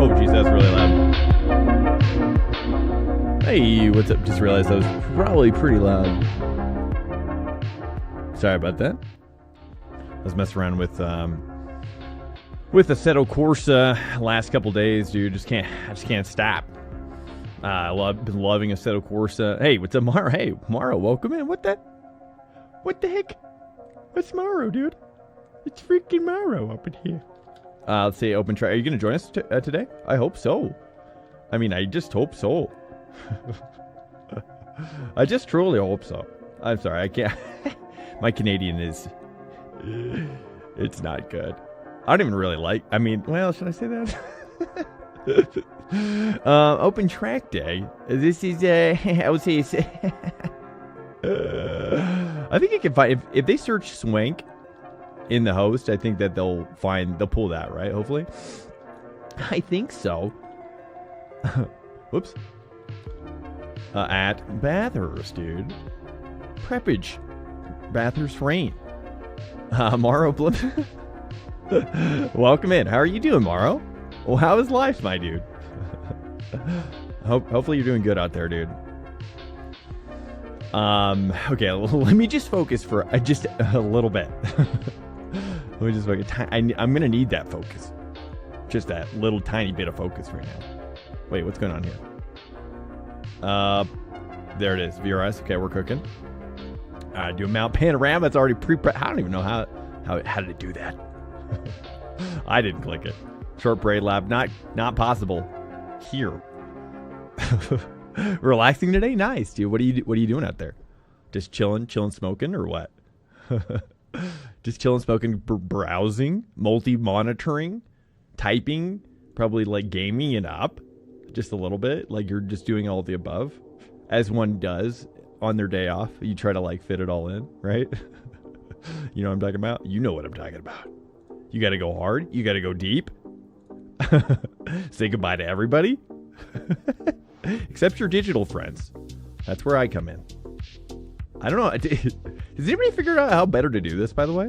Oh, geez, that's really loud. Hey, what's up? Just realized that was probably pretty loud. Sorry about that. I was messing around with Assetto Corsa last couple days, dude. I just can't stop. Been loving Assetto Corsa. Hey, what's up, Maro? Hey, Maro, welcome in. What the heck? What's Maro, dude? It's freaking Maro up in here. Let's see, OpenTrackday. Are you going to join us today? I hope so. I mean, I just hope so. I just truly hope so. I'm sorry, I can't. My Canadian is... It's not good. I don't even really like... I mean, well, should I say that? OpenTrackday. This is... I would say... I think you can find... If they search Swank in the host, I think that they'll pull that, right? Hopefully. I think so. Whoops. At Bathurst, dude. Preppage. Bathurst rain. Maro Blip. Welcome in. How are you doing, Maro? Well, how is life, my dude? Hopefully you're doing good out there, dude. Okay, let me just focus for just a little bit. Let me just focus. I'm gonna need that focus. Just that little tiny bit of focus right now. Wait, what's going on here? There it is. VRS. Okay, we're cooking. Do a mount panorama. It's already pre-prep. I don't even know how did it do that. I didn't click it. Short braid lab. Not possible here. Relaxing today? Nice, dude. What are you doing out there? Just chilling, smoking, or what? Just chilling, smoking, browsing, multi-monitoring, typing, probably like gaming it up just a little bit. Like you're just doing all of the above, as one does on their day off. You try to like fit it all in, right? You know what I'm talking about? You know what I'm talking about. You got to go hard. You got to go deep. Say goodbye to everybody. Except your digital friends. That's where I come in. I don't know. Has anybody figured out how better to do this, by the way?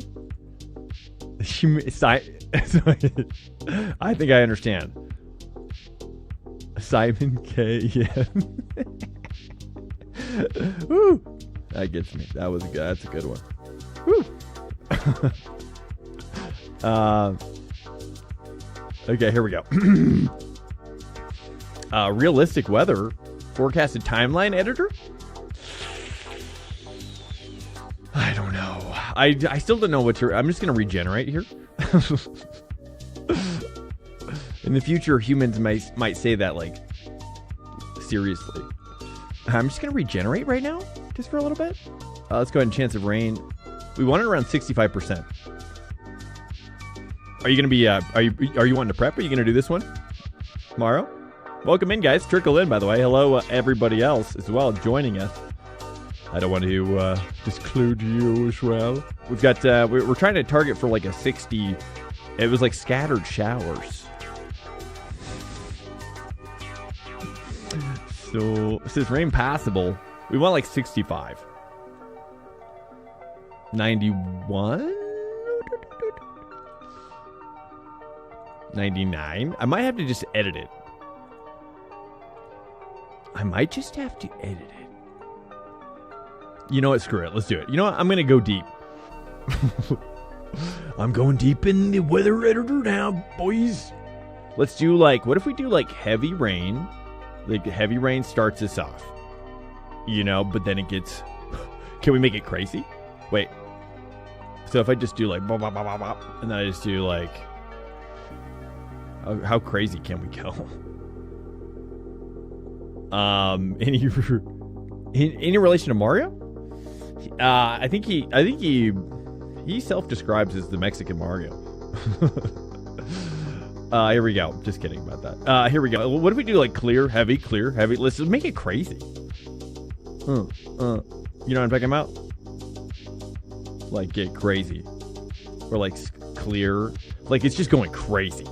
I think I understand. Simon K. Yeah. Woo. That gets me. That's a good one. Woo. Okay, here we go. Realistic weather forecasted timeline editor. I don't know. I still don't know what I'm just gonna regenerate here. In the future, humans might say that like seriously. I'm just gonna regenerate right now, just for a little bit. Let's go ahead and chance of rain. We want it around 65%. Are you gonna be? Are you wanting to prep? Are you gonna do this one, Maro? Welcome in, guys. Trickle in, by the way. Hello, everybody else as well joining us. I don't want to disclude you as well. We've got we're trying to target for like a 60. It was like scattered showers. So it says rain possible. We want like 65. 91? 99? I might have to just edit it. I might just have to edit it. You know what? Screw it. Let's do it. You know what? I'm going to go deep. I'm going deep in the weather editor now, boys. Let's do like, what if we do like heavy rain? Like heavy rain starts us off. You know, but then it gets... Can we make it crazy? Wait. So if I just do like... Bop, bop, bop, bop, bop, and then I just do like... How crazy can we go? Any relation to Mario? I think he self-describes as the Mexican Mario. Here we go. Just kidding about that. Here we go. What if we do like clear, heavy? Let's just make it crazy. You know what I'm talking about? Like get crazy. Or like clear. Like it's just going crazy.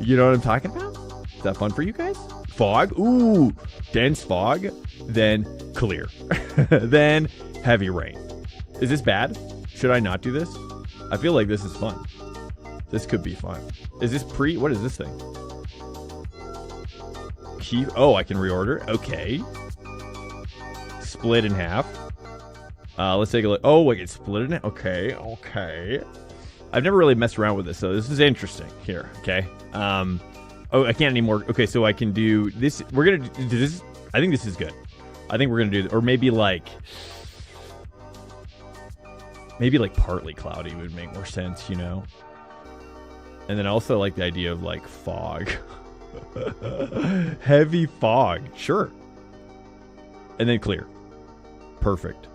You know what I'm talking about? Is that fun for you guys? Fog. Ooh, dense fog. Then clear. Then heavy rain. Is this bad? Should I not do this? I feel like this is fun. This could be fun. Is this pre? What is this thing? Keep. Oh, I can reorder. Okay. Split in half. Let's take a look. Oh, I can split it in half. Okay. Okay. I've never really messed around with this, so this is interesting. Here. Okay. Oh, I can't anymore. Okay, so I can do this. We're gonna do this. I think this is good. I think we're gonna do, or maybe like partly cloudy would make more sense, you know. And then also like the idea of like fog, heavy fog. Sure. And then clear. Perfect.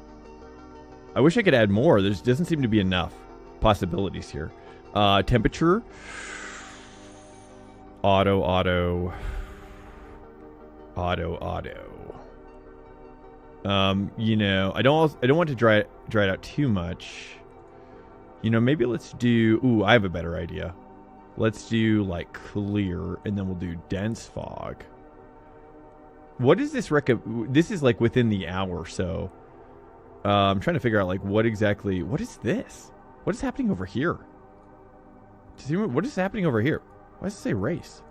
I wish I could add more. There doesn't seem to be enough possibilities here. Temperature. Auto. You know, I don't want to dry it out too much. You know, maybe let's do. Ooh, I have a better idea. Let's do like clear, and then we'll do dense fog. What is this This is like within the hour, so I'm trying to figure out like what is this? What is happening over here? What is happening over here? Why does it say race?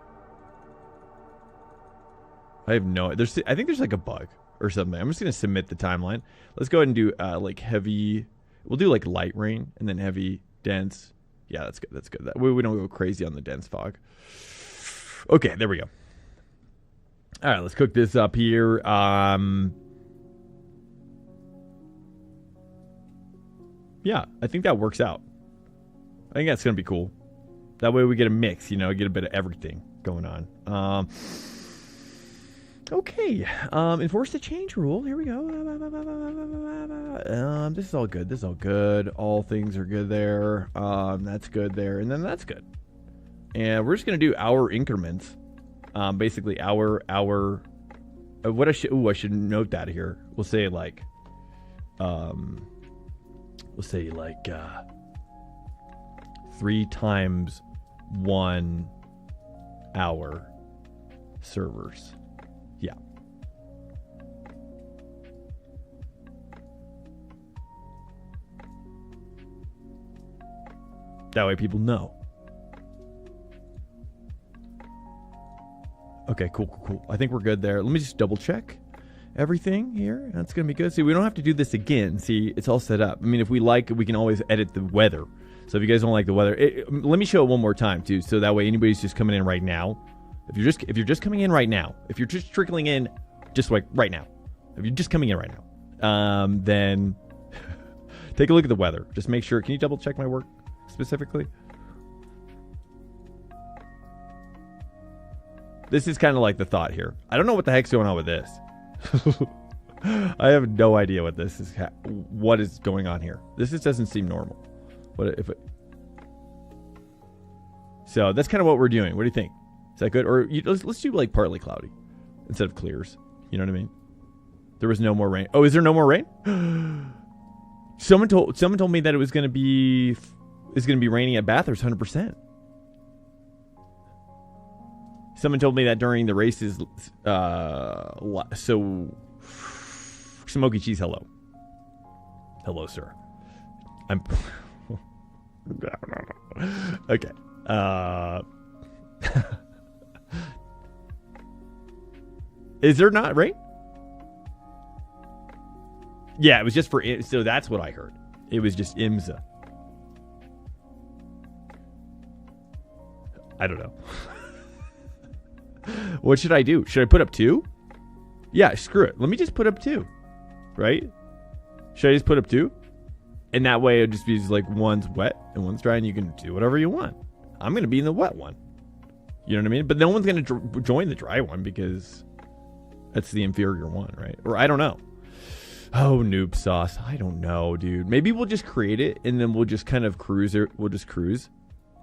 I have no. I think there's like a bug or something. I'm just gonna submit the timeline. Let's go ahead and do like heavy. We'll do like light rain and then heavy, dense. Yeah, that's good. That's good. That way we don't go crazy on the dense fog. Okay, there we go. All right, let's cook this up here. Yeah, I think that works out. I think that's gonna be cool. That way we get a mix, you know, get a bit of everything going on. Okay. Enforce the change rule. Here we go. This is all good. This is all good. All things are good there. That's good there. And then that's good. And we're just going to do hour increments. Basically hour. What I should note that here. We'll say like 3 times 1 hour servers. Yeah. That way people know. Okay, cool. I think we're good there. Let me just double check everything here. That's going to be good. See, we don't have to do this again. See, it's all set up. I mean, if we like, we can always edit the weather. So if you guys don't like the weather, let me show it one more time too. So that way anybody's just coming in right now. If you're just coming in right now, if you're just trickling in, just like right now, if you're just coming in right now, then take a look at the weather. Just make sure. Can you double check my work specifically? This is kind of like the thought here. I don't know what the heck's going on with this. I have no idea what this is. What is going on here? This just doesn't seem normal. What if it? So that's kind of what we're doing. What do you think? Is that good? Or let's do like partly cloudy instead of clears. You know what I mean? There was no more rain. Oh, is there no more rain? Someone told me that it was going to be raining at Bathurst 100%. Someone told me that during the races. So Smoky Cheese, hello, sir. I'm okay. Is there not rain? Yeah, it was just for. So that's what I heard. It was just IMSA. I don't know. What should I do? Should I put up 2? Yeah, screw it. Let me just put up 2. Right? Should I just put up 2? And that way it'll just be like one's wet and one's dry, and you can do whatever you want. I'm going to be in the wet one. You know what I mean? But no one's going to join the dry one because that's the inferior one, right? Or I don't know. Oh, noob sauce. I don't know, dude. Maybe we'll just create it and then we'll just kind of cruise it. We'll just cruise,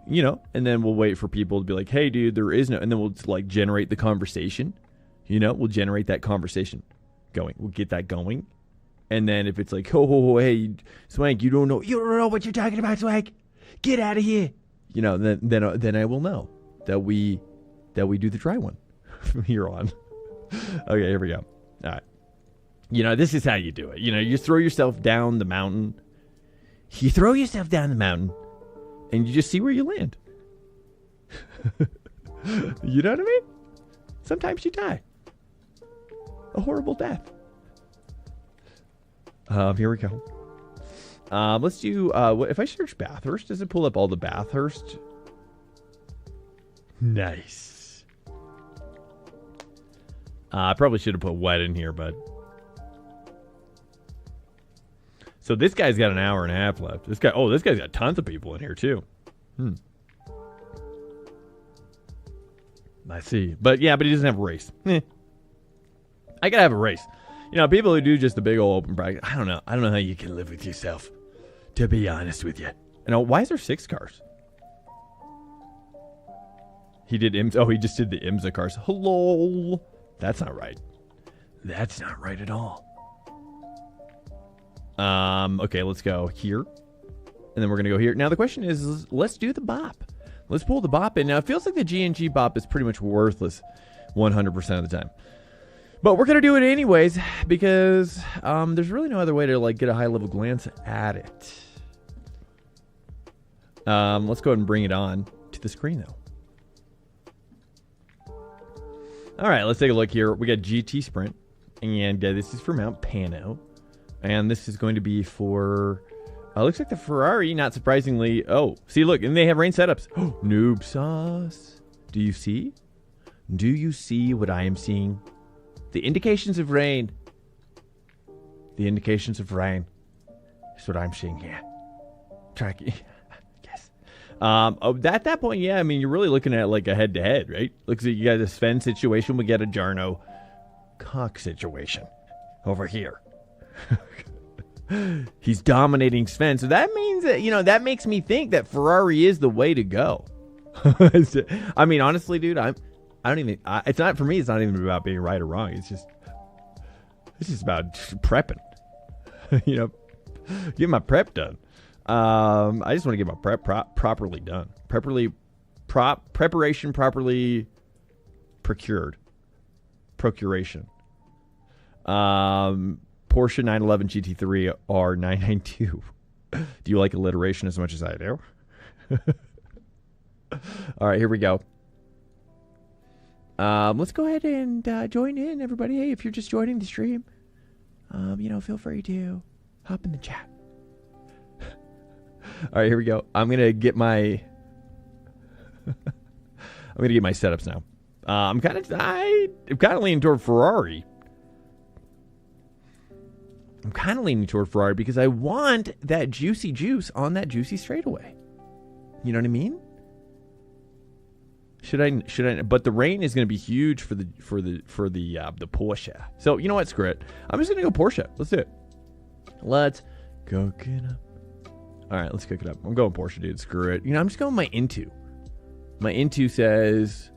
you know, and then we'll wait for people to be like, hey, dude, there is no, and then we'll just like generate the conversation, you know, we'll generate that conversation going. We'll get that going. And then if it's like, oh, hey, Swank, you don't know what you're talking about, Swank. Get out of here. You know, then I will know that we do the dry one from here on. Okay, here we go. All right. You know, this is how you do it. You know, you throw yourself down the mountain. You throw yourself down the mountain, and you just see where you land. You know what I mean? Sometimes you die a horrible death. Here we go. Let's do, if I search Bathurst, does it pull up all the Bathurst? Nice. I probably should have put wet in here, but. So this guy's got an hour and a half left. This guy's got tons of people in here too. I see. But yeah, but he doesn't have a race. I gotta have a race. You know, people who do just a big old open practice, I don't know. I don't know how you can live with yourself, to be honest with you. You know, why is there 6 cars? He did IMSA. Oh, he just did the IMSA cars. Hello. That's not right. That's not right at all. Okay, let's go here. And then we're going to go here. Now, the question is, let's do the bop. Let's pull the bop in. Now, it feels like the G&G bop is pretty much worthless 100% of the time. But we're going to do it anyways because there's really no other way to like get a high-level glance at it. Let's go ahead and bring it on to the screen, though. All right, let's take a look here. We got GT Sprint, and this is for Mount Pano. And this is going to be for, looks like the Ferrari, not surprisingly. Oh, see, look, and they have rain setups. Oh, noob sauce. Do you see? Do you see what I am seeing? The indications of rain. The indications of rain. That's what I'm seeing here. Tracking. Yes. At that point, yeah, I mean, you're really looking at like a head-to-head, right? Looks like you got a Sven situation. We got a Jarno Cock situation over here. He's dominating Sven, so that means that, you know, that makes me think that Ferrari is the way to go. I mean, honestly, dude, it's not, for me, it's not even about being right or wrong. It's just about prepping. You know, get my prep done. I just want to get my prep properly done. Preparation properly procuration. Porsche 911 GT3 R992. Do you like alliteration as much as I do? All right, here we go. Let's go ahead and join in, everybody. Hey, if you're just joining the stream, you know, feel free to hop in the chat. All right, here we go. I'm gonna get my setups now. I'm kind of leaning toward Ferrari. I'm kind of leaning toward Ferrari because I want that juicy juice on that juicy straightaway. You know what I mean? Should I? But the rain is going to be huge for the Porsche. So you know what? Screw it. I'm just going to go Porsche. Let's do it. Let's cook it up. All right, let's cook it up. I'm going Porsche, dude. Screw it. You know, I'm just going my Into. My Into says,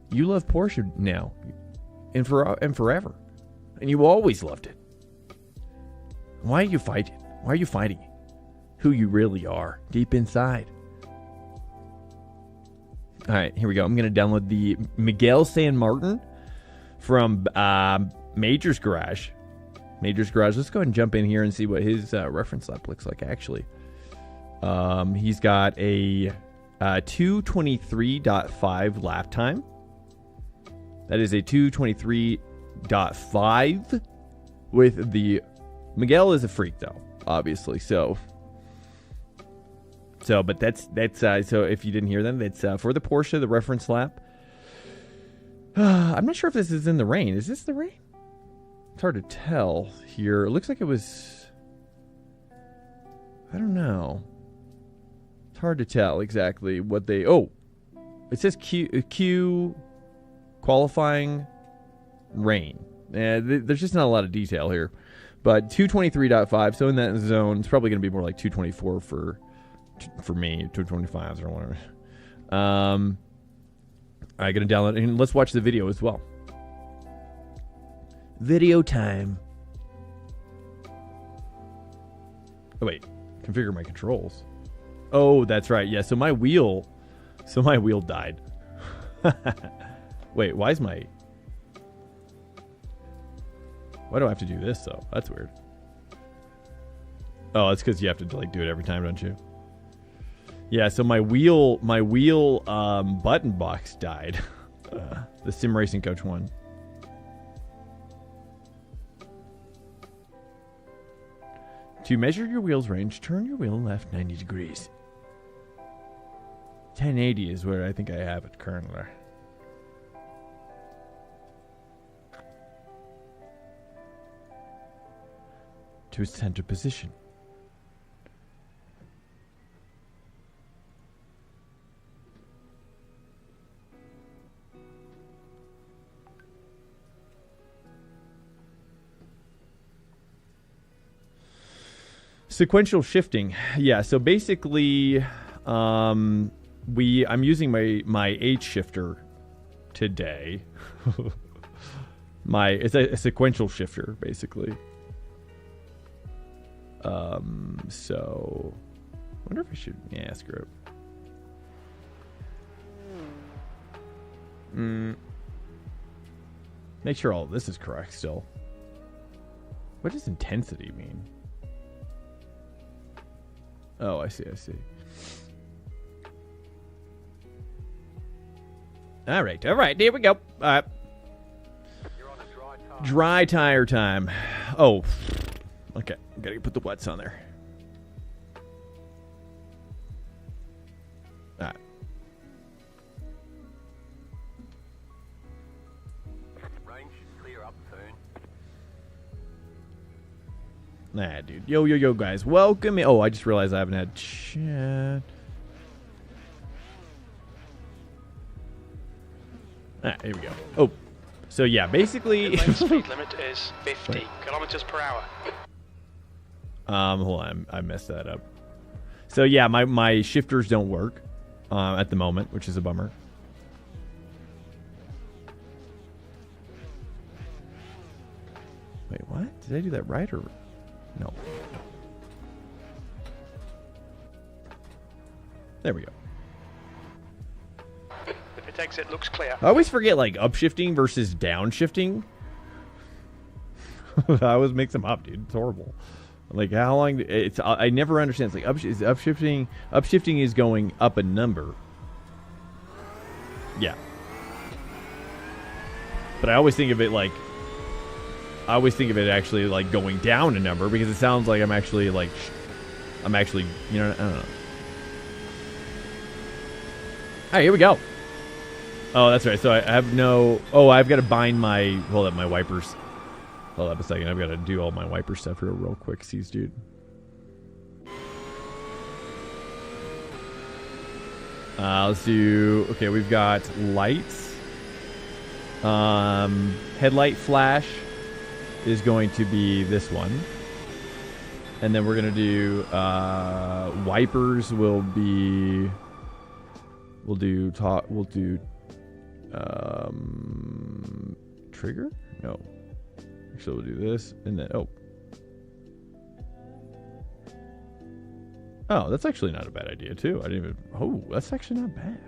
you love Porsche now, and forever, and you always loved it. Why are you fighting? Why are you fighting who you really are deep inside? All right, here we go. I'm going to download the Miguel San Martin from Major's Garage. Major's Garage. Let's go ahead and jump in here and see what his reference lap looks like, actually. He's got a 2:23.5 lap time. That is a 2:23.5 with the... Miguel is a freak, though, obviously. So but that's so if you didn't hear them, it's for the Porsche, the reference lap. I'm not sure if this is in the rain. Is this the rain? It's hard to tell here. It looks like it was. I don't know. It's hard to tell exactly what they. Oh, it says Q qualifying rain. There's just not a lot of detail here. But 2:23.5, so in that zone, it's probably going to be more like 2:24 for me, 2:25s or whatever. All right, going to download, and let's watch the video as well. Video time. Oh, wait. Configure my controls. Oh, that's right. Yeah, so my wheel died. Wait, why do I have to do this, though? That's weird. Oh, it's because you have to, like, do it every time, don't you? Yeah, so my wheel button box died. The Sim Racing Coach 1. To measure your wheel's range, turn your wheel left 90 degrees. 1080 is where I think I have it currently. To its center position. Sequential shifting. Yeah, so basically I'm using my H shifter today. It's a sequential shifter basically. So I wonder if I should screw it. Make sure all of this is correct still. What does intensity mean? Oh, I see. All right, here we go. All right. You're on a dry tire time. Oh, okay. Gotta put the wets on there. All right. Range clear up, turn. Nah, dude. Yo, guys. Welcome. Oh, I just realized I haven't had chat. Here we go. Oh, so yeah, basically. The speed limit is 50 kilometers per hour. Hold on, I messed that up. So yeah, my shifters don't work at the moment, which is a bummer. Wait, what? Did I do that right or no? There we go. The pit exit looks clear. I always forget like upshifting versus downshifting. I always mix them up, dude. It's horrible. Like how long? I never understand. It's like upshifting. Upshifting is going up a number. Yeah. But I always think of it like. I always think of it actually like going down a number because it sounds like I'm actually, you know, I don't know. All right, here we go. Oh, that's right. So I have no. Oh, I've got to bind my. Hold up, my wipers. Hold up a second. I've got to do all my wiper stuff here real quick. Sees, dude. Let's do. Okay, we've got lights. Headlight flash is going to be this one, and then we're gonna do wipers. Will be. We'll do trigger. No. Actually, we'll do this, and then, oh, that's actually not a bad idea, too. I didn't even, that's actually not bad.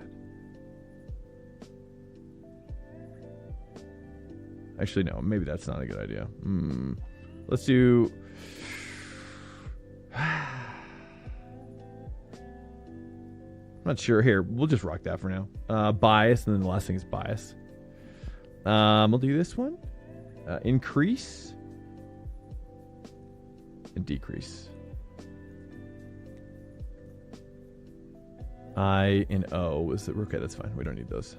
Actually, no, maybe that's not a good idea. Let's do, I'm not sure. Here, we'll just rock that for now. Bias, and then the last thing is bias. We'll do this one. Increase and decrease. I and O is it? Okay, that's fine. We don't need those.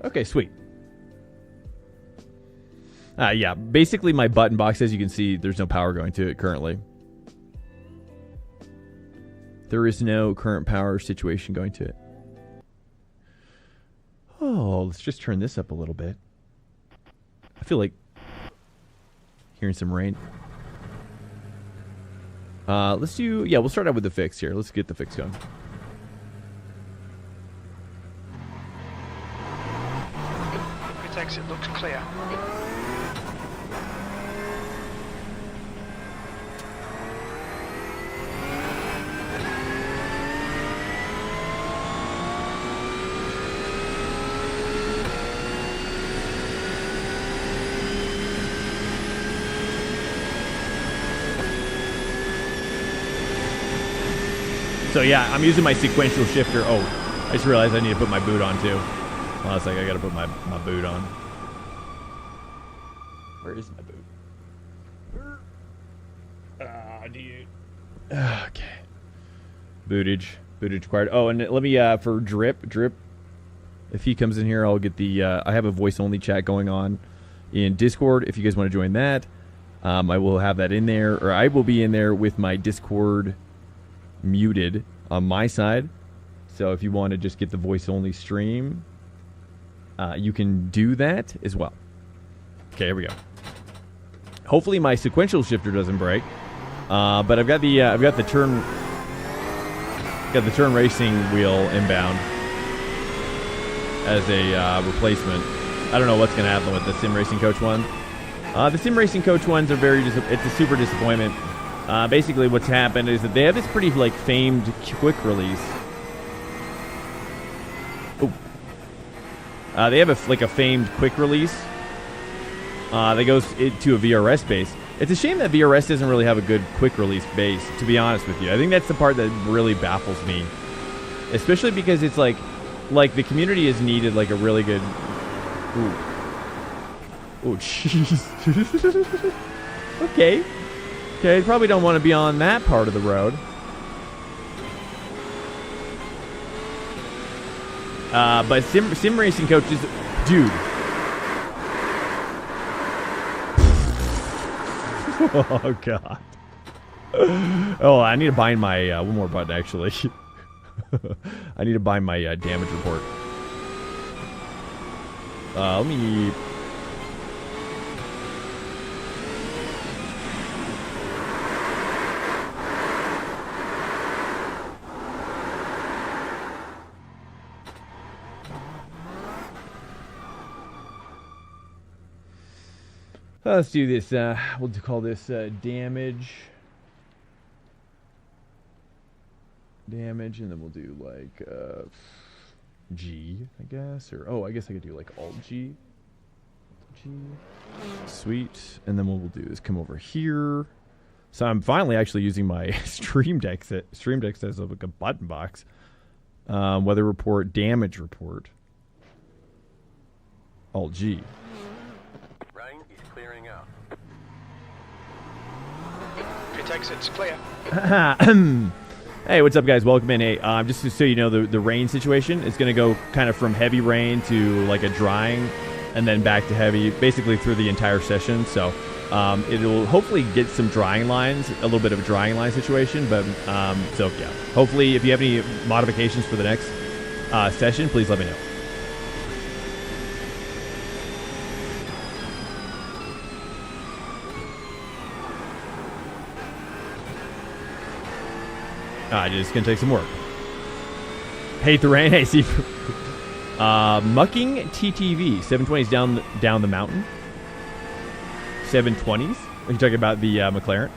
Okay, sweet. Yeah, basically my button box, as you can see, there's no power going to it currently. There is no current power situation going to it. Oh, let's just turn this up a little bit. I feel like hearing some rain. Let's do, yeah, we'll start out with the fix here. Let's get the fix going. Pit exit looks clear. So yeah, I'm using my sequential shifter. Oh, I just realized I need to put my boot on too. Hold on a second, I gotta put my boot on. Where is my boot? Dude. Okay. Bootage required. Oh, and let me for drip. If he comes in here, I'll get the. I have a voice only chat going on in Discord. If you guys want to join that, I will have that in there, or I will be in there with my Discord muted on my side. So if you want to just get the voice only stream, you can do that as well. Okay, here we go. Hopefully my sequential shifter doesn't break. But I've got the turn racing wheel inbound as a replacement. I don't know what's gonna happen with the sim racing coach one. The sim racing coach ones are it's a super disappointment. Basically, what's happened is that they have this pretty like famed quick release. Oh, they have a famed quick release that goes into a VRS base. It's a shame that VRS doesn't really have a good quick release base, to be honest with you. I think that's the part that really baffles me. Especially because it's like the community has needed like a really good... Ooh. Oh, jeez. Okay, you probably don't want to be on that part of the road. But sim racing coaches... Dude. Oh, God. Oh, I need to bind my... one more button, actually. I need to bind my damage report. Let me... Let's do this. We'll call this damage. Damage, and then we'll do like G, I guess. Or, oh, I guess I could do like Alt G. G. Sweet. And then what we'll do is come over here. So I'm finally actually using my Stream Deck as like a button box. Weather report, damage report. Alt G. Rain is clearing up. Pit exit's clear. Hey, what's up, guys? Welcome in. Hey, just so you know, the rain situation is going to go kind of from heavy rain to like a drying, and then back to heavy, basically through the entire session. So it'll hopefully get some drying lines, a little bit of a drying line situation. But so yeah, hopefully, if you have any modifications for the next session, please let me know. It's gonna take some work. Hate the rain. Hey, see, mucking TTV 720s down the mountain. 720s. Are you talking about the McLaren?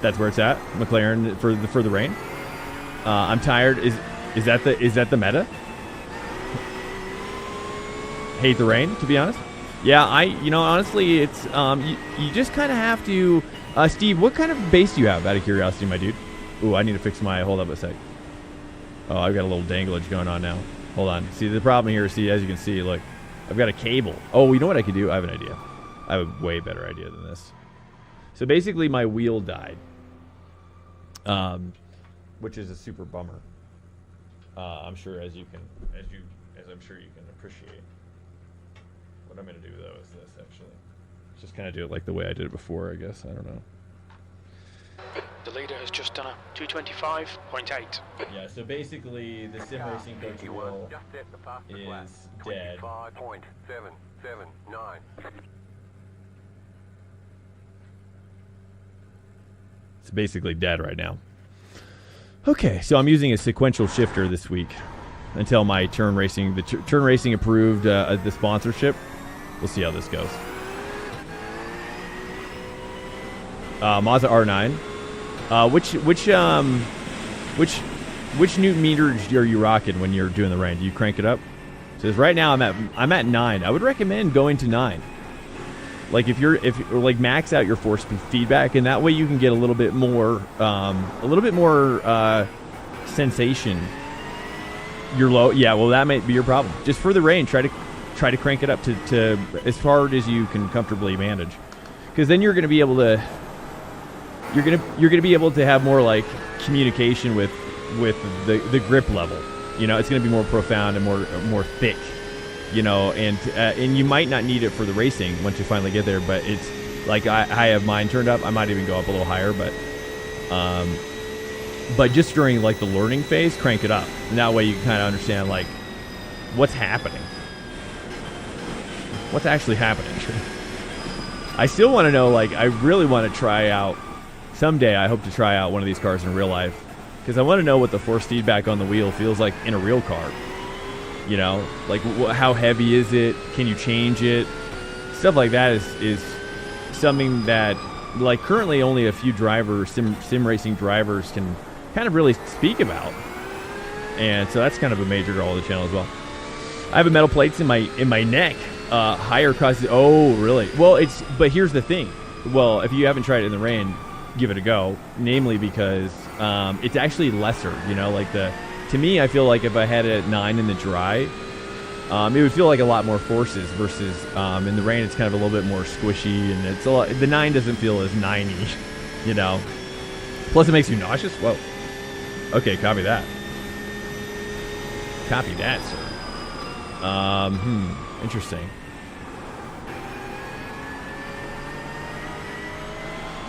That's where it's at. McLaren for the rain. I'm tired. Is that the meta? Hate the rain. To be honest, yeah. Honestly, it's you just kind of have to. Steve, what kind of base do you have? Out of curiosity, my dude. Ooh, I need to fix my... Hold up a sec. Oh, I've got a little danglage going on now. Hold on. See, the problem here, as you can see, look. I've got a cable. Oh, you know what I could do? I have an idea. I have a way better idea than this. So basically, my wheel died. Which is a super bummer. I'm sure as I'm sure you can appreciate. What I'm going to do, though, is this, actually. Just kind of do it like the way I did it before, I guess. I don't know. The leader has just done a 225.8. Yeah, so basically the sim racing coach wheel is dead. 5.779. It's basically dead right now. Okay, so I'm using a sequential shifter this week until my Turn Racing approved the sponsorship. We'll see how this goes. Mazda R9. Which Newton meter are you rocking when you're doing the rain? Do you crank it up? So right now I'm at 9. I would recommend going to 9. Like if like max out your force feedback, and that way you can get a little bit more sensation. You're low. Yeah, well, that might be your problem. Just for the rain, try to crank it up to as hard as you can comfortably manage, because then you're going to be able to have more like communication with the grip level. You know, it's going to be more profound and more thick. You know, and you might not need it for the racing once you finally get there, but it's like I have mine turned up. I might even go up a little higher, but just during like the learning phase, crank it up. And that way you can kind of understand like what's happening. What's actually happening. I still want to know, like, I really want to try out, someday I hope to try out one of these cars in real life, because I want to know what the force feedback on the wheel feels like in a real car. You know, like how heavy is it? Can you change it? Stuff like that is something that, like, currently only a few drivers, sim racing drivers, can kind of really speak about. And so that's kind of a major goal of the channel as well. I have a metal plates in my neck. Higher cost. Oh, really? Well, but here's the thing. Well, if you haven't tried it in the rain, give it a go. Namely because it's actually lesser. You know, like to me, I feel like if I had it at 9 in the dry, it would feel like a lot more forces versus in the rain. It's kind of a little bit more squishy, and it's a lot. The 9 doesn't feel as 9-y, you know. Plus, it makes you nauseous. Whoa. Okay, copy that. Copy that, sir. Interesting.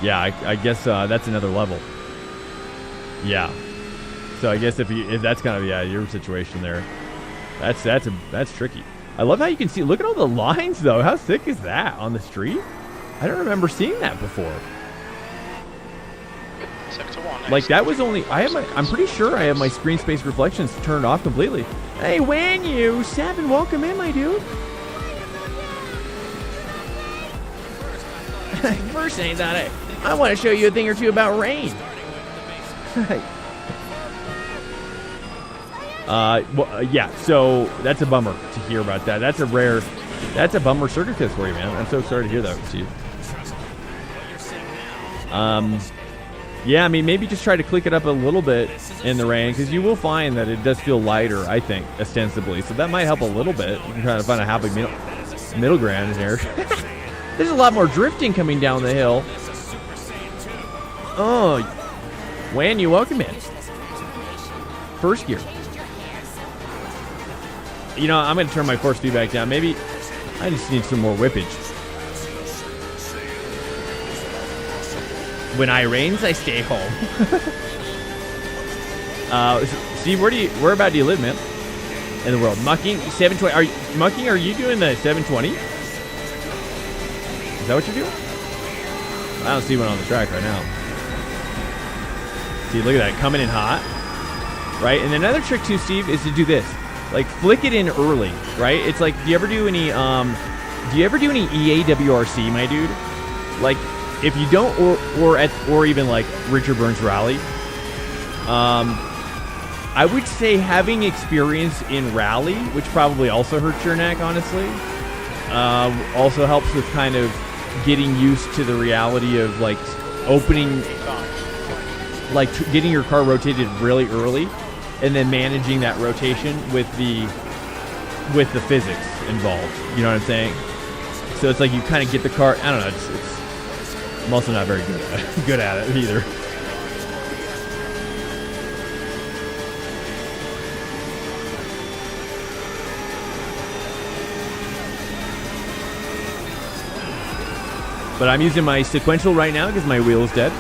Yeah, I guess that's another level. Yeah. So I guess if that's kind of your situation there, that's tricky. I love how you can see. Look at all the lines though. How sick is that on the street? I don't remember seeing that before. Sector 1. Like that was only. I'm pretty sure I have my screen space reflections turned off completely. Hey, when you 7, welcome in, my dude. First thing I thought I want to show you a thing or two about rain. Yeah, so that's a bummer to hear about that. That's a bummer circuit test for you, man. I'm so sorry to hear that to you. Yeah, I mean, maybe just try to click it up a little bit in the rain, because you will find that it does feel lighter, I think, ostensibly. So that might help a little bit. I'm trying to find a happy middle ground in here. There's a lot more drifting coming down the hill. Oh, when you welcome in. First gear. You know, I'm going to turn my force feedback down. Maybe I just need some more whippage. When I rains, I stay home. Steve, where about do you live, man? In the world. Mucking 720. Are you doing the 720? Is that what you're doing? I don't see one on the track right now. See, look at that, coming in hot, right? And another trick too, Steve, is to do this. Like, flick it in early, right? It's like, do you ever do any EAWRC, my dude? Like, if you don't, or even like Richard Burns Rally, I would say having experience in rally, which probably also hurts your neck, honestly, also helps with kind of getting used to the reality of like opening, like getting your car rotated really early, and then managing that rotation with the physics involved. You know what I'm saying? So it's like you kind of get the car. I don't know. I'm also not very good at it either. But I'm using my sequential right now because my wheel is dead.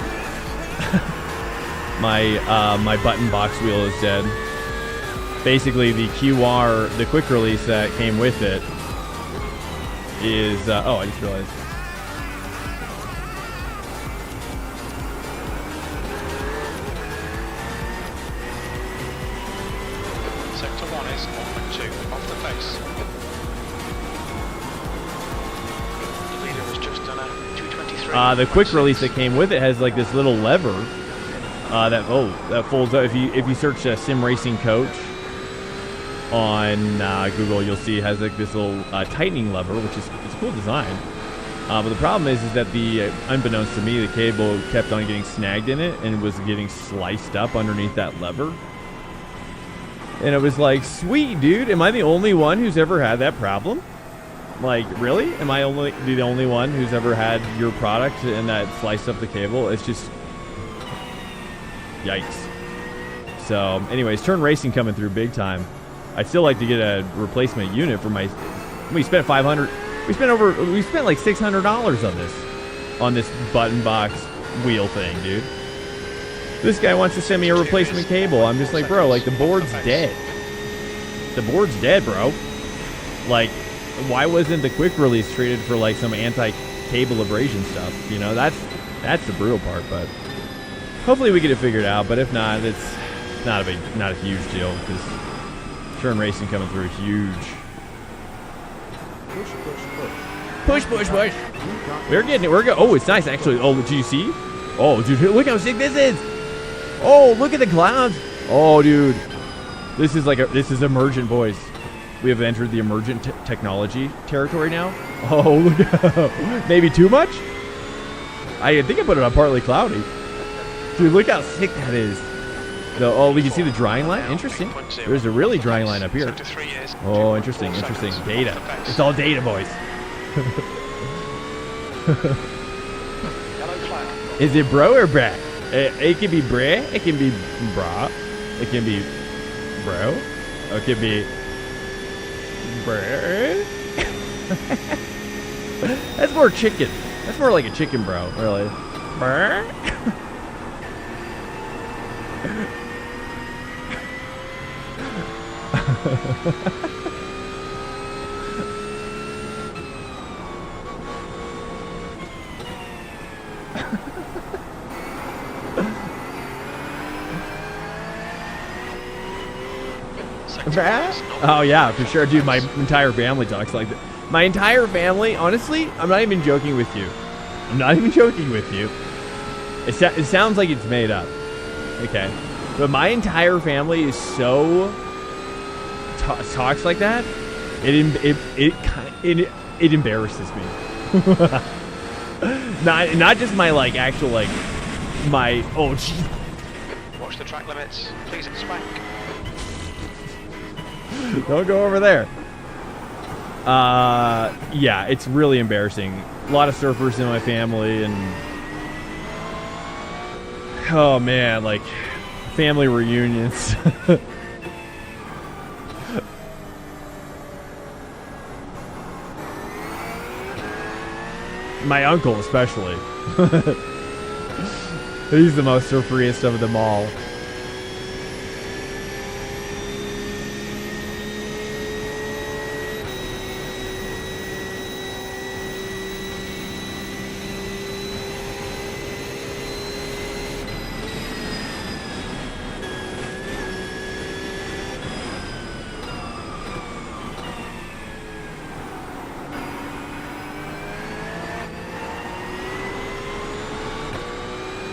my button box wheel is dead. Basically, the QR, the quick release that came with it, is oh, I just realized. Sector 1 is 1.2 off the pace. The leader has just done a 223. The quick release that came with it has like this little lever that folds up. If you search SIMRACING coach on Google, you'll see it has like this little tightening lever, which is it's a cool design. But the problem is that unbeknownst to me, the cable kept on getting snagged in it and was getting sliced up underneath that lever. And it was like, sweet, dude. Am I the only one who's ever had that problem? Like, really? Am I the only one who's ever had your product and that sliced up the cable? It's just... Yikes. So, anyways, Turn Racing coming through big time. I'd still like to get a replacement unit for my... We spent $500... We spent like $600 on this button box wheel thing, dude. This guy wants to send me a replacement cable. I'm just like, bro, like, the board's dead. The board's dead, bro. Like, why wasn't the quick release treated for, like, some anti-cable abrasion stuff? You know, that's the brutal part, but hopefully we get it figured out. But if not, it's not a huge deal, because Turn Racing coming through huge. Push. We're going. Oh, it's nice, actually. Oh, did you see? Oh, dude, look how sick this is. Oh, look at the clouds. Oh, dude. This is emergent, boys. We have entered the emergent technology territory now. Oh, look out. Maybe too much? I think I put it on partly cloudy. Dude, look how sick that is. Oh, we can see the drying line. Interesting. There's a really drying line up here. Oh, interesting. Data. It's all data, boys. Is it bro or bra? It can be bra. It can be bra. It can be bro. It can be bra. That's more chicken. That's more like a chicken, bro. Really. Bra. Oh yeah, for sure, dude. My entire family talks like that. My entire family, honestly, I'm not even joking with you. It sounds like it's made up. Okay, but my entire family is so talks like that. It embarrasses me. not just my like actual like my geez. Watch the track limits, please. It's Swank. Don't go over there. Yeah, it's really embarrassing. A lot of surfers in my family, and oh man, like family reunions. My uncle especially. He's the most surferiest of them all.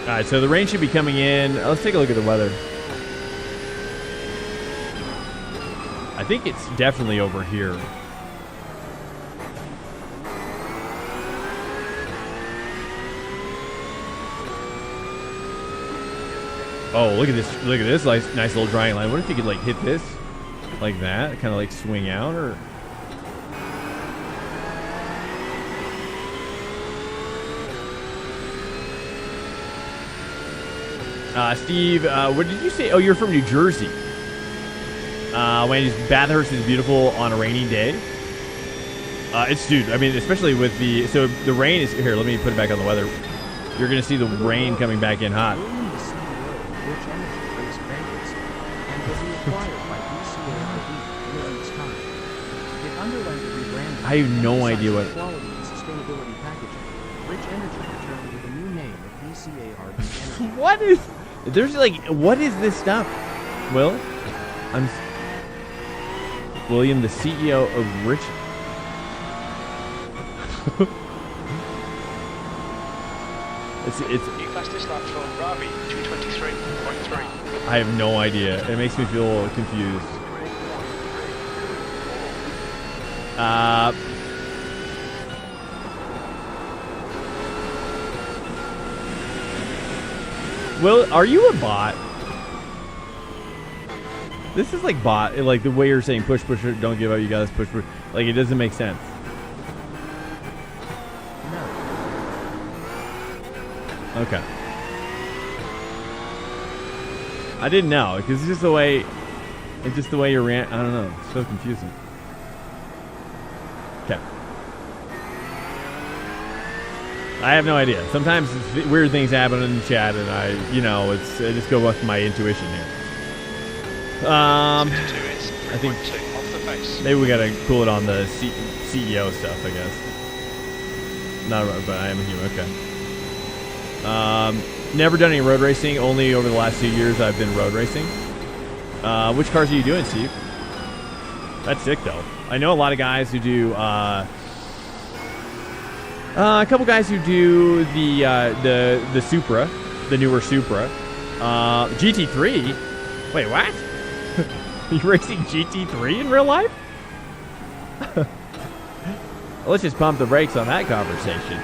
Alright, so the rain should be coming in. Let's take a look at the weather. I think it's definitely over here. Oh, look at this. Look at this nice little drying line. What if you could like hit this like that? Kind of like swing out, or Steve, what did you say? Oh, you're from New Jersey. When Bathurst is beautiful on a rainy day. It's, dude, I mean, especially with so the rain is here. Let me put it back on the weather. You're going to see the rain coming back in hot. I have no idea what. What is? There's like, what is this stuff? Will, William, the CEO of Rich. It's. New fastest lap from Ravi, 2:23.3. I have no idea. It makes me feel confused. Will, are you a bot? This is like bot, like the way you're saying push, push, don't give up, you guys push, push. Like it doesn't make sense. Okay. I didn't know because it's just the way you ran. I don't know. It's so confusing. Okay. I have no idea. Sometimes weird things happen in the chat, and I just go with my intuition here. I think maybe we gotta cool it on the CEO stuff, I guess. Not, but I am a human. Okay. Never done any road racing. Only over the last 2 years I've been road racing. Which cars are you doing, Steve? That's sick, though. I know a lot of guys who do. A couple guys who do the Supra, the newer Supra, GT3. Wait, what? You racing GT3 in real life? Let's just pump the brakes on that conversation.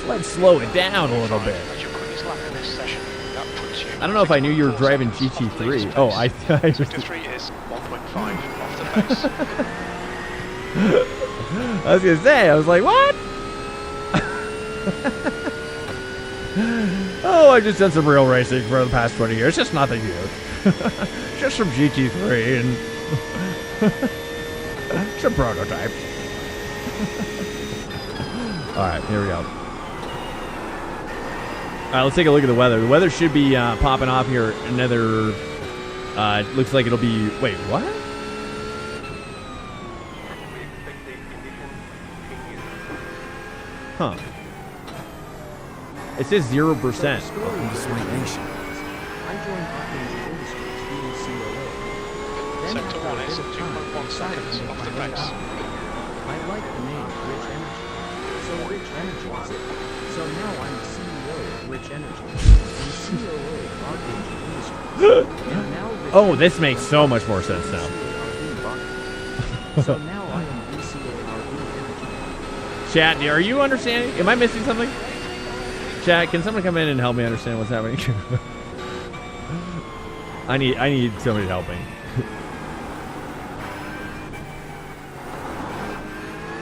Let's slow it down a little bit. I don't know if I knew you were driving GT3. Oh, I GT3 is 1.5 off the pace. I was gonna say, I was like, what? Oh, I've just done some real racing for the past 20 years. Just nothing new. Just some GT3 and some prototypes. All right, here we go. All right, let's take a look at the weather. The weather should be popping off here. Another, looks like it'll be, wait, what? Huh. It says 0%. Welcome to Swank Nation. I joined Archangel Industries being COO. Then Sector 1 is 2.1 seconds off the pace. I like the name Rich Energy. So Rich Energies it. So now I'm CEO of Rich Energy and COO of Archangel Industries. And now Rich Oh, this makes so much more sense now. So now I am VCARB Energy. Chat, are you understanding? Am I missing something? Chat, can someone come in and help me understand what's happening? I need somebody to help me.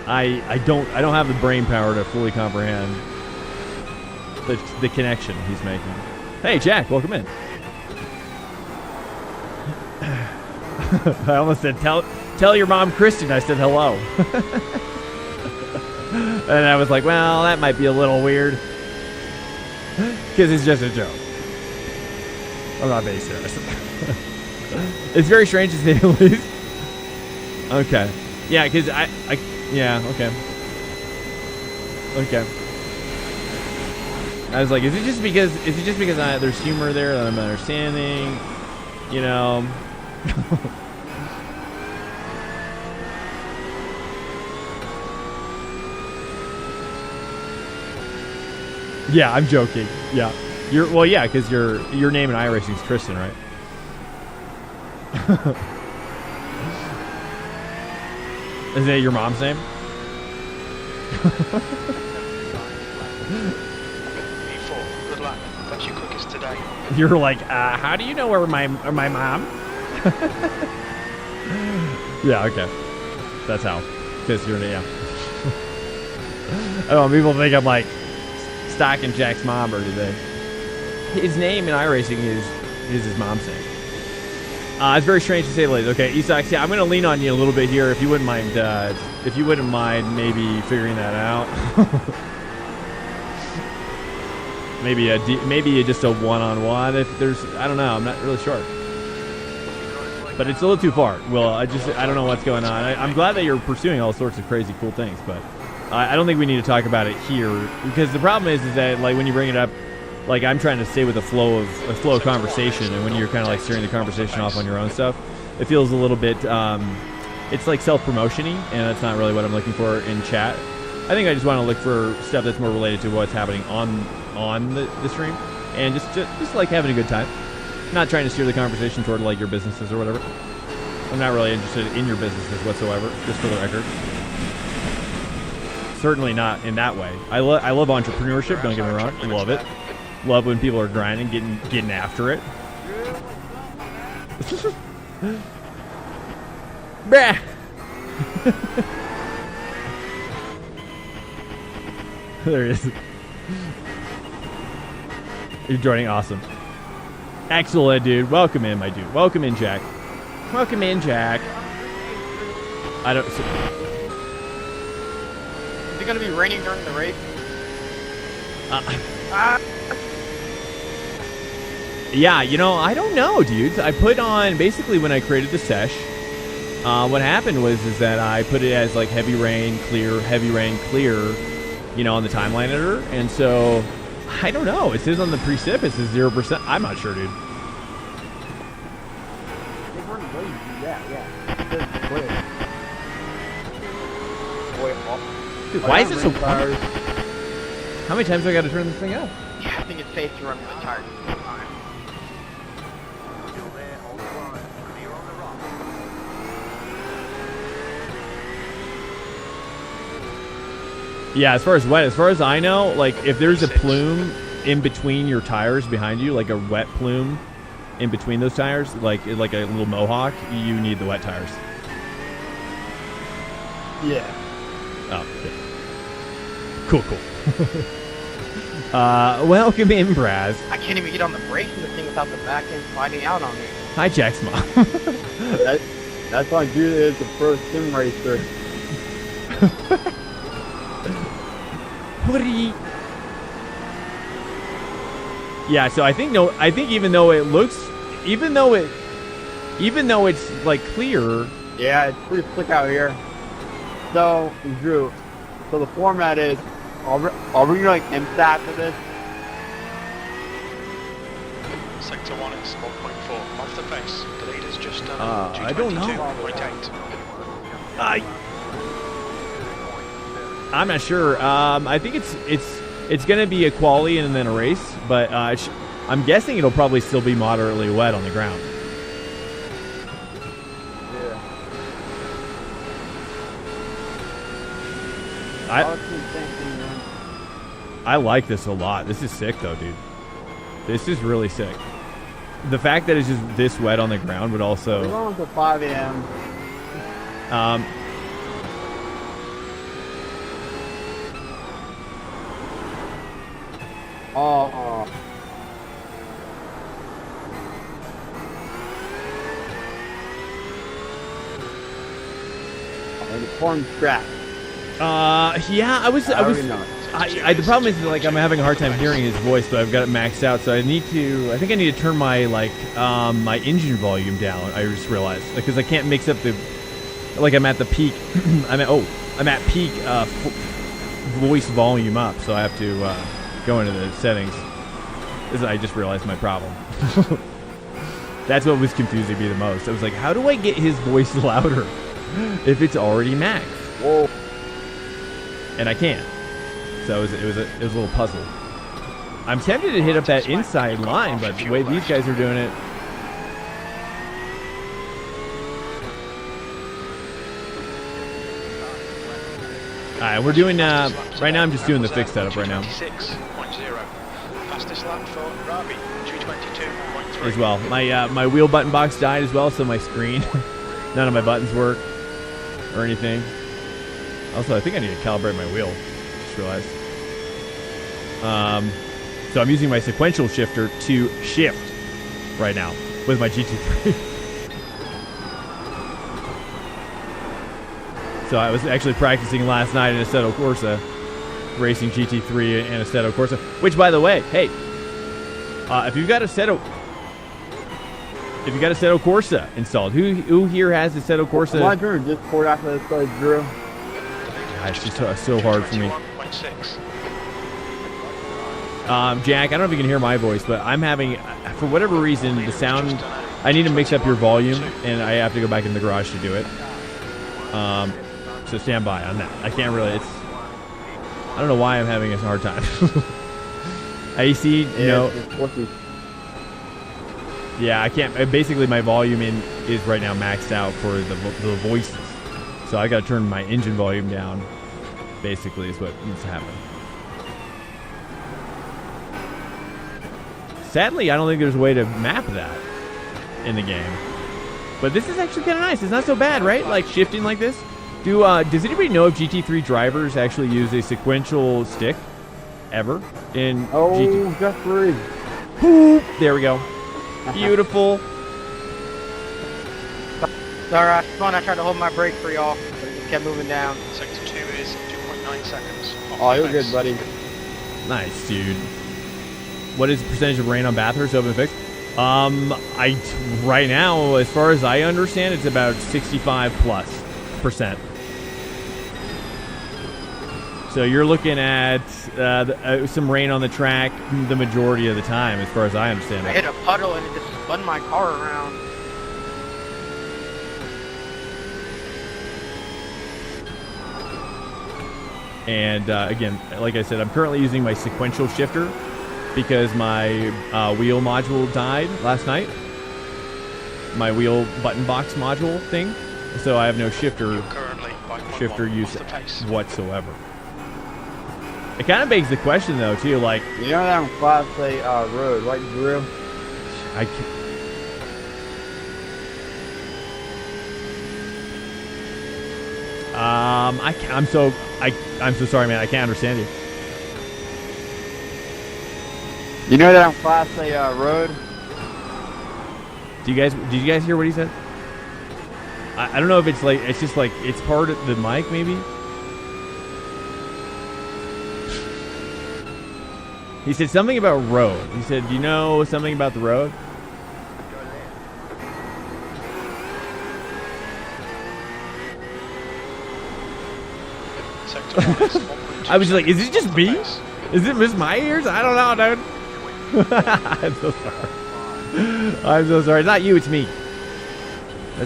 I don't have the brain power to fully comprehend the connection he's making. Hey, Jack, welcome in. I almost said tell your mom Kristen I said hello. And I was like, well, that might be a little weird. Because it's just a joke. I'm not being serious. It's very strange to say the least. Okay. Yeah, because yeah, okay. Okay. I was like, is it just because there's humor there that I'm understanding? You know. Yeah, I'm joking. Yeah. Yeah, because your name in iRacing is Tristan, right? Is that your mom's name? E4, good luck. That's your quickest today. You're like, how do you know where my mom? Yeah, okay. That's how. Because you're, yeah. I don't know, people think I'm like stalking Jack's mom or anything. His name in iRacing is his mom's name. It's very strange to say the least. Okay, Esox, yeah, I'm going to lean on you a little bit here if you wouldn't mind. If you wouldn't mind, maybe figuring that out. maybe just a one-on-one. If there's, I don't know, I'm not really sure. But it's a little too far. Well, I don't know what's going on. I'm glad that you're pursuing all sorts of crazy, cool things, but I don't think we need to talk about it here because the problem is that like when you bring it up. Like I'm trying to stay with a flow of conversation, and when you're kind of like steering the conversation off on your own stuff, it feels a little bit. It's like self-promotion-y, and that's not really what I'm looking for in chat. I think I just want to look for stuff that's more related to what's happening on the stream, and just like having a good time. Not trying to steer the conversation toward like your businesses or whatever. I'm not really interested in your businesses whatsoever, just for the record. Certainly not in that way. I love entrepreneurship. Don't get me wrong, I love it. Love when people are grinding, getting after it. Bah. There it is. You're joining, awesome. Excellent, dude. Welcome in, my dude. Welcome in, Jack. Welcome in, Jack. I don't. Is it going to be raining during the race? Yeah, you know, I don't know, dude. I put on, basically when I created the sesh, what happened was that I put it as like heavy rain, clear, you know, on the timeline editor. And so, I don't know. It says on the precip, it says 0%. I'm not sure, dude. Dude, why is it so hard? How many times do I got to turn this thing up? Yeah, I think it's safe to run with the tires. Yeah, as far as wet, as far as I know, like if there's a plume in between your tires behind you, like a wet plume in between those tires, like a little mohawk, you need the wet tires. Yeah. Oh, okay. Cool. Welcome in, Braz. I can't even get on the brake in the thing without the back end sliding out on me. Hi, Jack's mom. That's why Judah is the first sim racer. Yeah, so I think even though it's like clear. Yeah, it's pretty slick out here. So, Drew, so the format is, are we like IMSA after this? Sector 1 is 1.4 off the pace. The leader's just done I don't know. 222.8. I'm not sure. I think it's going to be a quali and then a race, but I'm guessing it'll probably still be moderately wet on the ground. Yeah. I like this a lot. This is sick, though, dude. This is really sick. The fact that it's just this wet on the ground would also... We're going to 5 a.m. Oh. The corn track. Yeah, I was. The problem is like I'm having a hard time hearing his voice, but I've got it maxed out. So I think I need to turn my my engine volume down. I just realized because I can't mix up the, like I'm at the peak. I'm at peak voice volume up, so I have to go into the settings. I just realized my problem. That's what was confusing me the most. I was like, how do I get his voice louder if it's already maxed? Whoa. And I can't. So it was a little puzzle. I'm tempted to hit up that inside line, but the way these guys are doing it. Alright, we're doing right now I'm just doing the fixed setup right now. Fastest lap for Rabi, 222.3. As well. My wheel button box died as well, so my screen, none of my buttons work or anything. Also, I think I need to calibrate my wheel. Just realized. So I'm using my sequential shifter to shift right now with my GT3. So I was actually practicing last night in Assetto Corsa, racing GT3 and Assetto Corsa. Which, by the way, hey, if you've got Assetto Corsa installed, who here has Assetto Corsa? My turn. Discord after this goes, Drew. It's just so hard for me. Jack, I don't know if you can hear my voice, but I'm having, for whatever reason, the sound. I need to mix up your volume, and I have to go back in the garage to do it. So stand by on that. I can't really. I don't know why I'm having a hard time. AC, yeah, I can't. Basically, my volume is right now maxed out for the voices, so I got to turn my engine volume down. Basically, is what needs to happen. Sadly, I don't think there's a way to map that in the game. But this is actually kind of nice. It's not so bad, right? Like shifting like this. Does anybody know if GT3 drivers actually use a sequential stick ever in GT3? Just three. There we go. Beautiful. Alright, come on, I tried to hold my brake for y'all, but it just kept moving down. Sector 2 is 2.9 seconds. Oh, you're good, buddy. Nice, dude. What is the percentage of rain on Bathurst open fix? Right now, as far as I understand, it's about 65+%. So you're looking at some rain on the track the majority of the time, as far as I understand I it. hit a puddle and it just spun my car around. And again, like I said, I'm currently using my sequential shifter because my wheel module died last night. My wheel button box module thing. So I have no shifter use whatsoever. It kind of begs the question, though, too, like... You know that on Class A road, right, Drew? I can't... I'm so sorry, man. I can't understand you. You know that on Class A road? Did you guys hear what he said? I don't know if it's like it's just like it's part of the mic, maybe. He said something about road. He said, "You know something about the road?" I was like, "Is it just me? Is it just my ears? I don't know, dude." I'm so sorry. I'm so sorry. It's not you. It's me.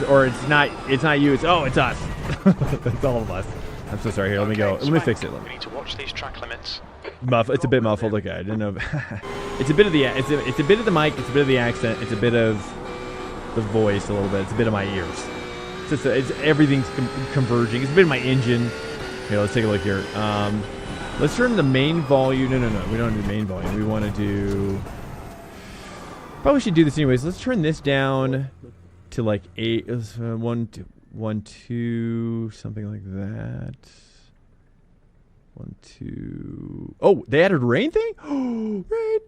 Or it's not you. It's us. It's all of us. I'm so sorry. Here, let me go. Let me fix it. We need to watch these track limits. It's a bit muffled. Okay, I didn't know. It's a bit of the it's a bit of the mic. It's a bit of the accent. It's a bit of the voice. A little bit. It's a bit of my ears. It's everything's converging. It's a bit of my engine. Here, let's take a look here. Let's turn the main volume. No. We don't do main volume. We want to do. Probably should do this anyways. Let's turn this down to like 8, 1, 2, something like that. 1, 2. Oh, they added rain thing? Oh, rain.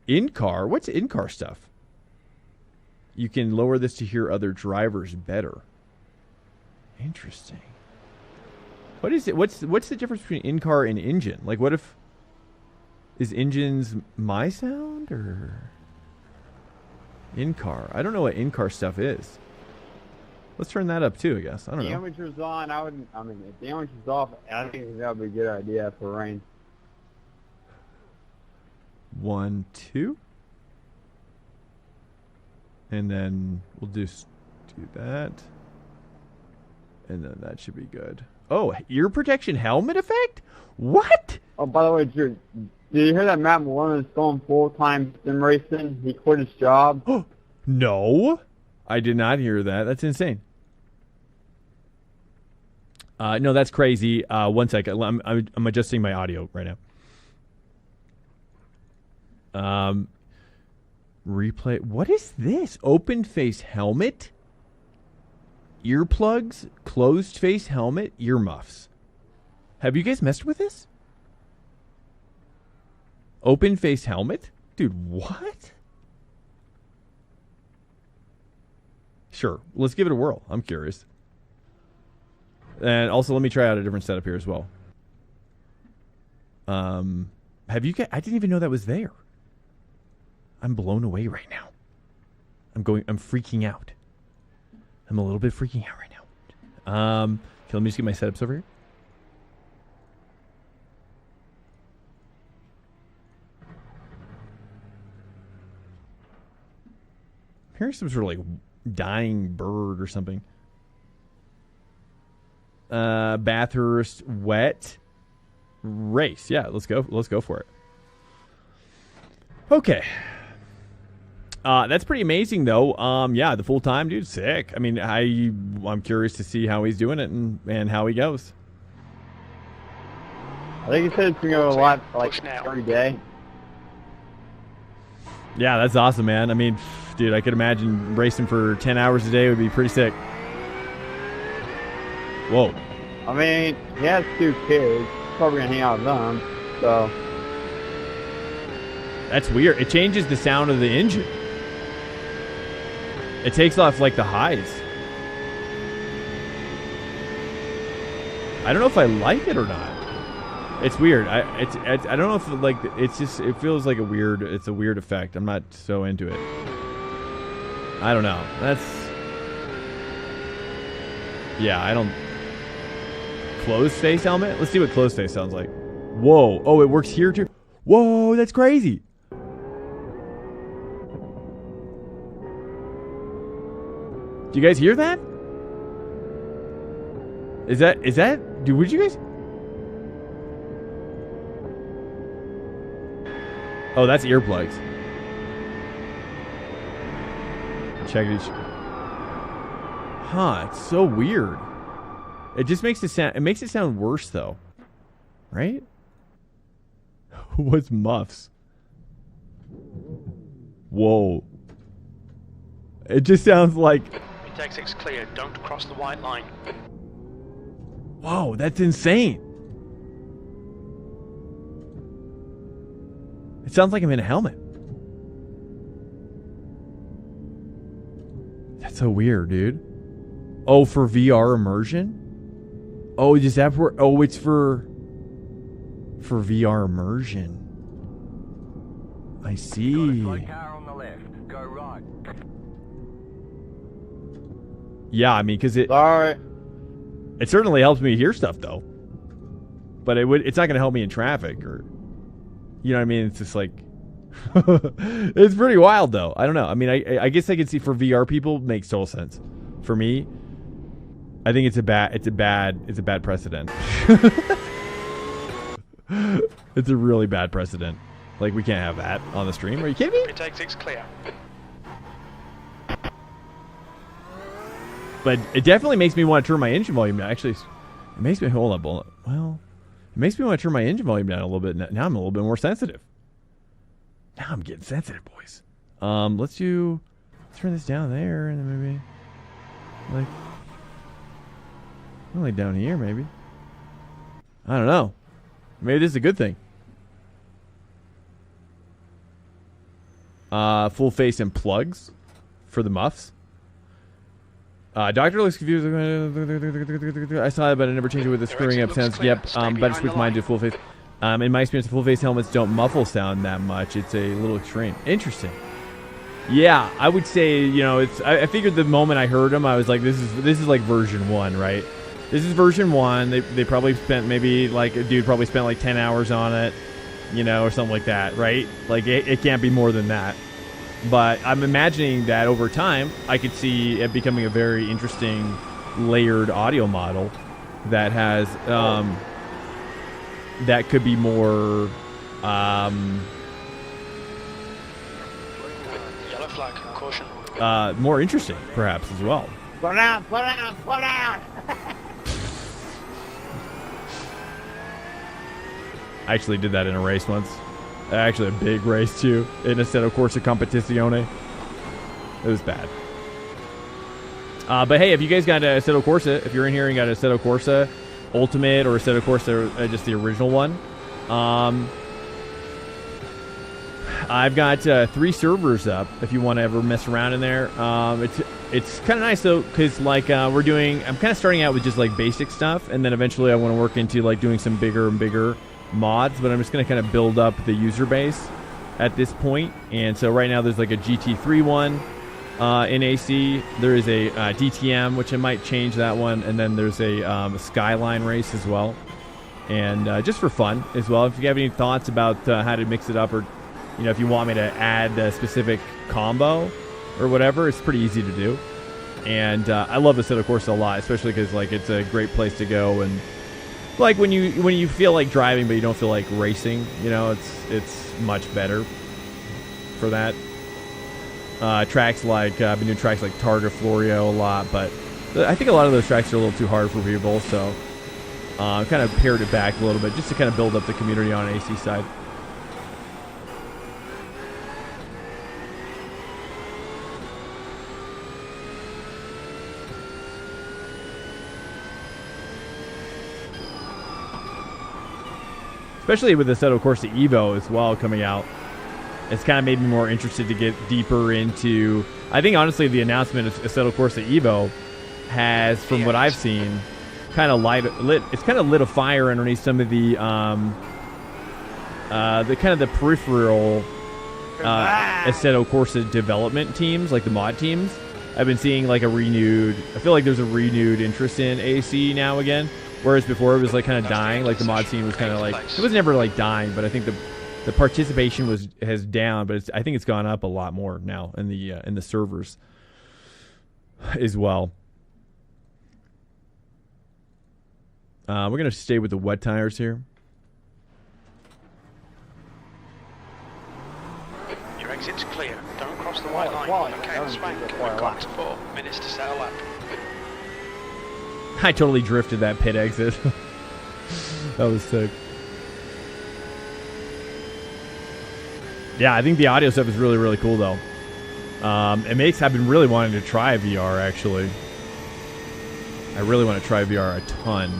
In-car? What's in-car stuff? You can lower this to hear other drivers better. Interesting. What is it? What's the difference between in-car and engine? Like, what if... Is engines my sound, or... In-car? I don't know what in-car stuff is. Let's turn that up, too, I guess. I don't know. The amateur's on. I mean, if the amateur's off, I think that would be a good idea for rain. 1, 2. And then we'll just do that. And then that should be good. Oh, ear protection helmet effect? What? Oh, by the way, Drew, did you hear that Matt Malone is going full-time sim racing? He quit his job. No, I did not hear that. That's insane. No, that's crazy. 1 second. I'm adjusting my audio right now. Replay. What is this? Open face helmet? Earplugs? Closed face helmet? Earmuffs. Have you guys messed with this? Open face helmet? Dude, what? Sure. Let's give it a whirl. I'm curious. And also, let me try out a different setup here as well. Have you guys... I didn't even know that was there. I'm blown away right now. I'm freaking out. I'm a little bit freaking out right now. Okay, let me just get my setups over here. Here's some sort of like dying bird or something. Bathurst wet race. Yeah, let's go. Let's go for it. Okay. That's pretty amazing, though. Yeah, the full time dude, sick. I mean, I'm curious to see how he's doing it and how he goes. I think he said it's gonna go a lot like Push now. every day. Yeah, that's awesome, man. I mean, dude, I could imagine racing for 10 hours a day would be pretty sick. Whoa. I mean, he has 2 kids. Probably gonna hang out with them. So That's weird. It changes the sound of the engine. It takes off like the highs. I don't know if I like it or not. It's weird. I don't know if like it feels like it's a weird effect. I'm not so into it. I don't know. Yeah, I don't. Closed face helmet? Let's see what closed face sounds like. Whoa. Oh, it works here too. Whoa, that's crazy. Do you guys hear that? Is that dude, would you guys? Oh, that's earplugs. Check it. Huh, it's so weird. It just makes it sound worse though. Right? What's muffs? Whoa. It just sounds like Take 6 clear, don't cross the white line. whoa, that's insane. It sounds like I'm in a helmet. That's so weird, dude. Oh, for VR immersion? Oh, is that for? Oh, it's for VR immersion. I see. Got a slow car on the left. Go right. Yeah, I mean, because it certainly helps me hear stuff though. But it's not going to help me in traffic or, you know what I mean? It's just like, it's pretty wild though. I don't know. I mean, I guess I could see for VR people makes total sense. For me, I think it's a bad precedent. It's a really bad precedent. Like, we can't have that on the stream. Are you kidding me? Take 6 clear. But it definitely makes me want to turn my engine volume down. Actually, it makes me hold up. Well, it makes me want to turn my engine volume down a little bit. Now I'm a little bit more sensitive. Now I'm getting sensitive, boys. Let's turn this down there, and then maybe like down here, maybe. I don't know. Maybe this is a good thing. Full face and plugs for the muffs. Doctor looks confused. I saw it, but I never changed it with the screwing up sounds. Yep, better switch mine to full face. In my experience, the full face helmets don't muffle sound that much. It's a little extreme. Interesting. Yeah, I would say, you know, it's. I figured the moment I heard them, I was like, this is like version 1, right? This is version 1. They probably spent maybe like a dude probably spent like 10 hours on it, you know, or something like that, right? Like it can't be more than that. But I'm imagining that over time, I could see it becoming a very interesting layered audio model that has that could be more Yellow flag, caution. more interesting, perhaps as well. Slow down, slow down, slow down. I actually did that in a race once. Actually, a big race too, in Assetto Corsa Competizione. It was bad. But hey, if you guys got a Assetto Corsa, if you're in here and got a Assetto Corsa Ultimate or Assetto Corsa, just the original one, I've got 3 servers up. If you want to ever mess around in there, it's kind of nice though, because like I'm kind of starting out with just like basic stuff, and then eventually I want to work into like doing some bigger and bigger mods, but I'm just going to kind of build up the user base at this point. And so right now there's like a GT3 one in AC. There is a DTM, which I might change that one, and then there's a Skyline race as well. And just for fun as well, if you have any thoughts about how to mix it up, or you know, if you want me to add a specific combo or whatever, it's pretty easy to do. And I love Assetto Corsa a lot, especially because like it's a great place to go, and like when you feel like driving but you don't feel like racing, you know, it's much better for that. Tracks like I've been doing tracks like Targa Florio a lot, but I think a lot of those tracks are a little too hard for people, so Kind of pared it back a little bit just to kind of build up the community on AC side. Especially with the Assetto Corsa Evo as well coming out. It's kind of made me more interested to get deeper into... I think, honestly, the announcement of Assetto Corsa Evo has, from what I've seen, kind of lit a fire underneath some of the peripheral Assetto Corsa development teams, like the mod teams. I've been seeing like I feel like there's a renewed interest in AC now again. Whereas before it was like kind of dying, like the mod scene was kind of like, it was never like dying, but I think the participation has down, but I think it's gone up a lot more now in the servers as well. We're gonna stay with the wet tires here. Your exit's clear. Don't cross the white line. Okay, the Swank. We've got 4 minutes to settle up. I totally drifted that pit exit. That was sick. Yeah, I think the audio stuff is really, really cool, though. I've been really wanting to try VR, actually. I really want to try VR a ton.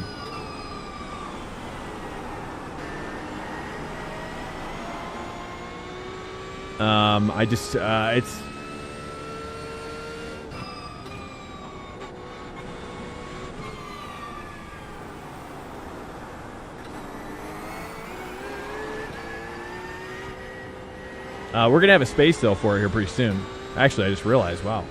It's... we're going to have a space, though, for it here pretty soon. Actually, I just realized, wow.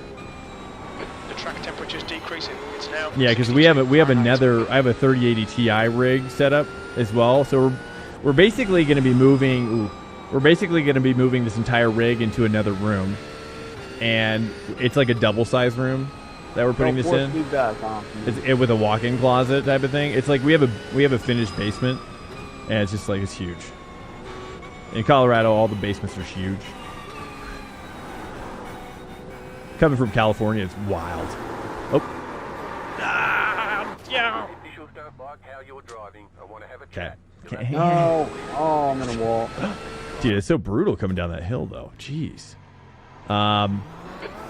The track temperature's decreasing. It's now... Yeah, because I have a 3080 Ti rig set up as well. So we're basically going to be moving... We're basically going to be moving this entire rig into another room. And it's like a double-size room that we're putting this in. It's with a walk-in closet type of thing. It's like we have a finished basement, and it's just like, it's huge. In Colorado, all the basements are huge. Coming from California, it's wild. Oh. Yeah. Officials don't like how you're driving. I want to have a Okay. chat. No. Oh, I'm in a wall. Dude, it's so brutal coming down that hill, though. Jeez.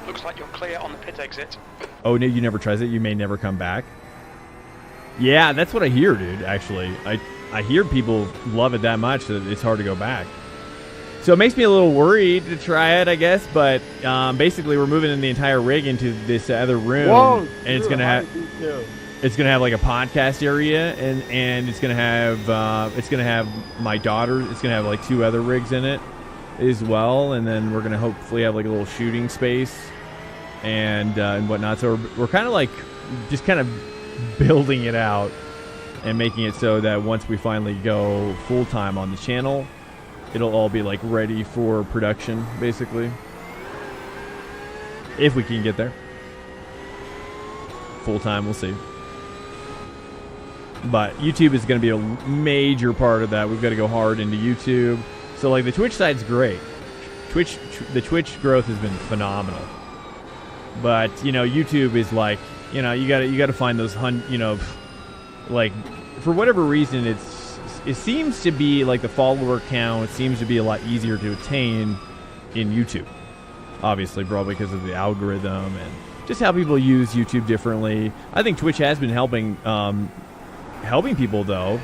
Looks like you're clear on the pit exit. Oh, no, you never tries it? You may never come back? Yeah, that's what I hear, dude, actually. I hear people love it that much that it's hard to go back. So it makes me a little worried to try it, I guess. But basically, we're moving in the entire rig into this other room, Whoa, and it's gonna have like a podcast area, and it's gonna have my daughter. It's gonna have like 2 other rigs in it as well, and then we're gonna hopefully have like a little shooting space and whatnot. So we're kind of like just kind of building it out and making it so that once we finally go full-time on the channel, it'll all be like ready for production, basically. If we can get there. Full-time, we'll see. But YouTube is going to be a major part of that. We've got to go hard into YouTube. So like the Twitch side's great. The Twitch growth has been phenomenal. But, you know, YouTube is like, you know, you got to find those like, for whatever reason, it seems to be like the follower count seems to be a lot easier to attain in YouTube. Obviously, probably because of the algorithm and just how people use YouTube differently. I think Twitch has been helping people, though,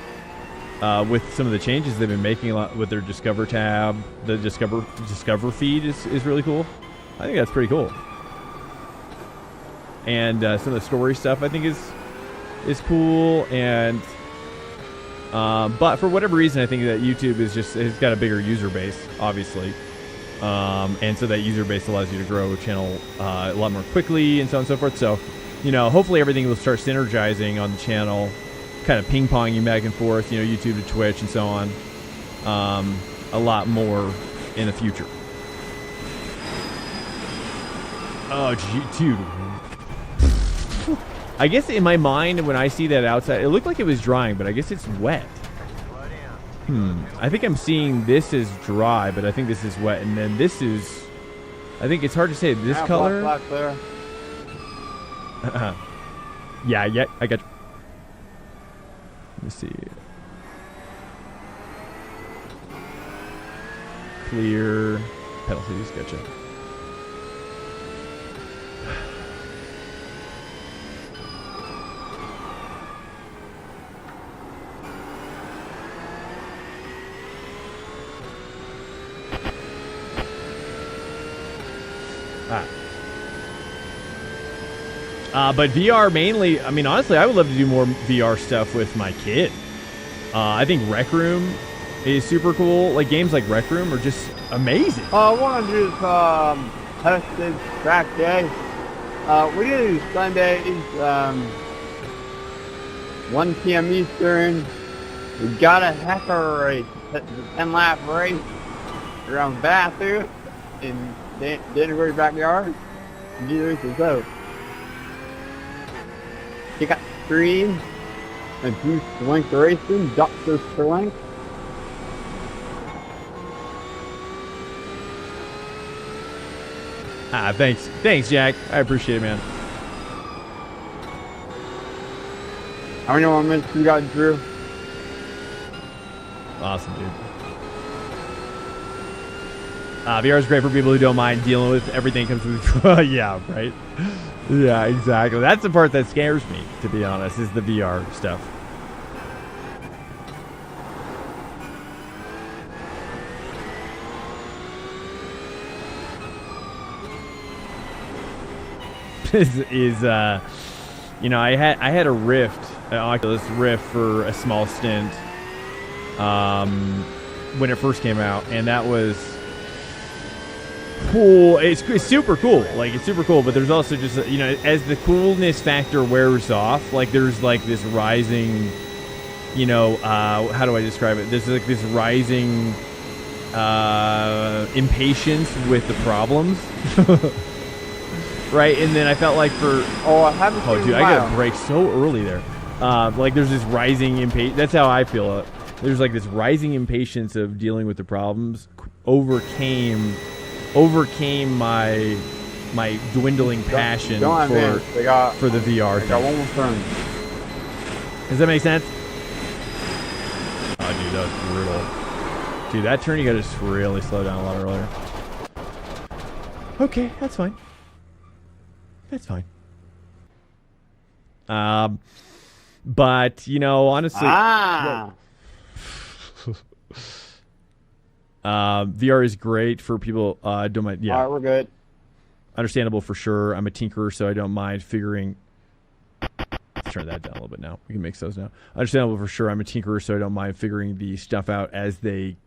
with some of the changes they've been making a lot with their Discover tab. The Discover feed is really cool. I think that's pretty cool. And some of the story stuff I think is cool. And but for whatever reason, I think that YouTube has got a bigger user base, obviously. And so that user base allows you to grow a channel a lot more quickly and so on and so forth. So, you know, hopefully everything will start synergizing on the channel, kind of ping-ponging back and forth, you know, YouTube to Twitch and so on, a lot more in the future. Oh, dude. I guess in my mind, when I see that outside, it looked like it was drying, but I guess it's wet. I think I'm seeing this is dry, but I think this is wet, and then this is... I think it's hard to say. This color... Black there. Yeah, I got you. Let me see. Clear. Penalties, gotcha. But VR mainly, I mean, honestly, I would love to do more VR stuff with my kid. I think Rec Room is super cool. Like, games like Rec Room are just amazing. I want to do tested Trackday. We do Sundays, 1 p.m. Eastern. We got a hecker race, a 10-lap race around Bathurst in Denver's backyard. GT3 so. You got Stream and Swank Racing, Dr. Swank. Thanks, Jack. I appreciate it, man. How many more minutes you got, Drew? Awesome, dude. VR is great for people who don't mind dealing with everything comes with. Yeah, right. Yeah, exactly. That's the part that scares me, to be honest, is the VR stuff. You know, I had a Rift, an Oculus Rift for a small stint when it first came out, and that was cool. It's super cool. Like, it's super cool, but there's also just, you know, as the coolness factor wears off, like, there's like this rising, you know, how do I describe it? There's like this rising impatience with the problems. Right, and then I felt like for dude, I got a break so early there. Like, there's this rising impatience. That's how I feel it. There's like this rising impatience of dealing with the problems. Overcame my dwindling passion for the VR thing. Got one more turn. Does that make sense? Oh, dude, that was brutal. Dude, that turn you got to just really slow down a lot earlier. Okay, that's fine. That's fine. But, you know, honestly, VR is great for people. Don't mind. Yeah, all right, we're good. Understandable for sure. I'm a tinkerer, so I don't mind figuring. Let's turn that down a little bit now. We can mix those now. Understandable for sure. I'm a tinkerer, so I don't mind figuring the stuff out as they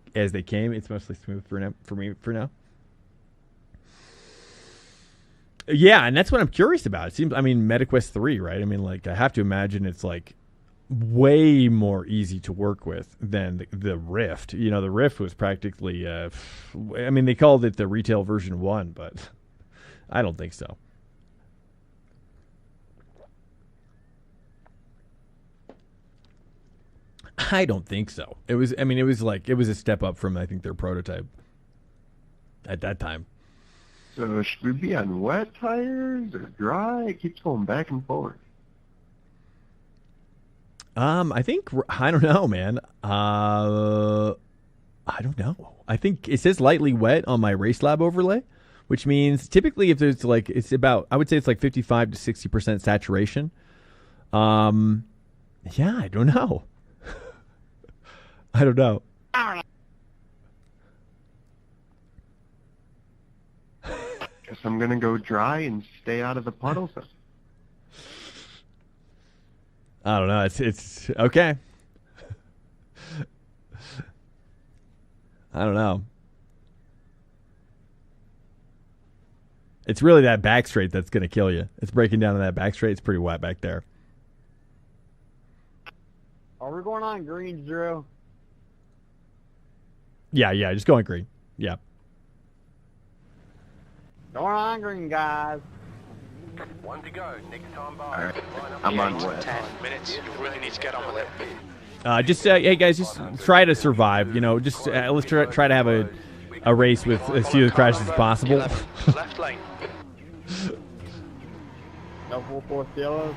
came. It's mostly smooth for me for now. Yeah, and that's what I'm curious about. It seems, I mean, MetaQuest 3, right? I mean, like, I have to imagine it's, like, way more easy to work with than the Rift. You know, the Rift was practically, I mean, they called it the retail version 1, but I don't think so. I don't think so. It was, I mean, it was a step up from, I think, their prototype at that time. So should we be on wet tires or dry? It keeps going back and forth. I think, I don't know, man. I don't know. I think it says lightly wet on my Race Lab overlay, which means typically if there's like, it's about, I would say it's like 55 to 60% saturation. Yeah, I don't know. I don't know. Guess I'm gonna go dry and stay out of the puddles. I don't know. It's okay. I don't know. It's really that back straight that's gonna kill you. It's breaking down to that back straight. It's pretty wet back there. Are we going on greens, Drew? Yeah, just going green. Yeah. Going on green, guys. One to go. Next time by. All right. I'm on wet. 10 minutes. You really need to get on with it. Hey guys, just try to survive. You know, just let's try to have a race with as few crashes as possible. Left lane. No full force yellows.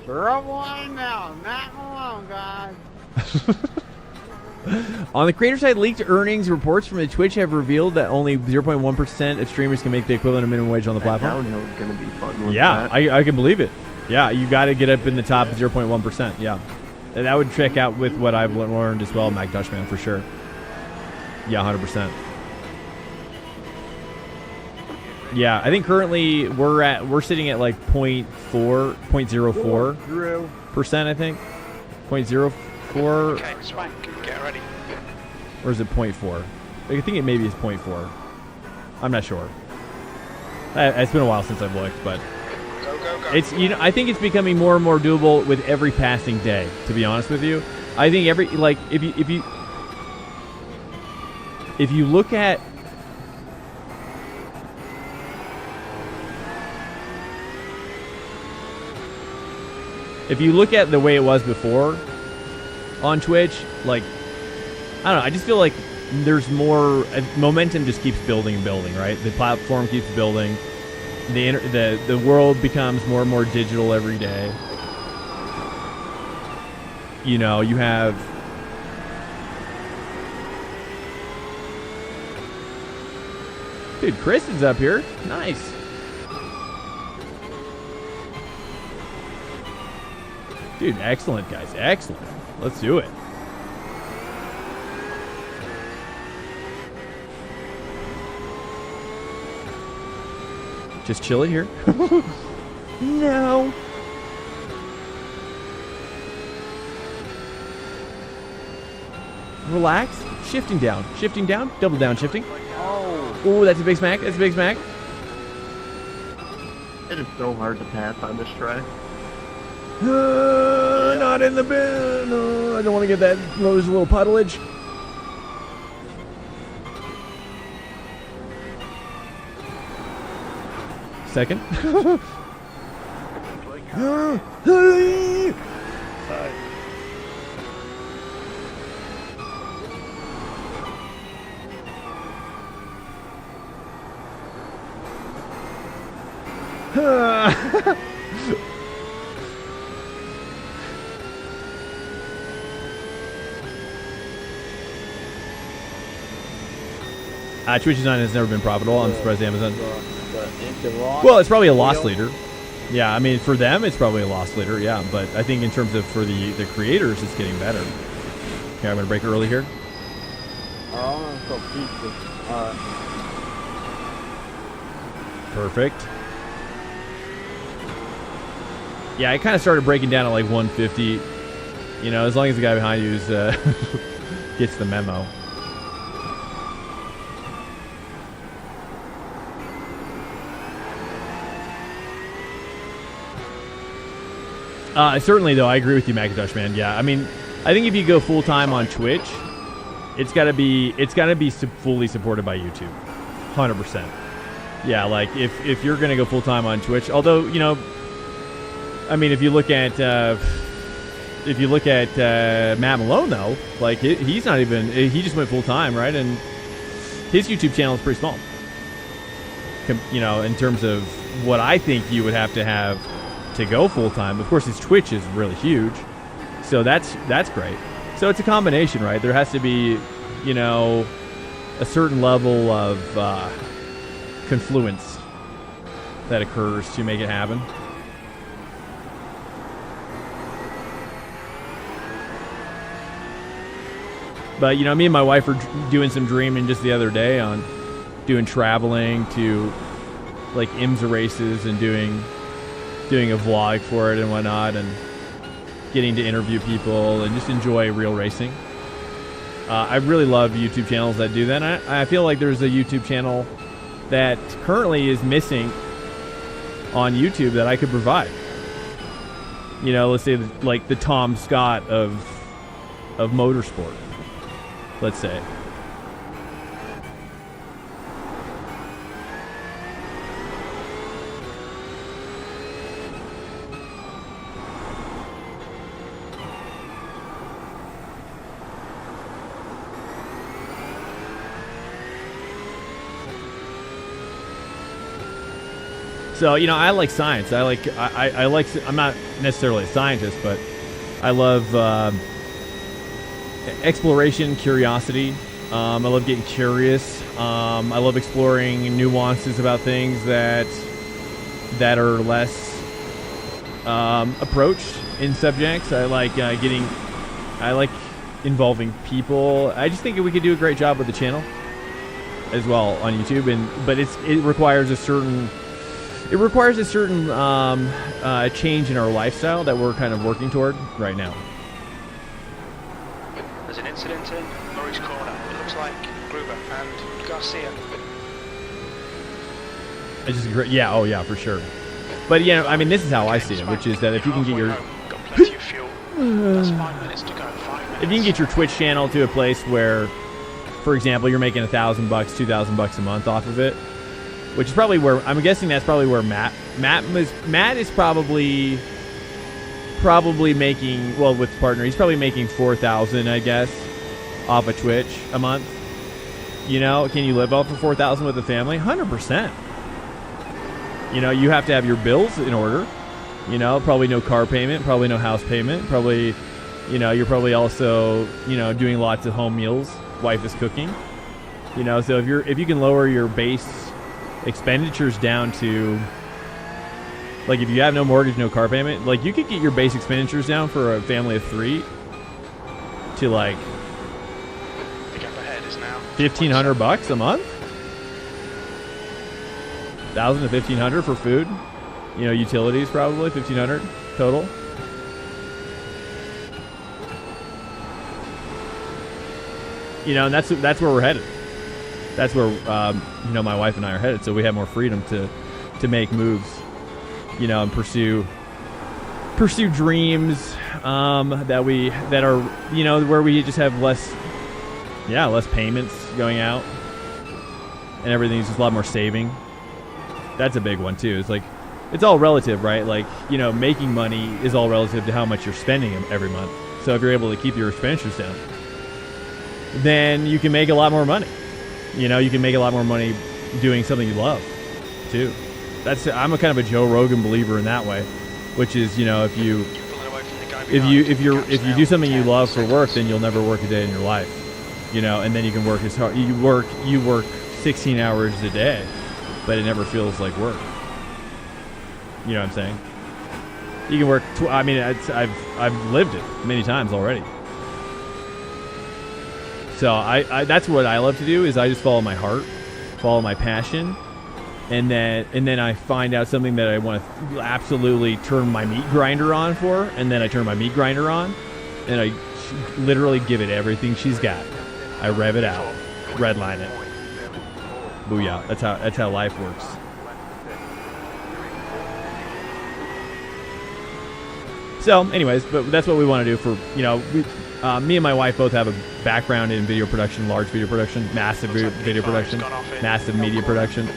Trouble on the mountain, not alone, guys. On the creator side, leaked earnings reports from the Twitch have revealed that only 0.1% of streamers can make the equivalent of minimum wage on the That platform. downhill is gonna be fun with Yeah, that. I can believe it. Yeah, you got to get up in the top 0.1%. Yeah, and that would check out with what I've learned as well, Macintosh Man, for sure. Yeah, 100%. Yeah, I think currently we're sitting at like 0.04%. I think 0.04. Okay, Swank, get ready. Or is it 0.4? I think it maybe is 0.4. I'm not sure. It's been a while since I've looked, but Go, go, go. it's I think it's becoming more and more doable with every passing day. To be honest with you, I think every if you look at the way it was before on Twitch, like I don't know, I just feel like there's more momentum. Just keeps building and building, right? The platform keeps building. The world becomes more and more digital every day. You know, you have dude, Kristen's up here. Nice. Dude, excellent, guys. Excellent. Let's do it. Just chill it here. No. Relax. Shifting down. Shifting down. Double down shifting. Oh, that's a big smack. That's a big smack. It is so hard to pass on this track. Not in the bin. I don't want to get that. There's a little puddleage. Second. Twitch design has never been profitable. I'm surprised Amazon. Well, it's probably a loss leader. Yeah, I mean, for them, it's probably a loss leader. Yeah, but I think in terms of for the creators, it's getting better. Okay, I'm gonna break early here. Oh, so pizza. Perfect. Yeah, I kind of started breaking down at like 150. You know, as long as the guy behind you is, gets the memo. Certainly, though, I agree with you, Macintosh Man. Yeah, I mean, I think if you go full time on Twitch, it's gotta be fully supported by YouTube, 100%. Yeah, like if you're gonna go full time on Twitch, although you know, I mean, if you look at Matt Malone though, like he's not even he just went full time, right? And his YouTube channel is pretty small. You know, in terms of what I think you would have to go full time. Of course, his Twitch is really huge, so that's great. So it's a combination, right? There has to be, you know, a certain level of confluence that occurs to make it happen. But you know, me and my wife were doing some dreaming just the other day on doing traveling to like IMSA races and doing a vlog for it and whatnot, and getting to interview people and just enjoy real racing. I really love YouTube channels that do that. I feel like there's a YouTube channel that currently is missing on YouTube that I could provide. You know, let's say like the Tom Scott of motorsport, let's say. So, you know, I like science. I like, I'm not necessarily a scientist, but I love exploration, curiosity. I love getting curious. I love exploring nuances about things that are less approached in subjects. I like involving people. I just think we could do a great job with the channel as well on YouTube, but it requires a certain change in our lifestyle that we're kind of working toward right now. There's an incident in Murray's Corner. It looks like Gruber and Garcia. Yeah, oh yeah, for sure. But you know, I mean, this is how I see it, which is that if you can get your Got plenty of fuel. That's 5 minutes to go. 5 minutes. if you can get your Twitch channel to a place where, for example, you're making $1,000, $2,000 a month off of it, which is probably where I'm guessing that's probably where Matt is probably making, well, with partner, he's probably making $4,000, I guess, off of Twitch a month. You know, can you live off of $4,000 with a family? 100%. You know, you have to have your bills in order. You know, probably no car payment, probably no house payment, probably, you know, you're probably also, you know, doing lots of home meals. Wife is cooking. You know, so if you can lower your base expenditures down to, like, if you have no mortgage, no car payment, like, you could get your base expenditures down for a family of 3 to like The gap ahead is now $1,500 a month. 1,000 to 1,500 for food. You know, utilities probably 1,500 total. You know, and that's where we're headed. That's where you know, my wife and I are headed. So we have more freedom to make moves. You know, and pursue dreams that are, you know, where we just have less payments going out, and everything's just a lot more saving. That's a big one too. It's like, it's all relative, right? Like, you know, making money is all relative to how much you're spending every month. So if you're able to keep your expenditures down, then you can make a lot more money. You know, you can make a lot more money doing something you love too. I'm a kind of a Joe Rogan believer in that way, which is, you know, if you do something you love for work, then you'll never work a day in your life. You know, and then you can work as hard. You work 16 hours a day, but it never feels like work. You know what I'm saying? You can work. I mean, I've lived it many times already. So that's what I love to do, is I just follow my heart, follow my passion, and then I find out something that I want to absolutely turn my meat grinder on for, and then I turn my meat grinder on, and I literally give it everything she's got. I rev it out, redline it. Booyah! That's how life works. So, anyways, but that's what we want to do for, you know, me and my wife both have a background in video production, large video production, massive video production, massive media production.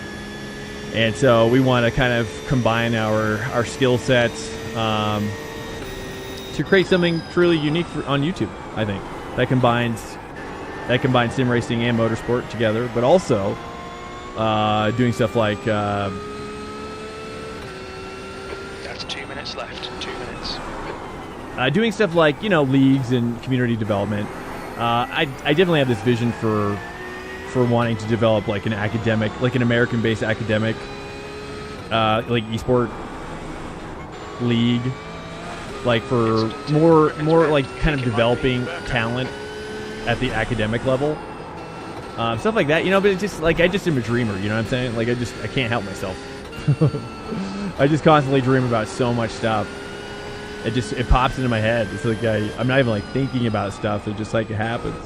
And so we want to kind of combine our skill sets to create something truly unique on YouTube, I think. That combines sim racing and motorsport together, but also doing stuff like... That's 2 minutes left. 2 minutes. Doing stuff like, you know, leagues and community development. I definitely have this vision for wanting to develop like an American-based academic, like esport league, like for more like kind of developing talent at the academic level, stuff like that. You know, but it's just like I just am a dreamer. You know what I'm saying? Like I can't help myself. I just constantly dream about so much stuff. It pops into my head. It's like I'm not even like thinking about stuff. It just like it happens.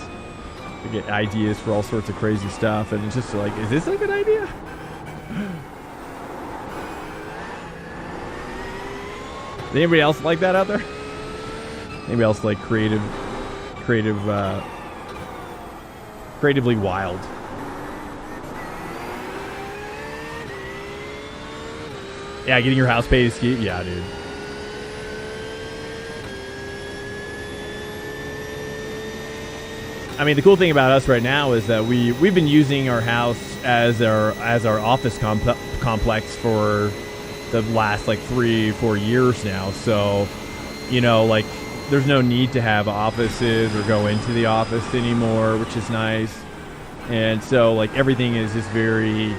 I get ideas for all sorts of crazy stuff, and it's just like, is this a good idea? Is anybody else like that out there? Anybody else like creatively wild? Yeah, getting your house paid to ski. Yeah, dude. I mean, the cool thing about us right now is that we've been using our house as our office complex for the last like 3-4 years now. So, you know, like there's no need to have offices or go into the office anymore, which is nice. And so like everything is just very,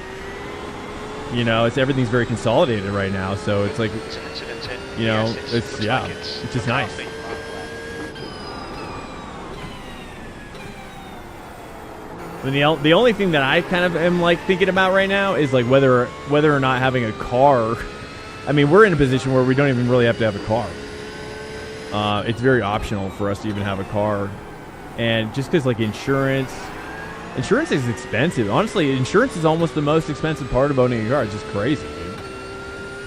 you know, everything's very consolidated right now. So it's like, It's an incident in. you know, Yes, it's looks yeah, like it's just nice. healthy. And the only thing that I kind of am like thinking about right now is like whether or not having a car. I mean, we're in a position where we don't even really have to have a car. It's very optional for us to even have a car, and just because like insurance is expensive. Honestly, insurance is almost the most expensive part of owning a car. It's just crazy, dude.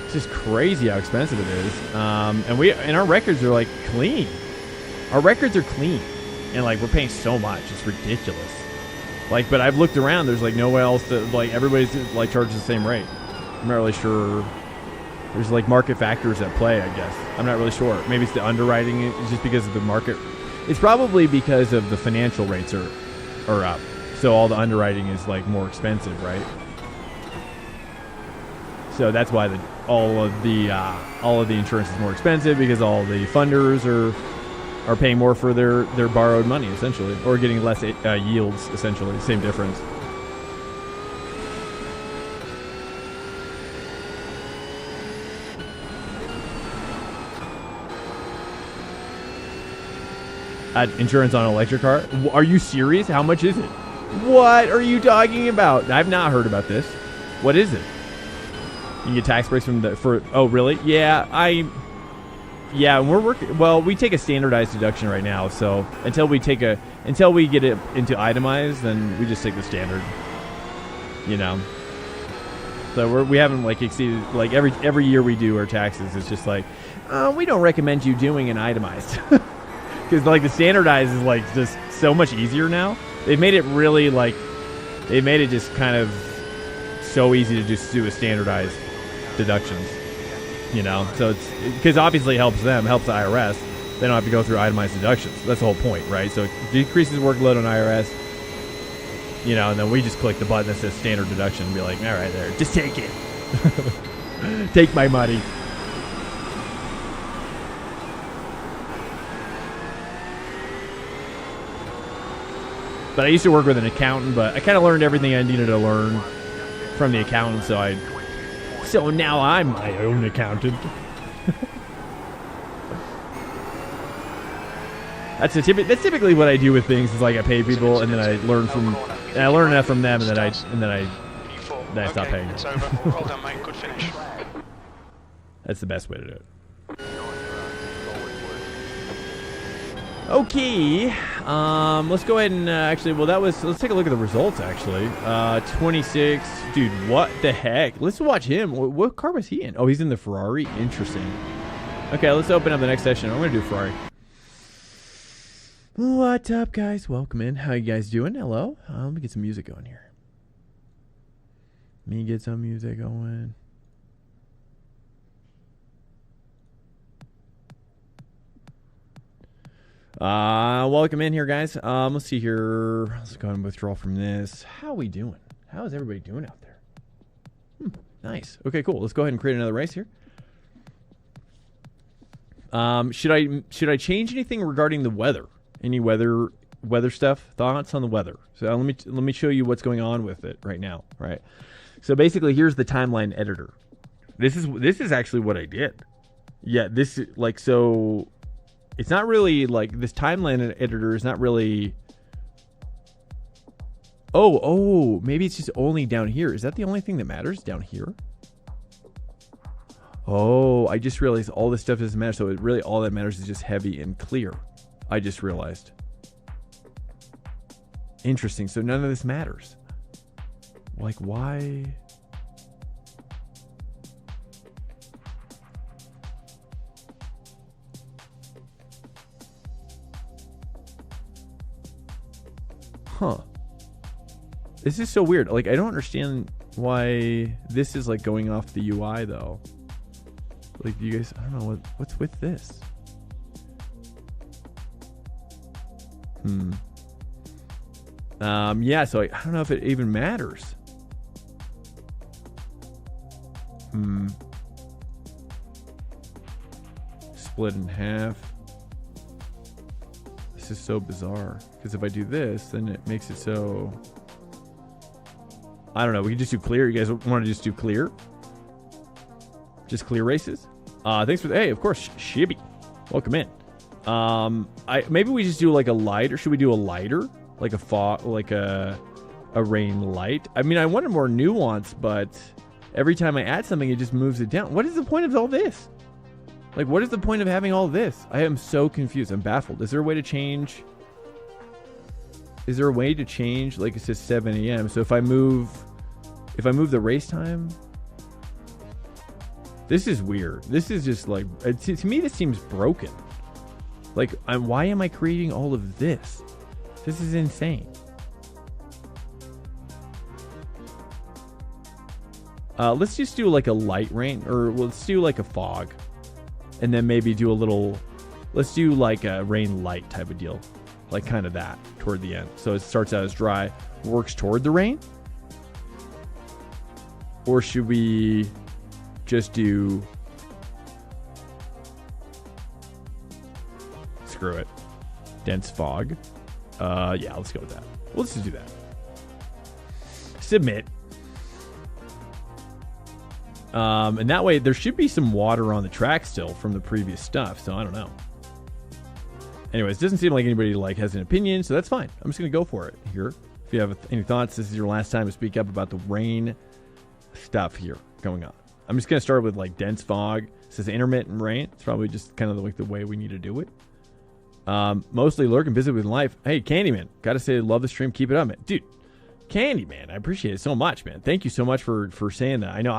It's just crazy how expensive it is. And our records are like clean. Our records are clean, and like we're paying so much. It's ridiculous. Like, but I've looked around. There's like nowhere else to like. Everybody's like charges the same rate. I'm not really sure. There's like market factors at play, I guess. I'm not really sure. Maybe it's the underwriting. It's just because of the market. It's probably because of the financial rates are up. So all the underwriting is like more expensive, right? So that's why all of the insurance is more expensive, because all the funders are paying more for their borrowed money, essentially, or getting less yields, essentially. Same difference. Insurance on an electric car? Are you serious? How much is it? What are you talking about? I've not heard about this. What is it? You get tax breaks oh, really? Yeah, yeah, we're working. Well, we take a standardized deduction right now, so until we get it into itemized, then we just take the standard. You know. So we haven't like exceeded like every year we do our taxes. It's just like we don't recommend you doing an itemized, because like the standardized is like just so much easier now. They've made it really like just kind of so easy to just do a standardized deductions. You know, so it's because obviously it helps the IRS. They don't have to go through itemized deductions. That's the whole point, right? So it decreases workload on IRS. You know, and then we just click the button that says standard deduction and be like, all right, there, just take it. Take my money. But I used to work with an accountant, but I kind of learned everything I needed to learn from the accountant, so now I'm my own accountant. That's typically what I do with things. Is like I pay people, and then I learn enough from them, and then I stop paying. It's over. Well done, mate. Good finish. That's the best way to do it. Okay, let's go ahead and let's take a look at the results, actually. 26, dude, what the heck? Let's watch him. What car was he in? Oh, he's in the Ferrari. Interesting. Okay, let's open up the next session. I'm going to do Ferrari. What's up, guys? Welcome in. How you guys doing? Hello. Let me get some music going here. Welcome in here, guys. Let's see here. Let's go ahead and withdraw from this. How are we doing? How is everybody doing out there? Nice. Okay, cool. Let's go ahead and create another race here. Should I change anything regarding the weather? Any weather stuff? Thoughts on the weather? So let me show you what's going on with it right now. Right. So basically, here's the timeline editor. This is actually what I did. Yeah. This is like so. It's not really like this timeline editor is not really. Oh, maybe it's just only down here. Is that the only thing that matters down here? Oh, I just realized all this stuff doesn't matter. So it really all that matters is just heavy and clear. I just realized. Interesting. So none of this matters. Like why? Huh. This is so weird. Like, I don't understand why this is like going off the UI though. Like, you guys, I don't know what's with this. Yeah, so I don't know if it even matters. split in half. This is so bizarre. Because if I do this, then it makes it so... I don't know. We can just do clear. You guys want to just do clear? Just clear races? Thanks for... Hey, of course, Shibby. Welcome in. Maybe we just do like a light, or should we do a lighter? Like a fog, like a rain light? I mean, I wanted more nuance, but every time I add something, it just moves it down. What is the point of all this? Like, what is the point of having all this? I am so confused. I'm baffled. Is there a way to change? Is there a way to change? Like, it says 7 a.m. So if I move the race time, this is weird. This is just like, to me, this seems broken. Like, why am I creating all of this? This is insane. Let's just do like a light rain, or let's do like a fog. And then maybe do a little, let's do like a rain light type of deal. Like kind of that toward the end. So it starts out as dry, works toward the rain. Or should we just do, screw it, dense fog? Yeah, let's go with that. Let's just do that. Submit. And that way there should be some water on the track still from the previous stuff, so I don't know. Anyways, it doesn't seem like anybody like has an opinion, so that's fine. I'm just gonna go for it here. If you have any thoughts, this is your last time to speak up about the rain stuff here going on. I'm just gonna start with like dense fog. It says intermittent rain. It's probably just kind of like the way we need to do it. Mostly lurking, busy with life. Hey, Candyman, gotta say, love the stream. Keep it up, man. Dude, Candyman, I appreciate it so much, man. Thank you so much for saying that. I know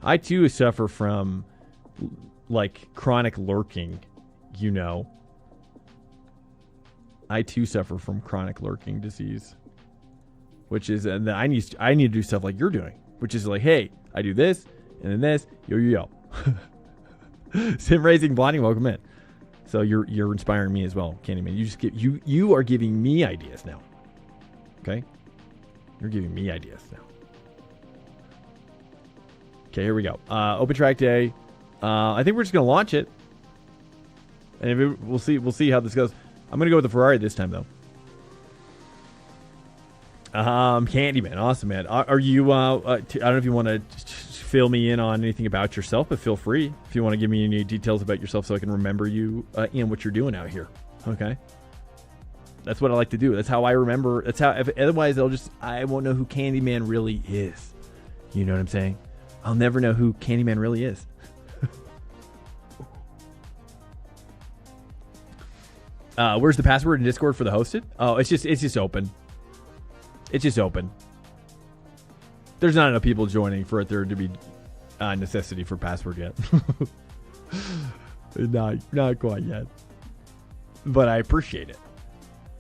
I too suffer from like chronic lurking, you know. I too suffer from chronic lurking disease, which is, and I need to do stuff like you're doing, which is like, hey, I do this and then this, yo. SIMRACING Blondie, welcome in. So you're inspiring me as well, Candyman. You are giving me ideas now. Okay, you're giving me ideas now. Okay, here we go. OpenTrackday. I think we're just gonna launch it, and we'll see how this goes. I'm gonna go with the Ferrari this time, though. Candyman, awesome, man. Are you? I don't know if you want to fill me in on anything about yourself, but feel free if you want to give me any details about yourself, so I can remember you and what you're doing out here. Okay. That's what I like to do. That's how I remember. That's how. Otherwise, I won't know who Candyman really is. You know what I'm saying? I'll never know who Candyman really is. Where's the password in Discord for the hosted? Oh, it's just open. It's just open. There's not enough people joining for there to be necessity for password yet. Not quite yet. But I appreciate it.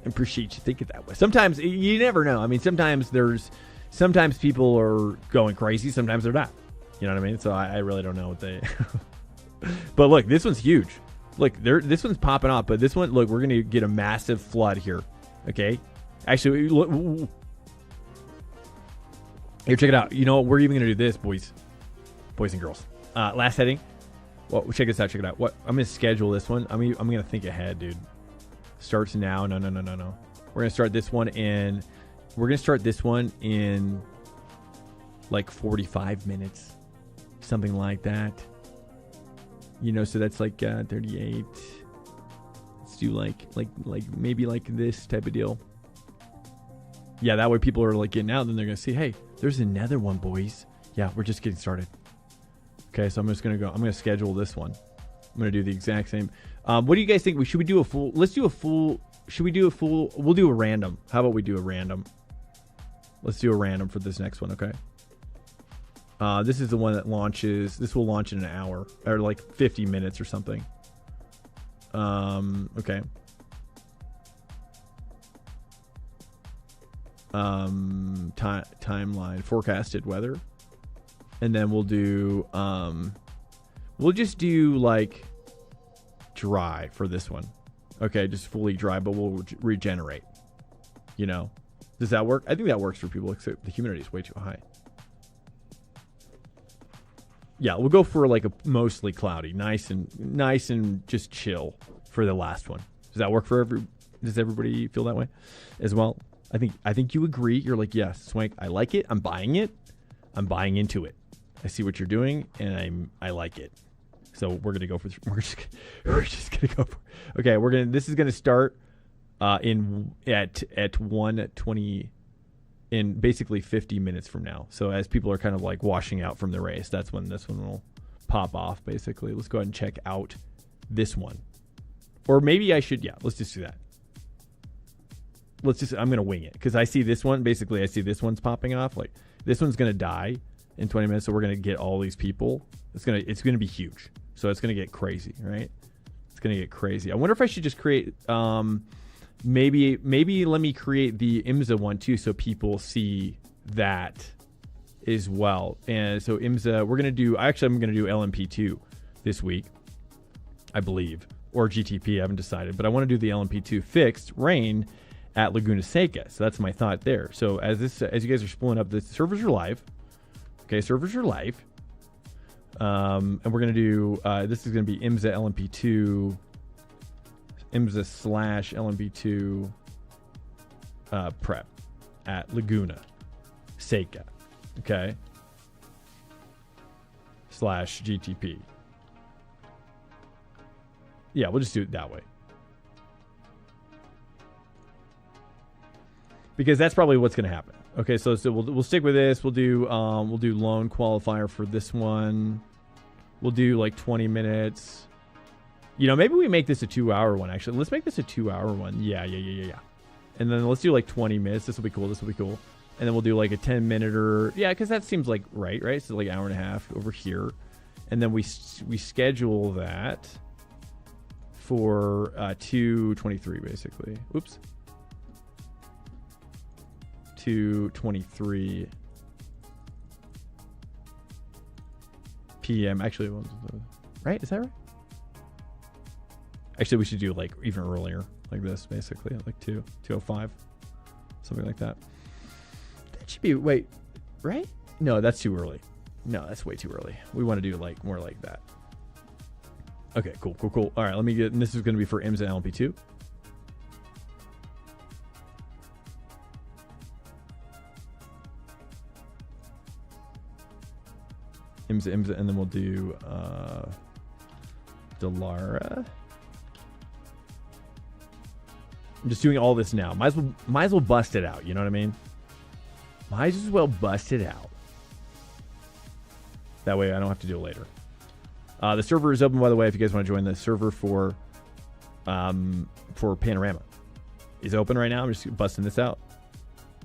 I appreciate you thinking that way. Sometimes you never know. I mean, sometimes people are going crazy. Sometimes they're not. You know what I mean? So I really don't know what they. But look, this one's huge. Look, this one's popping off. But this one, look, we're gonna get a massive flood here. Okay, actually, look. Here, check it out. You know what? We're even gonna do this, boys and girls. Last heading. Well, check this out. Check it out. What I'm gonna schedule this one. I'm gonna think ahead, dude. Starts now. No. We're gonna start this one in. We're gonna start this one in like 45 minutes, something like that. You know, so that's like 38. Let's do like maybe like this type of deal. Yeah, that way people are like getting out, then they're gonna see, hey, there's another one, boys. Yeah, we're just getting started. Okay, so I'm gonna schedule this one. I'm gonna do the exact same. What do you guys think? Should we do a full? Let's do a full. Should we do a full? We'll do a random. How about we do a random? Let's do a random for this next one, okay? This is the one that launches. This will launch in an hour or like 50 minutes or something. Okay. Timeline, forecasted weather, and then we'll do. We'll just do like dry for this one. Okay, just fully dry, but we'll regenerate. You know, does that work? I think that works for people, except the humidity is way too high. Yeah, we'll go for like a mostly cloudy, nice and just chill for the last one. Does that work for does everybody feel that way as well? I think you agree. You're like, yes, Swank, I like it. I'm buying it. I'm buying into it. I see what you're doing, and I like it. So we're gonna go for. We're just gonna go for. Okay, This is gonna start at 1:20 in basically 50 minutes from now. So as people are kind of like washing out from the race, that's when this one will pop off. Basically, let's go ahead and check out this one, or maybe I should. Yeah, let's just do that. I'm going to wing it because I see this one. Basically, I see this one's popping off. Like this one's going to die in 20 minutes. So we're going to get all these people. It's going to be huge. So it's going to get crazy, right? It's going to get crazy. I wonder if I should just create, maybe let me create the IMSA one too. So people see that as well. And so IMSA, I'm going to do LMP2 this week, I believe, or GTP. I haven't decided, but I want to do the LMP2 fixed rain at Laguna Seca. So that's my thought there. So as you guys are spooling up, the servers are live. Okay, servers are live. And we're going to do, this is going to be IMSA LMP2, IMSA/LMP2 prep at Laguna Seca. Okay. /GTP. Yeah, we'll just do it that way. Because that's probably what's going to happen. Okay, so we'll stick with this. We'll do lone qualifier for this one. We'll do like 20 minutes. You know, maybe we make this a 2-hour one. Actually, let's make this a 2-hour one. Yeah. And then let's do like 20 minutes. This will be cool. And then we'll do like a 10-minute or because that seems like right. So like an hour and a half over here, and then we schedule that for 2:23 basically. Oops. 2:23 p.m. Actually, right? Is that right? Actually, we should do like even earlier, like this, basically, like 2:05, something like that. That should be right? No, that's too early. No, that's way too early. We want to do like more like that. Okay, cool. All right, let me get. And this is going to be for IMSA LMP2. IMSA, and then we'll do Delara. I'm just doing all this now. Might as well bust it out. You know what I mean? Might as well bust it out. That way I don't have to do it later. The server is open, by the way, if you guys want to join the server for Panorama. Is open right now. I'm just busting this out.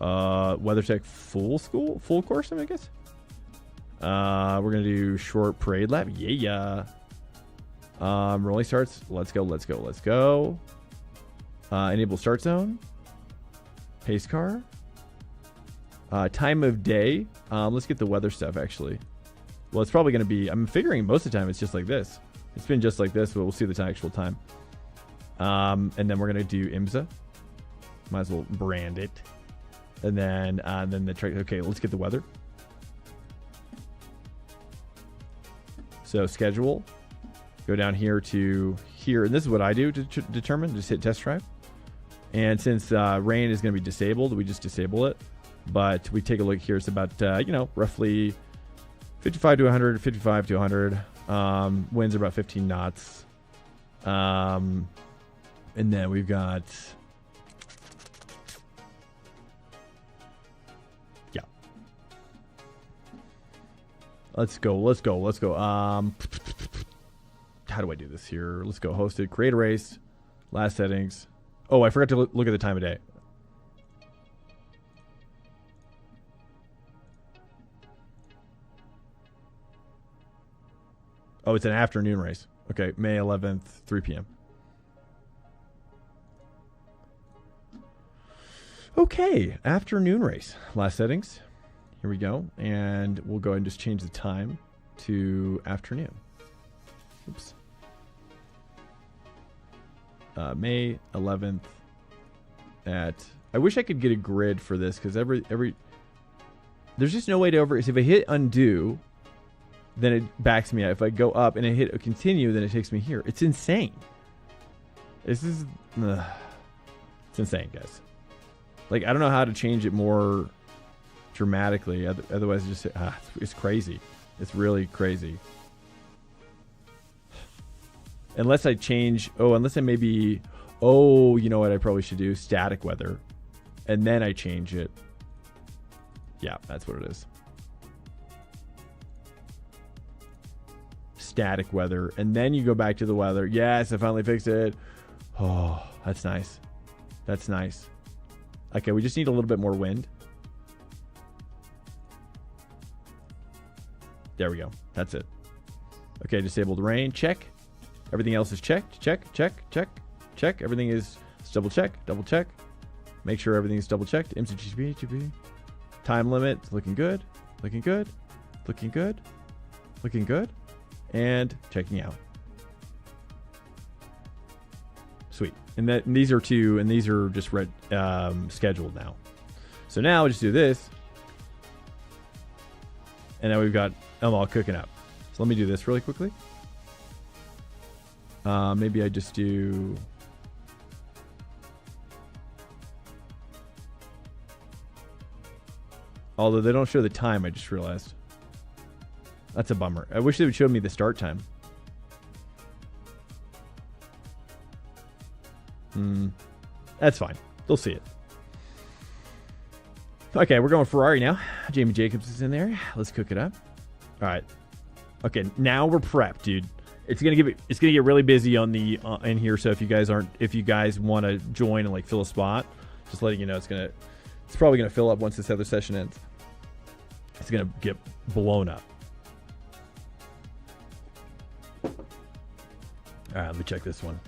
WeatherTech full course, I guess. We're gonna do short parade lap. Yeah. Rolling starts. Let's go. Enable start zone. Pace car. Time of day. Let's get the weather stuff actually. Well, it's probably gonna be. I'm figuring most of the time it's just like this. It's been just like this, but we'll see the actual time. And then we're gonna do IMSA. Might as well brand it. And then the track. Okay, let's get the weather. So schedule, go down here to here, and this is what I do to determine. Just hit test drive, and since rain is going to be disabled, we just disable it. But we take a look here. It's about roughly 55 to 100, 55 to 100. Winds are about 15 knots. And then we've got Let's go. How do I do this here? Let's go. Hosted. Create a race. Last settings. Oh, I forgot to look at the time of day. Oh, it's an afternoon race. Okay, May 11th, 3 p.m. Okay, afternoon race. Last settings. Here we go. And we'll go ahead and just change the time to afternoon. Oops. May 11th at... I wish I could get a grid for this because every... There's just no way to over... If I hit undo... then it backs me out. If I go up and I hit a continue, then it takes me here. It's insane. This is... it's insane, guys. Like, I don't know how to change it more dramatically. Otherwise, it's crazy. It's really crazy. Unless I change... Oh, unless I maybe... Oh, you know what I probably should do? Static weather. And then I change it. Yeah, that's what it is. Static weather. And then you go back to the weather. Yes, I finally fixed it. Oh, that's nice. That's nice. Okay, we just need a little bit more wind. There we go. That's it. Okay, disabled rain. Check. Everything else is checked. Check, check, check, check. Everything is double check, double check. Make sure everything is double checked. IMSA. Time limit. Looking good. Looking good. Looking good. Looking good. And checking out. Sweet. And these are two, and these are just scheduled now. So now we just do this. And now we've got them all cooking up. So let me do this really quickly. Maybe I just do... Although they don't show the time, I just realized. That's a bummer. I wish they would show me the start time. That's fine. They'll see it. Okay, we're going Ferrari now. Jamie Jacobs is in there. Let's cook it up. All right. Okay, now we're prepped, dude. It's gonna get really busy on the in here. So if you guys want to join and like fill a spot, just letting you know, it's probably gonna fill up once this other session ends. It's gonna get blown up. All right, let me check this one.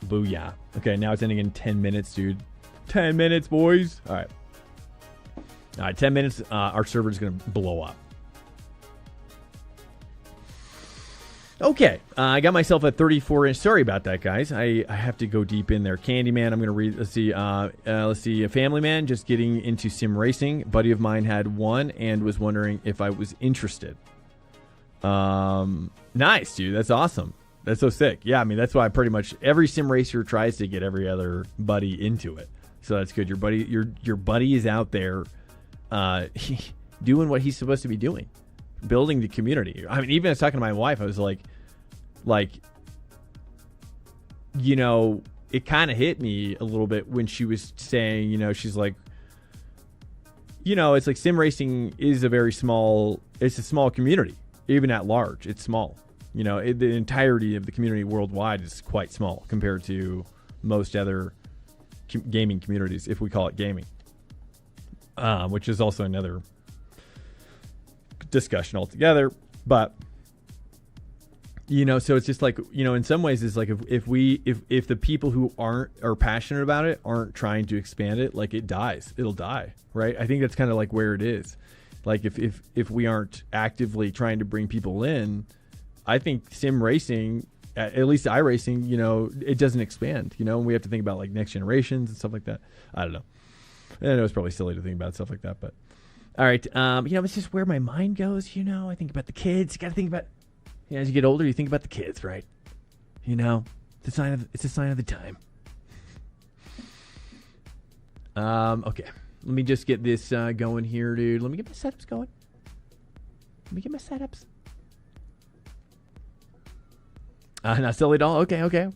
Booyah. Okay, now it's ending in 10 minutes, dude. 10 minutes, boys. All right. All right, 10 minutes. Our server is going to blow up. Okay. I got myself a 34-inch. Sorry about that, guys. I have to go deep in there. Candyman, I'm going to read. Let's see. Let's see. A family man just getting into sim racing. A buddy of mine had one and was wondering if I was interested. Nice, dude. That's awesome. That's so sick. Yeah, I mean, that's why pretty much every sim racer tries to get every other buddy into it. So that's good. Your buddy is out there doing what he's supposed to be doing, building the community. I mean, even I was talking to my wife, I was like, you know, it kind of hit me a little bit when she was saying, you know, she's like, you know, it's like sim racing is it's a small community, even at large. It's small. You know, the entirety of the community worldwide is quite small compared to most other gaming communities, if we call it gaming, which is also another discussion altogether. But, you know, so it's just like, you know, in some ways it's like if the people who are passionate about it aren't trying to expand it, like it'll die, right? I think that's kind of like where it is. Like if we aren't actively trying to bring people in, I think sim racing, at least iRacing, you know, it doesn't expand, you know, and we have to think about like next generations and stuff like that. I don't know. I know it's probably silly to think about stuff like that, but all right. You know, it's just where my mind goes, you know. I think about the kids. You got to think about, you know, as you get older, you think about the kids, right? You know, it's a sign of the time. Okay. Let me just get this going here, dude. Let me get my setups going. Not silly at all. Okay.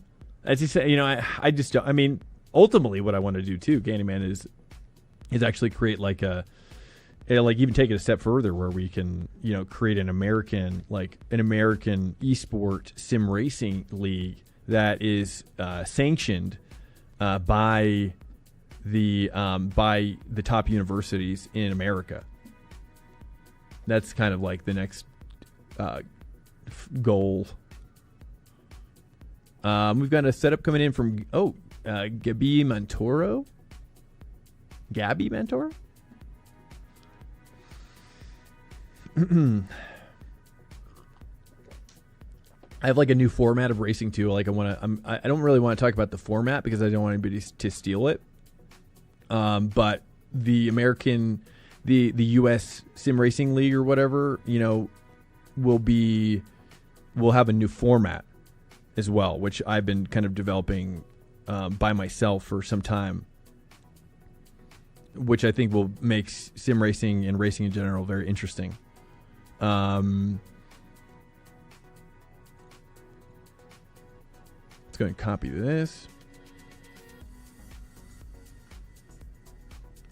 As you say, you know, I just don't. I mean, ultimately, what I want to do too, Candyman, is actually create like even take it a step further, where we can, you know, create an American esport sim racing league that is sanctioned by the top universities in America. That's kind of like the next goal. We've got a setup coming in from Gabby Montoro. I have like a new format of racing too. Like I don't really want to talk about the format because I don't want anybody to steal it. But the American the U.S. Sim Racing League or whatever, you know, will have a new format as well, which I've been kind of developing by myself for some time, which I think will make sim racing and racing in general very interesting. Let's go and copy this.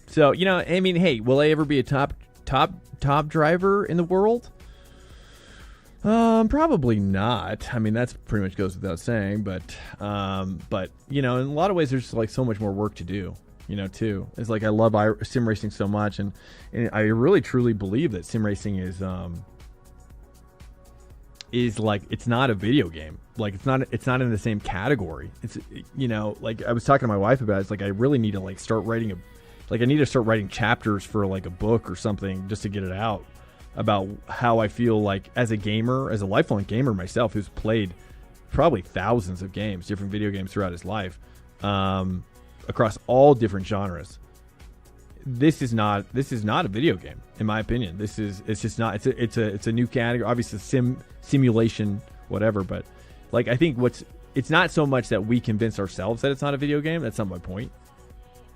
So, you know, I mean, hey, will I ever be a top driver in the world? Probably not. I mean, that's pretty much goes without saying, but you know, in a lot of ways, there's like so much more work to do, you know, too. It's like, I love sim racing so much. And I really, truly believe that sim racing is like, it's not a video game. Like, it's not in the same category. It's, you know, like I was talking to my wife about it. It's like, I really need to like start writing I need to start writing chapters for like a book or something just to get it out about how I feel like as a gamer, as a lifelong gamer myself, who's played probably thousands of games, different video games throughout his life, across all different genres. This is not a video game, in my opinion. It's just not. It's a new category. Obviously, simulation, whatever. But like, I think it's not so much that we convince ourselves that it's not a video game. That's not my point.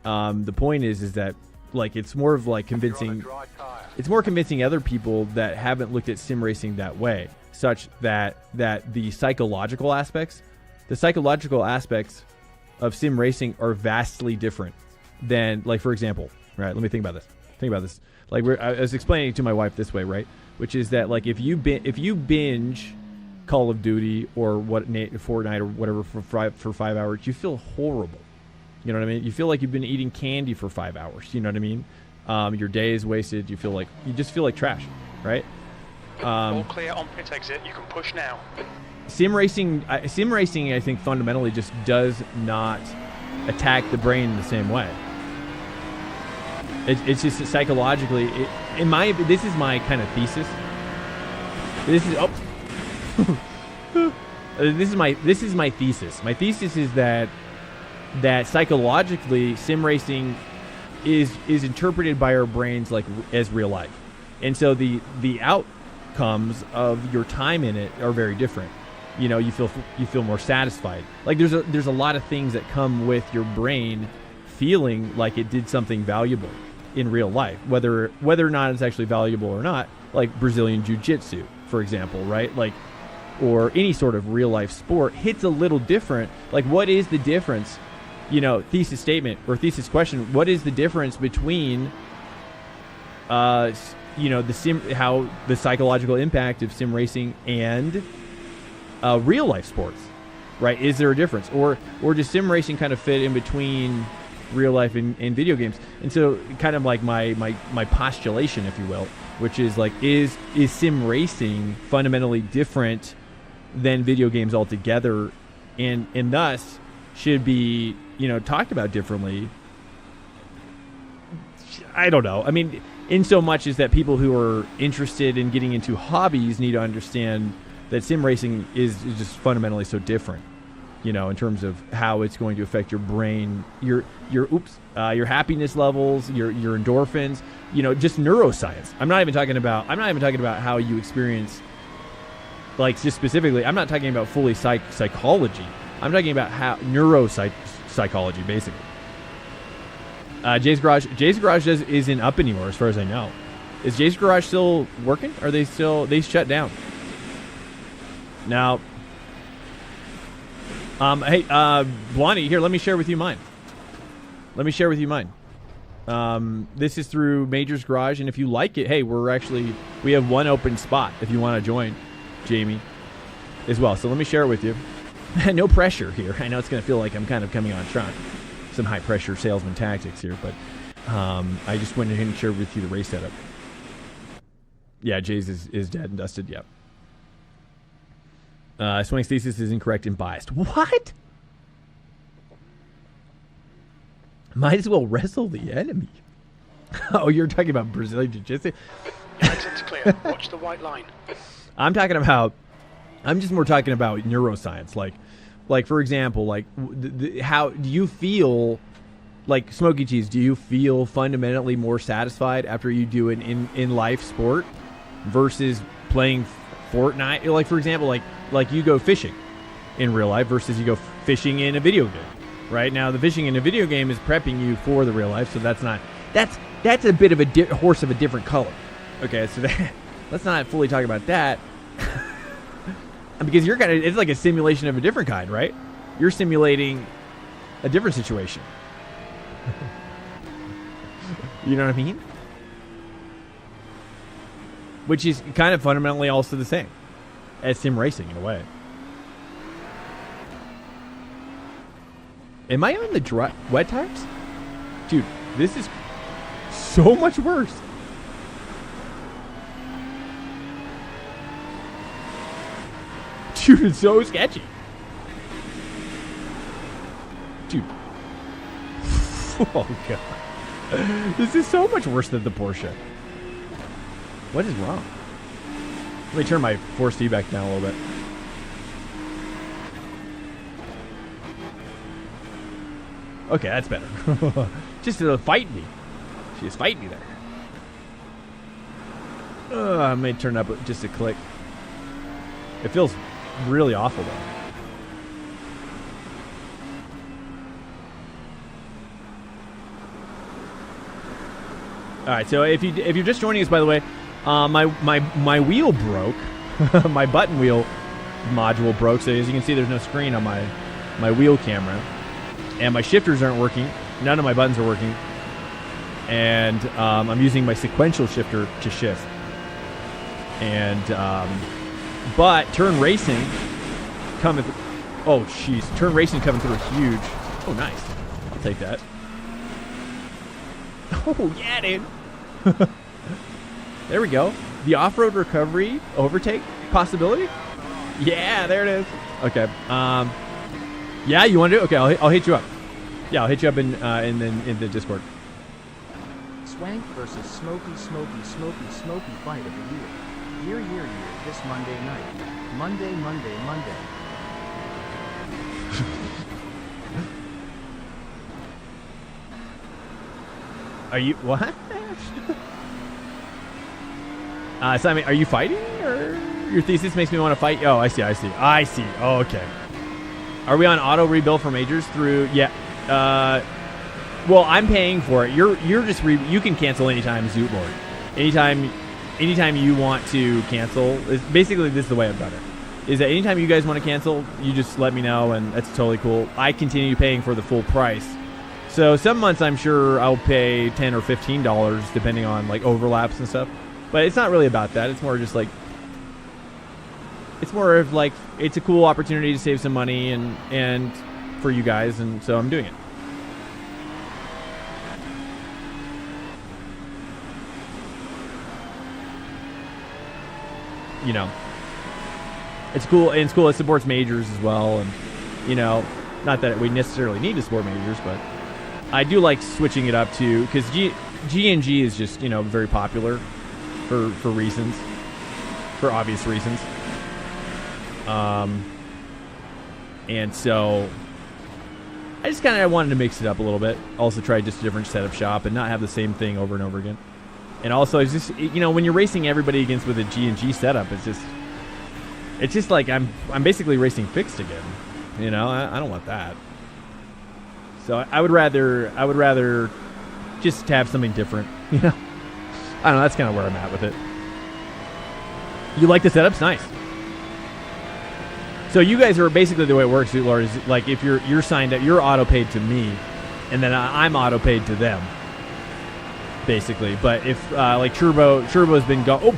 The point is that like, it's more of like convincing. It's more convincing other people that haven't looked at sim racing that way, such that the psychological aspects of sim racing are vastly different than, like, for example, right? Let me think about this. Like, I was explaining it to my wife this way, right? Which is that, like, if you binge Call of Duty or Fortnite or whatever for 5 hours, you feel horrible. You know what I mean? You feel like you've been eating candy for 5 hours. You know what I mean? Your day is wasted. You just feel like trash, right? All clear on pit exit. You can push now. Sim racing, I think fundamentally just does not attack the brain in the same way. It's just psychologically. This is my kind of thesis. This is my thesis. My thesis is that psychologically, sim racing is interpreted by our brains like as real life, and so the outcomes of your time in it are very different. You know, you feel more satisfied. Like, there's a lot of things that come with your brain feeling like it did something valuable in real life, whether or not it's actually valuable or not. Like Brazilian Jiu-Jitsu, for example, right? Like, or any sort of real life sport hits a little different. Like, what is the difference? You know, thesis statement or thesis question. What is the difference between, you know, how the psychological impact of sim racing and real life sports, right? Is there a difference, or does sim racing kind of fit in between real life and video games? And so, kind of like my postulation, if you will, which is like, is sim racing fundamentally different than video games altogether, and thus should be, you know, talked about differently? I don't know. I mean, in so much as that people who are interested in getting into hobbies need to understand that sim racing is just fundamentally so different, you know, in terms of how it's going to affect your brain, your happiness levels, your endorphins, you know, just neuroscience. I'm not even talking about how you experience, like, just specifically, I'm not talking about fully psychology. I'm talking about how neuropsychology, basically. Jay's Garage isn't up anymore, as far as I know. Is Jay's Garage still working? Or they shut down? Now, hey, Blondie, here, let me share with you mine. This is through Major's Garage, and if you like it, hey, we have one open spot if you want to join, Jamie, as well. So let me share it with you. No pressure here. I know it's going to feel like I'm kind of coming on strong. Some high pressure salesman tactics here, but I just went ahead and shared with you the race setup. Yeah, Jay's is dead and dusted, yep. Swank's thesis is incorrect and biased. What? Might as well wrestle the enemy. Oh, you're talking about Brazilian Jiu-Jitsu? Exit's clear. Watch the white line. I'm just more talking about neuroscience. Like for example, like how do you feel like Smokey Cheese, do you feel fundamentally more satisfied after you do an in life sport versus playing Fortnite? Like, for example, like you go fishing in real life versus you go fishing in a video game. Right now, the fishing in a video game is prepping you for the real life, so that's a bit of a horse of a different color. Okay, so let's not fully talk about that. Because it's like a simulation of a different kind, right? You're simulating a different situation. You know what I mean? Which is kind of fundamentally also the same as sim racing in a way. Am I on the wet tires? Dude, this is so much worse. Dude, it's so sketchy. Dude. Oh, God. This is so much worse than the Porsche. What is wrong? Let me turn my force feedback down a little bit. Okay, that's better. Just to fight me. She just fight me there. I may turn up just a click. It feels really awful though. All right, so if you're just joining us, by the way, my wheel broke. My button wheel module broke. So as you can see, there's no screen on my wheel camera, and my shifters aren't working. None of my buttons are working, and I'm using my sequential shifter to shift. And but turn racing coming. Oh, jeez, turn racing coming through huge. Oh, nice. I'll take that. Oh yeah, dude. There we go. The off-road recovery overtake possibility. Yeah, there it is. Okay. Yeah, you want to do? Okay, I'll hit you up. Yeah, I'll hit you up in the Discord. Swank versus Smoky fight of the year. Year, this Monday night. Monday. Are you what? Simon, are you fighting, or your thesis makes me want to fight? Oh, I see. Oh, okay. Are we on auto rebuild for majors through? Yeah. Well, I'm paying for it. You're just you can cancel anytime, Zoot Lord. Anytime you want to cancel. Basically, this is the way I've done it. Is that anytime you guys want to cancel, you just let me know, and that's totally cool. I continue paying for the full price. So some months I'm sure I'll pay $10 or $15 depending on like overlaps and stuff. But it's not really about that. It's more just like it's a cool opportunity to save some money and for you guys, and so I'm doing it. You know, it's cool, and it's cool. It supports majors as well, and you know, not that we necessarily need to support majors, but I do like switching it up to, because G&G is just, you know, very popular for reasons, for obvious reasons. And so I just kind of wanted to mix it up a little bit. Also try just a different setup shop and not have the same thing over and over again. And also, it's just, you know, when you're racing everybody against with a G&G setup, it's just like I'm basically racing fixed again. You know, I don't want that. So I would rather just have something different. You know, I don't know. That's kind of where I'm at with it. You like the setups? Nice. So you guys are basically, the way it works, Lord, is like if you're signed up, you're auto paid to me, and then I'm auto paid to them, basically. But if like Turbo's been gone.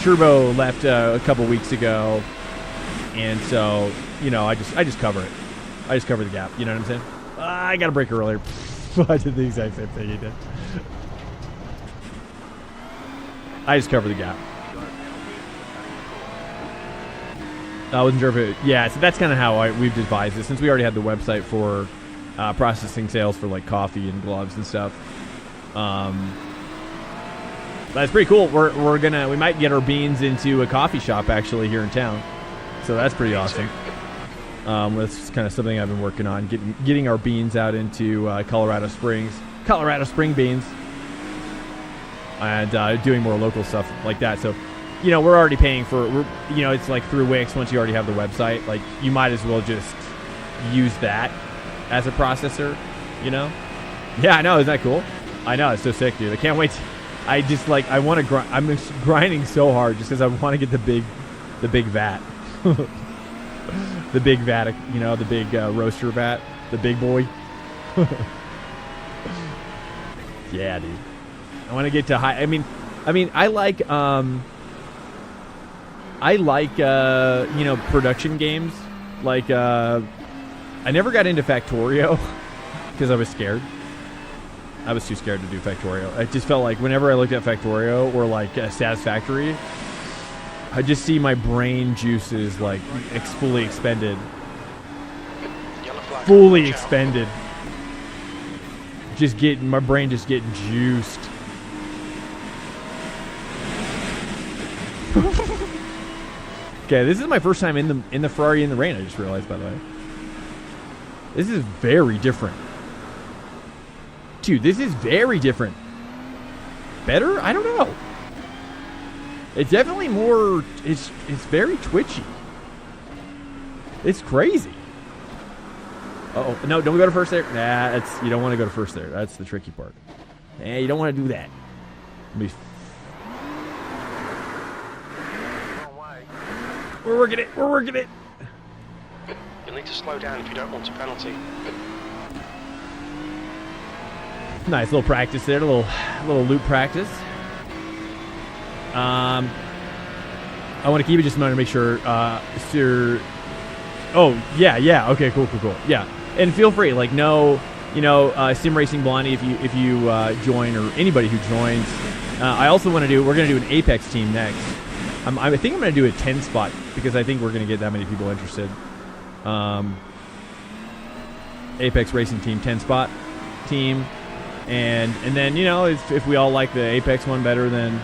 Turbo left a couple weeks ago, and so you know I just cover it. I just cover the gap. You know what I'm saying? I got a break earlier. I did the exact same thing he did. I just cover the gap. I wasn't sure if it... Yeah, so that's kind of how we've devised it. Since we already had the website for processing sales for like coffee and gloves and stuff. That's pretty cool. We might get our beans into a coffee shop actually here in town. So that's pretty awesome. That's kind of something I've been working on, getting our beans out into Colorado Spring beans, and doing more local stuff like that. So, you know, we're already paying for, you know, it's like through Wix. Once you already have the website, like you might as well just use that as a processor, you know? Yeah, I know. Isn't that cool? I know. It's so sick, dude. I can't wait. I just like, I want to grind. I'm grinding so hard just because I want to get the big vat. The big vat, you know, the big roaster vat, the big boy. Yeah, dude. I want to get to high. I mean, I like you know, production games. Like, I never got into Factorio because I was scared. I was too scared to do Factorio. I just felt like whenever I looked at Factorio or like Satisfactory, I just see my brain juices like fully expended. Fully expended. Just getting, my brain just getting juiced. Okay, this is my first time in the Ferrari in the rain, I just realized, by the way. This is very different. Dude, this is very different. Better? I don't know. It's definitely more, it's very twitchy. It's crazy. Uh-oh. No, don't go to first there. Nah, you don't want to go to first there. That's the tricky part. Nah, you don't want to do that. We're working it. We're working it. You'll need to slow down if you don't want a penalty. Nice little practice there, a little loop practice. I want to keep it just a moment to make sure. Oh yeah. Okay, cool. Yeah, and feel free, like, no, you know, Sim Racing Blondie, if you join, or anybody who joins. I also want to do. We're going to do an Apex team next. I think I'm going to do a 10 spot because I think we're going to get that many people interested. Apex Racing Team 10 spot team. And then, you know, if we all like the Apex one better than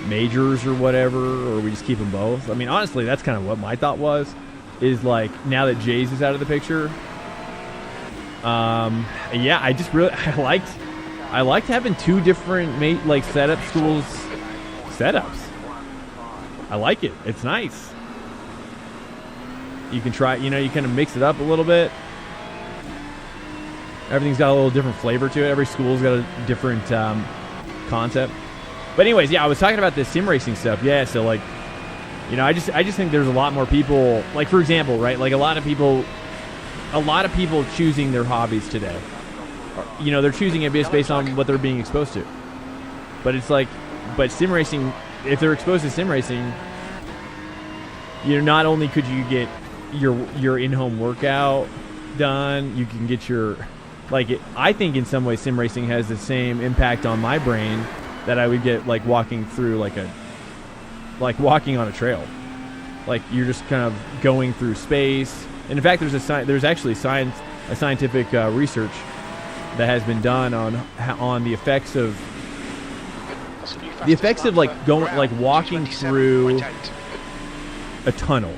Majors or whatever, or we just keep them both. I mean, honestly, that's kind of what my thought was, is like, now that Jays is out of the picture, yeah, I just really, I liked having two different setup schools setups. I like it. It's nice. You can try, you know, you kind of mix it up a little bit. Everything's got a little different flavor to it. Every school's got a different concept. But anyways, yeah, I was talking about this sim racing stuff. Yeah, so like, you know, I just think there's a lot more people. Like, for example, right? Like a lot of people choosing their hobbies today. You know, they're choosing it based on what they're being exposed to. But it's like, but sim racing, if they're exposed to sim racing, you know, not only could you get your in-home workout done, you can get your, I think in some ways sim racing has the same impact on my brain that I would get like walking through walking on a trail. Like, you're just kind of going through space. And in fact, there's actually scientific research that has been done on the effects of like going, like walking through a tunnel,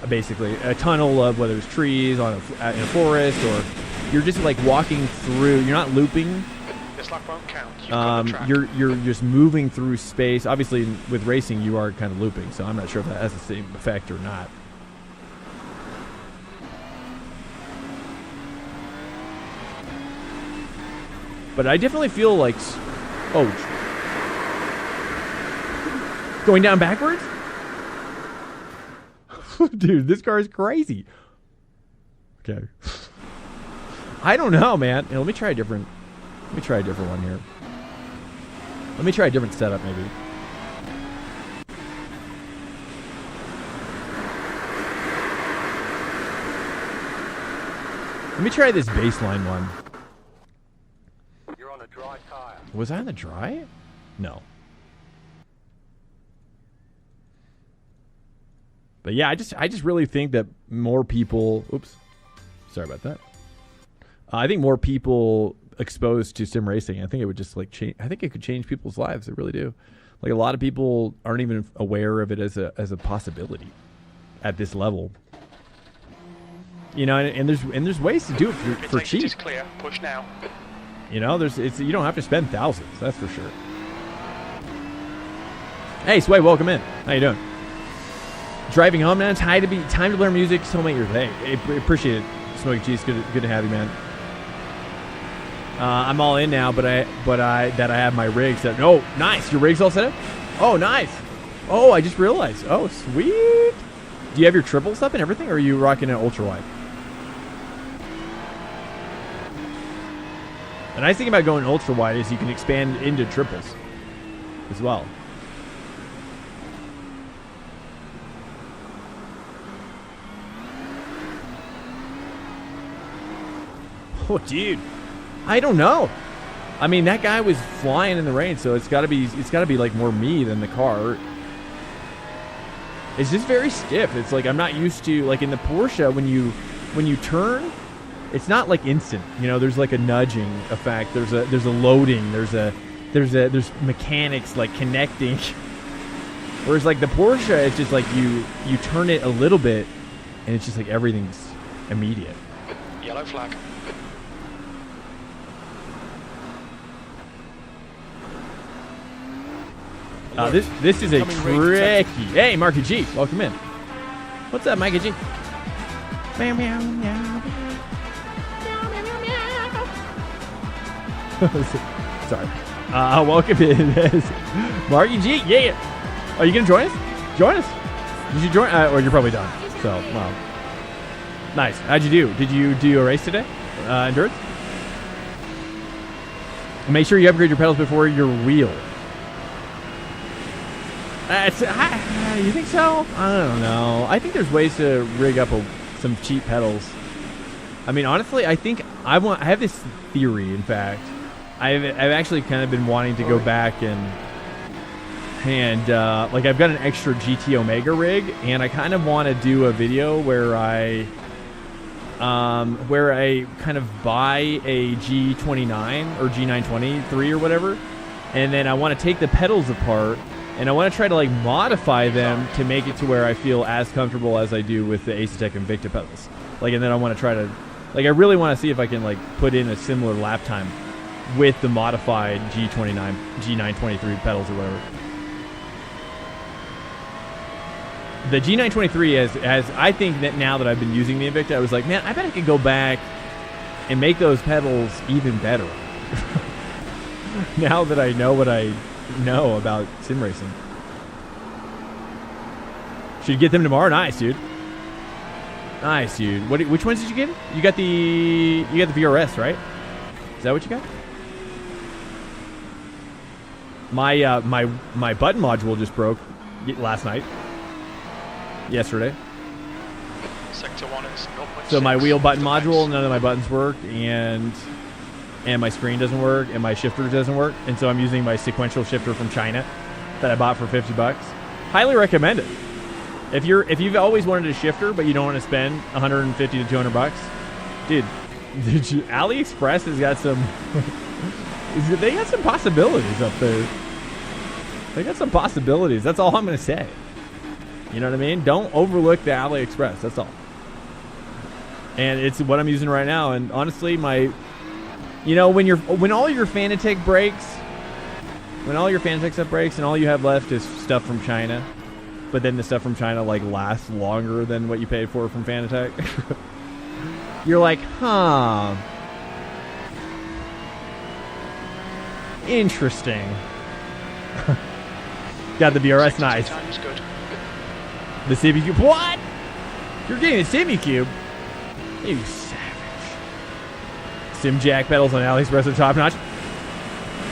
basically a tunnel of whether it's trees in a forest, or you're just like walking through. You're not looping. This lap won't count. You're just moving through space. Obviously, with racing, you are kind of looping. So I'm not sure if that has the same effect or not. But I definitely feel like, going down backwards? Dude, this car is crazy. Okay. I don't know, man. Let me try a different one here. Let me try a different setup, maybe. Let me try this baseline one. You're on a dry tire. Was I on the dry? No. But yeah, I just really think that more people. Oops, sorry about that. I think more people exposed to sim racing, I think it would just like change. I think it could change people's lives. I really do. Like, a lot of people aren't even aware of it as a possibility at this level. You know, and there's ways to do it for Exit cheap. is clear. Push now. You know, you don't have to spend thousands. That's for sure. Hey, Sway, welcome in. How you doing? Driving home now. Time to learn music. So make your day. I appreciate it. Smoky Cheese, good to have you, man. I'm all in now, but I have my rig set. Oh, nice. Your rig's all set up? Oh, nice. Oh, I just realized. Oh, sweet. Do you have your triples up and everything, or are you rocking an ultra wide? The nice thing about going ultra wide is you can expand into triples as well. Oh, dude, I don't know. I mean, that guy was flying in the rain, so it's got to be like more me than the car. It's just very stiff. It's like I'm not used to, like in the Porsche when you turn, it's not like instant. You know, there's like a nudging effect. There's a loading. There's mechanics like connecting. Whereas like the Porsche, it's just like you turn it a little bit, and it's just like everything's immediate. Yellow flag. This is a tricky. Hey, Marky G, welcome in. What's up, Mikey G? Meow, meow, meow. Sorry. Welcome in, Marky G. Yeah. Are you gonna join us? Join us. Did you join? Or you're probably done. So, well, nice. How'd you do? Did you do a race today? Endurance. Make sure you upgrade your pedals before your wheel. You think so? I don't know. I think there's ways to rig up some cheap pedals. I mean, honestly, I think I have this theory. In fact, I've actually kind of been wanting to go back and like I've got an extra GT Omega rig, and I kind of want to do a video where I kind of buy a G29 or G923 or whatever, and then I want to take the pedals apart. And I want to try to like modify them to make it to where I feel as comfortable as I do with the Asetek Invicta pedals. Like, and then I want to try to, like, I really want to see if I can like put in a similar lap time with the modified G29, G923 pedals or whatever. The G923, as I think that now that I've been using the Invicta, I was like, man, I bet I could go back and make those pedals even better. Now that I know what I know about sim racing. Should get them tomorrow. Nice, dude. Nice, dude. Which ones did you get? You got the VRS, right? Is that what you got? My button module just broke yesterday. Sector 1 is 0.6. So my wheel button module, none of my buttons work, and my screen doesn't work, and my shifter doesn't work, and so I'm using my sequential shifter from China that I bought for $50. Highly recommend it. If you've always wanted a shifter but you don't want to spend $150 to $200, dude, AliExpress has got some. They got some possibilities up there. They got some possibilities. That's all I'm gonna say. You know what I mean? Don't overlook the AliExpress. That's all. And it's what I'm using right now. And honestly, you know, when all your Fanatec breaks, when all your Fanatec stuff breaks and all you have left is stuff from China, but then the stuff from China like lasts longer than what you paid for from Fanatec, you're like, huh, interesting. Got the BRS, nice. Good. The Simicube, what? You're getting the Simicube? You SimJack pedals on AliExpress are top notch.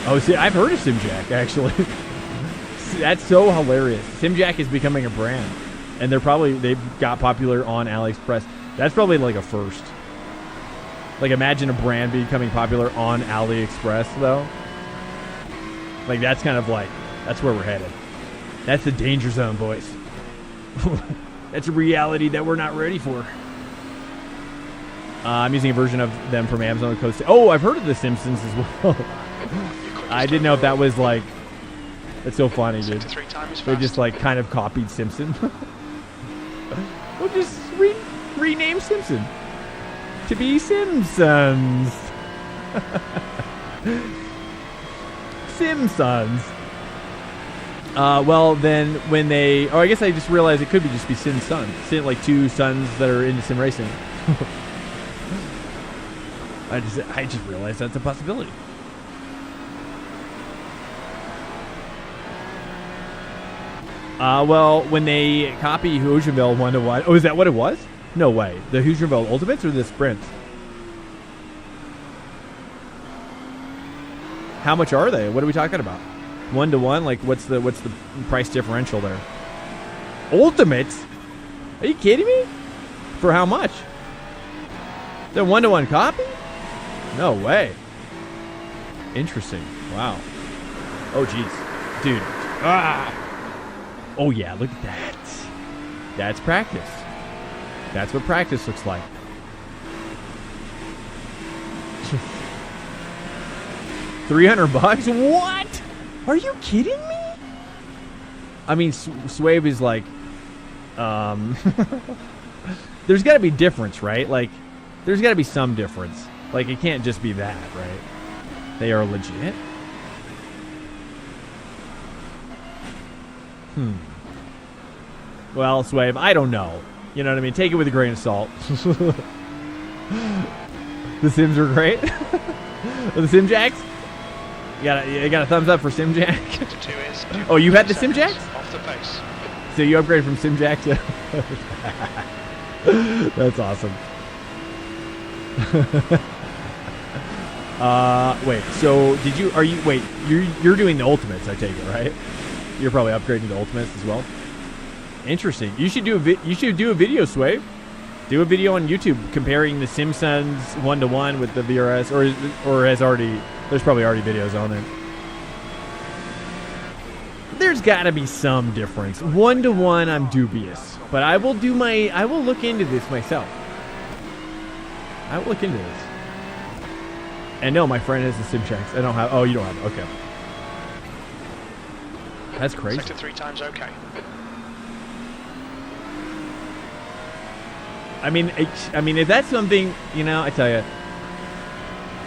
Oh, see, I've heard of SimJack actually. That's so hilarious. SimJack is becoming a brand, and they've got popular on AliExpress. That's probably like a first. Like, imagine a brand becoming popular on AliExpress though. Like, that's kind of like, that's where we're headed. That's the danger zone, boys. That's a reality that we're not ready for. I'm using a version of them from Amazon Coast. Oh, I've heard of The Simpsons as well. I didn't know if that was like. That's so funny, dude. They just like kind of copied Simpson. We'll just rename Simpson. to be Simpsons. Simpsons. Well, then when they... Oh, I guess I just realized it could be just be Sim Sons. Like two sons that are into sim racing. I just realized that's a possibility. Well, when they copy Hoosierville 1-to-1... Oh, is that what it was? No way. The Hoosierville Ultimates or the Sprints? How much are they? What are we talking about? 1-to-1? Like, what's the price differential there? Ultimates? Are you kidding me? For how much? The 1-to-1 copy? No way. Interesting. Wow. Oh, jeez. Dude. Ah! Oh, yeah, look at that. That's practice. That's what practice looks like. $300? What? Are you kidding me? I mean, Swave is like, there's got to be difference, right? Like, there's got to be some difference. Like, it can't just be that, right? They are legit. Well, Swave, I don't know. You know what I mean? Take it with a grain of salt. The Sims are great. The Sim Jacks? You got a thumbs up for Sim Jack? Oh, you had the Sim Jacks? Off the pace. So you upgraded from Sim Jack to... That's awesome. Wait, so you're doing the Ultimates, I take it, right? You're probably upgrading to Ultimates as well? Interesting. You should do a video, Sway. Do a video on YouTube comparing the Simpsons 1-to-1 with the VRS, or has already... There's probably already videos on it. There's got to be some difference. 1-to-1, I'm dubious, but I will look into this myself. I will look into this. And no, my friend has the Sim Checks. I don't have. Oh, you don't have. Okay. That's crazy. Sector 3 times okay. I mean, if that's something, I tell you,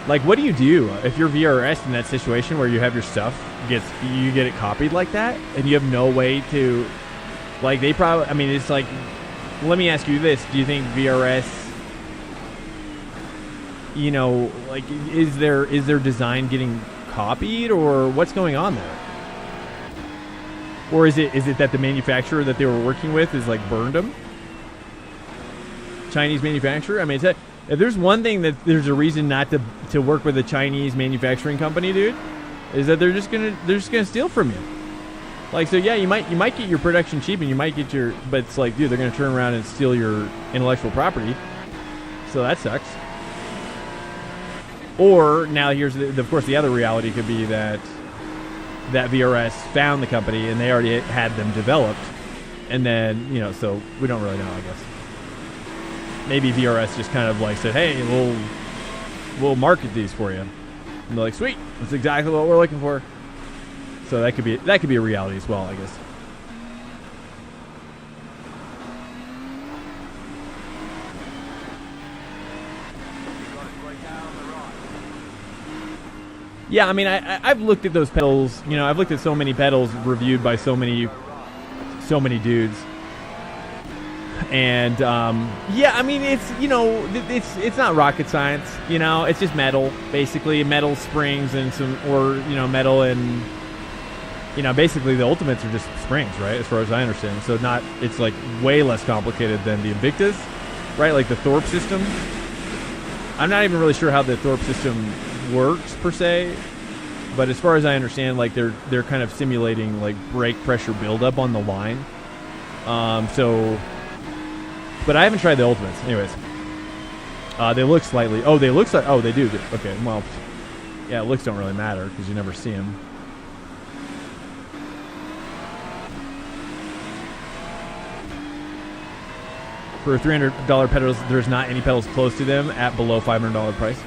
like, what do you do if you're VRS in that situation where you have your stuff you get it copied like that, and you have no way to, like, they probably, I mean, it's like, let me ask you this: do you think VRS, like, is their design getting copied, or what's going on there? Or is it that the manufacturer that they were working with is like burned them? Chinese manufacturer? I mean, if there's one thing that there's a reason not to work with a Chinese manufacturing company, dude, is that they're just gonna steal from you. Like, so yeah, you might get your production cheap, and you might get but it's like, dude, they're gonna turn around and steal your intellectual property. So that sucks. Or now here's of course the other reality could be that VRS found the company and they already had them developed, and then so we don't really know, I guess. Maybe VRS just kind of like said, hey, we'll market these for you, and they're like, sweet, that's exactly what we're looking for. So that could be a reality as well, I guess. Yeah, I mean, I've looked at those pedals. I've looked at so many pedals reviewed by so many dudes. And yeah, I mean, it's not rocket science. It's just metal, basically, metal springs and metal and basically the Ultimates are just springs, right? As far as I understand. So it's like way less complicated than the Invictus, right? Like the Thorpe system. I'm not even really sure how the Thorpe system works per se, but as far as I understand, like they're kind of simulating like brake pressure buildup on the line. But I haven't tried the Ultimates. Anyways, they look slightly. Oh, they look like. Oh, they do. Okay, well, yeah, looks don't really matter because you never see them. For $300 pedals, there's not any pedals close to them at below $500 price.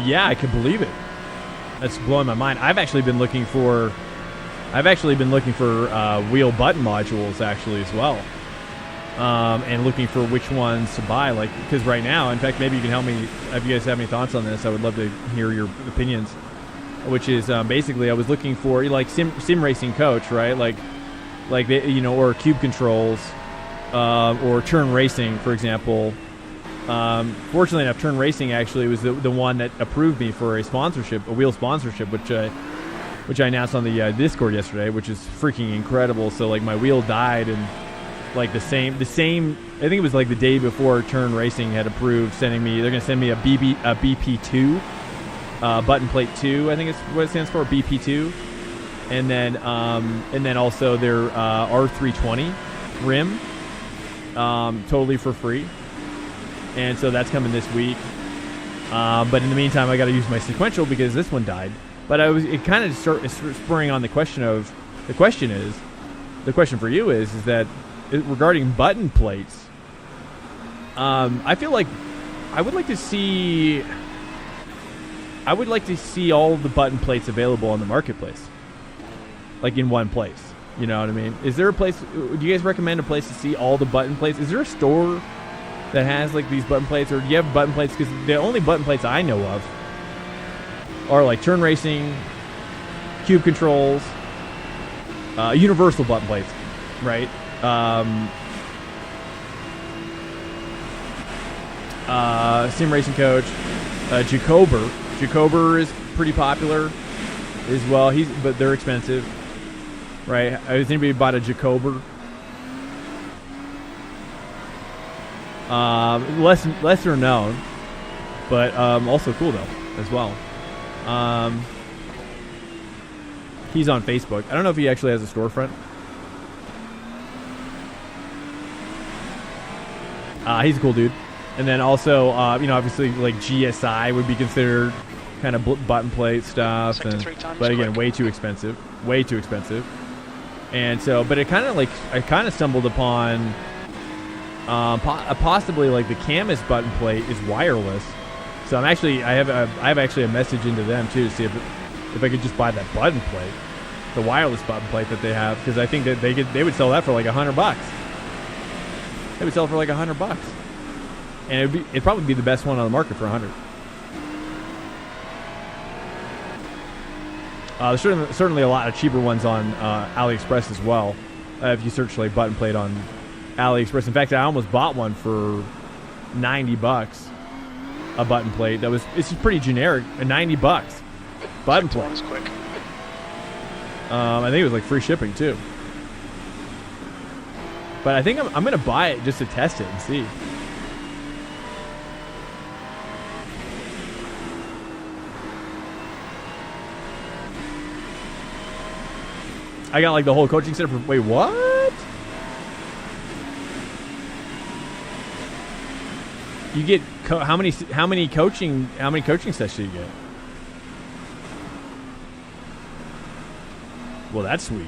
Yeah, I can believe it. That's blowing my mind. I've actually been looking for I've actually been looking for wheel button modules actually as well, and looking for which ones to buy. Like, because right now, in fact, maybe you can help me if you guys have any thoughts on this. I would love to hear your opinions. Which is basically, I was looking for like sim racing coach, right? Like they, or cube controls, or turn racing, for example. Fortunately enough, Turn Racing actually was the one that approved me for a sponsorship, a wheel sponsorship, which I announced on the Discord yesterday, which is freaking incredible. So like my wheel died, and like the same. I think it was like the day before Turn Racing had approved sending me. They're gonna send me a BP2, button plate 2. I think it's what it stands for, BP2, and then also their R320 rim, totally for free. And so that's coming this week. But in the meantime, I got to use my sequential because this one died. But it kind of spurring on the question for you is that regarding button plates, I feel like I would like to see all the button plates available on the marketplace, like in one place. You know what I mean? Is there a place? Do you guys recommend a place to see all the button plates? Is there a store that has like these button plates, or do you have button plates? Because the only button plates I know of are like Turn Racing, Cube Controls, universal button plates, right? SIMRACING Coach, Jacober. Jacober is pretty popular as well. But they're expensive, right? Has anybody bought a Jacober? Lesser known, but also cool though as well. He's on Facebook. I don't know if he actually has a storefront. He's a cool dude. And then also, obviously like GSI would be considered kind of button plate stuff, but again, way too expensive. And so, but I kind of stumbled upon. Possibly like the Camus button plate is wireless, so I have actually a message into them too to see if I could just buy that button plate, the wireless button plate that they have, because I think that they would sell that for like $100. They would sell it for like $100, and it'd probably be the best one on the market for $100. There's certainly a lot of cheaper ones on AliExpress as well. If you search like button plate on AliExpress. In fact, I almost bought one for $90, a button plate. It's just pretty generic, a $90 button plate. Quick. I think it was like free shipping too. But I think I'm gonna buy it just to test it and see. I got like the whole coaching center for. Wait, what? You get how many coaching sessions do you get? Well, that's sweet.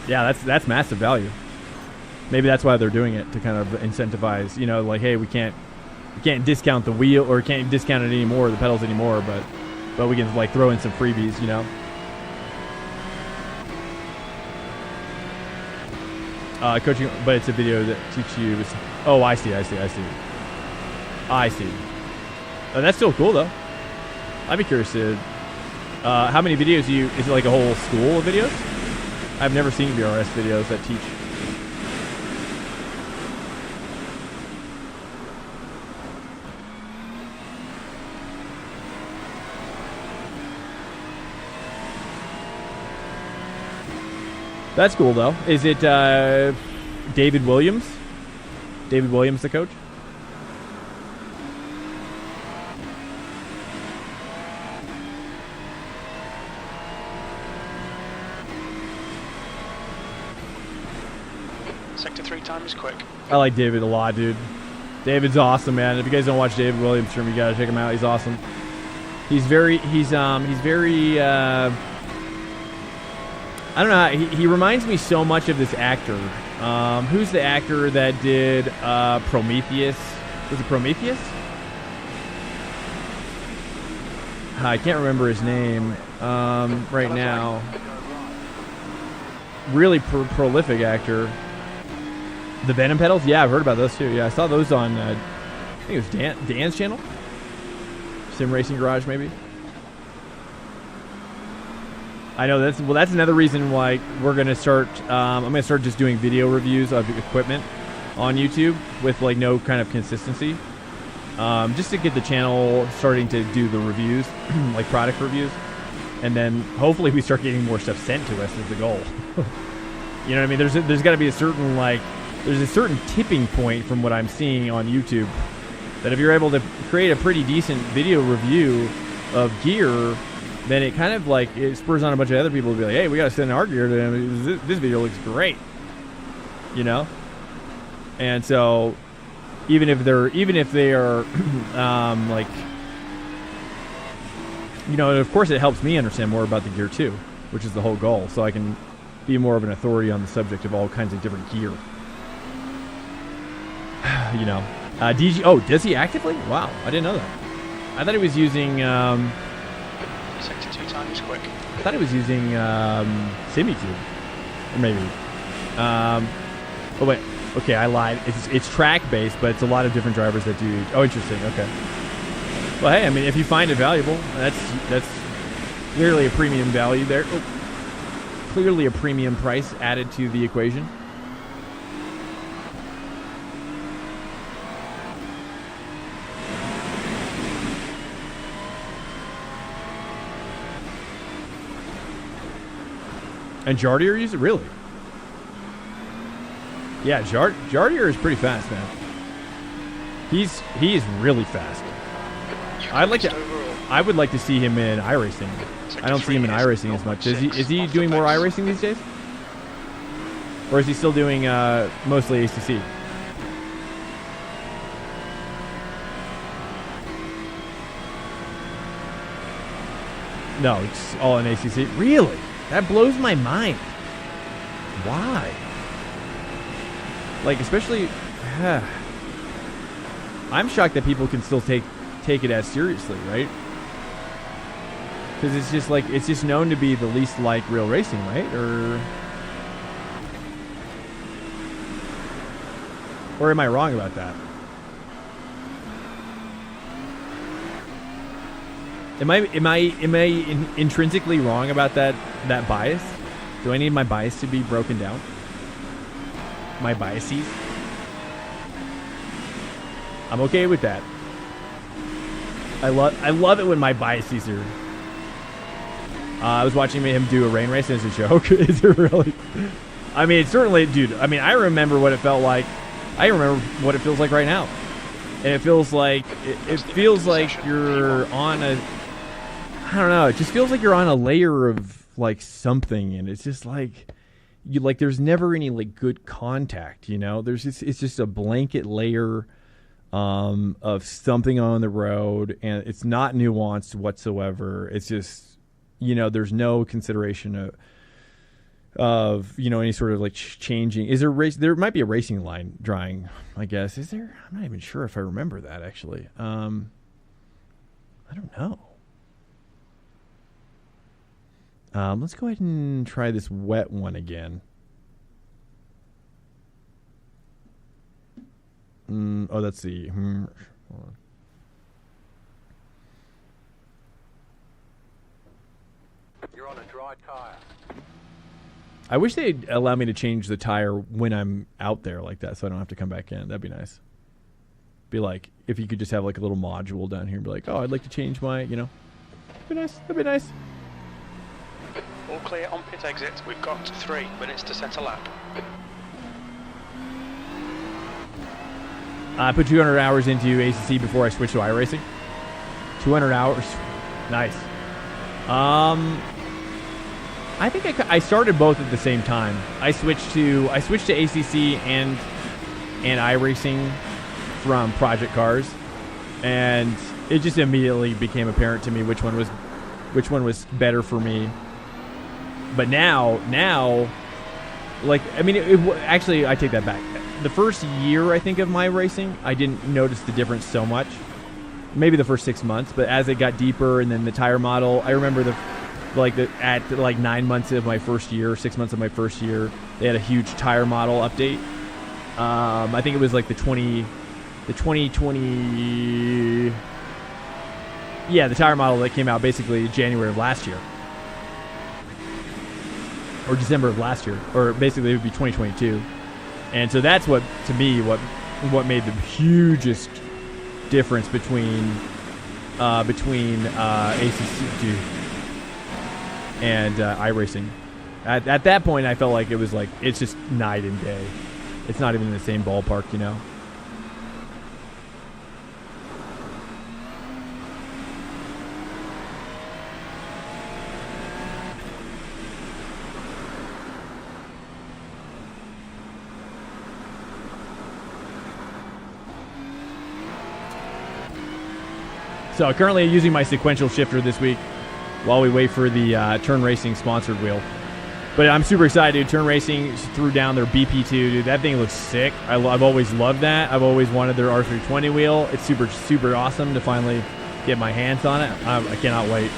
Yeah, that's massive value. Maybe that's why they're doing it, to kind of incentivize. Like, hey, we can't discount the wheel, or can't discount it anymore, the pedals anymore, but we can like throw in some freebies, Coaching, but it's a video that teaches you. Oh, I see. Oh, that's still cool though. I'd be curious to how many videos is it like a whole school of videos? I've never seen VRS videos that teach. That's cool though. Is it David Williams? David Williams, the coach? Sector 3 time is quick. I like David a lot, dude. David's awesome, man. If you guys don't watch David Williams' stream, you gotta check him out. He's awesome. He's very I don't know. He reminds me so much of this actor. Who's the actor that did Prometheus? Was it Prometheus? I can't remember his name right now. Really prolific actor. The Venom pedals? Yeah, I've heard about those too. Yeah, I saw those on, I think it was Dan's channel? SIMRACING Garage, maybe? I know that's another reason why we're gonna start. I'm gonna start just doing video reviews of equipment on YouTube with like no kind of consistency, just to get the channel starting to do the reviews, like product reviews, and then hopefully we start getting more stuff sent to us is the goal. You know what I mean? There's got to be a certain there's a certain tipping point from what I'm seeing on YouTube that if you're able to create a pretty decent video review of gear, then it kind of like it spurs on a bunch of other people to be like, hey, we gotta send our gear to them. This video looks great, you know. And so, even if they are, like, you know, of course, it helps me understand more about the gear too, which is the whole goal. So I can be more of an authority on the subject of all kinds of different gear. You know, DG. Oh, does he actively? Wow, I didn't know that. I thought he was using. Sector 2 times quick. I thought he was using SIMRACING, or maybe. Oh wait, okay, I lied. It's track based, but it's a lot of different drivers that do. Oh, interesting. Okay. Well, hey, I mean, if you find it valuable, that's clearly a premium value there. Oh, clearly a premium price added to the equation. And Jardier uses it? Really? Yeah, Jardier is pretty fast, man. He is really fast. I would like to see him in iRacing. I don't see him in iRacing as much. Is he doing more iRacing these days? Or is he still doing mostly ACC? No, it's all in ACC. Really? That blows my mind. Why? Like, especially, I'm shocked that people can still take it as seriously, right? Because it's just like it's just known to be the least like real racing, right? Or am I wrong about that? Am I intrinsically wrong about that bias? Do I need my bias to be broken down? My biases? I'm okay with that. I love it when my biases are. I was watching him do a rain race as a joke. Is it really? I mean, it's certainly, dude. I mean, I remember what it felt like. I remember what it feels like right now, and it feels like you're on a. I don't know. It just feels like you're on a layer of like something, and it's just like there's never any like good contact. You know, it's just a blanket layer of something on the road, and it's not nuanced whatsoever. It's just, you know, there's no consideration of you know, any sort of like changing. Is there there might be a racing line drawing, I guess. Is there? I'm not even sure if I remember that actually. I don't know. Let's go ahead and try this wet one again. Oh, that's the. Hold on. You're on a dry tire. I wish they'd allow me to change the tire when I'm out there like that, so I don't have to come back in. That'd be nice. Be like, if you could just have like a little module down here and be like, oh, I'd like to change my, you know. That'd be nice. That'd be nice. All clear on pit exit. We've got 3 minutes to set a lap. I put 200 hours into ACC before I switched to iRacing. 200 hours. Nice. I think I started both at the same time. I switched to ACC and iRacing from Project Cars, and it just immediately became apparent to me which one was better for me. But now, like, I mean, actually, I take that back. The first year, I think, of my racing, I didn't notice the difference so much. maybe the first 6 months, but as it got deeper, and then the tire model, I remember at 9 months of my first year, 6 months of my first year, they had a huge tire model update. I think it was like the 2020. Yeah, the tire model that came out basically January of last year, or December of last year, or basically it would be 2022. And so that's what, to me, what made the hugest difference between ACC and iRacing. At that point, I felt like it was like, it's just night and day. It's not even in the same ballpark, you know. So currently using my sequential shifter this week while we wait for the Turn Racing sponsored wheel. But I'm super excited, dude. Turn Racing threw down their BP2, dude. That thing looks sick. I've always loved that. I've always wanted their R320 wheel. It's super, super awesome to finally get my hands on it. I cannot wait.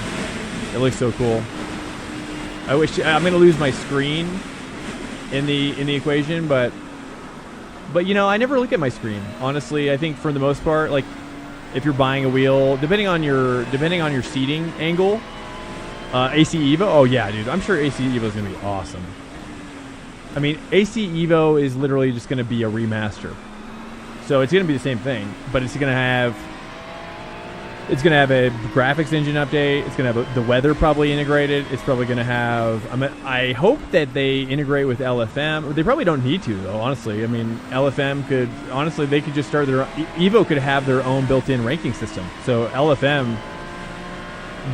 It looks so cool. I wish I'm gonna lose my screen in the equation, but you know, I never look at my screen. Honestly, I think for the most part, like, if you're buying a wheel, depending on your seating angle, AC Evo, oh yeah, dude, I'm sure AC Evo is gonna be awesome. I mean, AC Evo is literally just gonna be a remaster, so it's gonna be the same thing, but it's gonna have a graphics engine update. It's gonna have the weather probably integrated. It's probably gonna have. I hope that they integrate with LFM. They probably don't need to, though. Honestly, I mean, LFM could. Honestly, they could just start their. Evo could have their own built-in ranking system. So LFM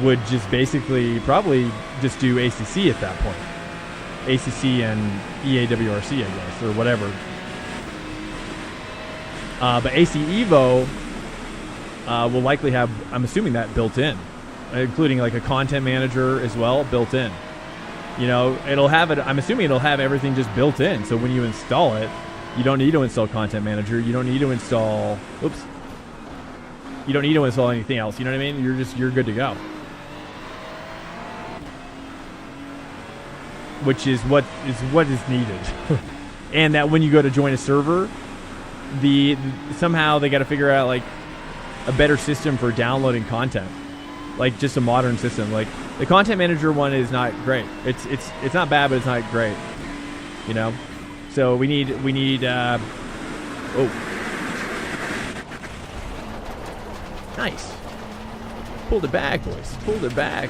would just basically probably just do ACC at that point. ACC and EAWRC, I guess, or whatever. But AC Evo will likely have, I'm assuming, that built in, including like a content manager as well, built in. You know, it'll have it. I'm assuming it'll have everything just built in. So when you install it, you don't need to install content manager. You don't need to install. Oops. You don't need to install anything else. You know what I mean? You're good to go. Which is what is needed. And that when you go to join a server, somehow they got to figure out like a better system for downloading content, like just a modern system. Like the content manager one is not great. It's not bad, but it's not great. You know, so we need. Oh, nice. Pulled it back, boys. Pulled it back.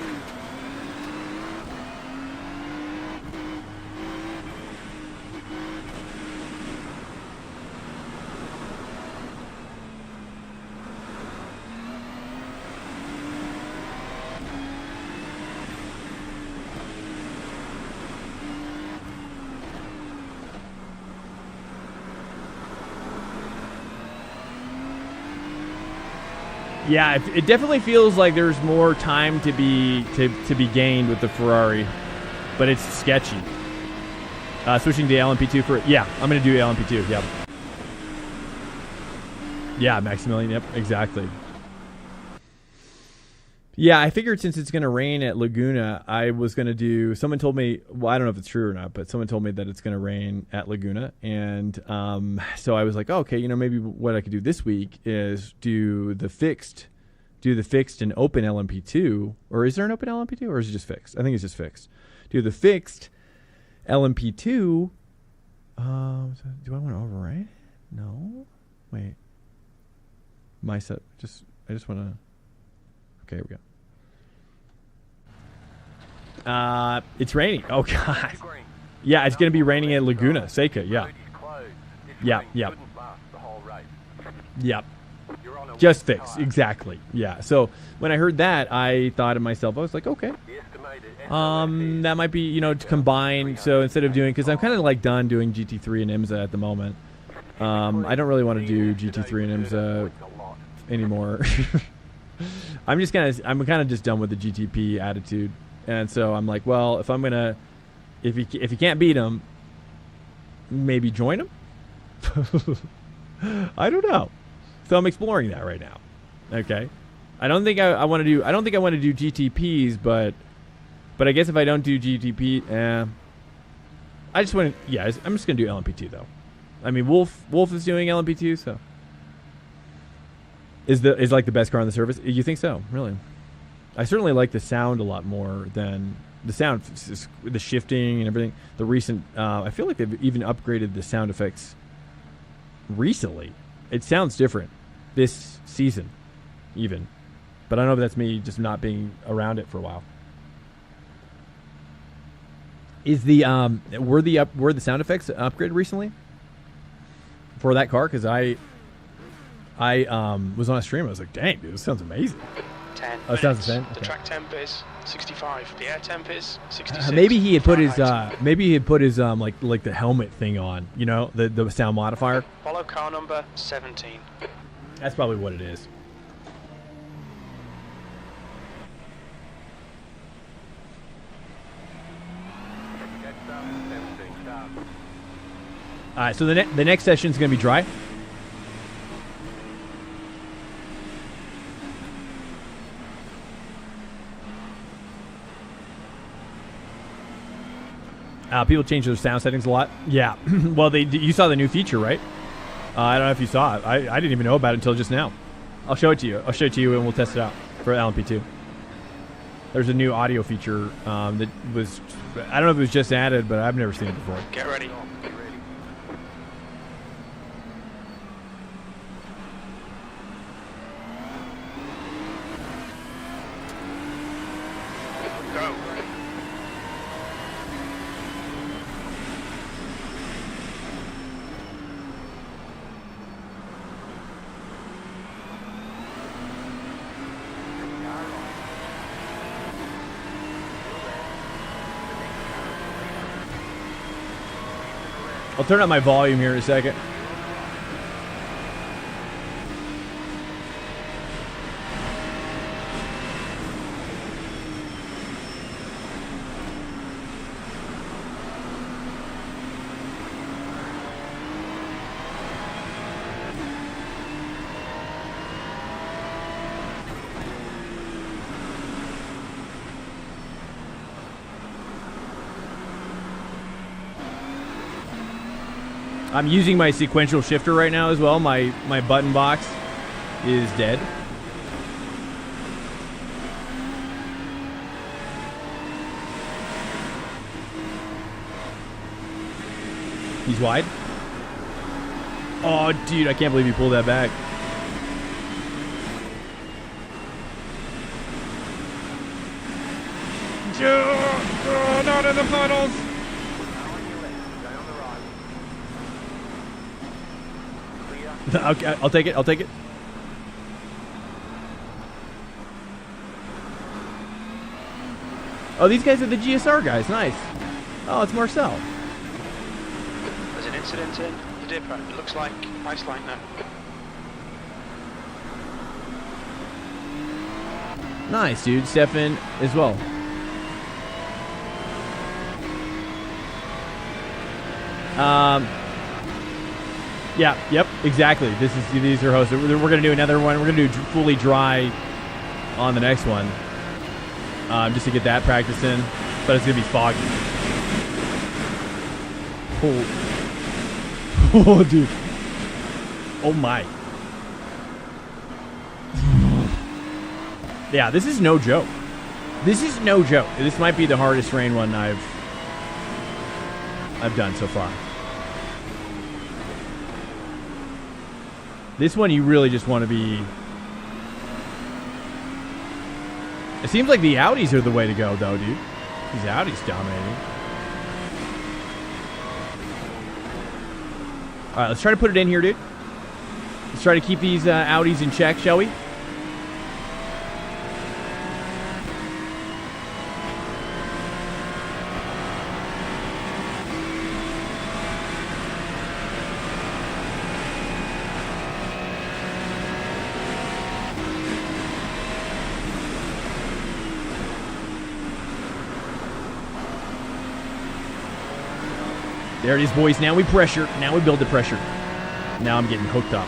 Yeah, it definitely feels like there's more time to be gained with the Ferrari, but it's sketchy. Switching to LMP2 for, yeah, I'm gonna do LMP2. Yep. Yeah, Maximilian. Yep, exactly. Yeah, I figured since it's gonna rain at Laguna, I was gonna do. Someone told me, well, I don't know if it's true or not, but someone told me that it's gonna rain at Laguna, and so I was like, oh, okay, you know, maybe what I could do this week is do the fixed and open LMP2, or is there an open LMP2, or is it just fixed? I think it's just fixed. Do the fixed LMP2. Do I want to overwrite it? No. Wait. My set. I just want to. Okay, here we go. It's raining. Oh, God. Yeah, it's going to be raining at Laguna, Seca. Yeah. Yeah. Yep. Just fixed. Exactly. Yeah. So when I heard that, I thought to myself, I was like, okay. That might be, you know, to combine. So instead of doing, because I'm kind of like done doing GT3 and IMSA at the moment. I don't really want to do GT3 and IMSA anymore. I'm kind of just done with the GTP attitude, and so I'm like, well, if you can't beat him, maybe join him. I don't know. So I'm exploring that right now. Okay, I don't think I want to do. I don't think I want to do GTPs, but I guess if I don't do GTP, I just want to. Yeah, I'm just gonna do LMP2 though. I mean, Wolf is doing LMP2, so is like the best car on the service. You think so? Really? I certainly like the sound a lot more than the sound, the shifting and everything. The recent, I feel like they've even upgraded the sound effects recently. It sounds different this season, even. But I don't know if that's me just not being around it for a while. Is the were the sound effects upgraded recently for that car? Because I was on a stream. I was like, dang, dude, this sounds amazing. 10. Oh, it sounds the same. The Okay. track temp is 65. The air temp is 66. Maybe he had put his Fahrenheit. like the helmet thing on. You know, the sound modifier. Follow car number 17. That's probably what it is. Get down 17, down. All right, so the next session is going to be dry. People change their sound settings a lot. Yeah. Well, you saw the new feature, right? I don't know if you saw it. I didn't even know about it until just now. I'll show it to you. I'll show it to you, and we'll test it out for LMP2. There's a new audio feature that was, I don't know if it was just added, but I've never seen it before. Get ready. Go. I'll turn up my volume here in a second. I'm using my sequential shifter right now as well. My button box is dead. He's wide. Oh, dude, I can't believe you pulled that back. Oh, not in the puddles. Okay, I'll take it. I'll take it. Oh, these guys are the GSR guys. Nice. Oh, it's Marcel. There's an incident in the depot. It looks like ice line now. Nice, dude. Stefan as well. Yeah, yep, exactly. These are hosts. We're gonna do another one. We're gonna do fully dry on the next one, just to get that practice in. But it's gonna be foggy. Oh, dude. Oh my. Yeah, this is no joke. This is no joke. This might be the hardest rain one I've done so far. This one you really just want to be... It seems like the Audis are the way to go, though, dude. These Audis dominating. All right, let's try to put it in here, dude. Let's try to keep these Audis in check, shall we? There it is, boys. Now we pressure. Now we build the pressure. Now I'm getting hooked up.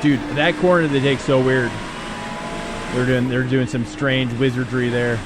Dude, that corner they take's so weird. They're doing some strange wizardry there.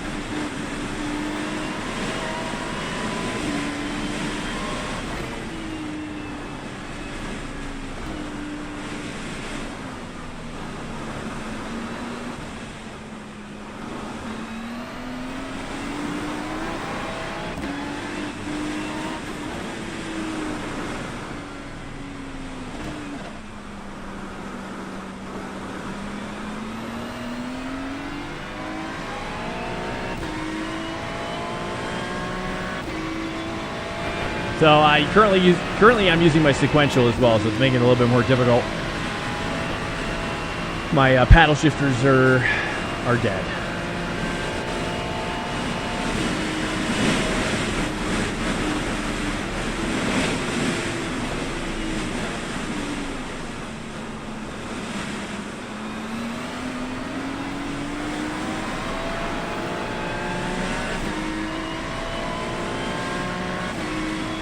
So I currently I'm using my sequential as well, so it's making it a little bit more difficult. My paddle shifters are dead.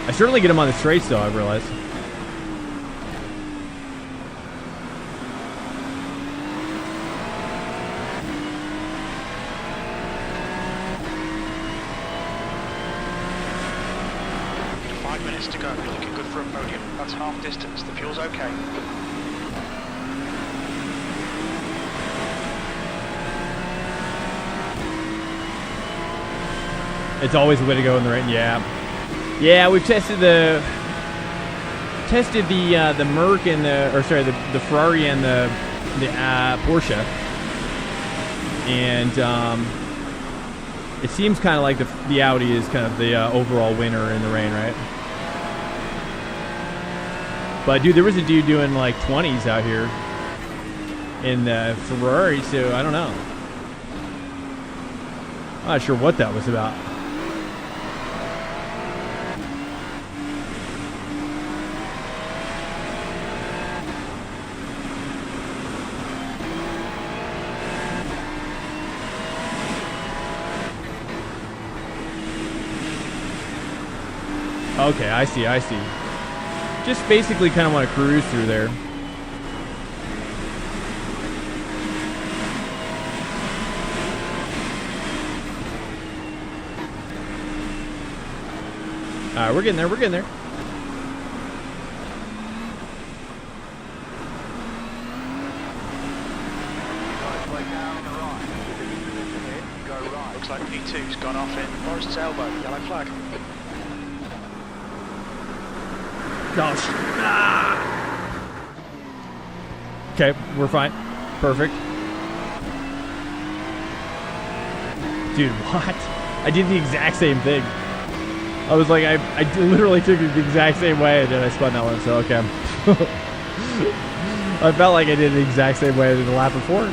I certainly get them on the straights, though, I've realized. Five minutes to go. You're looking good for a podium. That's half distance. The fuel's okay. It's always the way to go in the rain. Yeah. Yeah, we've tested the Merc and the Ferrari and the Porsche, and it seems kind of like the Audi is kind of the overall winner in the rain, right? But dude, there was a dude doing like 20s out here in the Ferrari, so I don't know. I'm not sure what that was about. Okay, I see. Just basically kind of want to cruise through there. Alright, we're getting there. Looks like P2's gone off in Forest's elbow. Yellow flag. Gosh. Okay, we're fine. Perfect. Dude, what? I did the exact same thing. I was like, I literally took it the exact same way, and then I spun that one, so okay. I felt like I did it the exact same way as the lap before.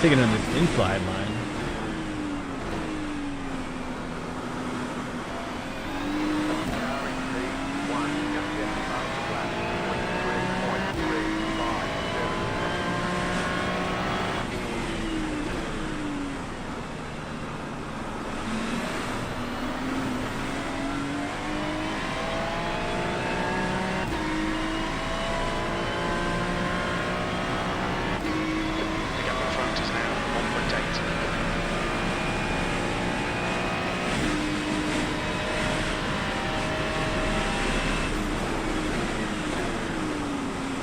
Taking on this inside line.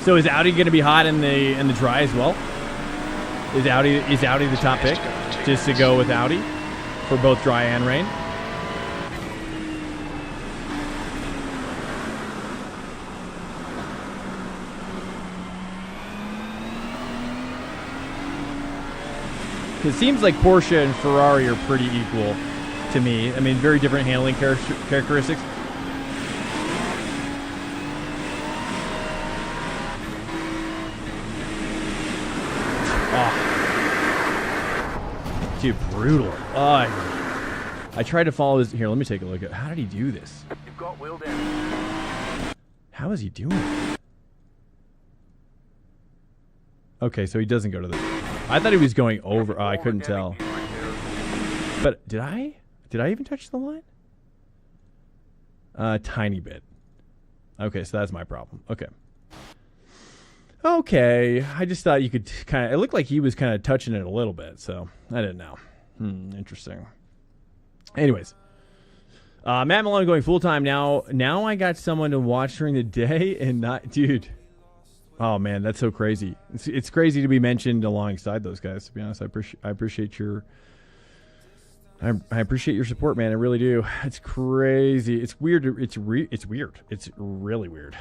So is Audi going to be hot in the dry as well? Is Audi the top pick? Just to go with Audi for both dry and rain? It seems like Porsche and Ferrari are pretty equal to me. I mean, very different handling characteristics. Dude, brutal. Oh, I tried to follow his. Here, let me take a look at. How did he do this? You've got wheel damage. How is he doing it? Okay, so he doesn't go to the. I thought he was going over. Oh, I couldn't tell. But did I? Did I even touch the line? Tiny bit. Okay, so that's my problem. Okay. Okay, I just thought you could kind of. It looked like he was kind of touching it a little bit, so I didn't know. Interesting. Anyways, Matt Malone going full time now. Now I got someone to watch during the day and not, dude. Oh man, that's so crazy. It's crazy to be mentioned alongside those guys. To be honest, I appreciate your. I appreciate your support, man. I really do. It's crazy. It's weird. It's weird. It's really weird.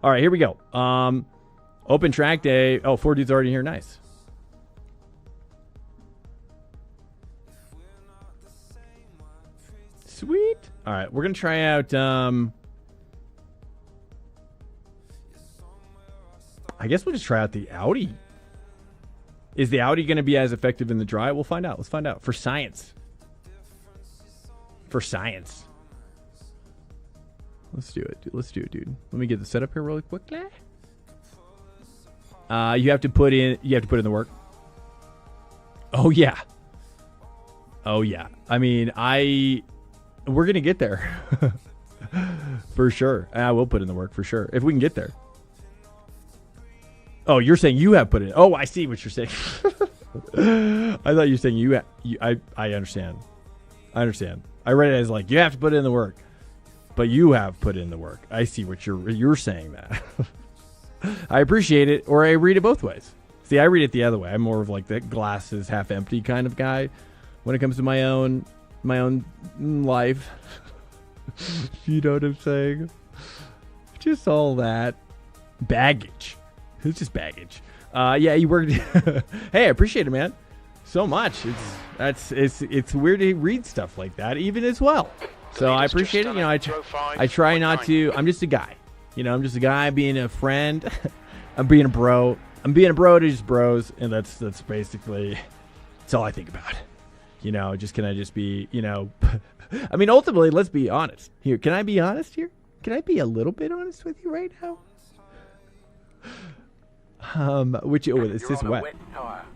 All right, here we go. Open track day. Oh, 4 dudes already here. Nice. Sweet. All right, we're gonna try out. I guess we'll just try out the Audi. Is the Audi going to be as effective in the dry? We'll find out. Let's find out. For science. For science. Let's do it. Let's do it, dude. Let me get the setup here really quickly. You have to put in the work. Oh yeah. Oh yeah. I mean, we're going to get there. For sure. I will put in the work for sure. If we can get there. Oh, you're saying you have put in. Oh, I see what you're saying. I thought you were saying I understand. I understand. I read it as like you have to put in the work, but you have put in the work. I see what you're saying that. I appreciate it, or I read it both ways. See, I read it the other way. I'm more of like the glass is half empty kind of guy when it comes to my own life. You know what I'm saying? Just all that baggage. It's just baggage. Yeah, you worked. Hey, I appreciate it, man. So much. It's weird to read stuff like that, even as well. So I appreciate it. You know, I try not to. I'm just a guy. You know, I'm just a guy being a friend. I'm being a bro. I'm being a bro to just bros, and that's basically that's all I think about. You know, can I just be? You know, I mean, ultimately, let's be honest here. Can I be honest here? Can I be a little bit honest with you right now? It says wet. It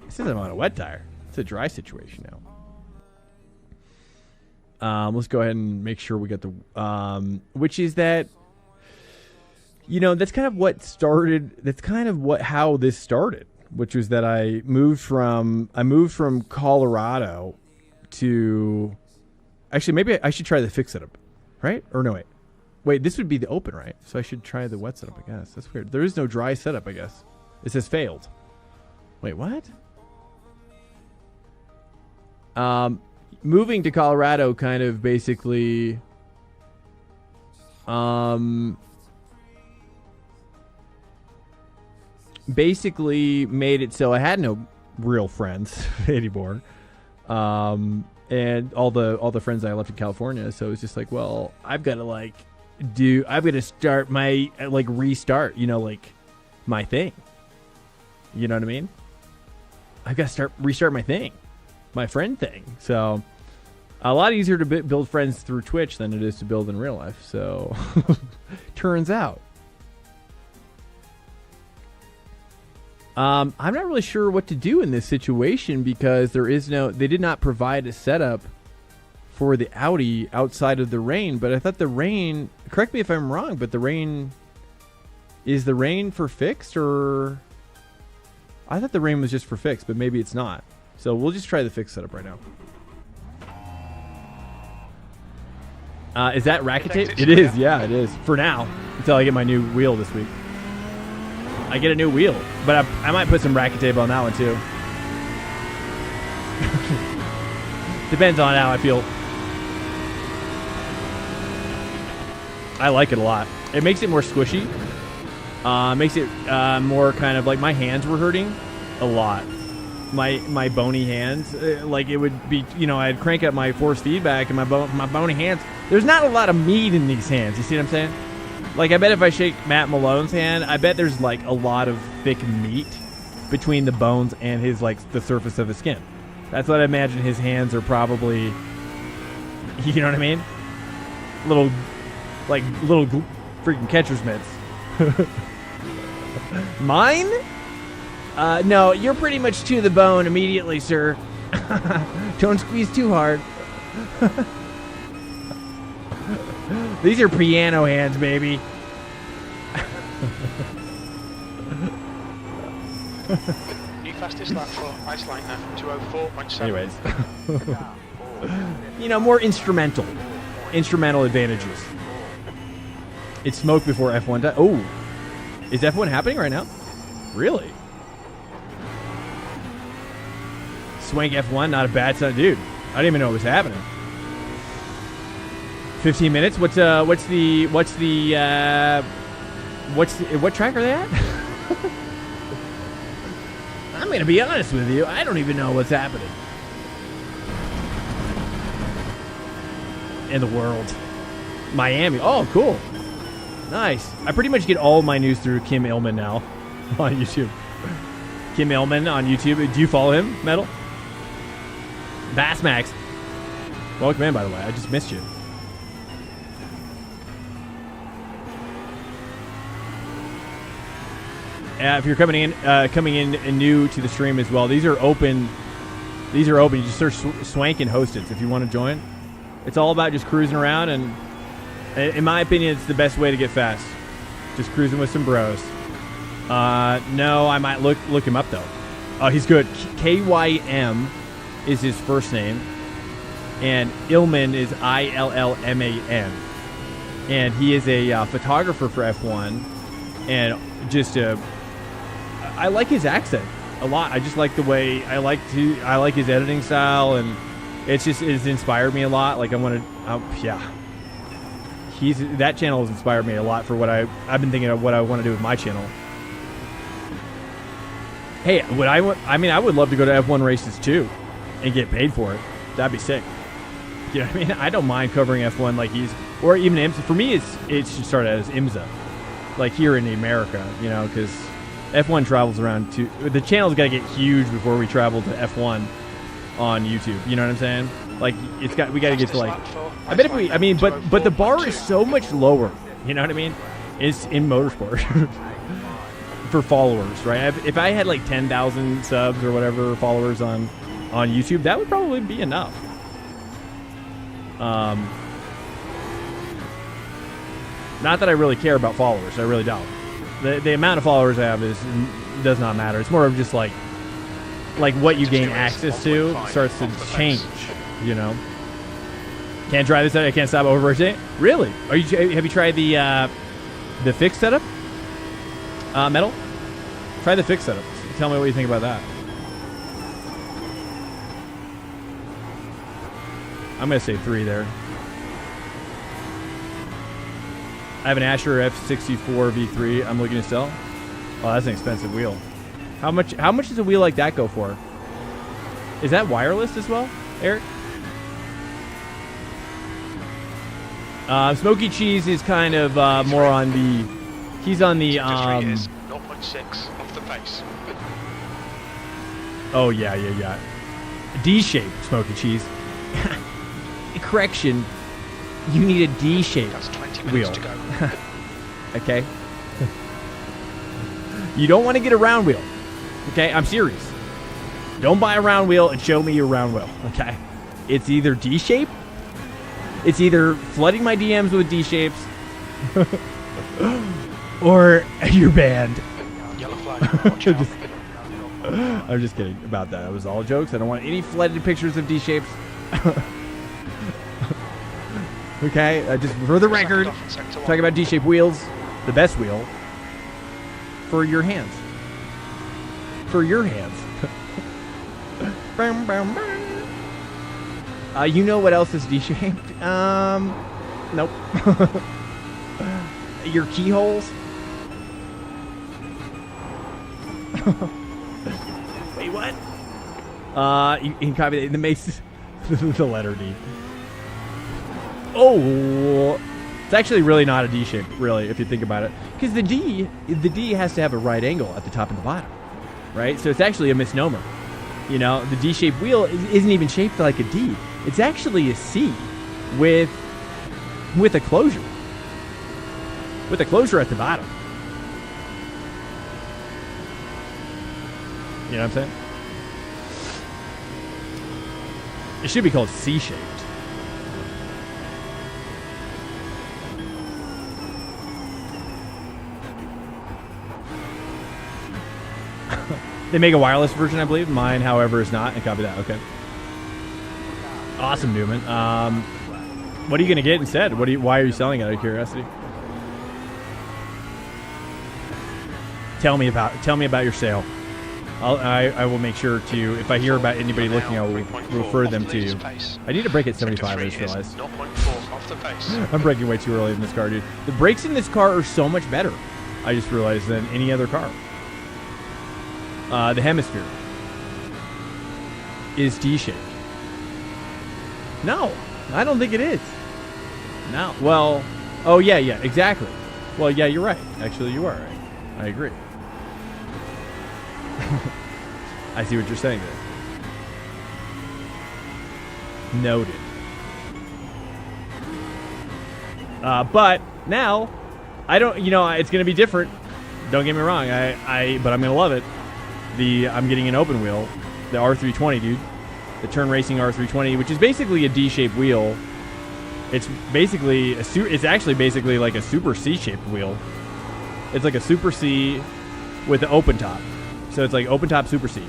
says I'm on a wet tire. It's a dry situation now. Let's go ahead and make sure we got the, which is that, you know, that's kind of what started. That's kind of how this started, which was that I moved from Colorado to, actually, maybe I should try the fixed setup, right? Or no, wait, this would be the open, right? So I should try the wet setup, I guess. That's weird. There is no dry setup, I guess. It says failed. Wait, what? Moving to Colorado kind of basically made it so I had no real friends anymore. And all the friends I left in California, so it's just like, well, I've got to start my restart, you know, like my thing. You know what I mean? I've got to restart my thing, my friend thing. So a lot easier to build friends through Twitch than it is to build in real life. So turns out. I'm not really sure what to do in this situation because they did not provide a setup for the Audi outside of the rain. But I thought the rain, correct me if I'm wrong, but is the rain for fixed, or I thought the rain was just for fixed, but maybe it's not. So we'll just try the fixed setup right now. Is that racket tape? It is, yeah, it is. For now, until I get my new wheel this week. I get a new wheel, but I might put some racket tape on that one too. Depends on how I feel. I like it a lot. It makes it more squishy. Makes it more kind of like my hands were hurting a lot. My bony hands, like it would be, you know, I'd crank up my force feedback and my bony hands. There's not a lot of meat in these hands. You see what I'm saying? Like, I bet if I shake Matt Malone's hand, I bet there's like a lot of thick meat between the bones and his, like, the surface of his skin. That's what I imagine his hands are probably You know what I mean? Little freaking catcher's mitts. Mine? No, you're pretty much to the bone immediately, sir. Don't squeeze too hard. These are piano hands, baby. New fastest lap for Iceland now, 2:04.7. Anyways. You know, more instrumental advantages. It's smoke before F1 time. Oh, is F1 happening right now? Really? Swank F1, not a bad sign, dude. I didn't even know it was happening. 15 minutes. What track are they at? I'm gonna be honest with you. I don't even know what's happening in the world. Miami. Oh, cool. Nice. I pretty much get all my news through Kim Illman now on YouTube. Kim Illman on YouTube. Do you follow him, Metal? Bassmax. Welcome in, by the way. I just missed you. If you're coming in and new to the stream as well, these are open. You just search Swank and Hosted if you want to join. It's all about just cruising around, and in my opinion, it's the best way to get fast. Just cruising with some bros. No, I might look him up though. Oh, he's good. KYM is his first name, and Illman is ILLMAN, and he is a photographer for F1, and just I like his accent a lot. I just like the way I like his editing style, and it's inspired me a lot. Like that channel has inspired me a lot for what I've been thinking of what I want to do with my channel. Hey, I would love to go to F1 races too and get paid for it. That'd be sick. You know what I mean? I don't mind covering F1 like or even IMSA. For me, it should start as IMSA, like here in America, you know, because F1 travels around too. The channel's got to get huge before we travel to F1 on YouTube. You know what I'm saying? Like we got to get to like. I bet but the bar is so much lower. You know what I mean? It's in motorsport for followers, right? If I had like 10,000 subs or whatever followers on YouTube, that would probably be enough. Not that I really care about followers. I really don't. The amount of followers I have does not matter. It's more of just like what you gain access to starts to change, you know. Can't try this out. I can't stop overrating it. Really? Have you tried the fixed setup? Metal? Try the fixed setup. Tell me what you think about that. I'm gonna say 3 there. I have an Asher F64 V3 I'm looking to sell. Oh, that's an expensive wheel. How much does a wheel like that go for? Is that wireless as well, Eric? Smoky Cheese is kind of more on the... He's on the... GT3 is 0.6 off the pace. Oh, yeah. D-shape, Smoky Cheese. Correction. You need a D-shaped That's 20 minutes wheel. to go. Okay. You don't want to get a round wheel. Okay, I'm serious. Don't buy a round wheel and show me your round wheel. Okay. It's either D-shape. It's either flooding my DMs with D-shapes, or you're banned. Yellow flag. Watch out. I'm just kidding about that. That was all jokes. I don't want any flooded pictures of D-shapes. Okay, just for the record, talking about D-shaped wheels, the best wheel for your hands. For your hands. You know what else is D-shaped? Nope. Your keyholes. Wait, what? You can copy the mace, the letter D. Oh, it's actually really not a D shape, really, if you think about it, because the D has to have a right angle at the top and the bottom, right? So it's actually a misnomer. You know, the D-shaped wheel isn't even shaped like a D. It's actually a C. with a closure. With a closure at the bottom. You know what I'm saying? It should be called C-shaped. They make a wireless version, I believe. Mine, however, is not. And copy that. Okay. Awesome, Newman. What are you gonna get instead? Why are you selling it out of curiosity? Tell me about your sale. I will make sure to, if I hear about anybody looking, I will refer them to you. I need to brake at 75, I just realized. I'm braking way too early in this car, dude. The brakes in this car are so much better, I just realized, than any other car. The hemisphere is D-shaped. No, I don't think it is. No. Well, oh, yeah, exactly. Well, yeah, you're right. Actually, you are right. I agree. I see what you're saying there. Noted. But now, I don't, it's going to be different. Don't get me wrong. But I'm going to love it. I'm getting an open wheel, the R320, dude. The Turn Racing R320, which is basically a D-shaped wheel. It's basically it's actually basically like a Super C-shaped wheel. It's like a Super C with an open top. So it's like open top Super C.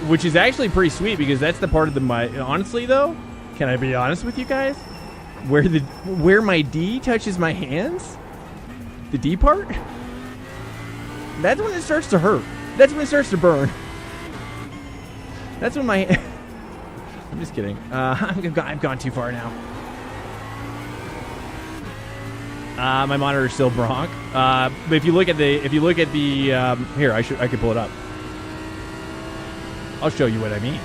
Which is actually pretty sweet because that's the part of honestly though, can I be honest with you guys? Where my D touches my hands, the D part, that's when it starts to hurt. That's when it starts to burn. That's when my I'm just kidding. I've gone too far now. My monitor is still bronc. But if you look at the here, I could pull it up. I'll show you what I mean.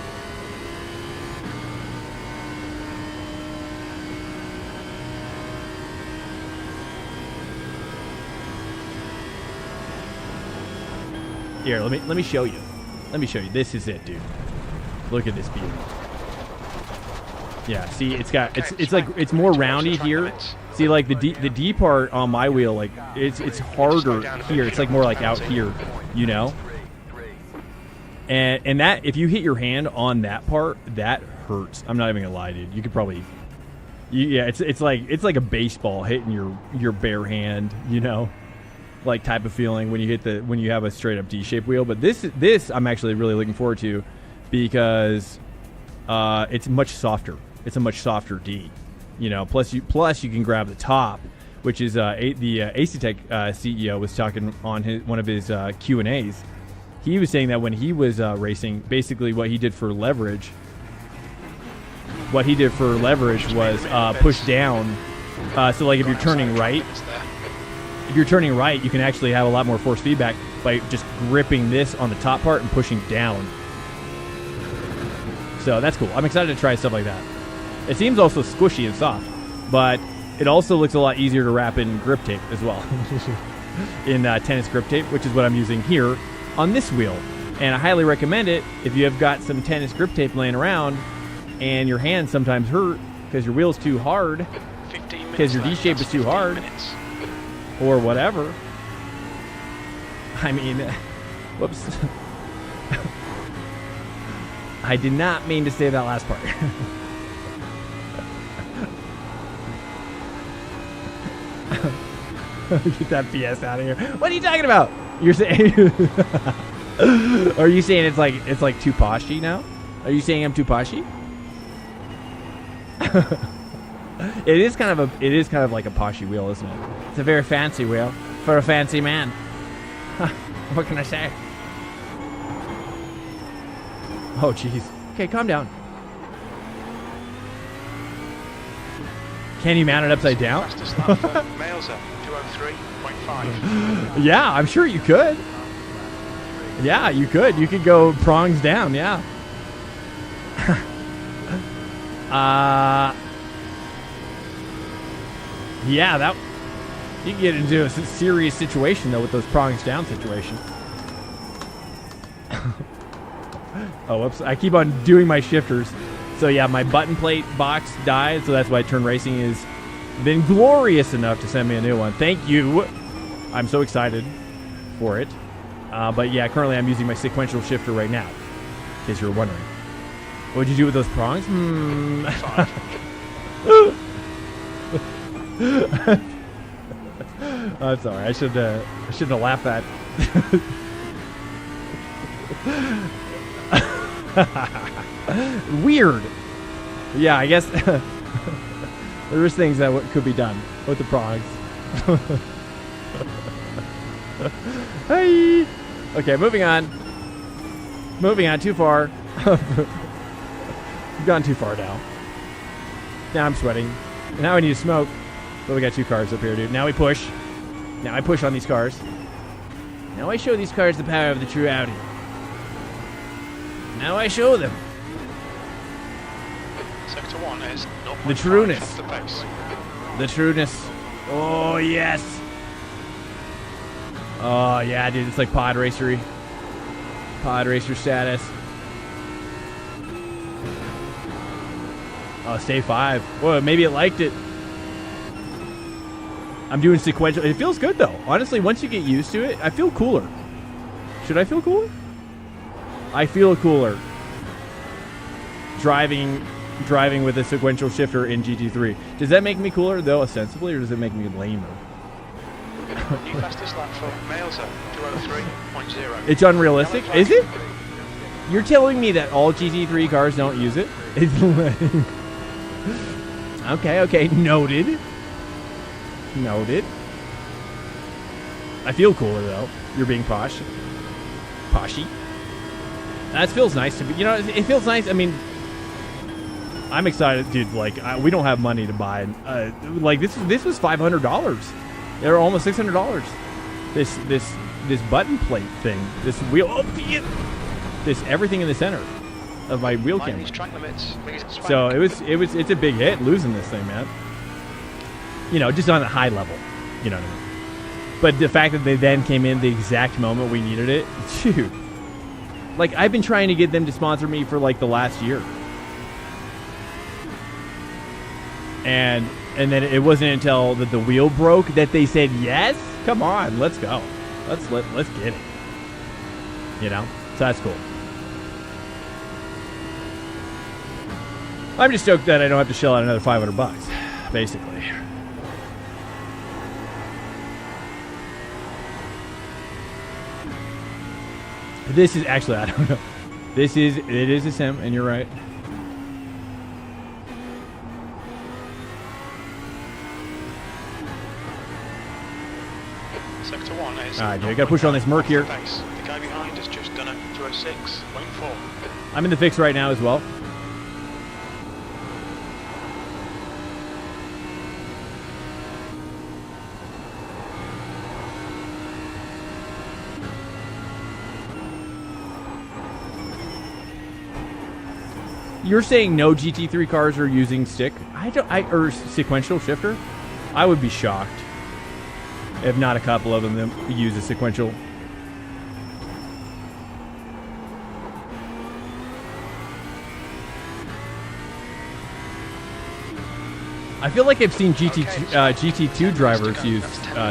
Here, let me show you. Let me show you. This is it, dude. Look at this beauty. Yeah, see, it's more roundy here. See, like the D part on my wheel, like it's harder here. It's like more like out here, you know. And that, if you hit your hand on that part, that hurts. I'm not even gonna lie, dude. You could probably, yeah, it's like a baseball hitting your bare hand, you know, like type of feeling when you have a straight up D-shaped wheel. But this I'm actually really looking forward to because it's much softer. It's a much softer D, you know. Plus you can grab the top, which is the ACTech CEO was talking on one of his Q&As. He was saying that when he was racing, basically what he did for leverage was push down. So like if you're turning right, you can actually have a lot more force feedback by just gripping this on the top part and pushing down. So that's cool. I'm excited to try stuff like that. It seems also squishy and soft, but it also looks a lot easier to wrap in grip tape as well. In tennis grip tape, which is what I'm using here on this wheel. And I highly recommend it if you have got some tennis grip tape laying around and your hands sometimes hurt because your wheel's too hard, because your D-shape is too hard, or whatever. I mean, whoops. I did not mean to say that last part. Get that BS out of here. What are you talking about? You're saying are you saying it's like too poshy now? Are you saying I'm too poshy? It is kind of like a poshy wheel, isn't it? It's a very fancy wheel for a fancy man. What can I say? Oh jeez. Okay, calm down. Can you mount it upside down? Males at 203.5. Yeah, I'm sure you could. Yeah, you could. You could go prongs down, yeah. Yeah, that you can get into a serious situation though with those prongs down situation. Oh, whoops! I keep on doing my shifters. So yeah, my button plate box died, so that's why Turn Racing has been glorious enough to send me a new one. Thank you. I'm so excited for it. But yeah, currently I'm using my sequential shifter right now, in case you were wondering. What'd you do with those prongs? I'm sorry. I shouldn't have laughed at. Weird. Yeah, I guess there is things that could be done with the prongs. Hey. Okay, moving on. Moving on. Too far. We've gone too far now. Now I'm sweating. Now I need to smoke. But we got 2 cars up here, dude. Now we push. Now I push on these cars. Now I show these cars the power of the true Audi. Now I show them. Sector 1 is the trueness. Off the pace. The trueness. Oh, yes. Oh, yeah, dude. It's like pod racery. Pod racer status. Oh, stay 5. Well, maybe it liked it. I'm doing sequential. It feels good, though. Honestly, once you get used to it, I feel cooler. Should I feel cooler? I feel cooler. Driving with a sequential shifter in GT3. Does that make me cooler, though, ostensibly, or does it make me lamer? New fastest lap for males at 203.0. It's unrealistic. Is it? You're telling me that all GT3 cars don't use it? It's lame. Okay. Noted. I feel cooler, though. You're being posh. Poshy. That feels nice to be. You know, it feels nice. I mean, I'm excited, dude. Like, we don't have money to buy. Like, this was $500. They're almost $600. This button plate thing. This wheel. Oh, this everything in the center of my wheel camera. So it's a big hit losing this thing, man. You know, just on a high level. You know what I mean? But the fact that they then came in the exact moment we needed it, dude. Like, I've been trying to get them to sponsor me for like the last year. And then it wasn't until that the wheel broke that they said yes. Come on, let's go. Let's get it. You know? So that's cool. I'm just stoked that I don't have to shell out another $500, basically. This is actually, I don't know. It is a sim, and you're right. Sector 1 is. Alright, dude, I gotta push on this Merc here. The guy behind has just done a 206.4. I'm in the fix right now as well. You're saying no GT3 cars are using stick? Or sequential shifter? I would be shocked if not a couple of them use a sequential. I feel like I've seen GT2 drivers use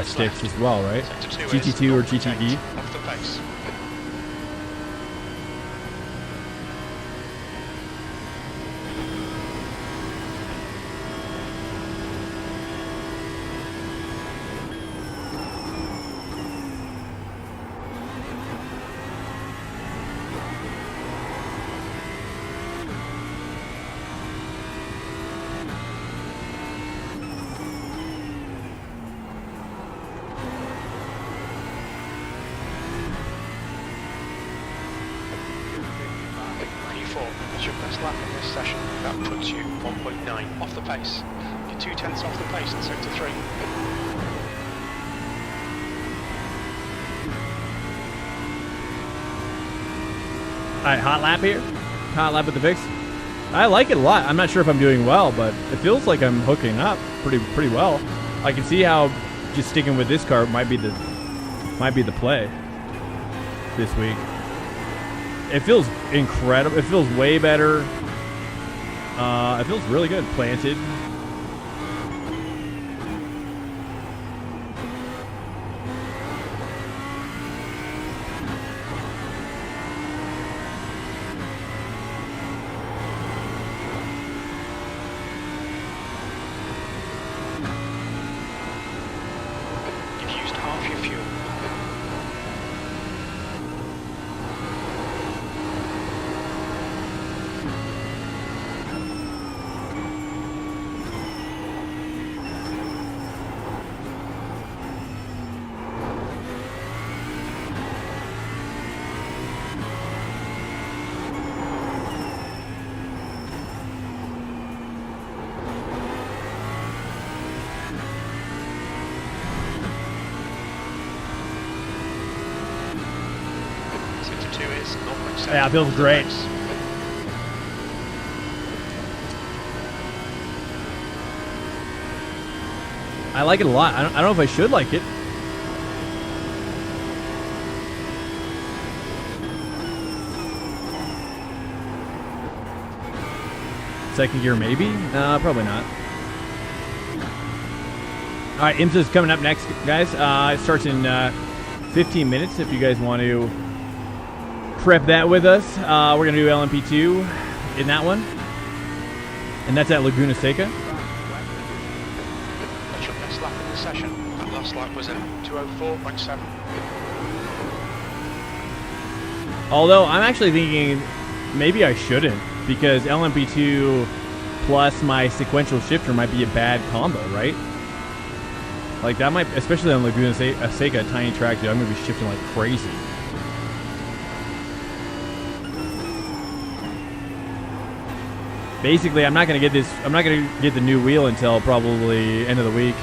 sticks as well, right? GT2 or GTE. Off the pace. That's your best lap in this session. That puts you 1.9 off the pace. You're 0.2 off the pace in sector 3. Alright, hot lap here. Hot lap with the fix. I like it a lot. I'm not sure if I'm doing well, but it feels like I'm hooking up pretty well. I can see how just sticking with this car might be the play this week. It feels incredible. It feels way better. It feels really good. Planted. You've used half your fuel. Sector 2 is 0.7. Yeah, it feels great. I like it a lot. I don't know if I should like it. Second gear, maybe? Probably not. All right, IMSA is coming up next, guys. It starts in 15 minutes if you guys want to prep that with us. We're going to do LMP2 in that one. And that's at Laguna Seca. That's your best lap in the session. That last lap was at 2:04.7. Although I'm actually thinking maybe I shouldn't, because LMP2 plus my sequential shifter might be a bad combo, right? Like that might, especially on Laguna Seca, a tiny track, dude, I'm gonna be shifting like crazy. Basically, I'm not gonna get the new wheel until probably end of the week.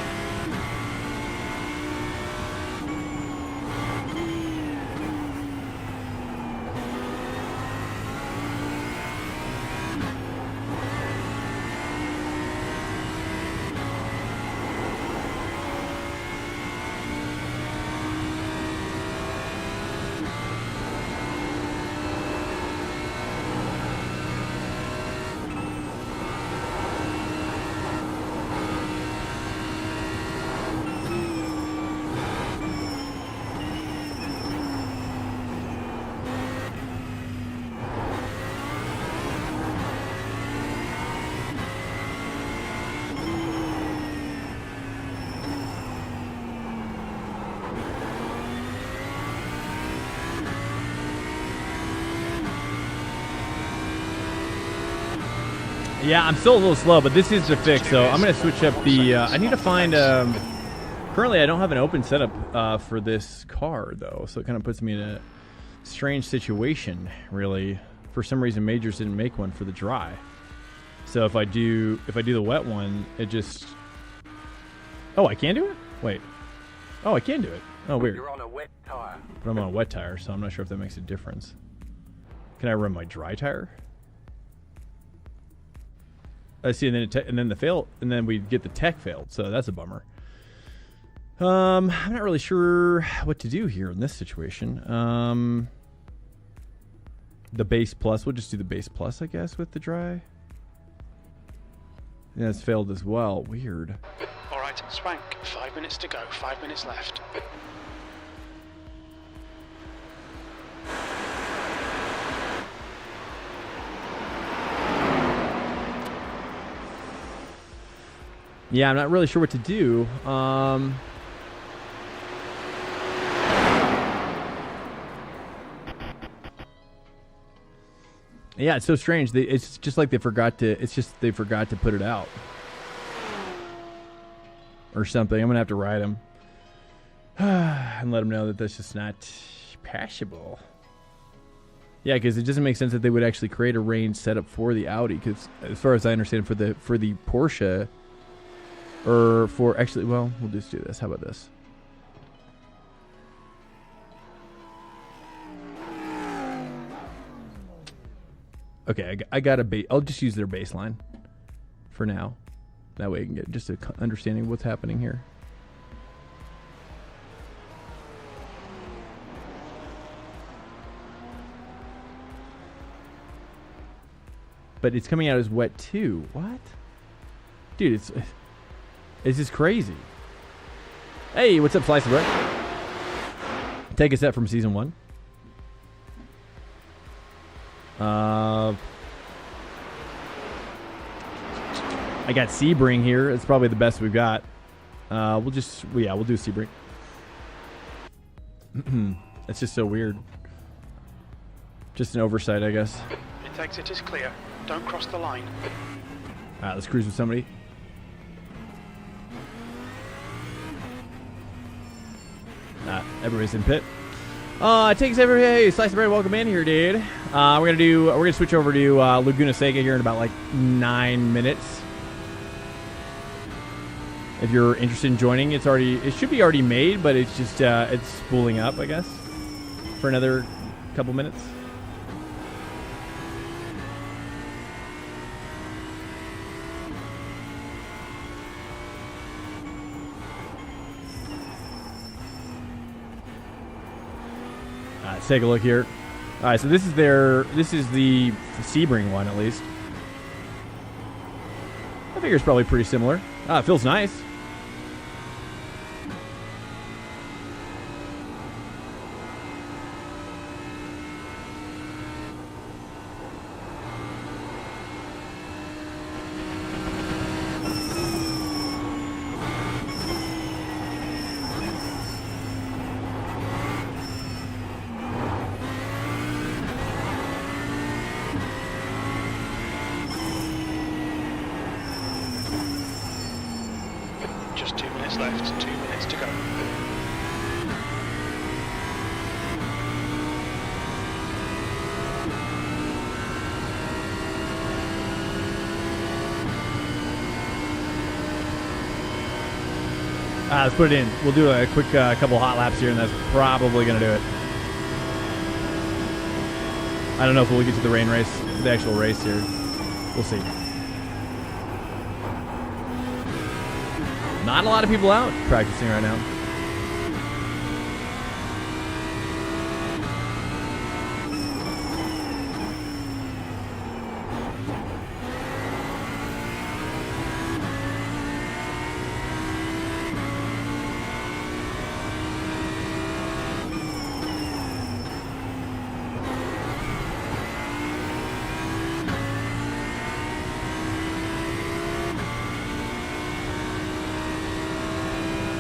Yeah, I'm still a little slow, but this is the fix, so I'm going to switch up the... I need to find... currently, I don't have an open setup for this car, though, so it kind of puts me in a strange situation, really. For some reason, Majors didn't make one for the dry. So if I do the wet one, it just... Oh, I can do it? Wait. Oh, I can do it. Oh, weird. You're on a wet tire. But I'm on a wet tire, so I'm not sure if that makes a difference. Can I run my dry tire? I see, and then the fail, and then we get the tech failed, so that's a bummer. I'm not really sure what to do here in this situation. The base plus, we'll just do the base plus, I guess, with the dry. Yeah, it's failed as well. Weird. All right, Swank, 5 minutes to go, 5 minutes left. Yeah, I'm not really sure what to do. Yeah, it's so strange. It's just like they forgot to. It's just they forgot to put it out or something. I'm gonna have to write them and let them know that that's just not passable. Yeah, because it doesn't make sense that they would actually create a range setup for the Audi. Because as far as I understand, for the Porsche. Or for actually, well, we'll just do this. How about this? Okay, I got a base. I'll just use their baseline for now. That way I can get just an understanding of what's happening here. but it's coming out as wet too. What? Dude, it's just crazy. Hey, what's up, Slice of Bread? Take a set from season 1. I got Sebring here. It's probably the best we've got. We'll do Sebring. It's just so weird. Just an oversight, I guess. It exit is clear. Don't cross the line. Alright, let's cruise with somebody. Everybody's in pit. Takes every hey, Slice of Bread, welcome in here, dude. We're gonna switch over to Laguna Seca here in about like 9 minutes. If you're interested in joining, it should be already made, but it's just it's spooling up, I guess, for another couple minutes. Let's take a look here. All right, so this is the Sebring one, at least. I figure it's probably pretty similar. It feels nice. Just 2 minutes left, 2 minutes to go. Let's put it in. We'll do a quick couple hot laps here, and that's probably going to do it. I don't know if we'll get to the rain race, the actual race here. We'll see. Not a lot of people out practicing right now.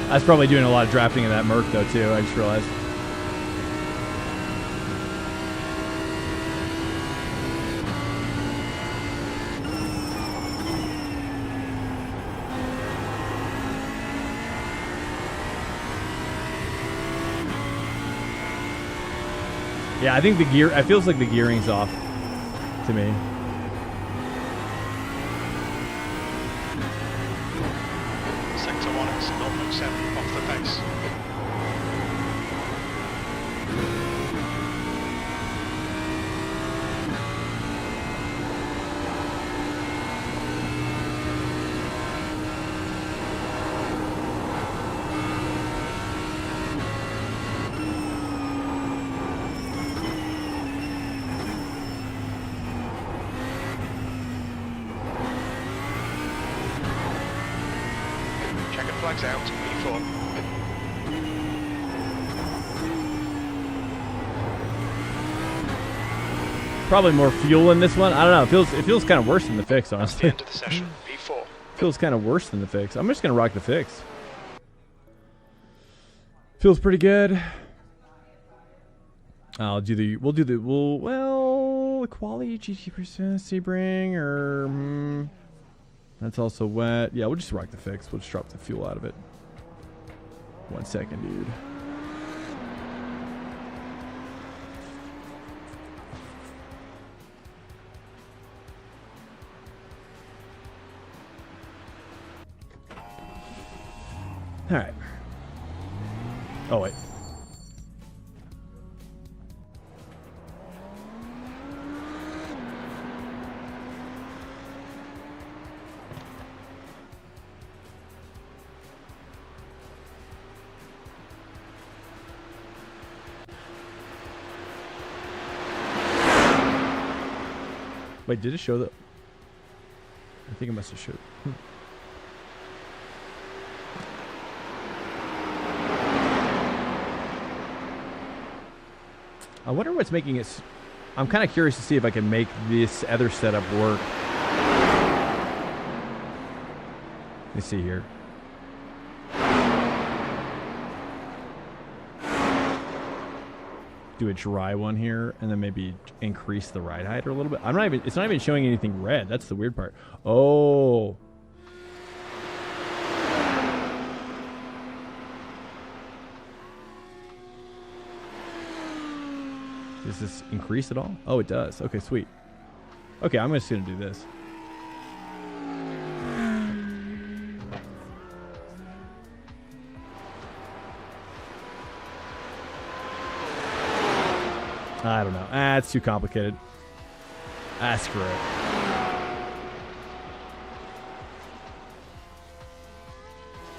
I was probably doing a lot of drafting in that Merc, though, too. I just realized. Yeah, I think the gear... It feels like the gearing's off to me. Sector 1 is 0.7 off the pace. Checker flags out, P4. Probably more fuel in this one. I don't know. It feels kind of worse than the fix, That's honestly. the end of the session, P4. Feels kind of worse than the fix. I'm just gonna rock the fix. Feels pretty good. We'll do the quality GT3 Sebring or that's also wet. Yeah, we'll just rock the fix. We'll just drop the fuel out of it. 1 second, dude. All right. Oh, wait. Wait, did it show that? I think I must have showed. I wonder what's making it. I'm kind of curious to see if I can make this other setup work. Let me see here. Do a dry one here, and then maybe increase the ride height a little bit. I'm not even. It's not even showing anything red. That's the weird part. Oh. Does this increase at all? Oh, it does. Okay, sweet. Okay, I'm just gonna do this. I don't know. It's too complicated. Screw it.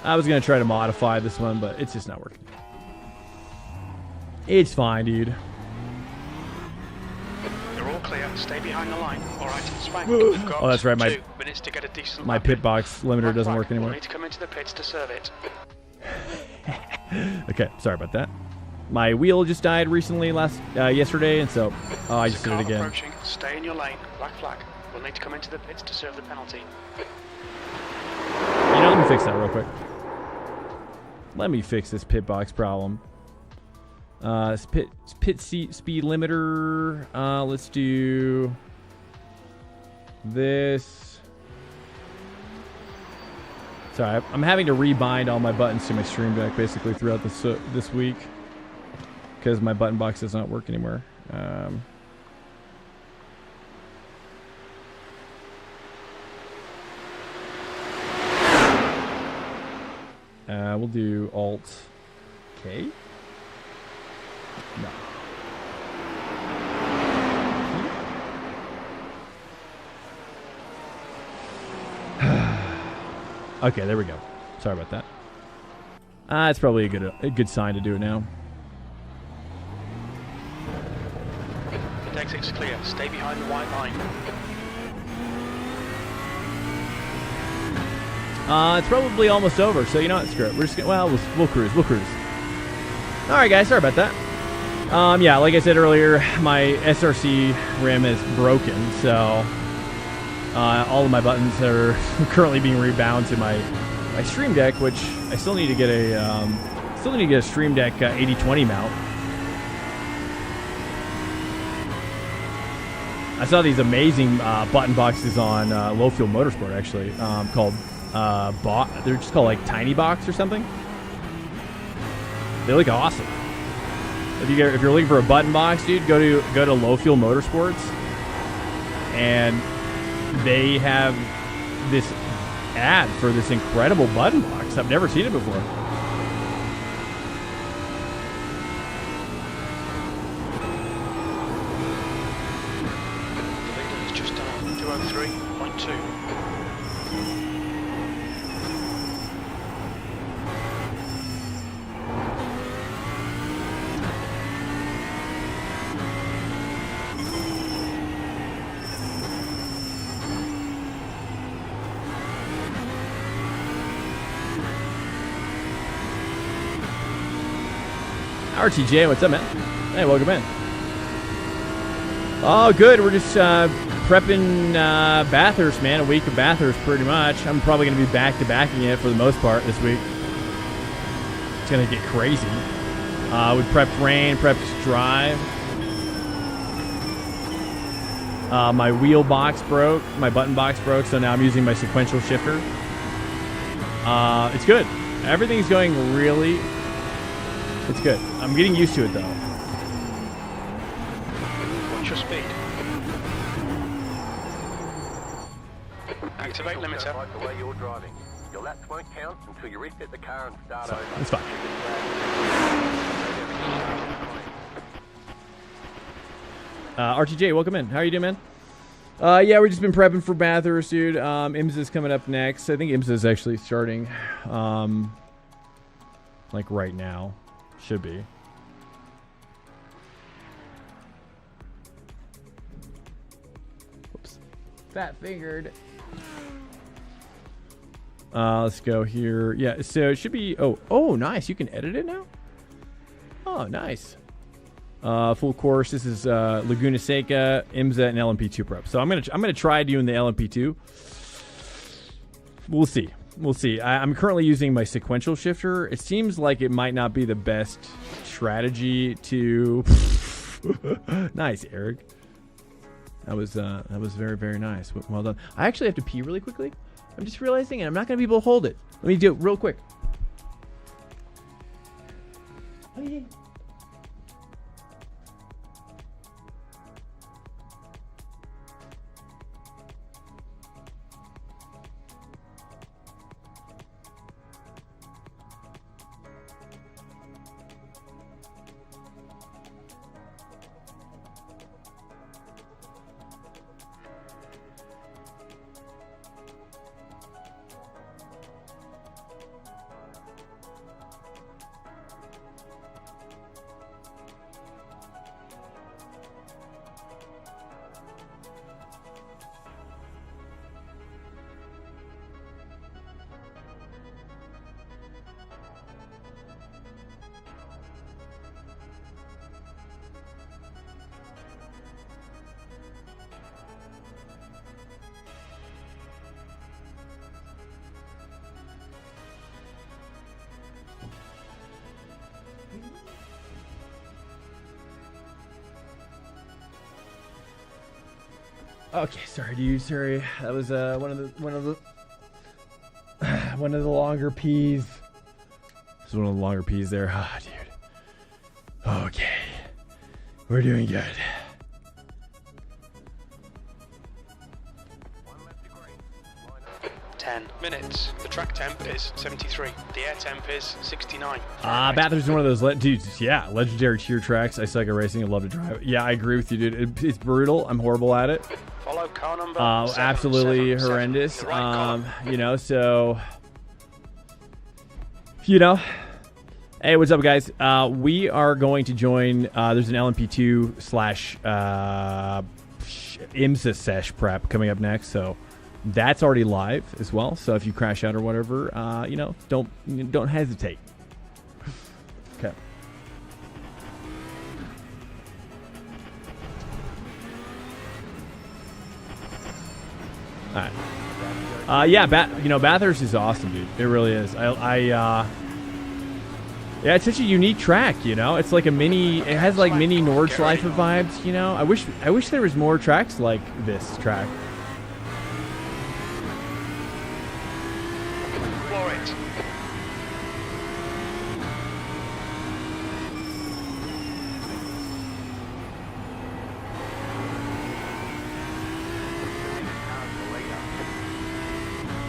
I was going to try to modify this one, but it's just not working. It's fine, dude. You're all clear. Stay behind the line. All right, Swank. Oh, that's right. 2 minutes to get a decent My lap pit in. box limiter doesn't work anymore. We'll need to come into the pits to serve it. Okay, sorry about that. My wheel just died recently, yesterday, and so I just did it again. Approaching. Stay in your lane. Black flag. We'll need to come into the pits to serve the penalty. You know, let me fix that real quick. Let me fix this pit box problem. Pit seat speed limiter. Let's do this. Sorry, I'm having to rebind all my buttons to my Stream Deck basically throughout this week because my button box does not work anymore. We'll do Alt K. No. Okay, there we go. Sorry about that. It's probably a good sign to do it now. The exit's clear. Stay behind the white line. It's probably almost over, so you know what? Screw it. We're just gonna, we'll cruise. We'll cruise. All right, guys. Sorry about that. Yeah, like I said earlier, my SRC rim is broken, so all of my buttons are currently being rebound to my Stream Deck, which I still need to get a Stream Deck 8020 mount. I saw these amazing button boxes on Low Fuel Motorsport, actually, called they're just called like Tiny Box or something. They look awesome. If you're looking for a button box, dude, go to Low Fuel Motorsports, and they have this ad for this incredible button box. I've never seen it before. The leader is just on 203.2. RTJ, what's up, man? Hey, welcome in. Oh, good. We're just prepping Bathurst, man. A week of Bathurst, pretty much. I'm probably going to be back-to-backing it for the most part this week. It's going to get crazy. We prepped rain, prepped drive. My wheel box broke. My button box broke, so now I'm using my sequential shifter. It's good. Everything's going really... It's good. I'm getting used to it, though. What's your speed? Activate limiter. Like the way you're driving. Your laps won't count until you reset the car and start over. It's fine. RTJ, welcome in. How are you doing, man? Yeah, we've just been prepping for Bathurst, dude. IMSA's coming up next. I think IMSA's actually starting, like right now. Should be. Whoops. Fat fingered. Let's go here. Yeah, so it should be. Oh, nice. You can edit it now. Oh, nice. Full course. This is Laguna, Seca, IMSA, and LMP2 prep. So I'm gonna try doing the LMP2. We'll see. We'll see. I'm currently using my sequential shifter. It seems like it might not be the best strategy to. Nice, Eric. That was very, very nice. Well done. I actually have to pee really quickly. I'm just realizing, and I'm not gonna be able to hold it. Let me do it real quick. Oh, yeah. Okay, sorry, dude. Sorry, that was one of the longer peas. This is one of the longer peas there. Ah, dude. Okay, we're doing good. 10 minutes. The track temp is 73. The air temp is 69. Bathurst is one of those dudes. Yeah, legendary tier tracks. I suck at racing. I love to drive. Yeah, I agree with you, dude. It's brutal. I'm horrible at it. Follow car number. Absolutely horrendous. You know, so hey, what's up, guys? We are going to join. There's an LMP2 / IMSA sesh prep coming up next, so that's already live as well. So if you crash out or whatever, don't hesitate. Okay. All right. Yeah, Bathurst is awesome, dude. It really is. Yeah, it's such a unique track, It's like it has like mini Nordschleife vibes, I wish there was more tracks like this track. Floor it.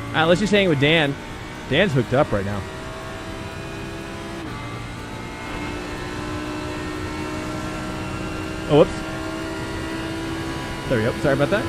All right, let's just hang with Dan. Dan's hooked up right now. Oh, whoops. There we go. Sorry about that.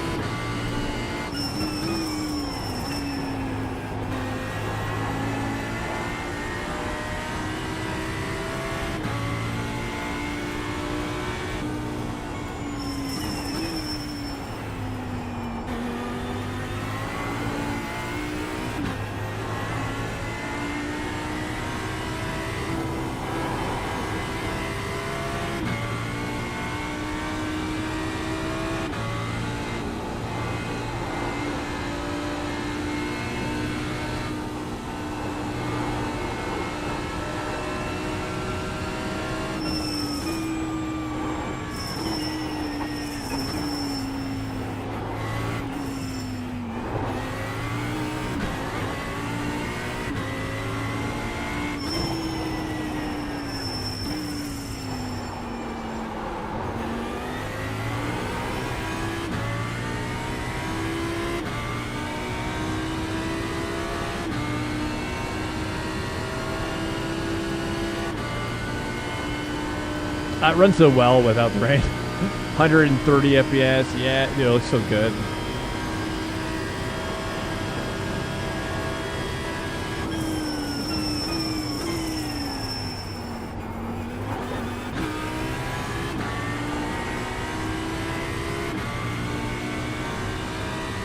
It runs so well without the rain. 130 FPS. Yeah, it looks so good.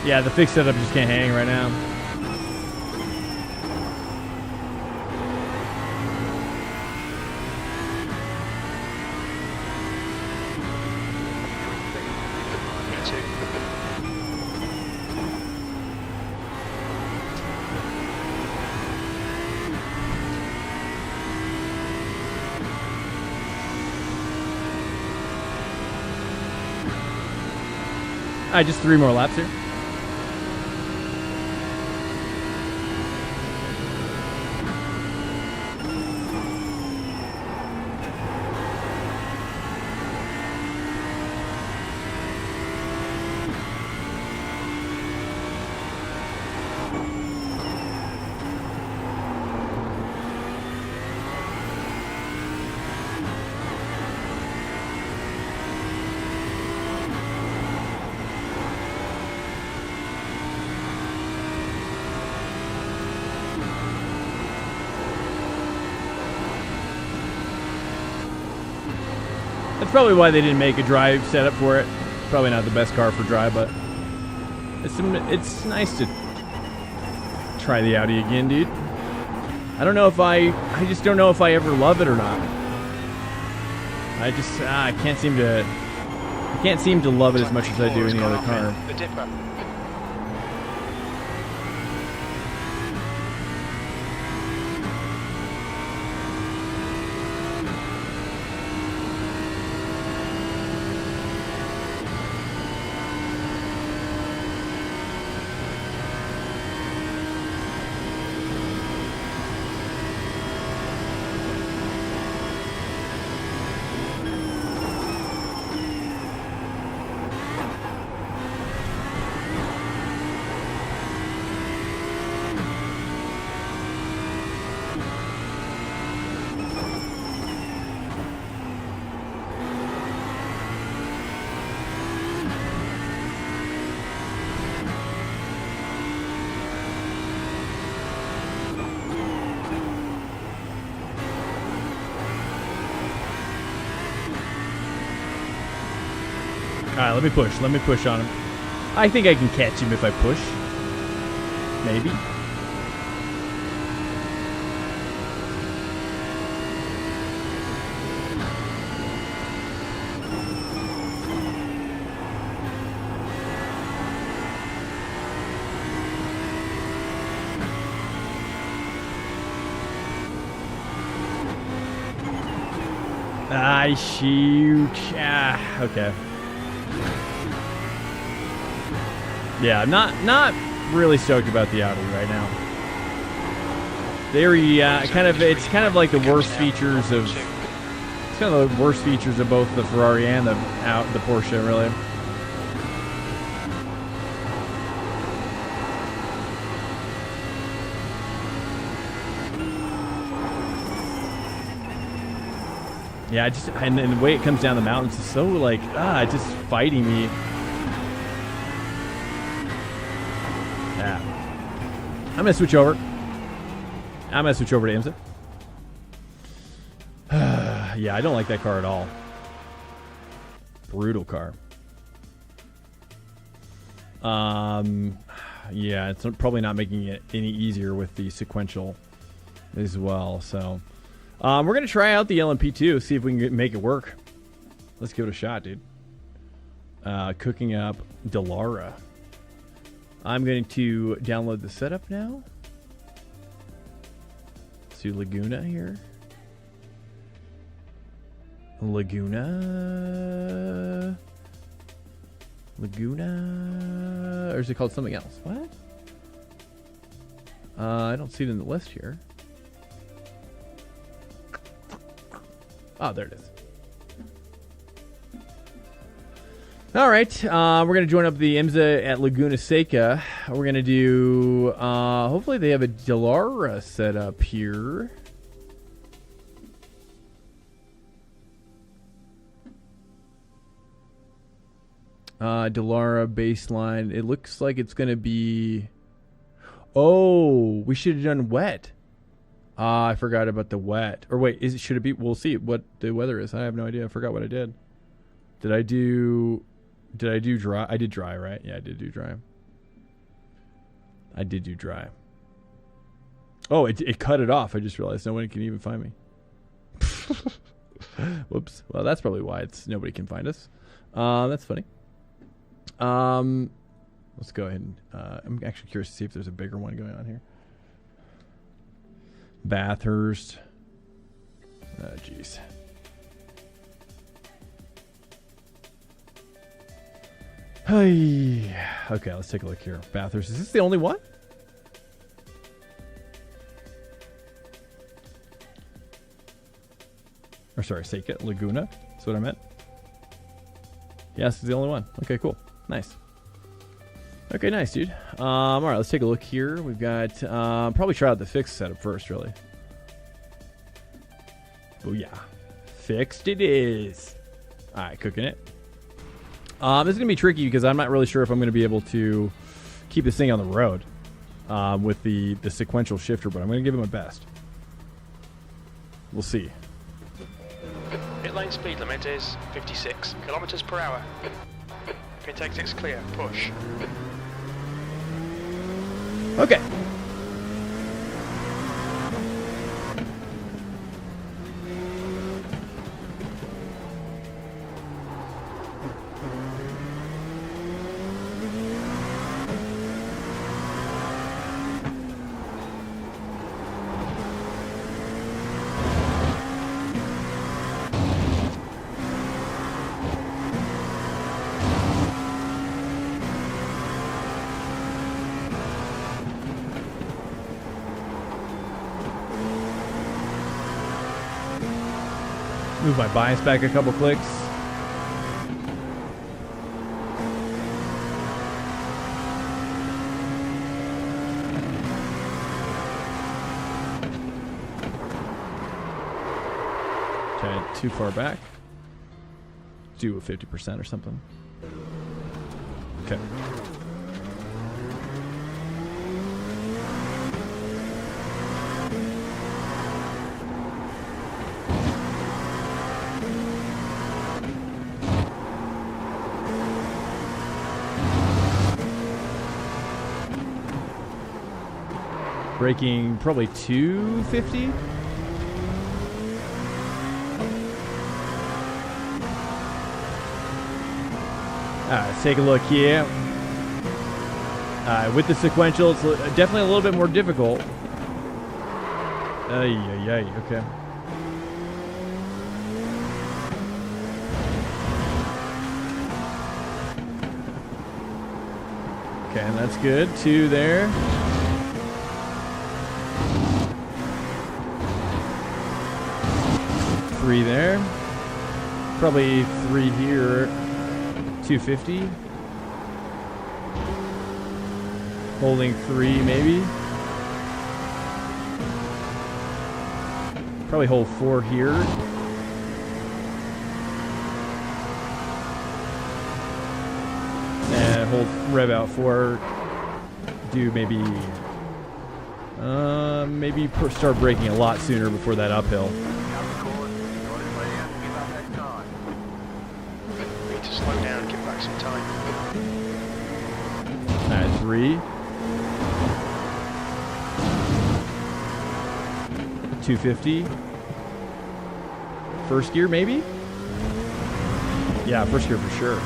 Yeah, the fixed setup just can't hang right now. All right, just 3 more laps here. That's probably why they didn't make a drive setup for it. Probably not the best car for drive, but it's nice to try the Audi again, dude. I don't know if I just don't know if I ever love it or not. I can't seem to love it as much as I do any other car. The dipper. Alright, let me push on him. I think I can catch him if I push. Maybe. Ah, shoot. Ah, okay. Yeah, not really stoked about the Audi right now. Very it's kind of like the worst features of both the Ferrari and the Porsche, really. Yeah, and the way it comes down the mountains is so like just fighting me. I'm gonna switch over. I'm gonna switch over to IMSA. Yeah, I don't like that car at all. Brutal car. Yeah, it's probably not making it any easier with the sequential as well. So, we're gonna try out the LMP2, see if we can make it work. Let's give it a shot, dude. Cooking up Delara. I'm going to download the setup now. Let's do Laguna here. Laguna. Or is it called something else? What? I don't see it in the list here. Oh, there it is. All right, we're going to join up the IMSA at Laguna Seca. We're going to do, hopefully they have a Delara set up here. Delara baseline. It looks like it's going to be, oh, we should have done wet. I forgot about the wet. Or wait, should it be, we'll see what the weather is. I have no idea. I forgot what I did. Did I do dry? I did dry, right? Yeah, I did do dry. I did do dry. Oh, it cut it off. I just realized no one can even find me. Whoops. Well, that's probably why nobody can find us. That's funny. Let's go ahead and I'm actually curious to see if there's a bigger one going on here. Bathurst. Oh, jeez. Hey. Okay, let's take a look here. Bathurst. Is this the only one? Or sorry, Seca, Laguna. That's what I meant. Yes, it's the only one. Okay, cool. Nice. Okay, nice, dude. All right, let's take a look here. We've got probably try out the fixed setup first, really. Oh yeah, fixed it is. All right, cooking it. This is gonna be tricky because I'm not really sure if I'm gonna be able to keep this thing on the road with the sequential shifter, but I'm gonna give it my best. We'll see. Pit lane speed limit is 56 kilometers per hour. Pit exit's clear. Push. Okay. Move my bias back a couple clicks. Okay, too far back. Do a 50% or something. Okay. Braking probably 250. Let's take a look here. With the sequential, it's definitely a little bit more difficult. Okay. Okay, and that's good. 2 there. Three there. Probably 3 here. 250. Holding 3 maybe. Probably hold 4 here. And hold rev out 4. Do maybe start braking a lot sooner before that uphill. Need to slow down, give back some time. Alright, 3. 250. First gear, maybe? Yeah, first gear for sure.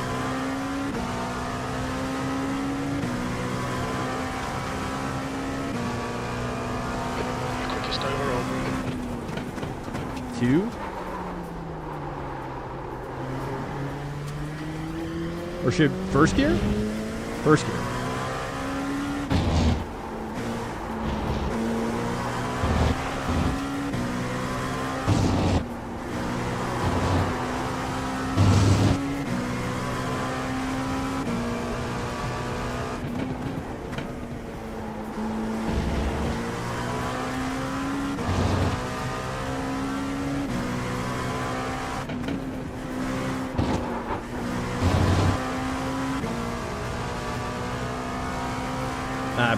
Quickest overall. 2. Or should first gear? First gear.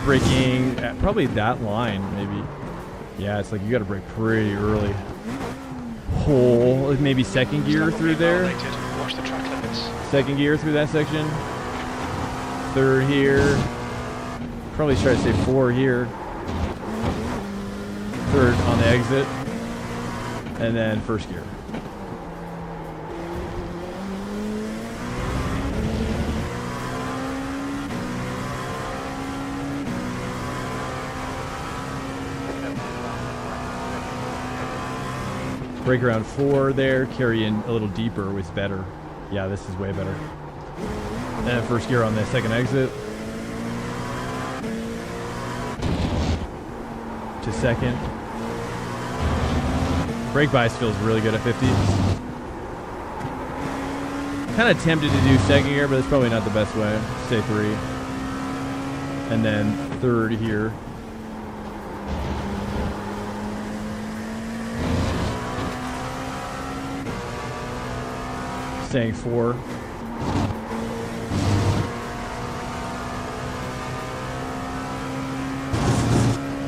Braking at probably that line, maybe. Yeah, it's like you got to brake pretty early. Whole, maybe second gear through there. Watch the track limits. Second gear through that section. 3rd here. Probably try to say 4 here. 3rd on the exit. And then first gear. Brake around 4 there, carry in a little deeper was better. Yeah, this is way better. And first gear on the second exit. To second. Brake bias feels really good at 50. Kind of tempted to do second gear, but it's probably not the best way. Stay 3. And then third here. Staying 4.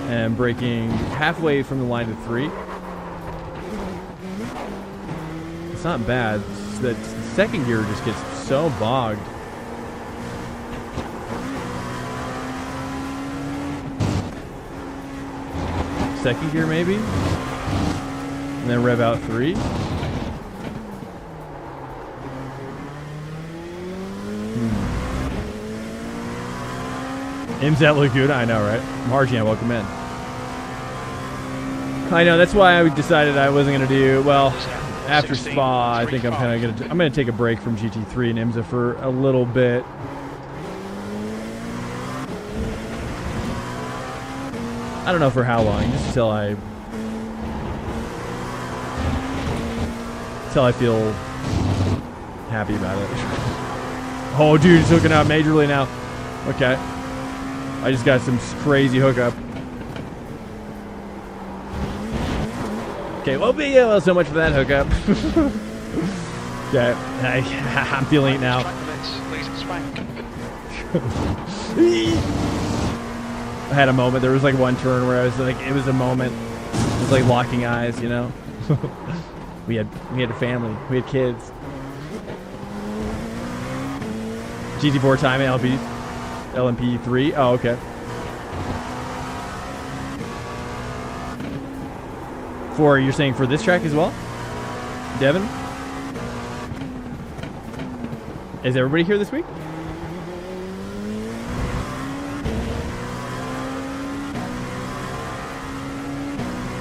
And braking halfway from the line to 3. It's not bad. It's that second gear just gets so bogged. Second gear maybe? And then rev out 3. IMSA Laguna, I know, right? Marjan, welcome in. I know, that's why I decided I wasn't gonna do well. After Spa, I think I'm gonna take a break from GT3 and IMSA for a little bit. I don't know for how long, just until I feel happy about it. Oh, dude, it's hooking up majorly now. Okay, I just got some crazy hookup. Okay, well, so much for that hookup. Okay, I'm feeling it now. I had a moment. There was like one turn where I was like, it was a moment. It was like locking eyes, you know. we had a family. We had kids. GT4 time LMP2. Oh, okay. You're saying for this track as well, Devin? Is everybody here this week?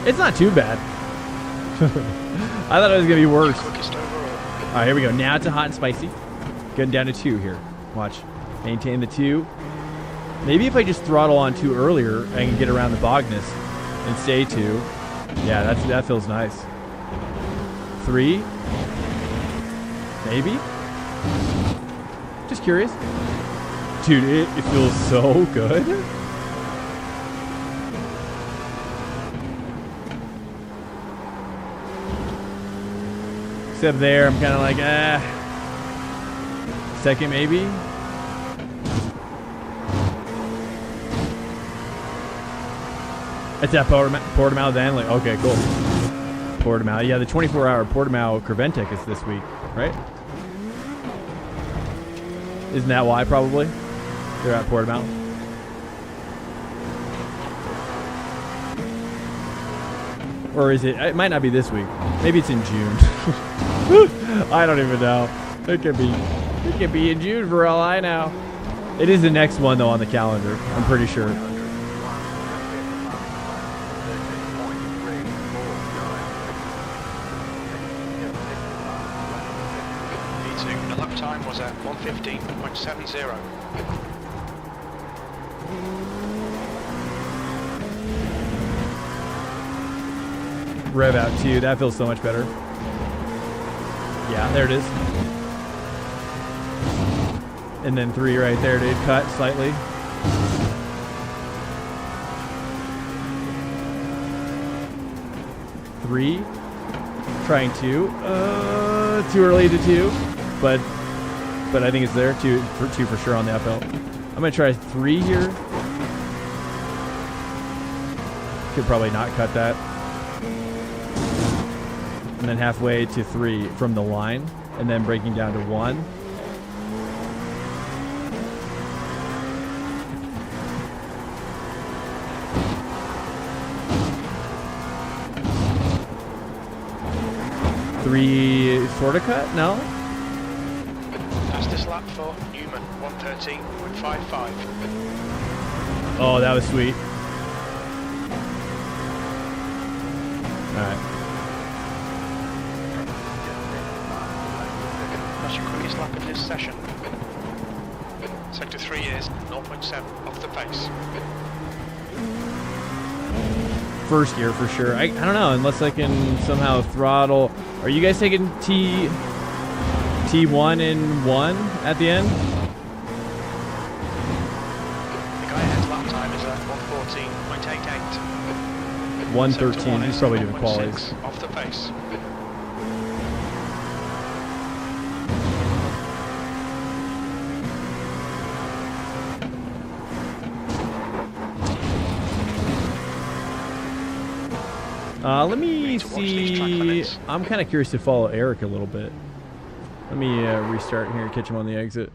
It's not too bad. I thought it was gonna be worse. All right, here we go. Now to hot and spicy. Getting down to 2 here. Watch. Maintain the 2. Maybe if I just throttle on 2 earlier, I can get around the bogness and stay 2. Yeah, that feels nice. 3. Maybe? Just curious. Dude, it feels so good. Except there, I'm kind of like, second maybe? It's at Portimao then? Like, okay, cool. Portimao. Yeah, the 24-hour Portimao Creventic is this week, right? Isn't that why, probably? They're at Portimao. Or is it? It might not be this week. Maybe it's in June. I don't even know. It could be in June for all I know. It is the next one, though, on the calendar. I'm pretty sure. Time was at 1:15.70. Rev out 2. That feels so much better. Yeah, there it is. And then 3 right there, dude. Cut slightly. Three. Trying 2. Too early to 2. But I think it's there. 2 for sure on the uphill. I'm gonna try 3 here. Could probably not cut that. And then halfway to 3 from the line, and then breaking down to 1. Three sort of cut? No. Fastest lap for Newman, 1:13.55. Oh, that was sweet. All right. That's your quickest lap of this session. 7 off the pace. First gear for sure. I don't know, unless I can somehow throttle. Are you guys taking T1 and 1 at the end? The guy ahead's lap time is at 1:14.88. 1:13. He's probably doing qualities. Off the pace. Let me see. I'm kind of curious to follow Eric a little bit. Let me restart here and catch him on the exit.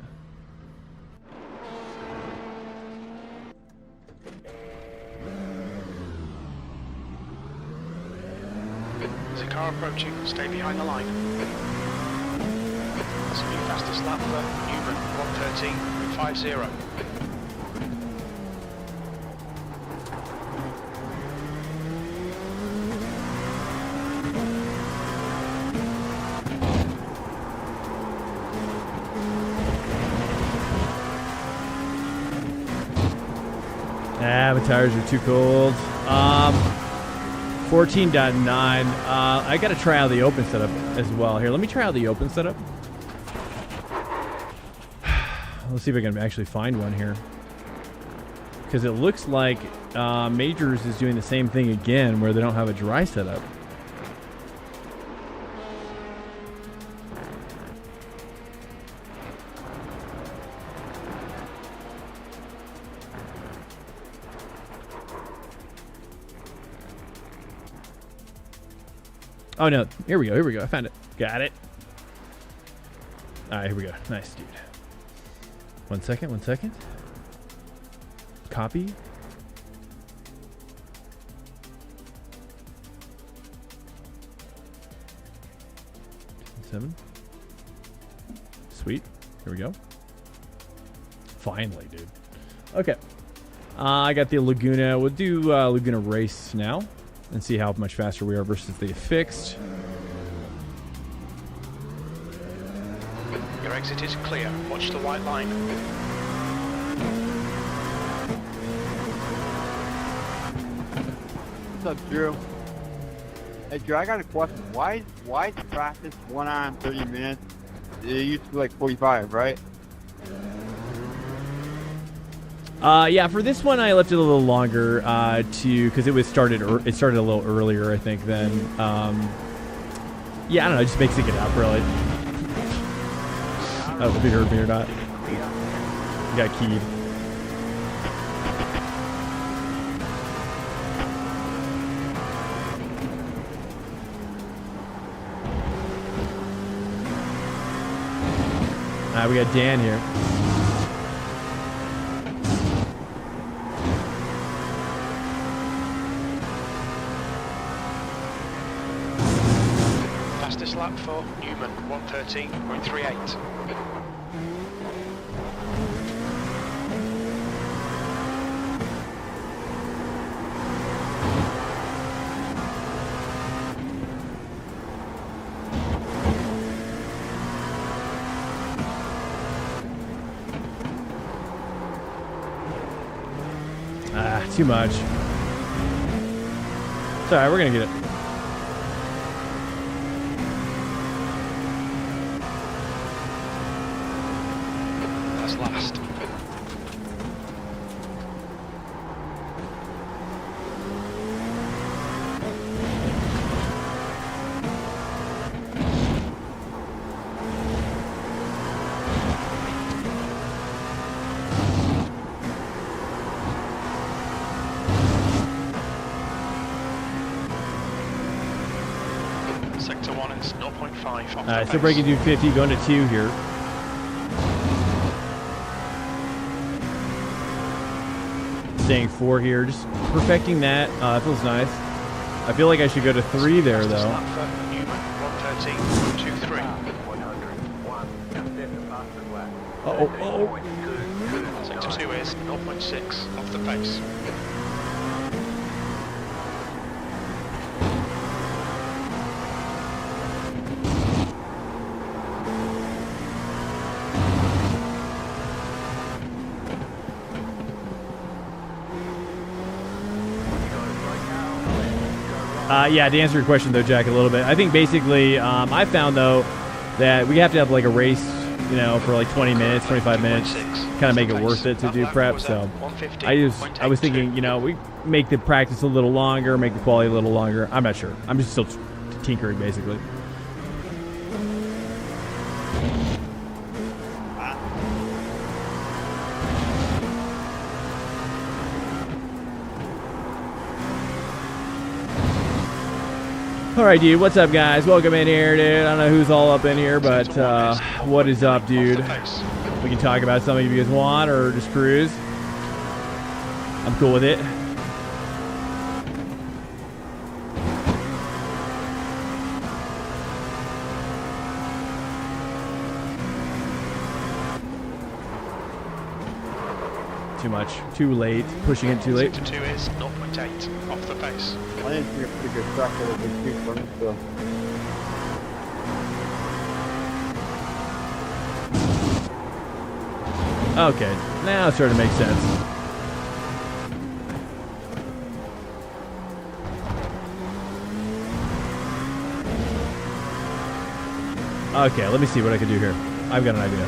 There's a car approaching. Stay behind the line. That's a new fastest lap for Newman. 1:13.50. Ah, my tires are too cold. 14.9. I got to try out the open setup as well. Here, let me try out the open setup. Let's see if I can actually find one here. Because it looks like Majors is doing the same thing again where they don't have a dry setup. Oh no, here we go, I found it. Got it. Alright, here we go. Nice, dude. One second. Copy. Seven. Sweet. Here we go. Finally, dude. Okay. I got the Laguna. We'll do Laguna race now and see how much faster we are versus the fixed. Your exit is clear. Watch the white line. What's up, Drew? Hey, Drew, I got a question. Why practice 1 hour and 30 minutes? It used to be like 45, right? Yeah, for this one I left it a little longer because it started a little earlier, I think. Then, yeah, I don't know, it just makes it get up really. I don't know if you heard me or not. Got keyed. We got Dan here. Fastest lap for Newman, 1:13.38. Too much. It's alright, we're gonna get it. That's last. Sector 1 is 0.5 off Alright, so breaking through 50, going to 2 here. Staying 4 here, just perfecting that. Feels nice. I feel like I should go to 3 there though. Oh. Sector 2 is 0.6 off the pace. Yeah, to answer your question though, Jack, a little bit. I think basically, I found though that we have to have like a race, you know, for like 20 minutes, 25 minutes, kind of make it worth it to do prep. So I was thinking, you know, we make the practice a little longer, make the quality a little longer. I'm not sure. I'm just still tinkering basically. All right, dude. What's up, guys? Welcome in here, dude. I don't know who's all up in here, but what is up, dude? We can talk about something if you guys want, or just cruise. I'm cool with it. Too much. Too late. Pushing it too late. Sector 2 is 0.8 off the pace. I think it's a pretty good track for the big speed for me, so. Okay, now it's starting to make sense. Okay, let me see what I can do here. I've got an idea.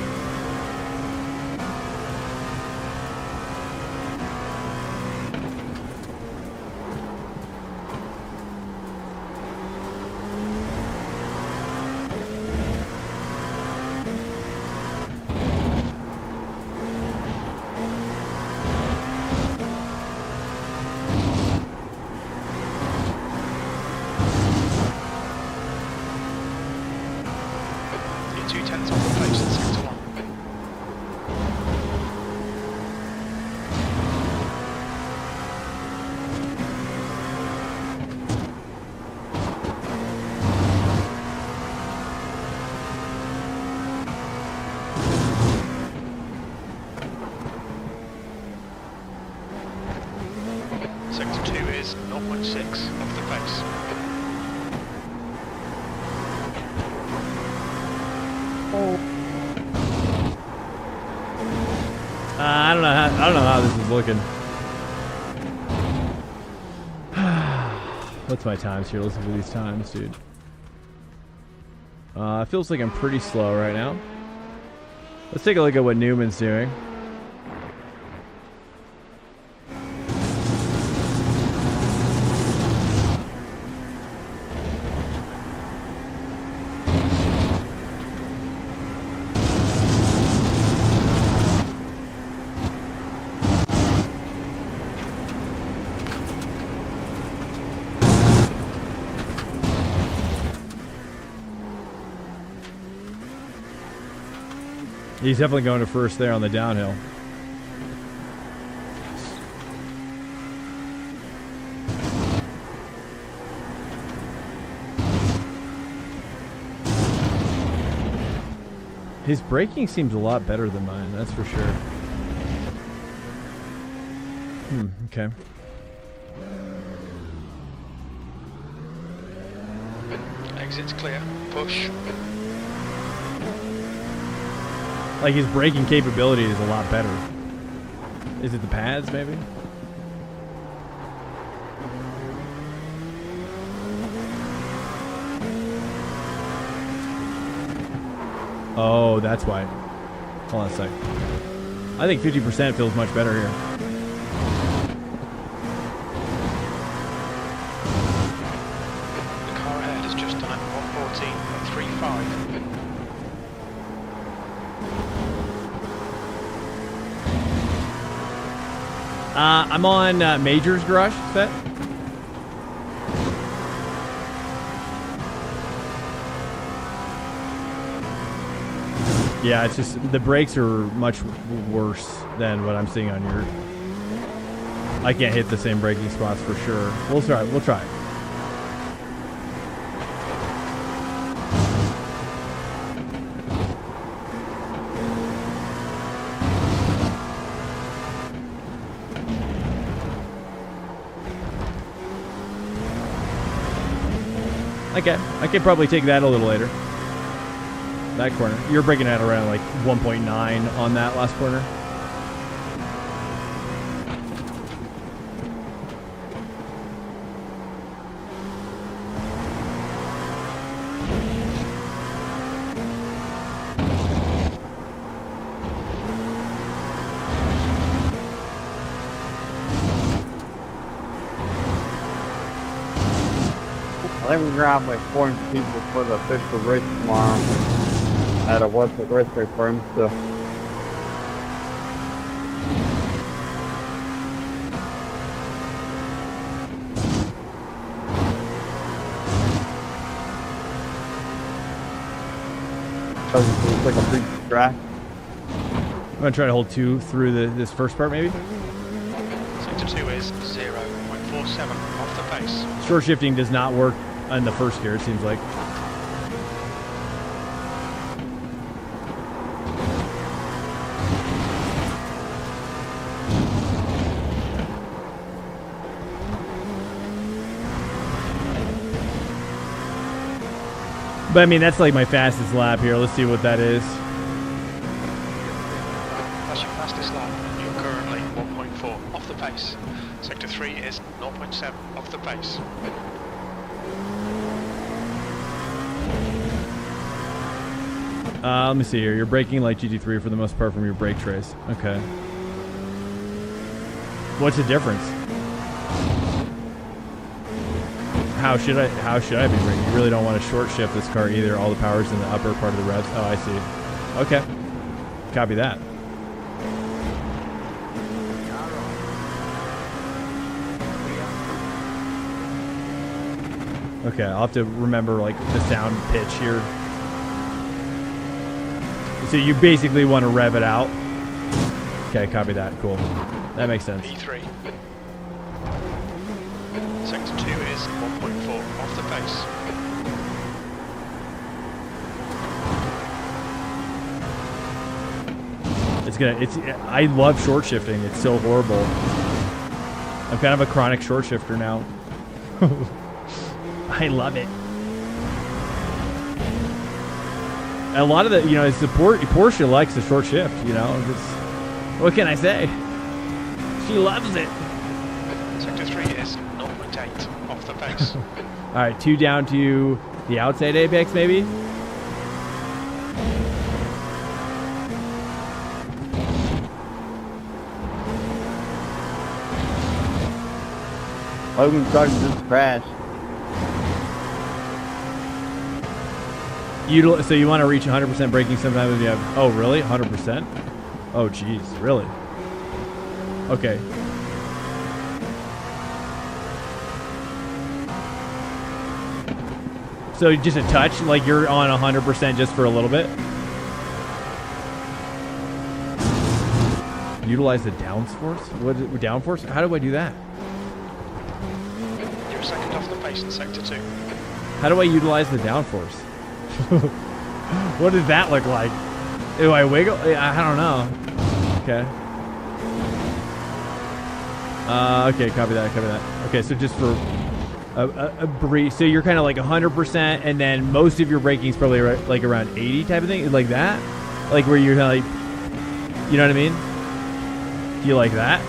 Sector 2 is 0.6 off the pace. I don't know how this is looking. What's my times here? Listen to these times, dude. It feels like I'm pretty slow right now. Let's take a look at what Newman's doing. He's definitely going to first there on the downhill. His braking seems a lot better than mine, that's for sure. Okay. Exit's clear. Push. Like, his braking capability is a lot better. Is it the pads, maybe? Oh, that's why. Hold on a sec. I think 50% feels much better here. The car ahead is just done at 114.35. I'm on Major's garage set. Yeah, it's just the brakes are much worse than what I'm seeing on your. I can't hit the same braking spots for sure. We'll try. We'll try. Okay, I could probably take that a little later. That corner. You're breaking at around like 1.9 on that last corner. think we're gonna have like 400 people for the official race tomorrow at a website raceway for IMSA. It's like a big track. I'm gonna try to hold 2 through this first part, maybe. Sector 2 is 0.47 off the pace. Short shifting does not work on the first gear, it seems like. But I mean, that's like my fastest lap here. Let's see what that is. That's your fastest lap. You're currently 1.4 off the pace. Sector 3 is 0.7 off the pace. Let me see here. You're braking like GT3 for the most part from your brake trace. Okay. What's the difference? How should I be braking? You really don't want to short shift this car either. All the power's in the upper part of the revs. Oh, I see. Okay. Copy that. Okay, I'll have to remember like the sound pitch here. So you basically want to rev it out. Okay, copy that. Cool. That makes sense. P3. Sector 2 is 1.4 off the pace. I love short shifting. It's so horrible. I'm kind of a chronic short shifter now. I love it. A lot of the, it's the Porsche likes the short shift, what can I say? She loves it. Sector 3 is 0.8 off the pace. All right, 2 down to the outside apex, maybe? Logan truck just crashed. So you want to reach 100% braking sometimes if you have... Oh, really? 100%? Oh, jeez. Really? Okay. So just a touch? Like you're on 100% just for a little bit? Utilize the downforce? What is it? Downforce? How do I do that? You're a second off the pace in Sector 2. How do I utilize the downforce? What does that look like? Do I wiggle? I don't know. Okay. Okay, copy that, copy that. Okay, so just for a brief, so you're kind of like 100%, and then most of your braking is probably like around 80 type of thing, like that? Like where you're kind of like, you know what I mean? Do you like that?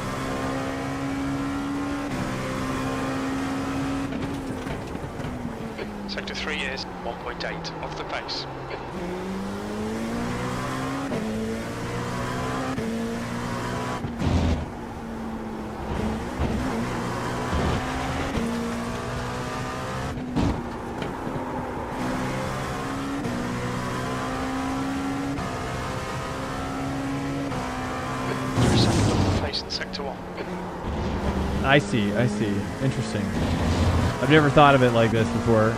Sector 3 is 1.8 off the pace. You're a second off the pace in Sector 1. I see, I see. Interesting. I've never thought of it like this before.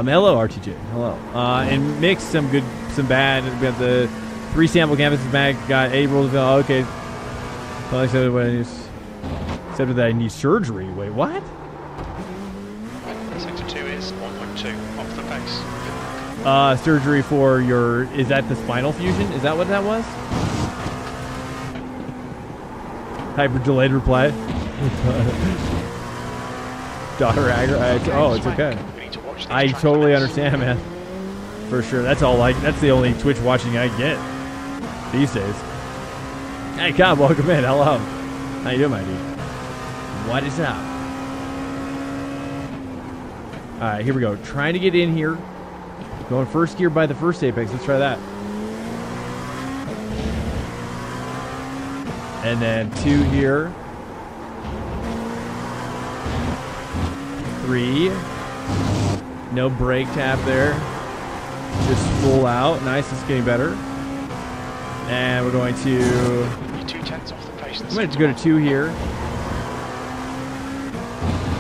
Hello, RTJ. Hello. And mix some good, some bad. We have the 3 sample canvases back. Got April. Oh, okay. Well, except that I need surgery. Wait, what? Sector 2 is 1.2 off the pace. Surgery for your... Is that the spinal fusion? Is that what that was? Hyper delayed reply. Daughter aggro. Oh, it's okay. I totally understand, man. For sure. That's the only Twitch watching I get these days. Hey, Cobb, welcome in. Hello. How you doing, my dude? What is up? All right, here we go. Trying to get in here. Going first gear by the first apex. Let's try that. And then 2 here. 3. No brake tap there. Just full out. Nice, it's getting better. And we're going to... You're 2/10 off the pace. I'm going to go to 2 here.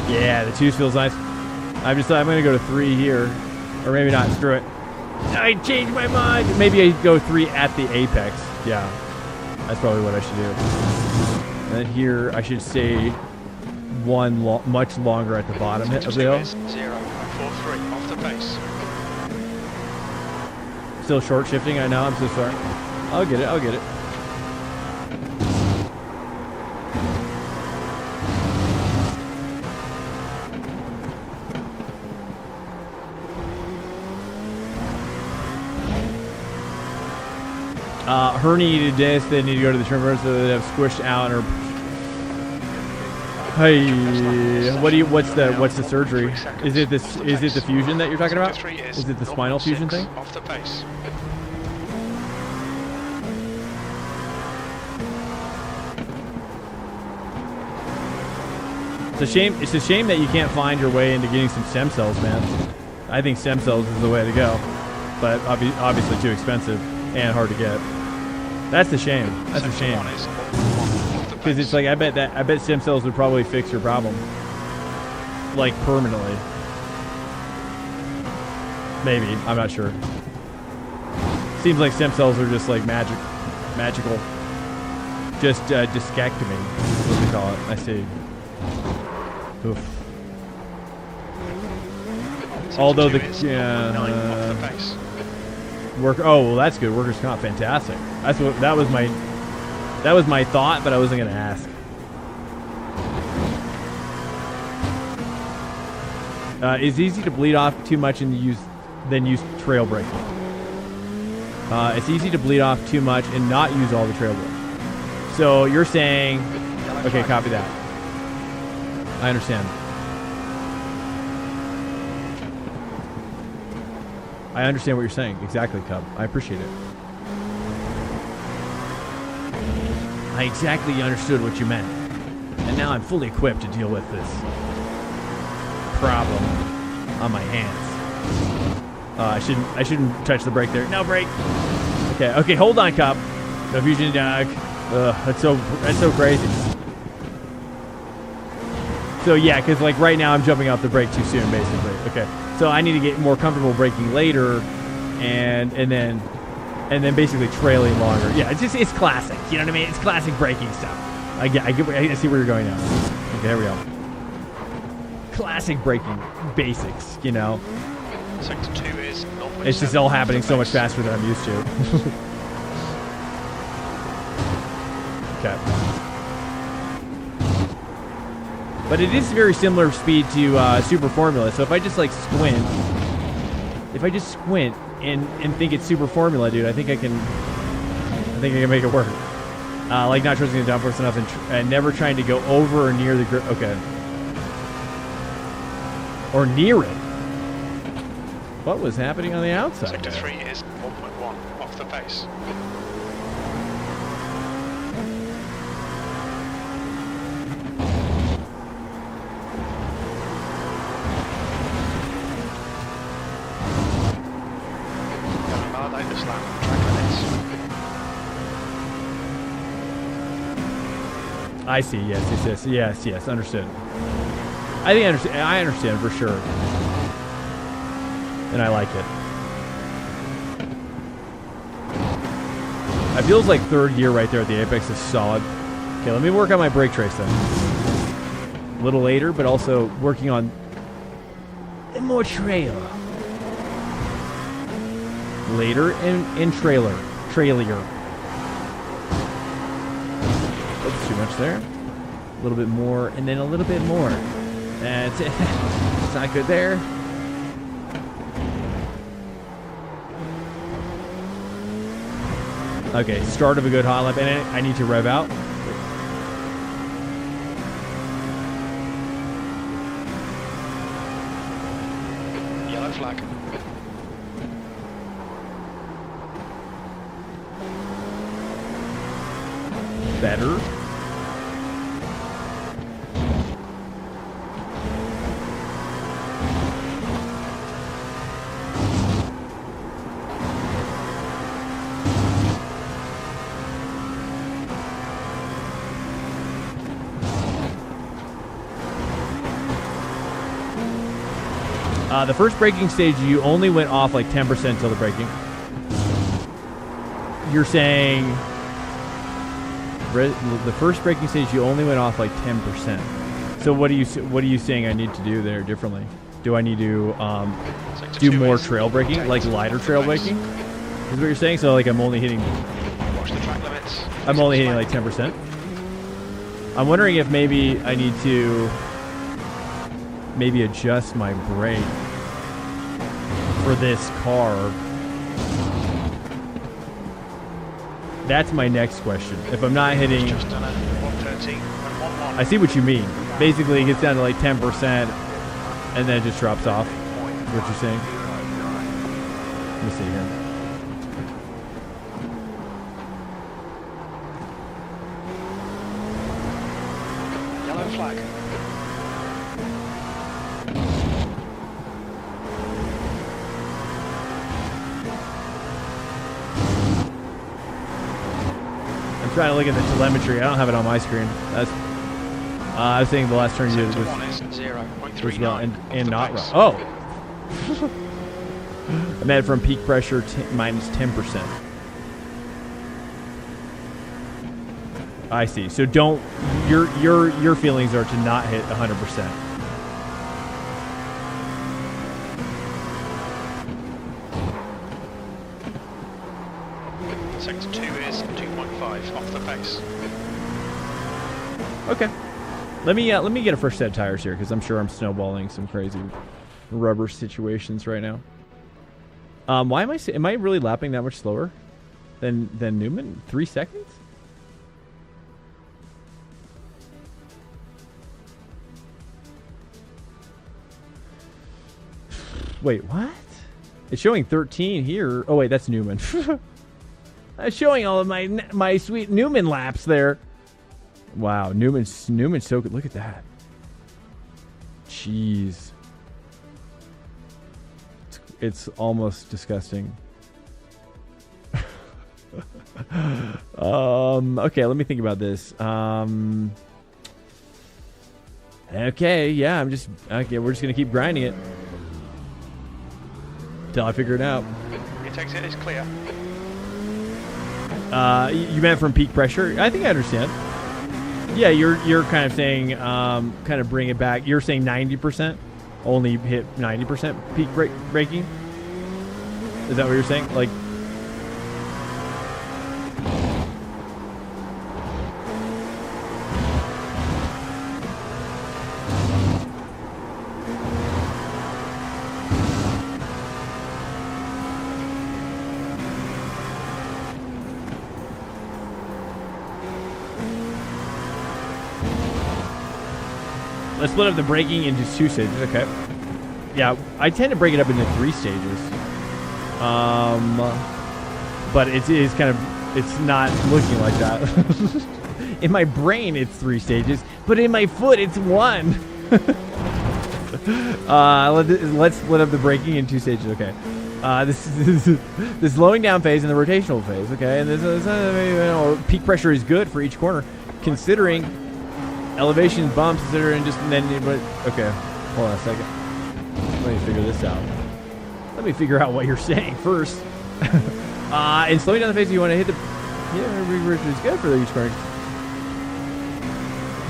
Yeah, the 2 feels nice. I'm going to go to 3 here. Or maybe not, screw it. I changed my mind. Maybe I go 3 at the apex. Yeah, that's probably what I should do. And then here, I should stay 1 much longer at the bottom of the hill. 0.43 off the pace. Still short shifting, I know, I'm so sorry. I'll get it, I'll get it. Herniated disc, they need to go to the trimmer so they have squished out or... Hey, what's the surgery? Is it the fusion that you're talking about? Is it the spinal fusion thing? Off the pace. It's a shame that you can't find your way into getting some stem cells, man. I think stem cells is the way to go, but obviously too expensive and hard to get. That's a shame. That's a shame. Because it's like I bet stem cells would probably fix your problem, like permanently. Maybe, I'm not sure. Seems like stem cells are just like magical. Just discectomy is what they call it. I see. Oof. Although the oh well, that's good. Workers' comp, fantastic. That was my thought, but I wasn't gonna ask. It's easy to bleed off too much and then use trail braking. It's easy to bleed off too much and not use all the trail braking. So you're saying, okay, copy that. I understand. I understand what you're saying. Exactly, Cub. I appreciate it. I exactly understood what you meant. And now I'm fully equipped to deal with this problem on my hands. I shouldn't touch the brake there. No brake. Okay, hold on, Cub. No fusion dog. That's so crazy. So yeah, because like right now I'm jumping off the brake too soon, basically. Okay, so I need to get more comfortable braking later, and then basically trailing longer. Yeah, it's classic. You know what I mean? It's classic braking stuff. I see where you're going now. Okay, here we go. Classic braking basics. You know. Sector 2 is 0.7. It's just all happening so much faster than I'm used to. Okay. But it is very similar speed to Super Formula. So if I just like squint, and think it's Super Formula, dude, I think I can make it work. Like not trusting the downforce enough and never trying to go over or near the grip. Okay. Or near it. What was happening on the outside? Sector there? 3 is 1.1 off the pace. Validate this lap. I see. Yes. Understood. I understand for sure. And I like it. It feels like third gear right there at the apex is solid. Okay, let me work on my brake trace then. A little later, but also working on more trail. Later in trailer. Trailier. Oops, too much there. A little bit more, and then a little bit more. That's it. It's not good there. Okay, start of a good hot lap, and I need to rev out. Yellow flag. Better. The first braking stage, you only went off like 10% till the braking. You're saying the first braking stage, you only went off like 10%. So what are you saying I need to do there differently? Do I need to do more trail braking, like lighter trail braking? Is what you're saying? So like I'm only hitting. Watch the track limits. I'm only hitting like 10%. I'm wondering if maybe I need to adjust my brake for this car. That's my next question. If I'm not hitting, Just done a 113 and 11. I see what you mean. Basically, it gets down to like 10%, and then it just drops off. Is what you're saying? Let me see here. Yellow flag. I'm trying to look at the telemetry. I don't have it on my screen. That's. I was saying the last turn you did Sector was 1 is 0.39 well, off and the not pace. wrong. Oh. I meant from peak pressure minus 10%. I see. So don't your feelings are to not hit 100%. Sector 2 is 2.5 off the pace. Okay. Let me get a fresh set of tires here because I'm sure I'm snowballing some crazy rubber situations right now. Why am I really lapping that much slower than Newman? 3 seconds? Wait, what? It's showing 13 here. Oh wait, that's Newman. It's showing all of my sweet Newman laps there. Wow, Newman's so good. Look at that. Jeez. It's almost disgusting. Okay, let me think about this. Okay, yeah, we're just gonna keep grinding it till I figure it out. It takes it is clear. You meant from peak pressure? I think I understand. Yeah, you're kind of saying, kind of bring it back. You're saying 90%, only hit 90% peak braking. Is that what you're saying? Like, let's split up the braking into 2 stages. Okay. Yeah, I tend to break it up into 3 stages. But it is kind of, it's not looking like that. In my brain, it's 3 stages, but in my foot, it's 1. Let's split up the braking in 2 stages. Okay. This is the slowing down phase and the rotational phase. Okay, and this peak pressure is good for each corner, considering elevation bumps, and just then. But okay, hold on a second. Let me figure this out. Let me figure out what you're saying first. And slowing down the phase, you want to hit the reversion is good for each corner.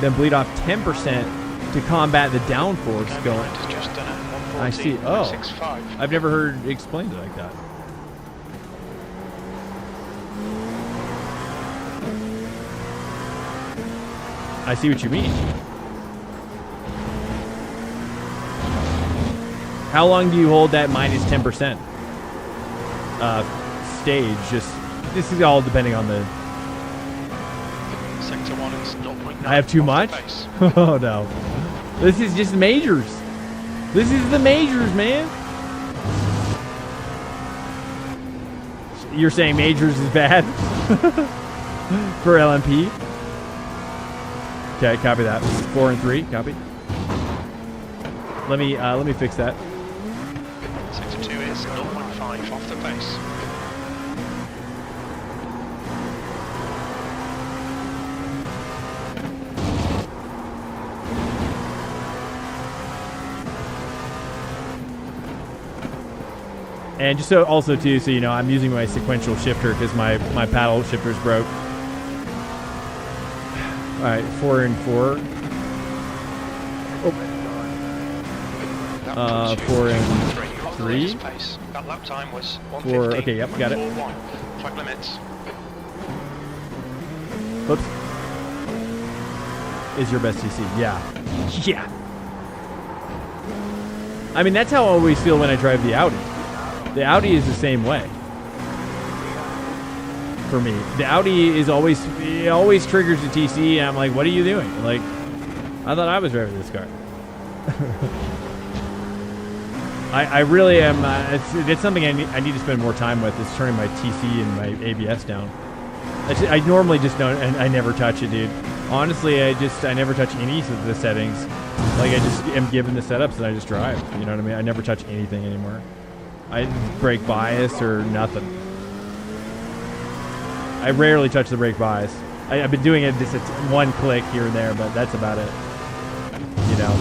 Then bleed off 10% to combat the downforce going. Just done it. I see. Oh, 114.65. I've never heard it explained like that. I see what you mean. How long do you hold that minus 10% stage? This is all depending on the. Sector 1 is 0.9. I have too much? Oh no. This is just majors. This is the majors, man. You're saying majors is bad for LMP? Okay, copy that. 4 and 3, copy. Let me fix that. Sector 2 is 0.5 off the pace. And just so also too, so you know, I'm using my sequential shifter because my paddle shifter's broke. All right, 4 and 4. Oh. 4 and 3. That lap time was 4. Okay, yep, got it. 4-1. Track limits. Whoops. Is your best TC? Yeah. Yeah. I mean, that's how I always feel when I drive the Audi. The Audi is the same way. For me, the Audi is always triggers the TC, and I'm like, what are you doing? Like, I thought I was driving this car. I really am. It's something I need to spend more time with. Is turning my TC and my ABS down. I normally just don't, and I never touch it, dude. Honestly, I never touch any of the settings. Like, I just am given the setups and I just drive. You know what I mean? I never touch anything anymore. I brake bias or nothing. I rarely touch the brake bias. I've been doing it just one click here and there, but that's about it. You know.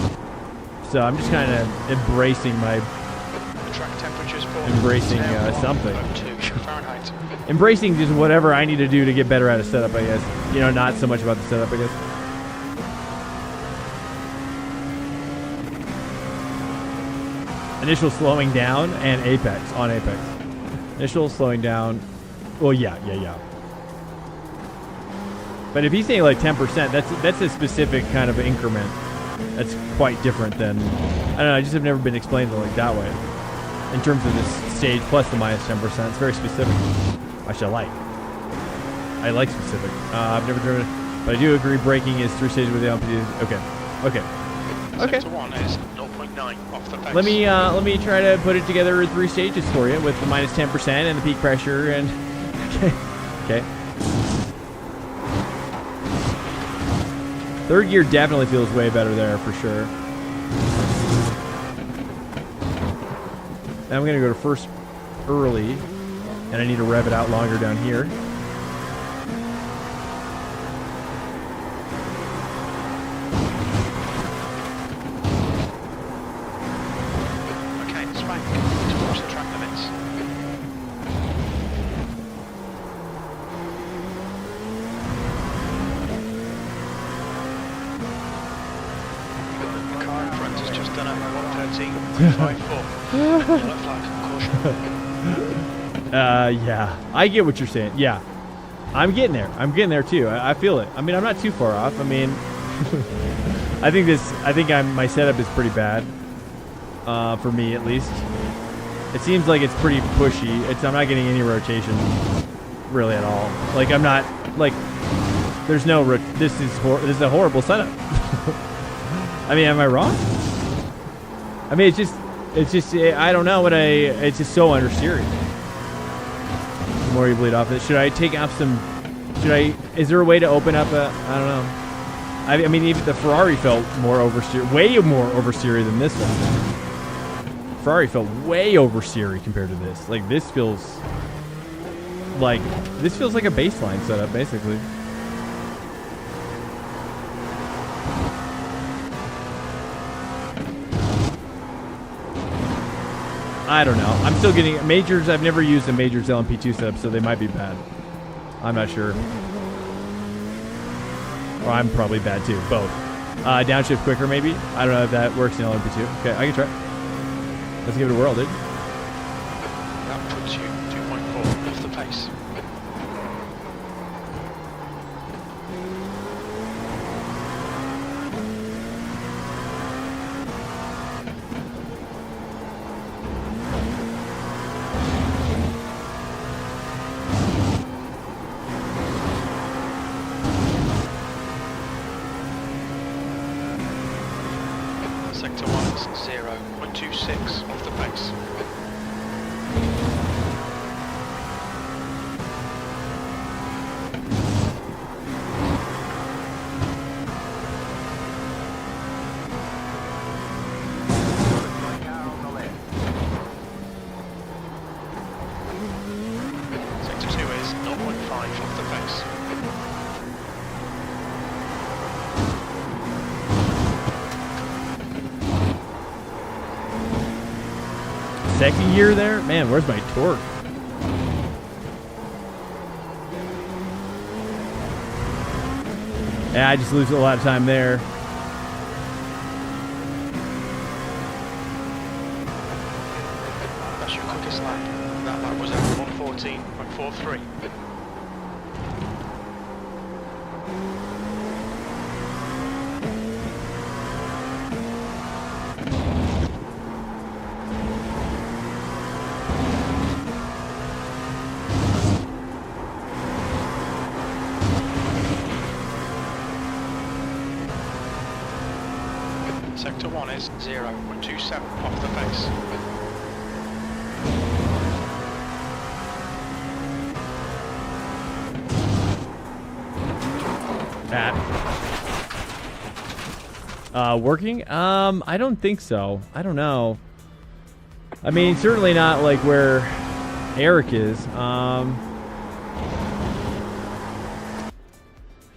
So I'm just kind of embracing my. Track temperatures for something. 2 Fahrenheit. Embracing just whatever I need to do to get better at a setup, I guess. You know, not so much about the setup, I guess. Initial slowing down and apex, on apex. Initial slowing down. Well, yeah. But if he's saying like 10%, that's a specific kind of increment. That's quite different than, I don't know, I just have never been explained like that way. In terms of this stage plus the minus 10%, it's very specific. Actually, I like specific. I've never driven it, but I do agree braking is 3 stages with the LMP2. Okay. Sector 1 is 0.9 off the pace. Let me try to put it together in 3 stages for you with the minus 10% and the peak pressure and okay. Third gear definitely feels way better there for sure. Now I'm gonna go to first early, and I need to rev it out longer down here. Okay, Swank towards the track limits. The car in front has just done a 113.54. Yellow flag, caution. Yeah, I get what you're saying. Yeah, I'm getting there too. I feel it. I mean, I'm not too far off. I mean, I think my setup is pretty bad, for me at least. It seems like it's pretty pushy. I'm not getting any rotation, really at all. Like I'm not like, there's no. This is a horrible setup. I mean, am I wrong? I mean, it's just. I don't know what it's just so understeered. The more you bleed off it, should I take off some? Is there a way to open up a? I don't know. I mean, even the Ferrari felt more oversteered, way more oversteery than this one. Ferrari felt way oversteery compared to this. Like this feels like a baseline setup, basically. I don't know. I'm still getting majors. I've never used a majors LMP2 setup, so they might be bad. I'm not sure. Or I'm probably bad too. Both. Downshift quicker, maybe. I don't know if that works in LMP2. Okay, I can try. Let's give it a whirl, dude. That puts you 2.4 off the pace. Sector 1 is 0.26 off the pace. Sector 2 is 0.5 off the pace. second gear there? Man, where's my torque? Yeah, I just lose a lot of time there. That's your quickest lap. That lap was at 1:14.43. Sector 1 is 0.27 off the pace. Working? I don't think so. I don't know. I mean, certainly not like where Eric is.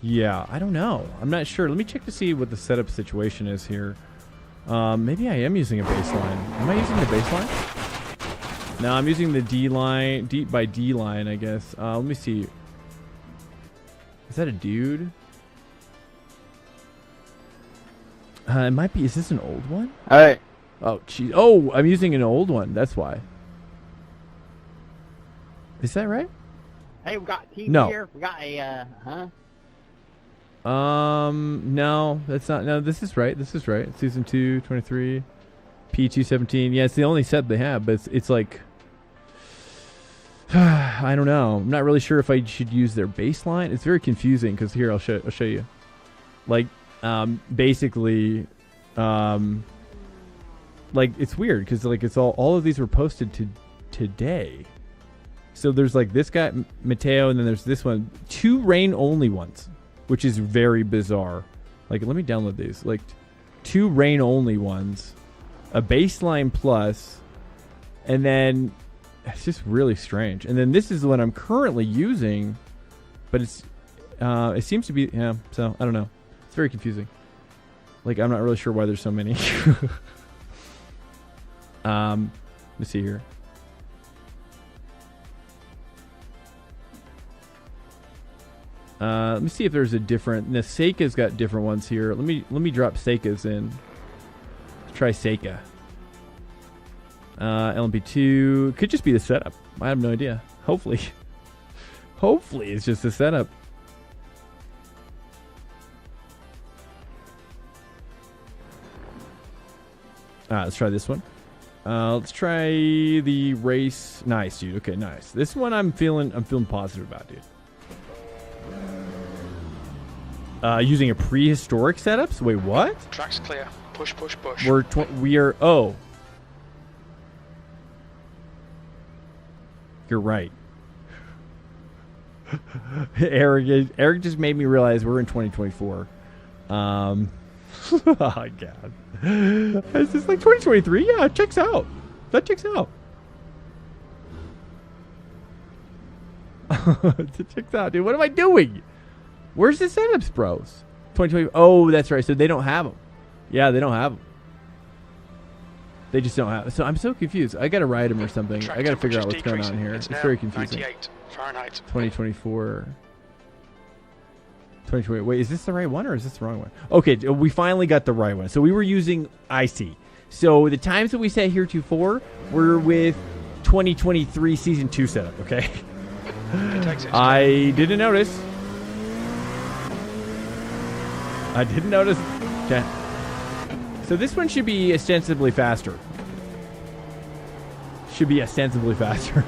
Yeah, I don't know. I'm not sure. Let me check to see what the setup situation is here. Maybe I am using a baseline. Am I using the baseline? No, I'm using the D line, D by D line, I guess. Let me see. Is that a dude? It might be. Is this an old one? Hey, Oh, geez. Oh, I'm using an old one. That's why. Is that right? hey, we got TV No. here. We got a, huh? No, that's not. No, this is right. This is right. Season 2, 23, P217. Yeah, it's the only set they have, but it's like, I don't know. I'm not really sure if I should use their baseline. It's very confusing because here I'll show you. Like, basically, like it's weird because like it's all of these were posted to today. So there's like this guy Mateo, and then there's this one, 2 rain only ones, which is very bizarre. Like, let me download these. Like, 2 rain only ones, a baseline plus, and then it's just really strange. And then this is the one I'm currently using, but it's it seems to be, yeah. So I don't know. It's very confusing. Like, I'm not really sure why there's so many. Let me see here. Let me see if there's a different. The Seca's got different ones here. Let me drop Seca's in. Let's try Seca. LMP2 could just be the setup. I have no idea. Hopefully, hopefully it's just the setup. Let's try this one. Let's try the race. Nice, dude. Okay, nice. This one I'm feeling positive about, dude. Using a prehistoric setups? Wait, what? Track's clear. Push, push, push. We are. Oh, you're right. Eric just made me realize we're in 2024. Oh god, is this like 2023? Yeah, it checks out. That checks out. It checks out, dude. What am I doing? Where's the setups, bros? 2020. Oh, that's right. So they don't have them. Yeah, they don't have them. They just don't have them. So I'm so confused. I got to ride them or something. Track I got to figure out what's going temperature's on here. decreasing. It's very now confusing. 98 Fahrenheit. 2024. 2020. Wait, is this the right one or is this the wrong one? Okay, we finally got the right one. So we were using IC. So the times that we set here to 4 were with 2023 season 2 setup. Okay. I didn't notice. I didn't notice. Okay. So this one should be ostensibly faster. Should be ostensibly faster.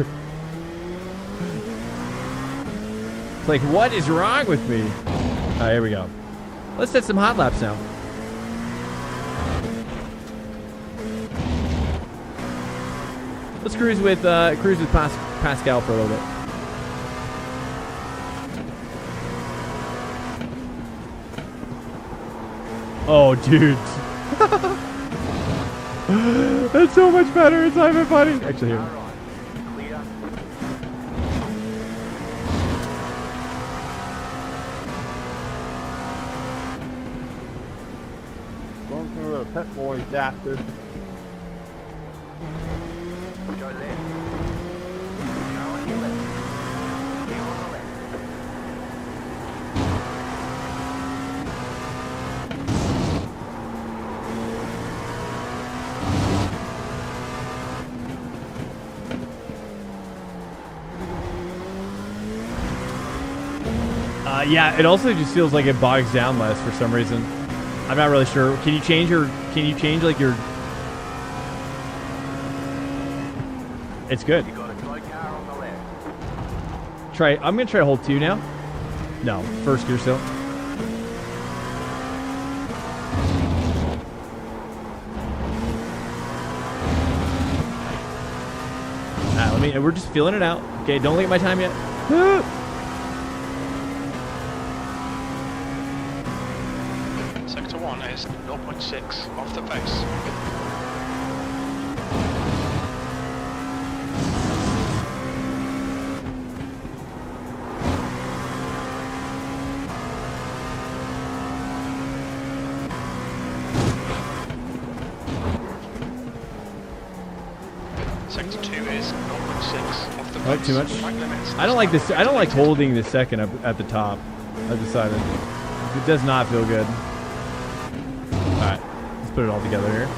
It's like, what is wrong with me? All right, here we go. Let's set some hot laps now. Let's cruise with Pascal for a little bit. Oh, dude. That's so much better. It's not even funny. Actually, here. Going through a pet boy disaster. Yeah, it also just feels like it bogs down less for some reason. I'm not really sure. Can you change like your... It's good. You got a slow car on the left. I'm gonna try to hold 2 now. No, first gear still. We're just feeling it out. Okay, don't look at my time yet. Sector 1 is 0.6 off the pace. Sector 2 is 0.6 off the pace. Too much. Track limits. I don't like this. I don't like holding the second up at the top. I've decided. It does not feel good. All right, let's put it all together here.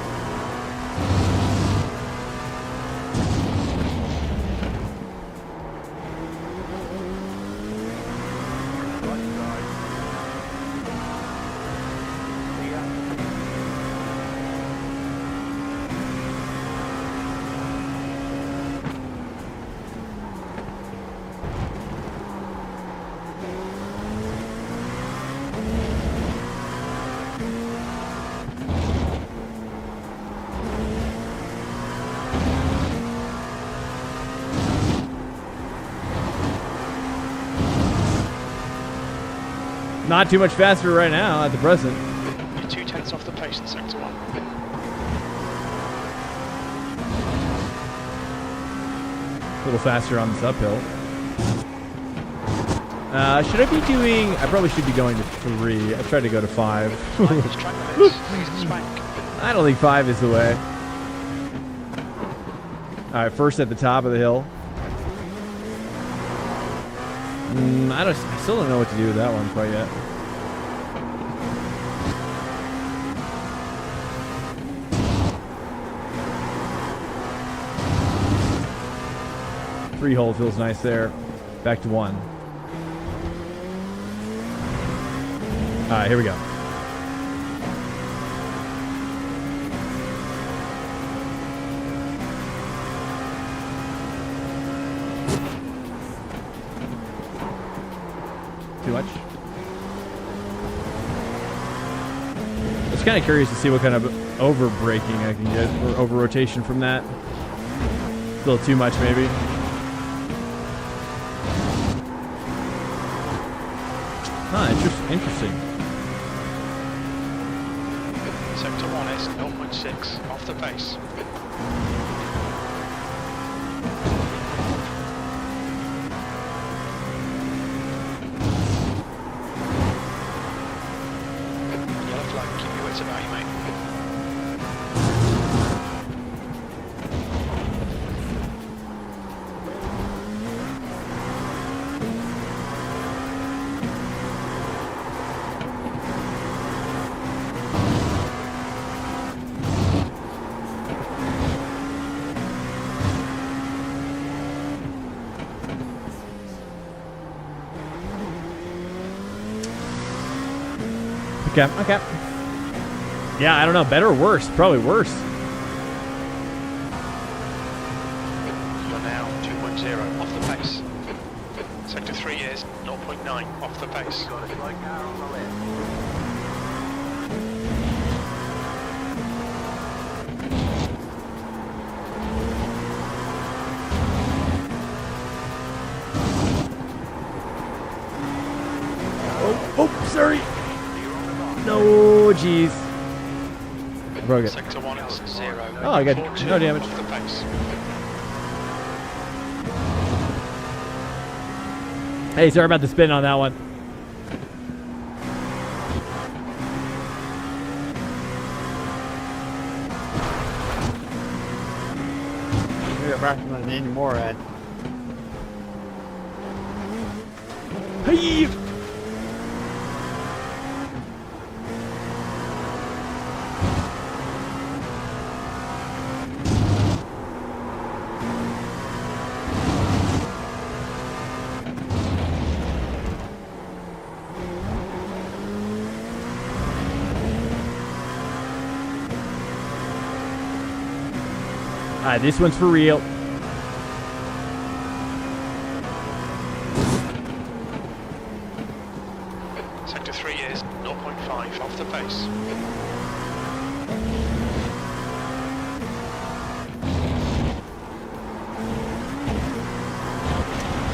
Not too much faster right now at the present. You're 0.2 off the pace in Sector 1. A little faster on this uphill. Should I be doing... I probably should be going to 3. I tried to go to 5. It's track limits. Please Swank. I don't think 5 is the way. Alright, first at the top of the hill. I still don't know what to do with that one quite yet. Three hole feels nice there. Back to 1. Alright, here we go. Too much? I was kind of curious to see what kind of over braking I can get, or over rotation from that. A little too much, maybe. Huh, interesting. Sector 1 is 0.6 off the pace. Yellow flag, keep your wits about you, mate. Okay. Yeah, I don't know. Better or worse? Probably worse. You're now 2.0 off the pace. Sector 3 is 0.9 off the pace. You got a slow car on the left. Oh, sorry. No, jeez. Broke it. Sector 1 is 0. Oh, I got no damage. Off the pace. Hey, sorry about the spin on that one. We got faster than any more at. Hey! This one's for real. Sector 3 is 0.5 off the pace.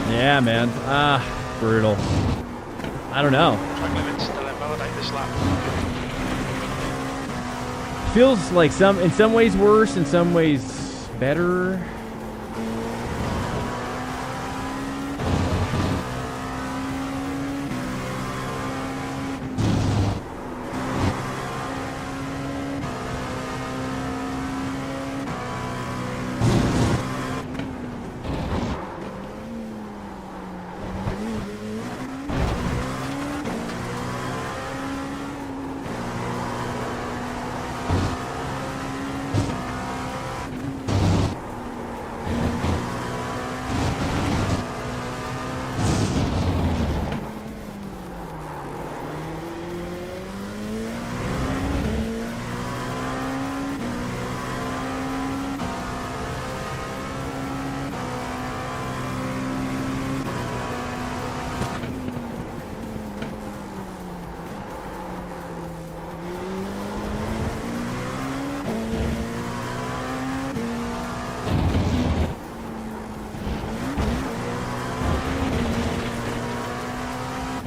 Yeah, man. Brutal. I don't know. Track limits, they'll invalidate this lap. Feels like in some ways worse, in some ways better.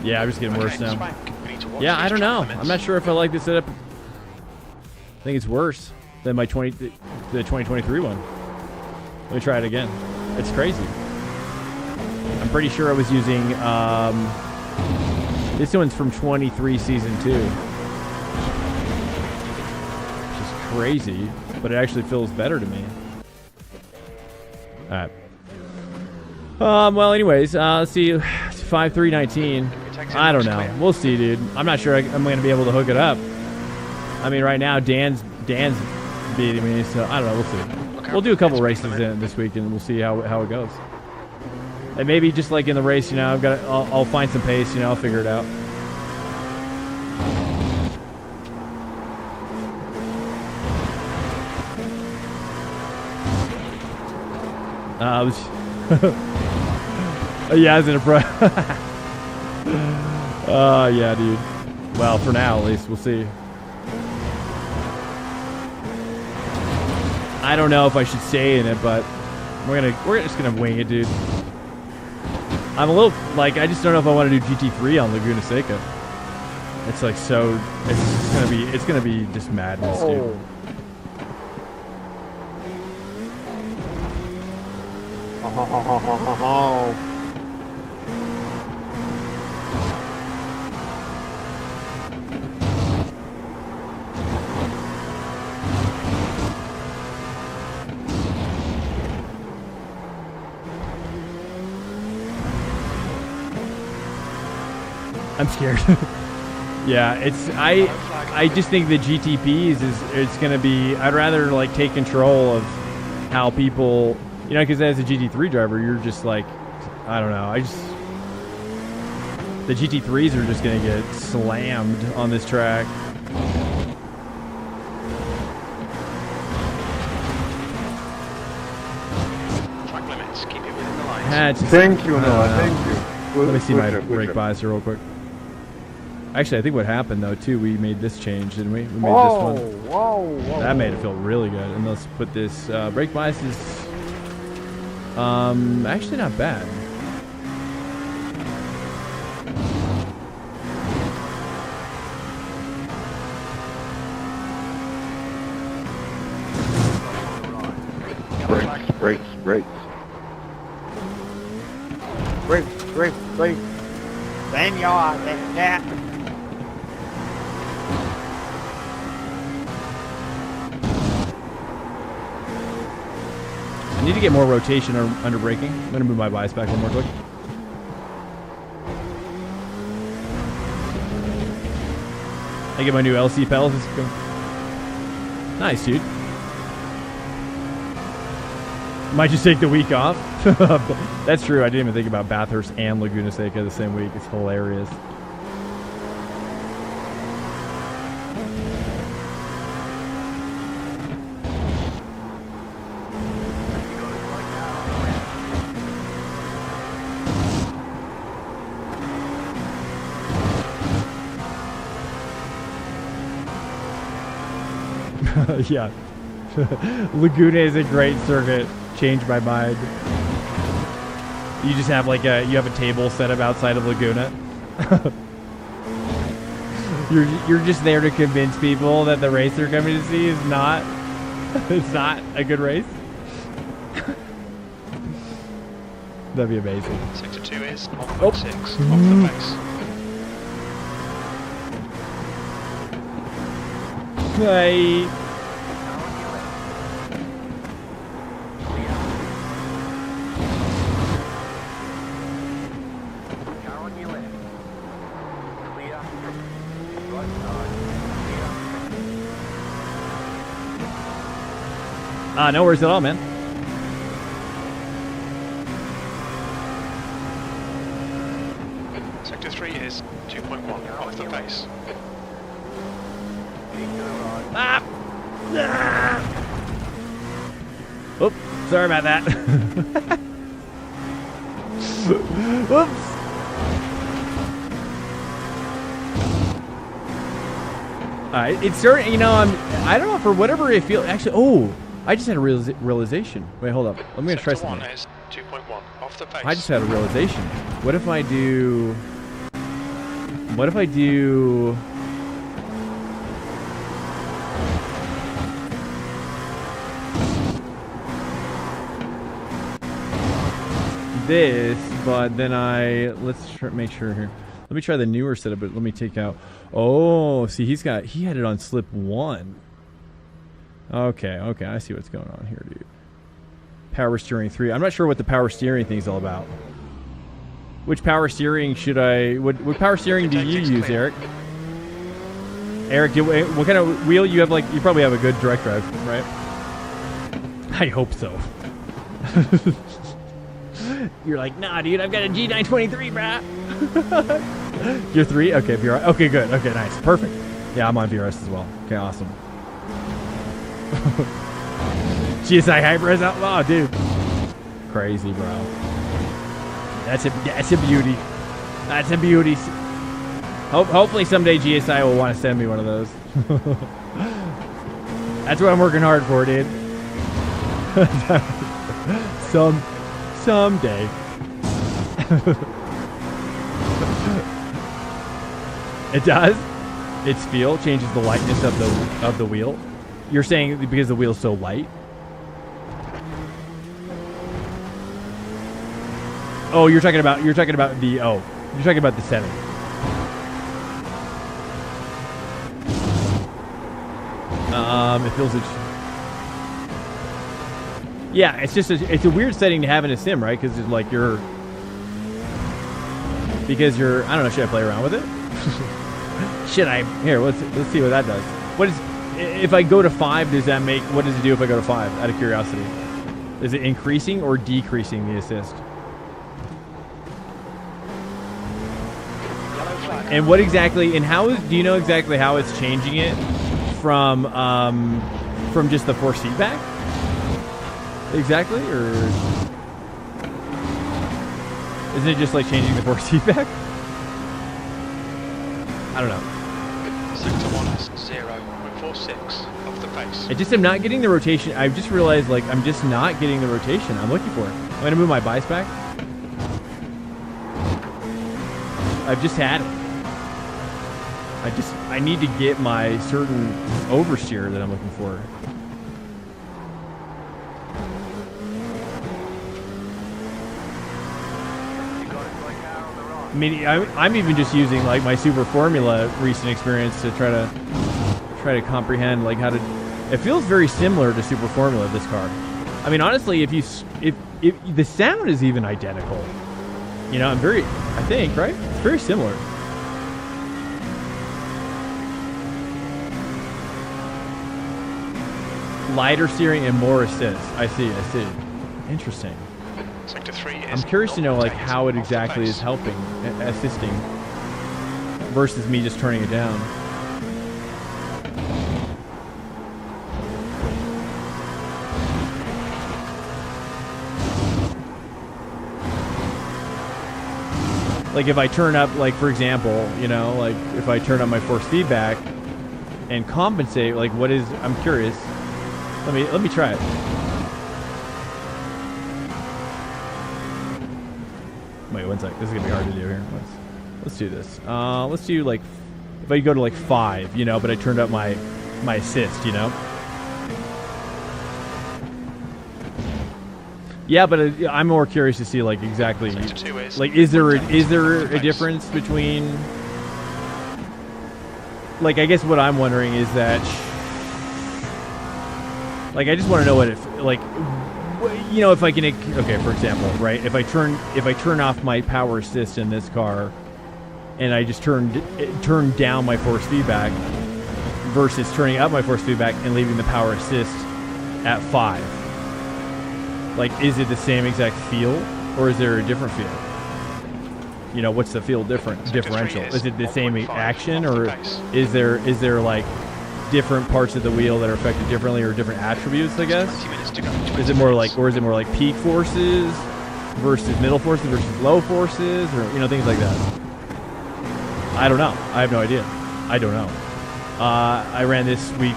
Yeah, I'm just getting worse now. Swank, we need to watch Yeah, these I don't track know. limits. I'm not sure if I like this setup. I think it's worse than the 2023 one. Let me try it again. It's crazy. I'm pretty sure I was using this one's from 23 season 2. Which is crazy, but it actually feels better to me. All right. Well, anyways, let's see. 5.319. I don't know. We'll see, dude. I'm not sure I'm going to be able to hook it up. I mean, right now, Dan's beating me, so I don't know. We'll see. We'll do a couple races this week, and we'll see how it goes. And maybe just like in the race, you know, I'll find some pace. You know, I'll figure it out. Yeah, I was in a pro. Yeah, dude. Well, for now, at least, we'll see. I don't know if I should stay in it, but we're just gonna wing it, dude. I'm a little like I just don't know if I want to do GT3 on Laguna Seca. It's like so. It's gonna be just madness, dude. Oh. I'm scared. Yeah, I just think the GTPs it's gonna be. I'd rather like take control of how people, you know, because as a GT3 driver, you're just like, I don't know. The GT3s are just gonna get slammed on this track. Track limits, keep it within the lines. Thank you, Noah. Thank you. Let me see my Good brake job. bias here real quick. Actually, I think what happened though too, we made this change, didn't we? We made Whoa, this one. whoa. That made it feel really good. And let's put this brake bias is actually not bad. Brakes. Break. Damn y'all, that. I need to get more rotation under braking. I'm gonna move my bias back one more quick. I get my new LC pedals. Nice, dude. Might just take the week off. That's true. I didn't even think about Bathurst and Laguna Seca the same week. It's hilarious. Yeah. Laguna is a great circuit. Changed my mind. You just have like you have a table set up outside of Laguna. You're just there to convince people that the race they're coming to see is not it's not a good race. That'd be amazing. Sector 2 is 1.6 Oh. off the base. Hey. Car on your left. Clear. Right side. Clear. No worries at all, man. Sector 3 is 2.1 off the base. Keep to the right. Ah! Ah! Oops, sorry about that. Whoops. It's certain, you know, I don't know, for whatever it feels, actually, oh, I just had a realization. Wait, hold up. I'm going to try Sector 1 something. is 2.1 off the base. I just had a realization. What if I do this, but then make sure here. Let me try the newer setup, but let me take out. Oh, see, he had it on slip 1. Okay, I see what's going on here, dude. Power steering 3. I'm not sure what the power steering thing is all about. Which power steering should what power steering do you use, Eric? Eric, what kind of wheel you have? Like, you probably have a good direct drive, right? I hope so. You're like, nah, dude, I've got a G923, brah. You're 3? Okay, VRS. Okay, good. Okay, nice. Perfect. Yeah, I'm on VRS as well. Okay, awesome. GSI Hybrid Outlaw, dude. Crazy, bro. That's a beauty. That's a beauty. Hopefully someday GSI will want to send me one of those. That's what I'm working hard for, dude. Someday. It does. Its feel changes the lightness of the wheel. You're saying because the wheel's so light? Oh, you're talking about the setting. It feels yeah, it's a weird setting to have in a sim, right? Because like I don't know, should I play around with it? Should I? Here, let's see what that does. If I go to 5, what does it do if I go to 5, out of curiosity? Is it increasing or decreasing the assist? And what exactly, and do you know exactly how it's changing it from just the force feedback? Exactly, or isn't it just like changing the force feedback? I don't know. Sector 1 is 0.46 off the pace. I just am not getting the rotation. I've just realized, like, I'm just not getting the rotation I'm looking for. I'm going to move my bias back. I've just had it. I need to get my certain oversteer that I'm looking for. I mean, I'm even just using like my Super Formula recent experience to try to comprehend like how to. It feels very similar to Super Formula, this car. I mean, honestly, if the sound is even identical, you know, I think, right? It's very similar. Lighter steering and more assist. I see. Interesting. Sector 3 is I'm curious to know like how it exactly is helping, assisting, versus me just turning it down. Like if I turn up, like for example, you know, like if I turn up my force feedback, and compensate. Like, what is? I'm curious. Let me try it. Wait 1 sec. This is gonna be hard to do here. Let's do this. Let's do like, if I go to like 5, you know, but I turned up my assist, you know. Yeah, but I'm more curious to see like exactly, like, is there a difference between, like, I guess what I'm wondering is that, like, I just want to know what if, like, you know, if I can, okay, for example, right, if I turn off my power assist in this car, and I just turn down my force feedback versus turning up my force feedback and leaving the power assist at 5. Like, is it the same exact feel, or is there a different feel? You know, what's the feel differential? Is it the same action, or is there like different parts of the wheel that are affected differently, or different attributes, I guess? Is it more like peak forces versus middle forces versus low forces, or, you know, things like that? I don't know. I have no idea. I don't know. I ran this week.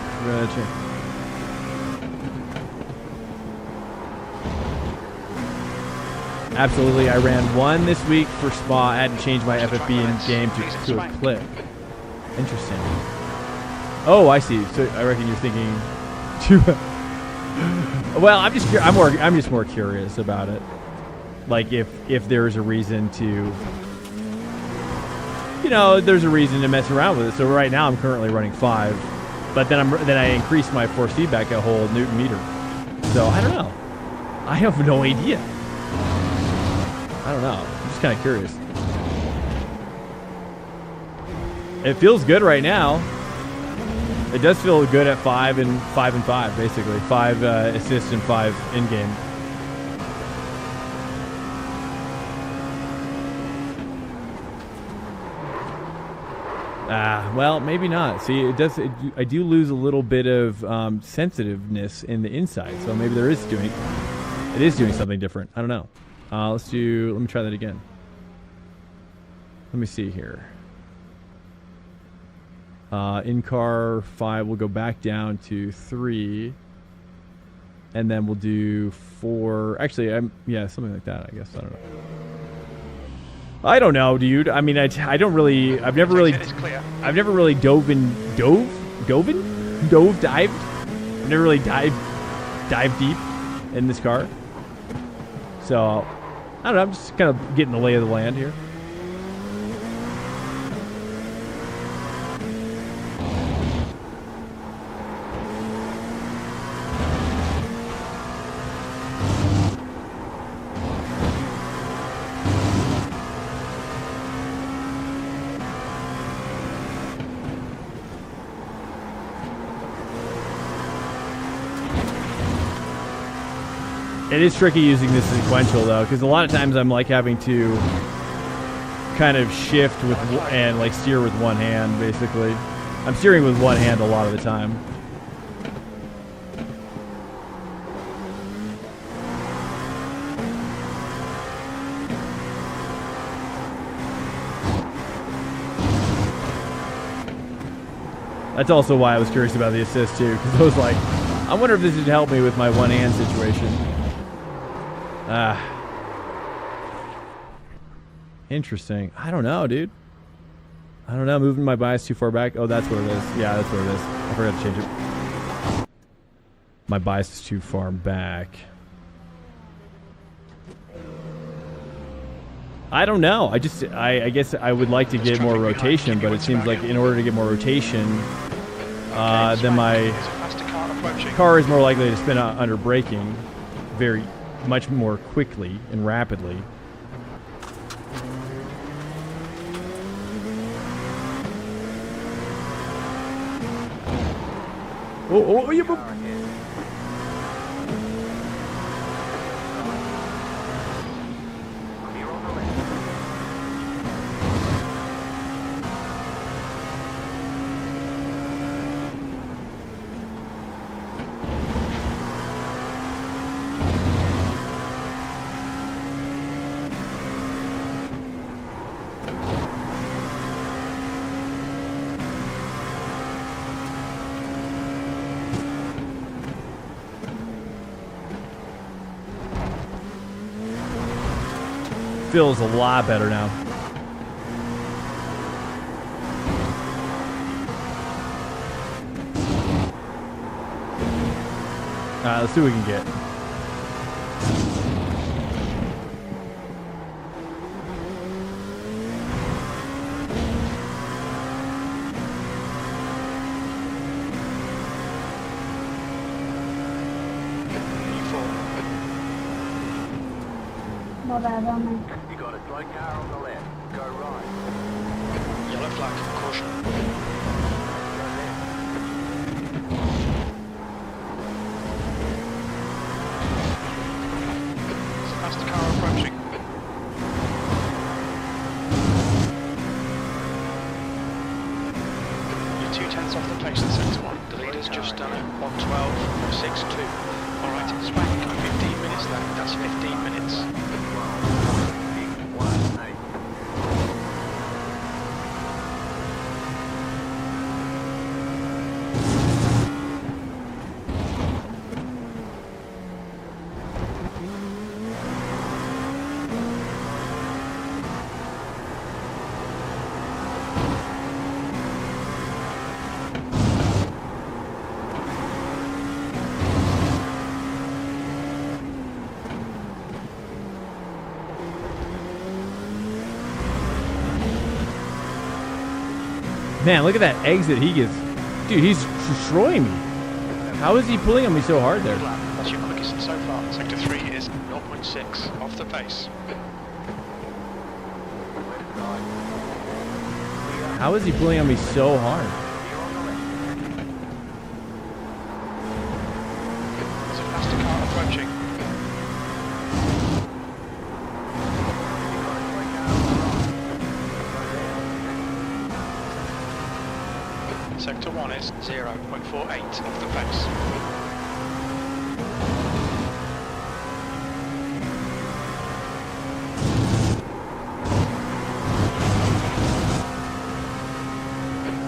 Absolutely, I ran 1 this week for Spa. I had to change my FFB in game to a clip. Interesting. Oh, I see. So I reckon you're thinking well, I'm just more curious about it. Like, if there's a reason to, you know, there's a reason to mess around with it. So right now I'm currently running 5, but then I increased my force feedback a whole Newton meter. So I don't know. I have no idea. I don't know. I'm just kind of curious. It feels good right now. It does feel good at 5 and 5, basically. 5 assists and 5 in game. Well, maybe not. See, it does. I do lose a little bit of sensitiveness in the inside, so maybe it is doing something different. I don't know. Let me try that again. Let me see here. In car 5, we'll go back down to 3, and then we'll do 4. Actually, yeah, something like that, I guess. I don't know, dude. I mean, I've never really dived. I've never really dived deep in this car. So, I don't know, I'm just kind of getting the lay of the land here. It is tricky using this sequential, though, because a lot of times I'm like having to kind of shift with and like steer with one hand, basically. I'm steering with one hand a lot of the time. That's also why I was curious about the assist, too, because I was like, I wonder if this would help me with my one-hand situation. Interesting. I don't know, dude. I don't know. Moving my bias too far back. Oh, that's what it is. Yeah, that's what it is. I forgot to change it. My bias is too far back. I don't know. I guess I would like to get more rotation, but it seems like in order to get more rotation, then my car is more likely to spin out under braking much more quickly and rapidly. Oh, yeah. feels a lot better now. Alright, let's see what we can get. You got a slow car on the left. Go right. Yellow flag, caution. Go left. There's a faster car approaching. You're 2/10 off the pace in sector 1. The leader's just done it. 1:12.62. Alright, Swank, 15 minutes left. That's 15 minutes. 12.618. Man, look at that exit he gets. Dude, he's destroying me. How is he pulling on me so hard there? That's your quickest so far. Sector 3 is 0.6 off the pace. How is he pulling on me so hard? There's a faster car approaching. Sector 1 is 0.48 off the pace.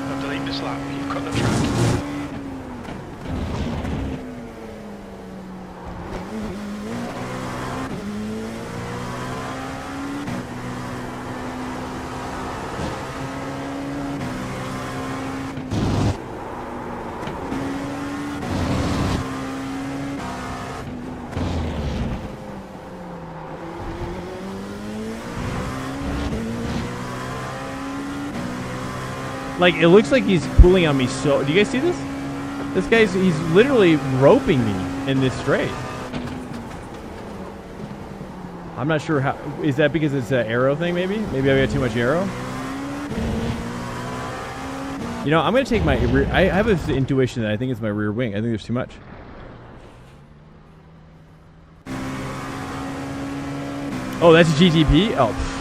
Now delete this lap, you've cut the track. Like, it looks like he's pulling on me so... Do you guys see this? This guy's... He's literally roping me in this straight. I'm not sure how... Is that because it's an arrow thing, maybe? Maybe I got too much arrow? You know, I'm going to take my rear... I have this intuition that I think it's my rear wing. I think there's too much. Oh, that's a GTP? Oh, pfft.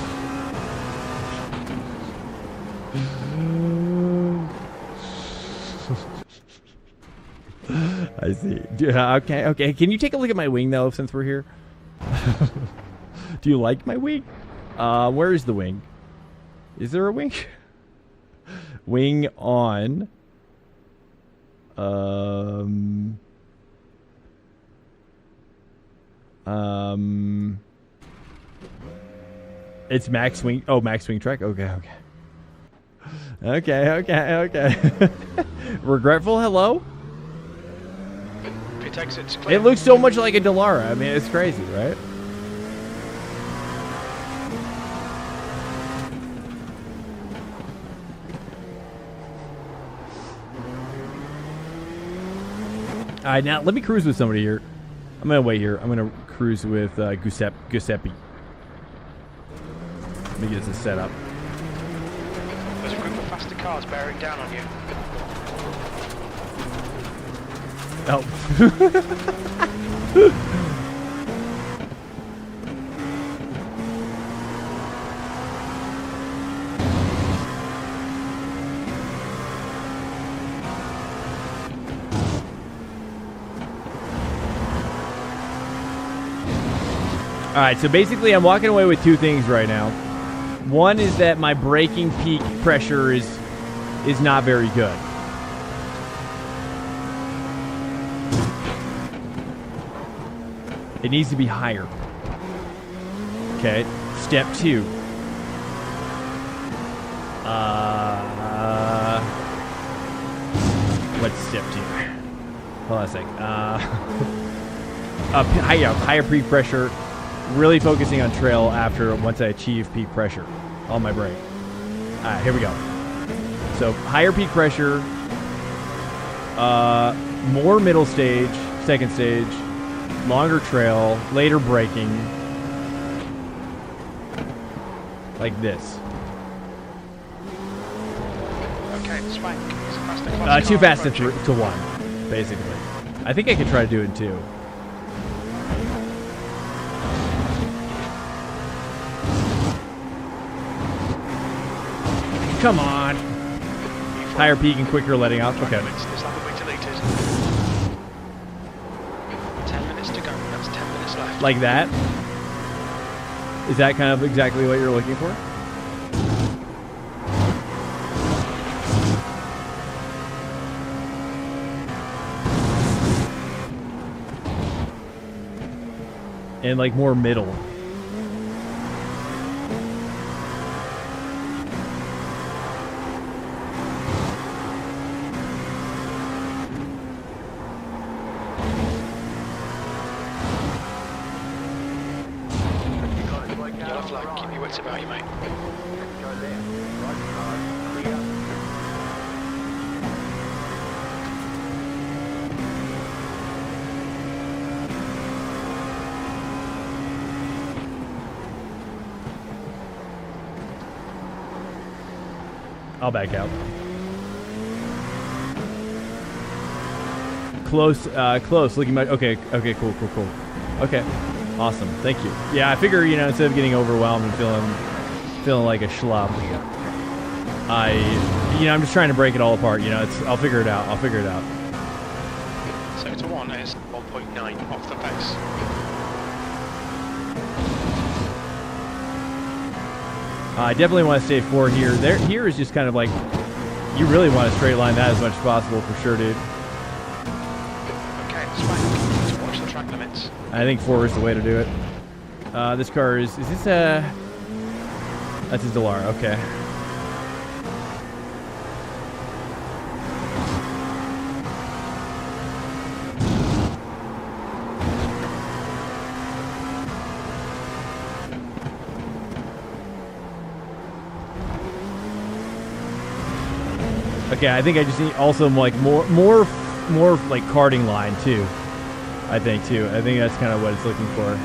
I see. Okay, okay. Can you take a look at my wing, though, since we're here? Do you like my wing? Where is the wing? Is there a wing? Wing on. It's max wing. Oh, max wing track. Okay, okay. Okay. Regretful. Hello. Exit's clear. It looks so much like a Delara. I mean, it's crazy, right? All right, now let me cruise with somebody here. I'm gonna wait here. I'm gonna cruise with Giuseppe. Let me get this set up. There's a group of faster cars bearing down on you. Oh. All right, so basically I'm walking away with two things right now. One is that my braking peak pressure is not very good. It needs to be higher. Okay. Step 2. What's step 2? Hold on a sec. Higher peak pressure. Really focusing on trail once I achieve peak pressure on my brake. Alright, here we go. So higher peak pressure, more middle stage, second stage, longer trail, later braking, like this. Okay, Swank. It's a faster class Too car fast approaching. to 1, basically. I think I could try to do it 2. Come on. Higher peak and quicker letting off. Okay. This lap will be deleted. 10 minutes to go. That's 10 minutes left. Like that. Is that kind of exactly what you're looking for? And like more middle. Yellow flag. Keep your wits about you, mate. Go left. Right side. Clear. I'll back out. Close, close. Looking my. Okay, cool. Okay, awesome. Thank you. Yeah, I figure instead of getting overwhelmed and feeling like a schlub, I'm just trying to break it all apart. I'll figure it out. Sector 1 is 1.9 off the pace. I definitely want to stay 4 here. Here is just kind of like you really want to straight line that as much as possible for sure, dude. Okay, Swank. Let's watch the track limits. I think 4 is the way to do it. This car is this a... That's a Delara, okay. Okay, I think I just need also like more like karting line too. I think that's kind of what it's looking for.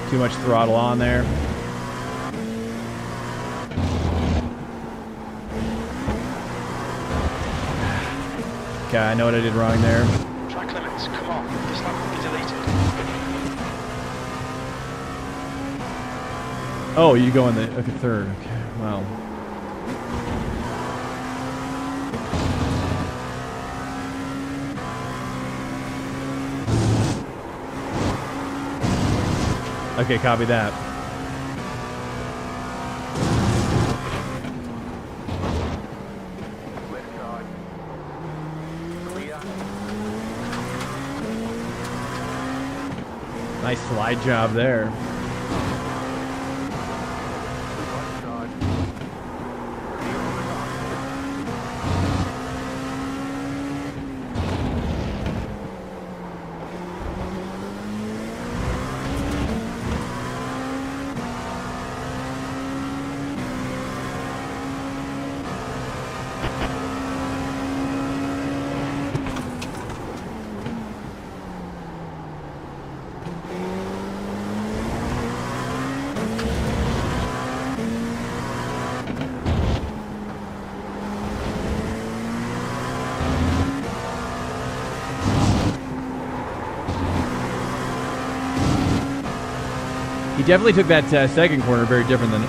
Too much throttle on there. Okay, I know what I did wrong there. Track limits, come on. This lap will be deleted. Oh, you go in the third. Okay, well. Okay, copy that. Left side. Clear. Nice slide job there. Right side. Clear on the top. He definitely took that second corner very different than me.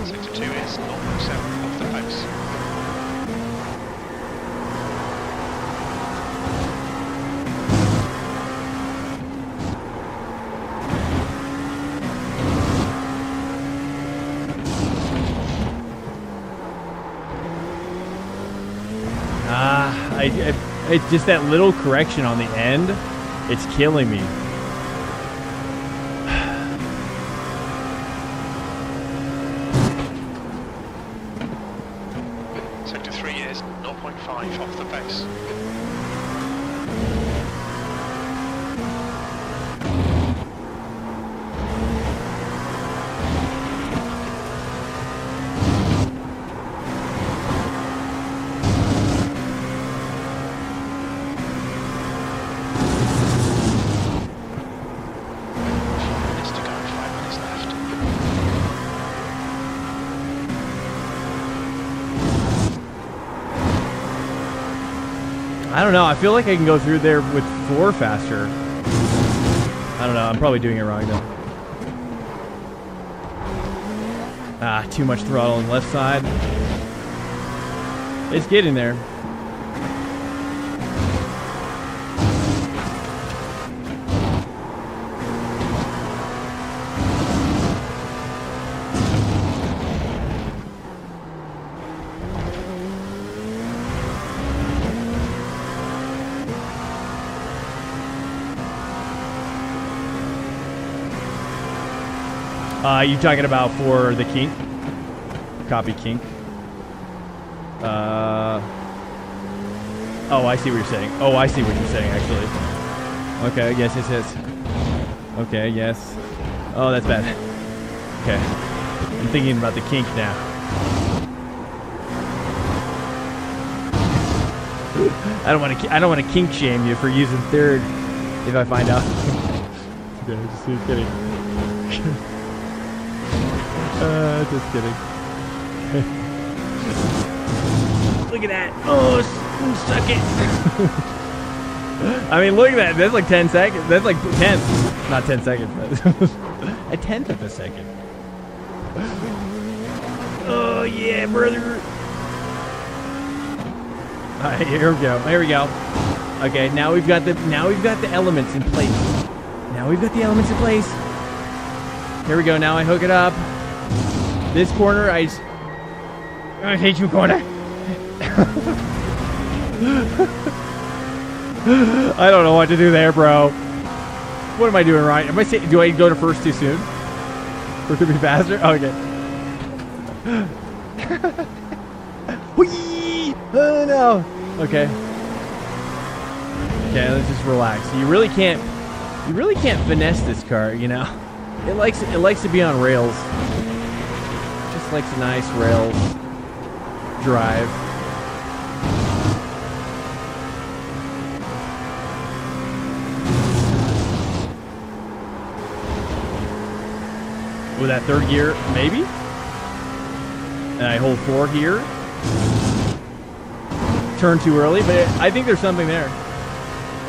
Sector 2 It's just that little correction on the end. It's killing me. Sector 3 is 0.5 off the pace. I don't know. I feel like I can go through there with 4 faster. I don't know. I'm probably doing it wrong though. Ah, too much throttle on the left side. It's getting there. You talking about for the kink? Copy kink. Oh, I see what you're saying. Oh, I see what you're saying, actually. Okay, yes, yes, yes. Okay, yes. Oh, that's bad. Okay. I'm thinking about the kink now. I don't want to kink shame you for using third if I find out. Just kidding. Just kidding. Look at that. Oh, suck it. I mean, look at that. That's like 10 seconds. That's like 10. Not 10 seconds, but a tenth of a second. Oh, yeah, brother. All right, here we go. Here we go. Okay, now we've got the elements in place. Now we've got the elements in place. Here we go. Now I hook it up. This corner, I hate you, corner. I don't know what to do there, bro. What am I doing right? Am I saying, do I go to first too soon? Or to be faster? Okay. Whee! Oh no. Okay. Okay, let's just relax. You really can't finesse this car, you know. It likes to be on rails. Just likes a nice rails drive. With that third gear, maybe? And I hold 4 here. Turn too early, but I think there's something there.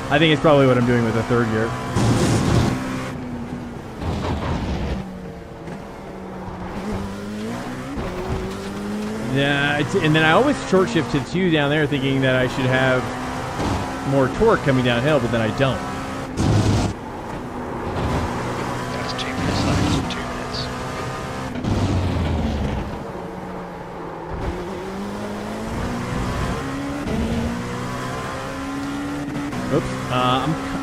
I think it's probably what I'm doing with the third gear. Yeah, and then I always short shift to 2 down there thinking that I should have more torque coming downhill, but then I don't. That's 2 minutes left. 2 minutes. Oops.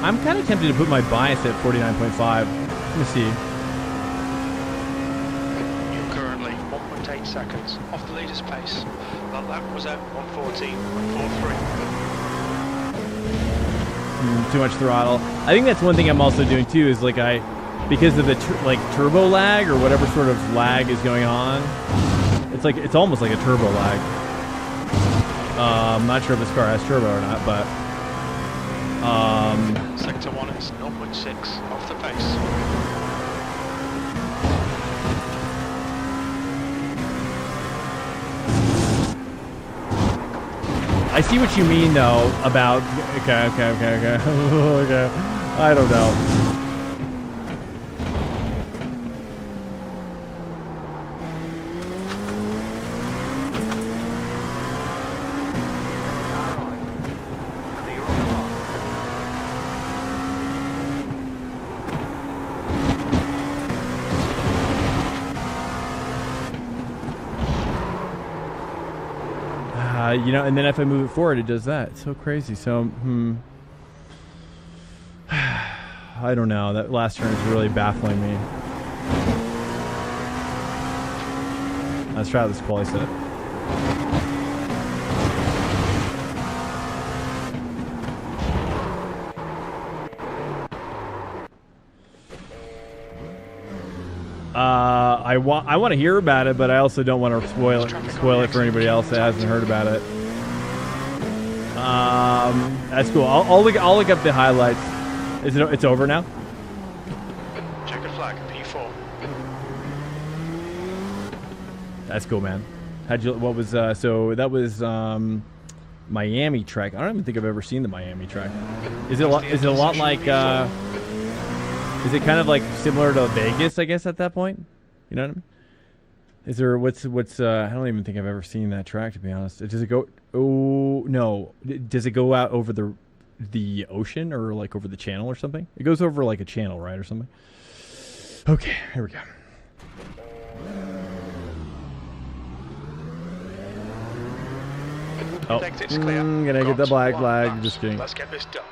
I'm kind of tempted to put my bias at 49.5. Let me see. You're currently 1.8 seconds off the leader's pace. That lap was at 1:14.43. Too much throttle. I think that's one thing I'm also doing too. Is like because of the turbo lag or whatever sort of lag is going on. It's almost like a turbo lag. I'm not sure if this car has turbo or not, but. Sector 1 is 0.6 off the pace. I see what you mean though about okay. Okay. I don't know. you know, and then if I move it forward, it does that. It's so crazy. So, I don't know. That last turn is really baffling me. Let's try this quali set. I want to hear about it, but I also don't want to spoil it for anybody else that hasn't heard about it. That's cool. I'll look up the highlights. It's over now? Checkered flag, P4. That's cool, man. What was so that was Miami track. I don't even think I've ever seen the Miami track. Is it a lot like is it kind of like similar to Vegas, I guess, at that point? You know what I mean? Is there what's I don't even think I've ever seen that track, to be honest. Does it go no. Does it go out over the ocean or like over the channel or something? It goes over like a channel, right, or something? Okay, here we go. Oh, Exit's clear. Gonna get the black flag. Just kidding. Let's get this done.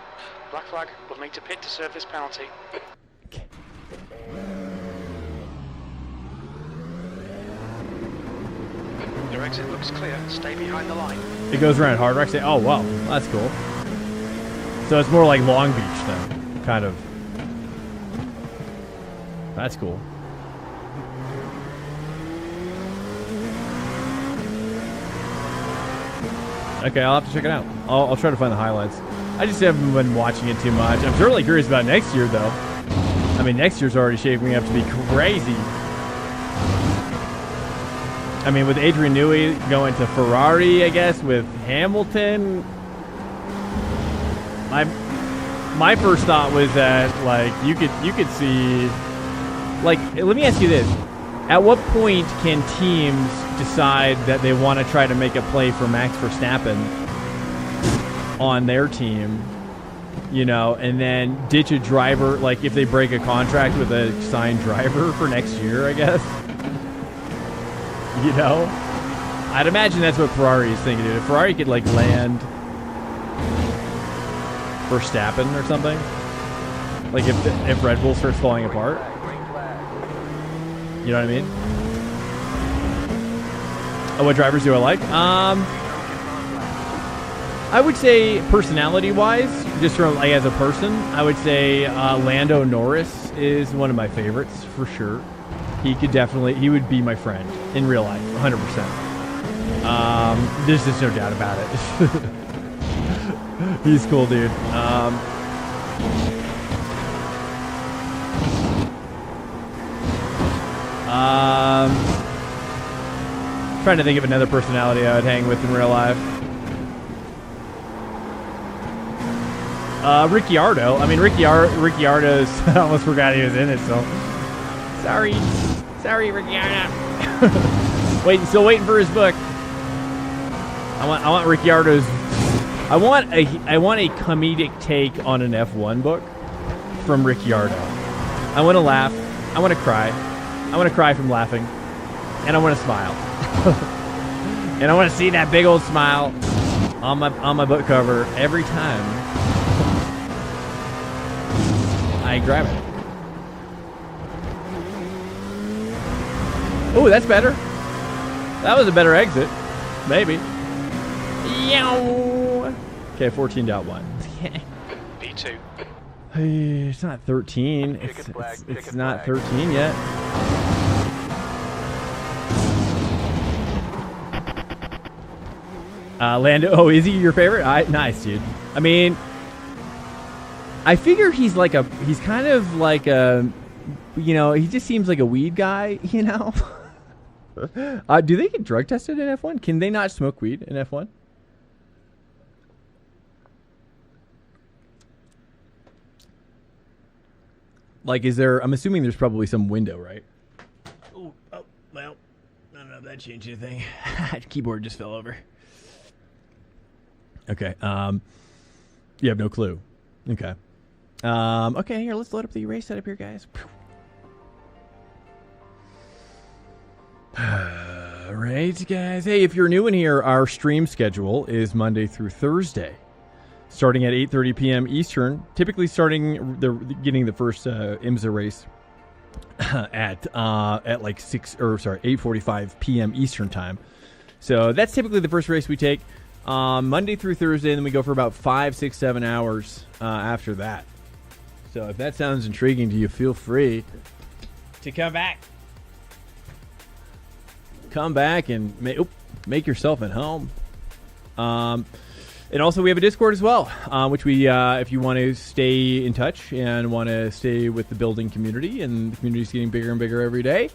Black flag, we'll need to pit to serve this penalty. Okay. Your exit looks clear. Stay behind the line. It goes around Hard Rock. Oh, wow. That's cool. So it's more like Long Beach then, kind of. That's cool. Okay, I'll have to check it out. I'll try to find the highlights. I just haven't been watching it too much. I'm certainly curious about next year, though. I mean, next year's already shaping up to be crazy. I mean, with Adrian Newey going to Ferrari, I guess, with Hamilton, my first thought was that, like, you could see, like, let me ask you this. At what point can teams decide that they want to try to make a play for Max Verstappen on their team, you know, and then ditch a driver, like if they break a contract with a signed driver for next year, I guess? You know? I'd imagine that's what Ferrari is thinking. If Ferrari could, like, land Verstappen or something, like if Red Bull starts falling apart, you know what I mean? What drivers do I like? I would say personality-wise, just from, like, as a person, I would say Lando Norris is one of my favorites for sure. He would be my friend in real life, 100%. There's just no doubt about it. He's cool, dude. Trying to think of another personality I would hang with in real life. Ricciardo. I mean, Ricciardo's. I almost forgot he was in it. So sorry, Ricciardo. Still waiting for his book. I want Ricciardo's. I want a comedic take on an F1 book from Ricciardo. I want to laugh. I want to cry. I want to cry from laughing, and I want to smile. And I want to see that big old smile on my book cover every time I grab it. Oh, that's better. That was a better exit. Maybe. Yow. Okay, 14.1. P2. It's not 13. It's not 13 yet. Lando. Oh, is he your favorite? Nice, dude. I mean, I figure he's kind of like a, you know, he just seems like a weed guy, you know? Do they get drug tested in F1? Can they not smoke weed in F1? Like, is there, I'm assuming there's probably some window, right? Oh, well, I don't know if that changed anything. Keyboard just fell over. Okay. You have no clue. Okay. Okay, here, let's load up the race setup here, guys. All right, guys. Hey, if you're new in here, our stream schedule is Monday through Thursday, starting at 8:30 p.m. Eastern. Typically, getting the first IMSA race at like 8:45 p.m. Eastern time. So that's typically the first race we take Monday through Thursday, and then we go for about 5, 6, 7 hours after that. So if that sounds intriguing to you, feel free to come back. Come back and make yourself at home. And also we have a Discord as well, which we, if you want to stay in touch and want to stay with the building community, and the community is getting bigger and bigger every day.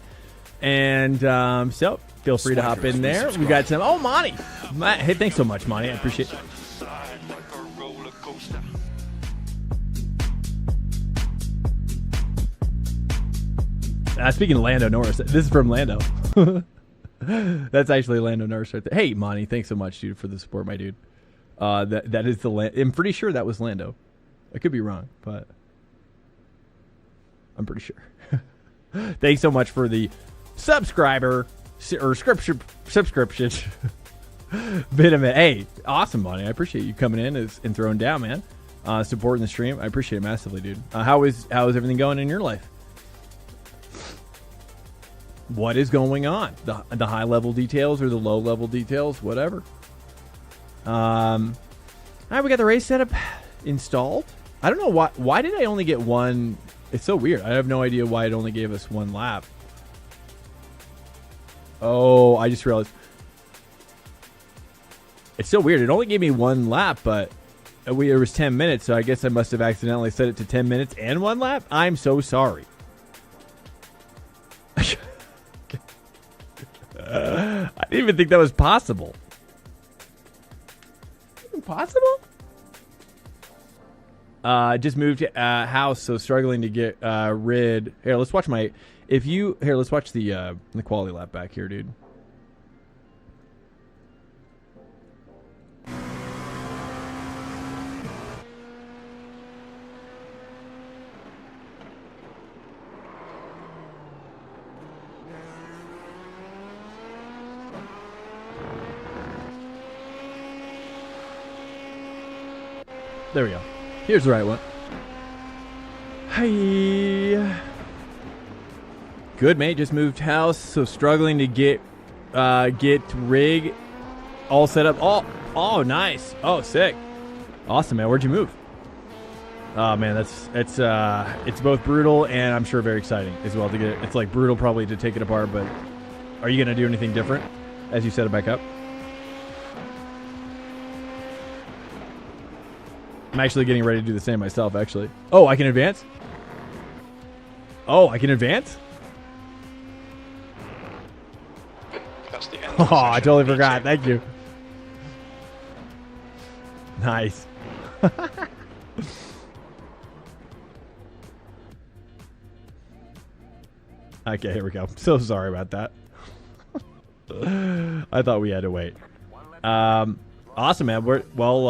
And so feel free to hop in there. We got some. Oh, Monty. Hey, thanks so much, Monty. I appreciate it. Speaking of Lando Norris, this is from Lando. That's actually Lando Norris right there. Hey, Monty, thanks so much, dude, for the support, my dude. That is the I'm pretty sure that was Lando. I could be wrong, but I'm pretty sure. Thanks so much for the subscriber or subscription. Bit of it. Hey, awesome, Monty. I appreciate you coming in and throwing down, man. Supporting the stream. I appreciate it massively, dude. How is everything going in your life? What is going on? The high level details or the low level details, whatever. All right, we got the race setup installed. I don't know why did I only get one? It's so weird. I have no idea why it only gave us one lap. Oh, I just realized. It's so weird. It only gave me one lap, but it was 10 minutes, so I guess I must have accidentally set it to 10 minutes and one lap. I'm so sorry. I didn't even think that was possible. Possible? Just moved house, so struggling to get rid. Here, let's watch let's watch the quality lap back here, dude. There we go. Here's the right one. Hey. Good, mate. Just moved house, so struggling to get rig all set up. Oh, nice. Oh, sick. Awesome, man. Where'd you move? Oh man, it's both brutal and I'm sure very exciting as well to get it. It's like brutal probably to take it apart, but are you gonna do anything different as you set it back up? I'm actually getting ready to do the same myself, actually. Oh, I can advance? Oh, I can advance? That's the end. Oh, I totally forgot. Thank you. Nice. Okay, here we go. So sorry about that. I thought we had to wait. Awesome, man.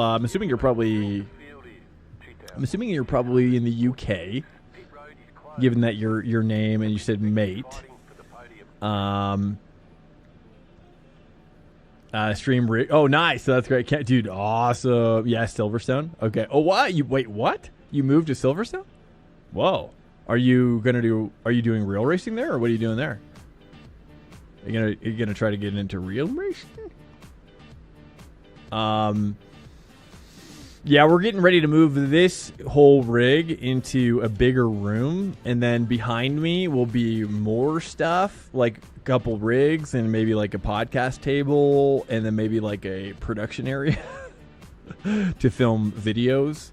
I'm assuming you're probably in the UK, given that your name and you said mate. Stream rig. Oh, nice. So that's great, dude. Awesome. Yeah, Silverstone. Okay. Oh, what? What? You moved to Silverstone? Whoa. Are you doing real racing there, or what are you doing there? Are you gonna try to get into real racing? Yeah, we're getting ready to move this whole rig into a bigger room, and then behind me will be more stuff, like a couple rigs and maybe like a podcast table, and then maybe like a production area to film videos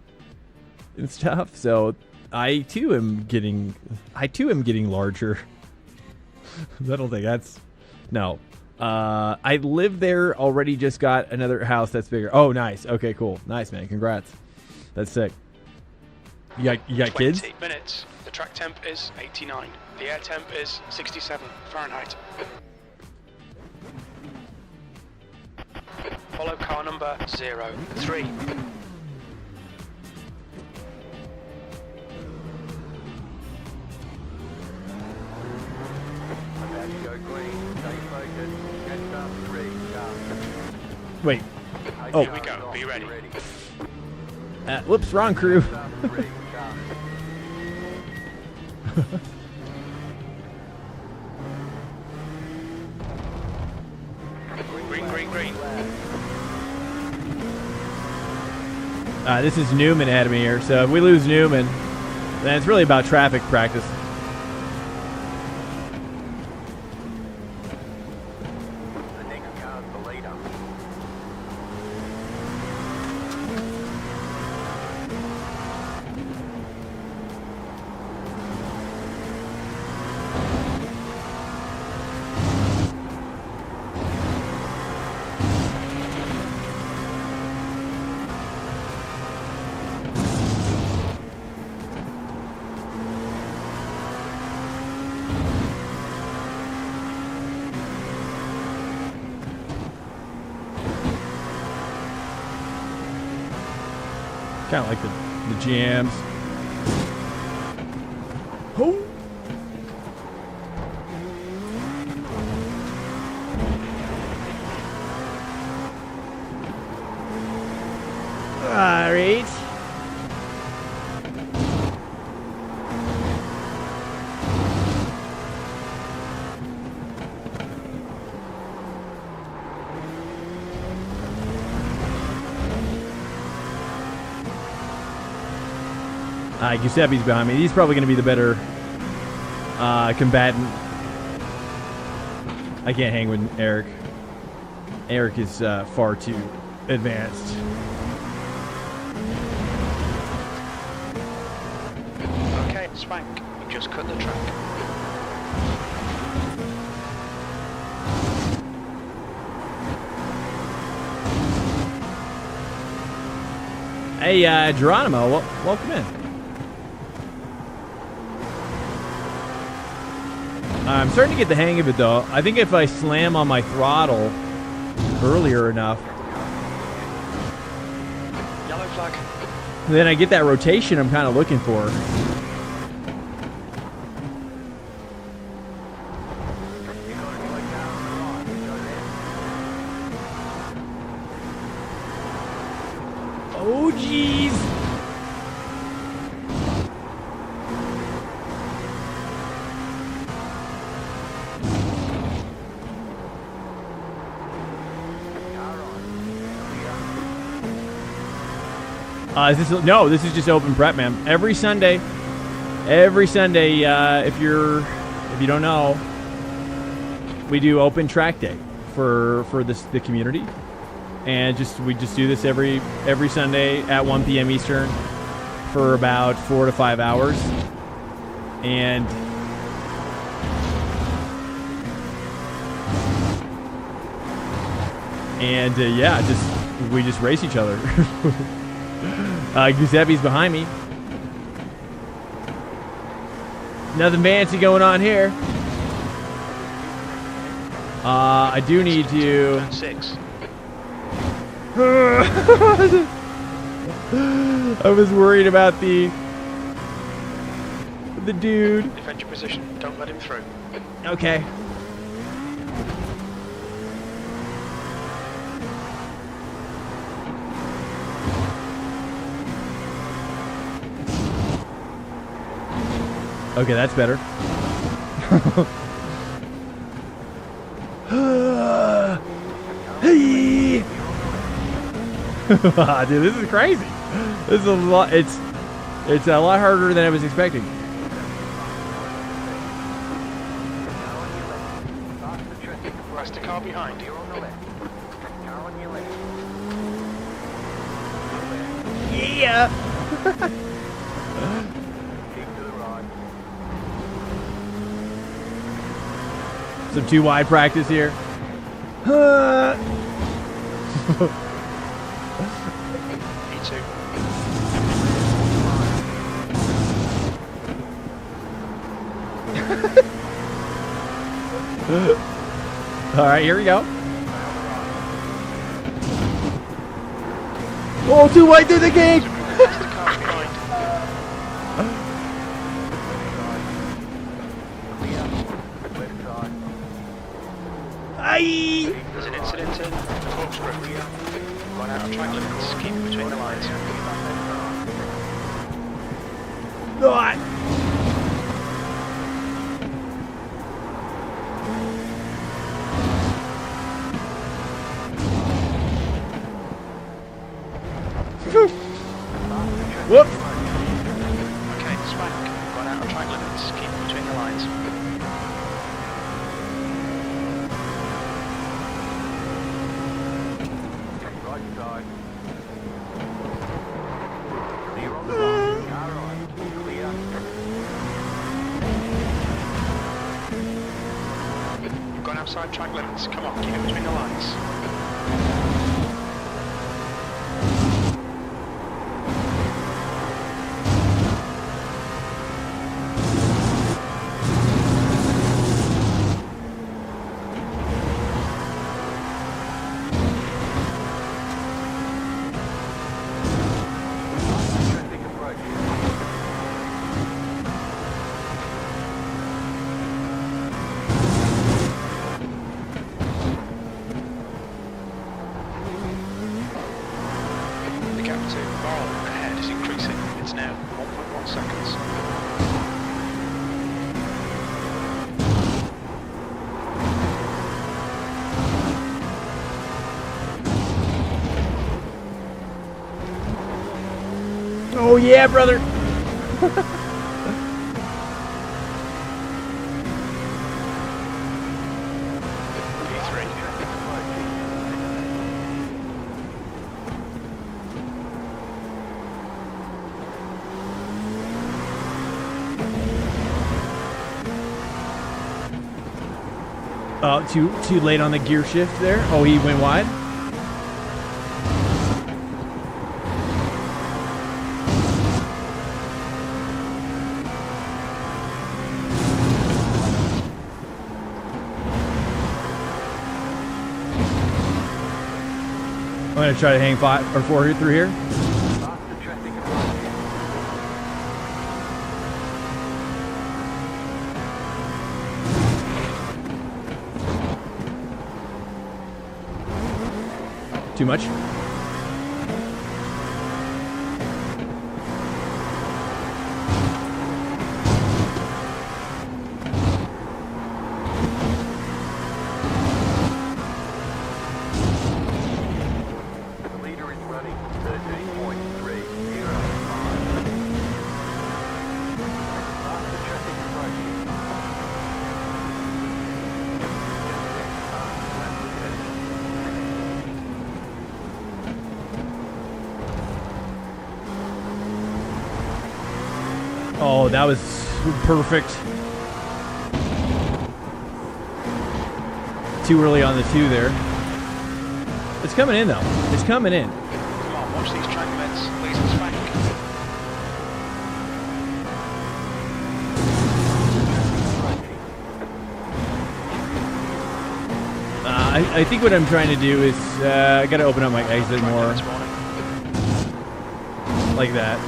and stuff. So I too am getting larger. I don't think that's no. I live there already. Just got another house that's bigger. Oh, nice. Okay, cool. Nice, man. Congrats. That's sick. You got kids? 20 minutes. The track temp is 89. The air temp is 67 Fahrenheit. Follow car number 03. Go green, stay focused, get Wait. Oh. Here we go. Be ready. Whoops, wrong crew. Green, green, green. This is Newman ahead of me here, so if we lose Newman, then it's really about traffic practice. The next car's the leader. Kind of like the GMs. Oh. All right. Giuseppe's behind me. He's probably going to be the better combatant. I can't hang with Eric. Eric is far too advanced. Okay, Swank. You just cut the track. Hey, Geronimo, welcome in. I'm starting to get the hang of it, though. I think if I slam on my throttle earlier enough, Yellow flag. then I get that rotation I'm kind of looking for. Oh, jeez. This is just open prep, man. Every Sunday, if you don't know, we do open track day for the community, and we just do this every Sunday at 1 p.m. Eastern for about 4 to 5 hours, and we just race each other. Giuseppe's behind me. Nothing fancy going on here. I do need to. Turn 6. I was worried about the dude. Defend your position. Don't let him through. Okay. Okay, that's better. Hey! Dude, this is crazy. This is a lot. It's a lot harder than I was expecting. Rest the car behind. You're on the left. Car on your left. Yeah. Keep to the right. Some too wide practice here. E2. All right, here we go. Oh, too wide through the gate. Rest the car behind. Clear. Left side. Aye. Keep to There's an incident in corkscrew. Gone out of track limits. Keep it between the lines. Whoop! Okay, Swank. Gone out of track limits. Keep it between the lines. Right side. Clear on the right. Car right. Clear. You've gone outside track limits. Come on, keep it between the lines. Traffic approach. The gap to Barrel ahead is increasing. It's now 1.1 seconds. Oh yeah, brother. P3. Oh, too late on the gear shift there. Oh, he went wide. I'm gonna try to hang 5 or 4 through here. Faster traffic approach. Too much. The leader is running 13.305. Faster traffic approaching. Oh, that was perfect. Too early on the 2 there. It's coming in though. It's coming in. Come on, watch these track limits. Please, and Swank. I think what I'm trying to do is I gotta open up my exit Track more limits warning. like that.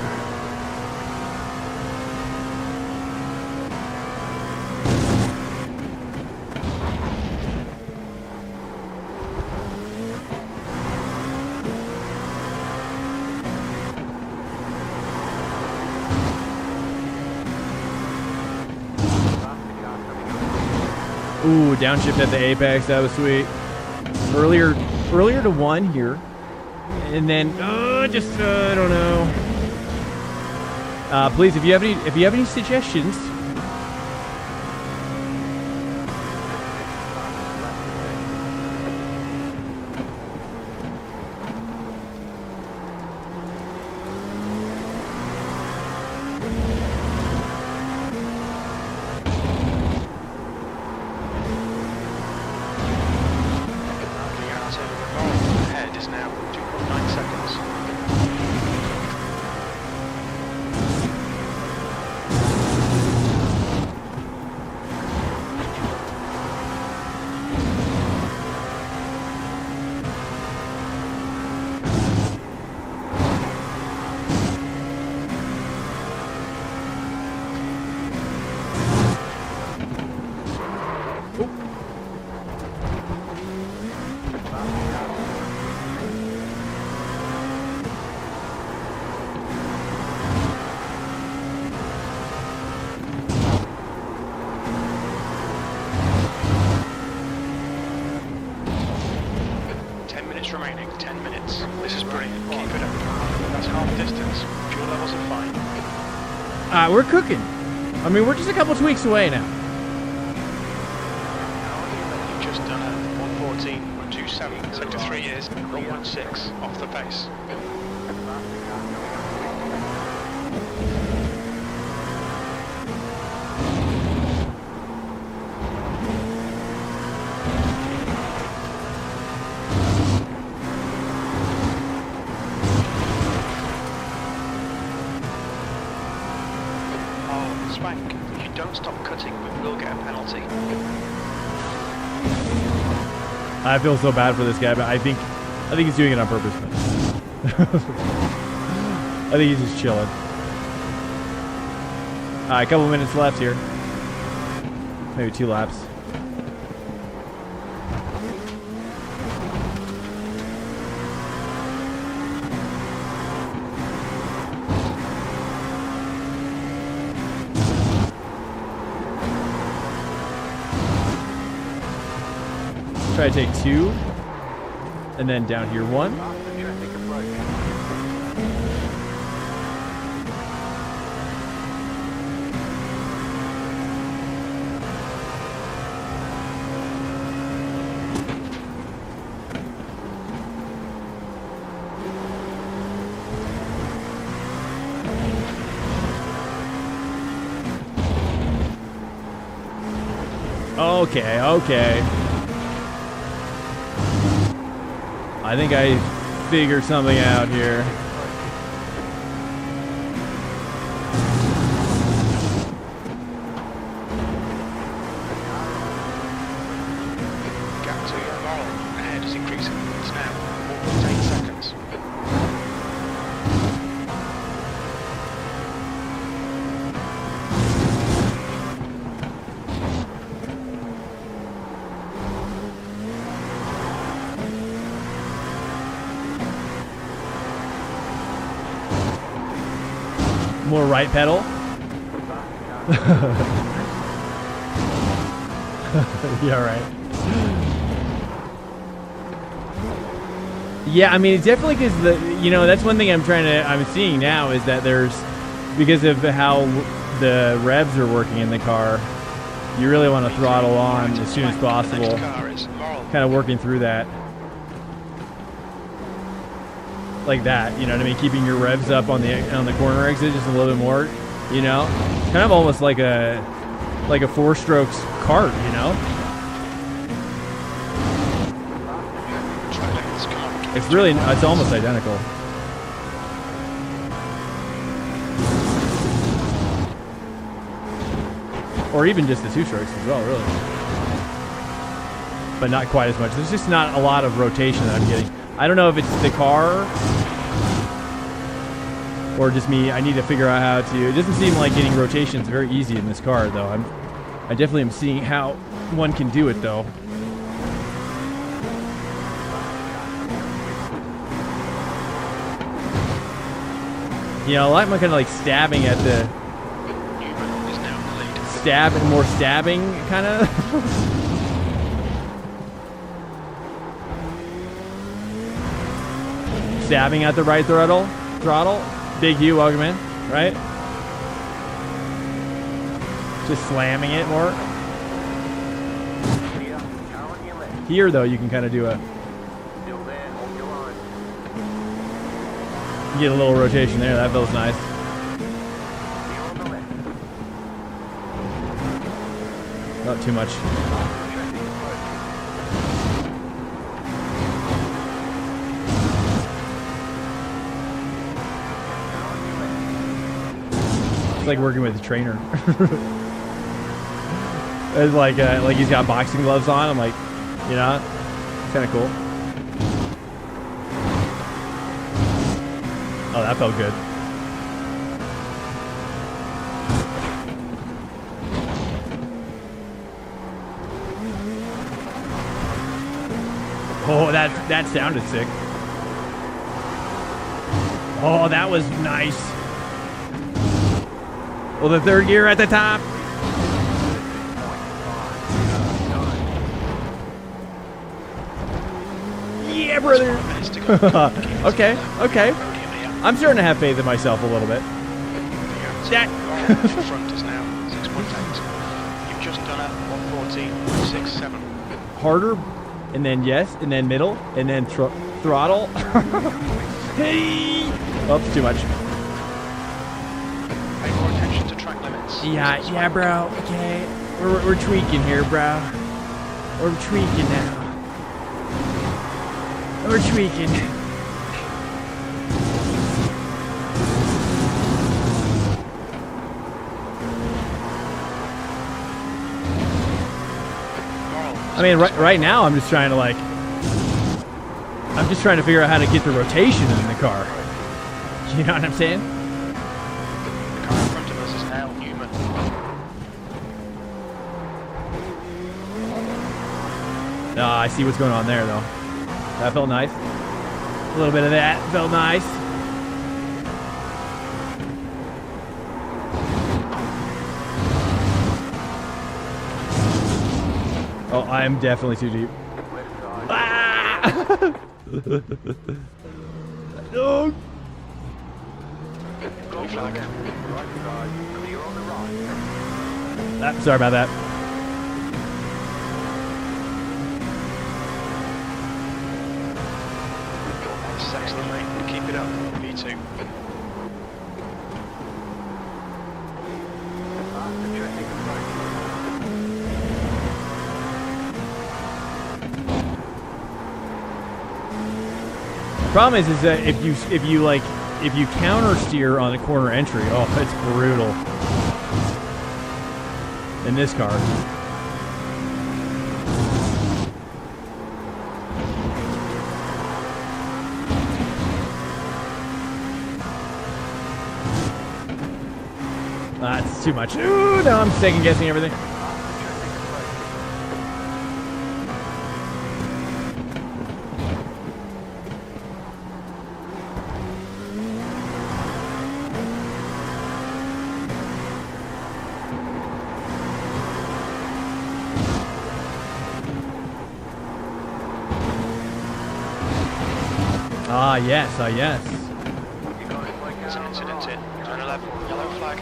Ooh, downshift at the apex. That was sweet. Earlier to 1 here, and then I don't know. Please, if you have any suggestions. The out of Barrel ahead is now 2.9 seconds. laps remaining, 10 minutes. This is brilliant, keep it up. That's half distance, fuel levels are fine. We're cooking. I mean, we're just a couple tweaks away now. You've just done a 114.27, sector 3 is 116 off the pace. Swank, if you don't stop cutting, we will get a penalty. I feel so bad for this guy, but I think he's doing it on purpose. I think he's just chilling. A couple minutes left here. Maybe 2 laps. Try to take 2, and then down here 1. Okay. I think I figured something out here. Gap to your Laurel ahead is increasing. It's now 4.8 seconds. More right pedal. Yeah, right. Yeah, I mean, it's definitely because that's one thing I'm seeing now is that there's, because of how the revs are working in the car, you really want to throttle on as soon as possible. Kind of working through that. Like that, you know what I mean? Keeping your revs up on the corner exit just a little bit more, kind of almost like a 4-strokes kart, It's almost identical. Or even just the 2-strokes as well, really. But not quite as much. There's just not a lot of rotation that I'm getting. I don't know if it's the car or just me. I need to figure out how to. It doesn't seem like getting rotations very easy in this car, though. I definitely am seeing how one can do it, though. I like my kind of like stabbing at the more stabbing kind of. Stabbing at the right throttle. Big Hugh, welcome in, right? Just slamming it more. Here, though, you can kind of do get a little rotation there. That feels nice. Not too much. It's like working with a trainer. It's like he's got boxing gloves on. I'm like, it's kind of cool. Oh, that felt good. Oh, that sounded sick. Oh, that was nice. Well, the 3rd gear at the top. Yeah, brother. 5 minutes to go. Okay, okay. I'm starting to have faith in myself a little bit. That. Front is now 6.8. You've just done a 114.67. Harder, and then yes, and then middle, and then throttle. Hey! Oops, too much. Pay more attention to track limits. Yeah, bro. Okay, we're tweaking here, bro. We're tweaking now. We're tweaking. I mean, right now, I'm just trying to figure out how to get the rotation in the car. You know what I'm saying? The car in front of us is now human. I see what's going on there, though. That felt nice. A little bit of that felt nice. Oh, I am definitely too deep. Ah! No. Blue flag. Sorry about that. That's excellent, mate. Keep it up. V2. Problem is that if you counter steer on a corner entry, oh, it's brutal. In this car. That's too much. Ooh, now I'm second guessing everything. Ah, yes, yes. There's an incident in. Turn 11. Yellow flag.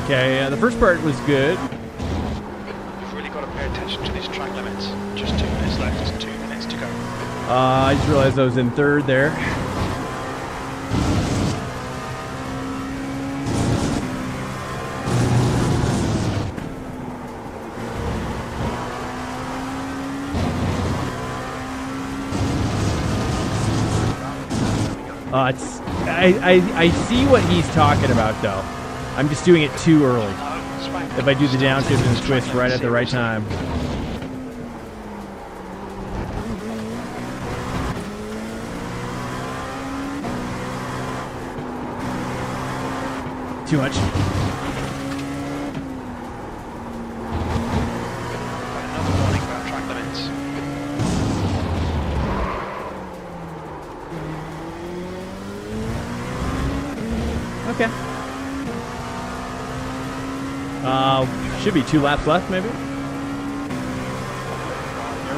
Okay, the first part was good. You've really got to pay attention to these track limits. Just 2 minutes left. Just 2 minutes to go. I just realized I was in third there. I see what he's talking about though. I'm just doing it too early. If I do the downshift and the twist right at the right time. Too much. Another warning about track limits. Okay. Should be 2 laps left, maybe.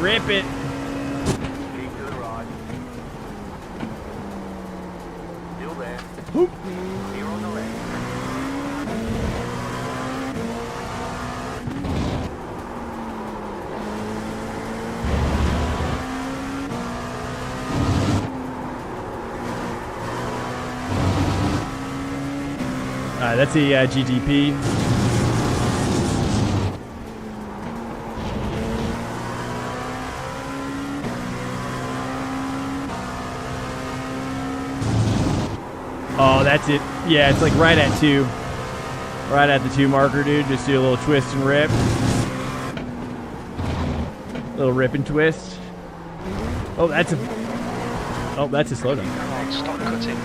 Rip it. Keep to the right. Still there. Whoop. Here on the left. That's the GTP. Oh, that's it. Yeah, it's like right at 2. Right at the 2 marker, dude. Just do a little twist and rip. Little rip and twist. Oh, that's a slowdown. Stop cutting.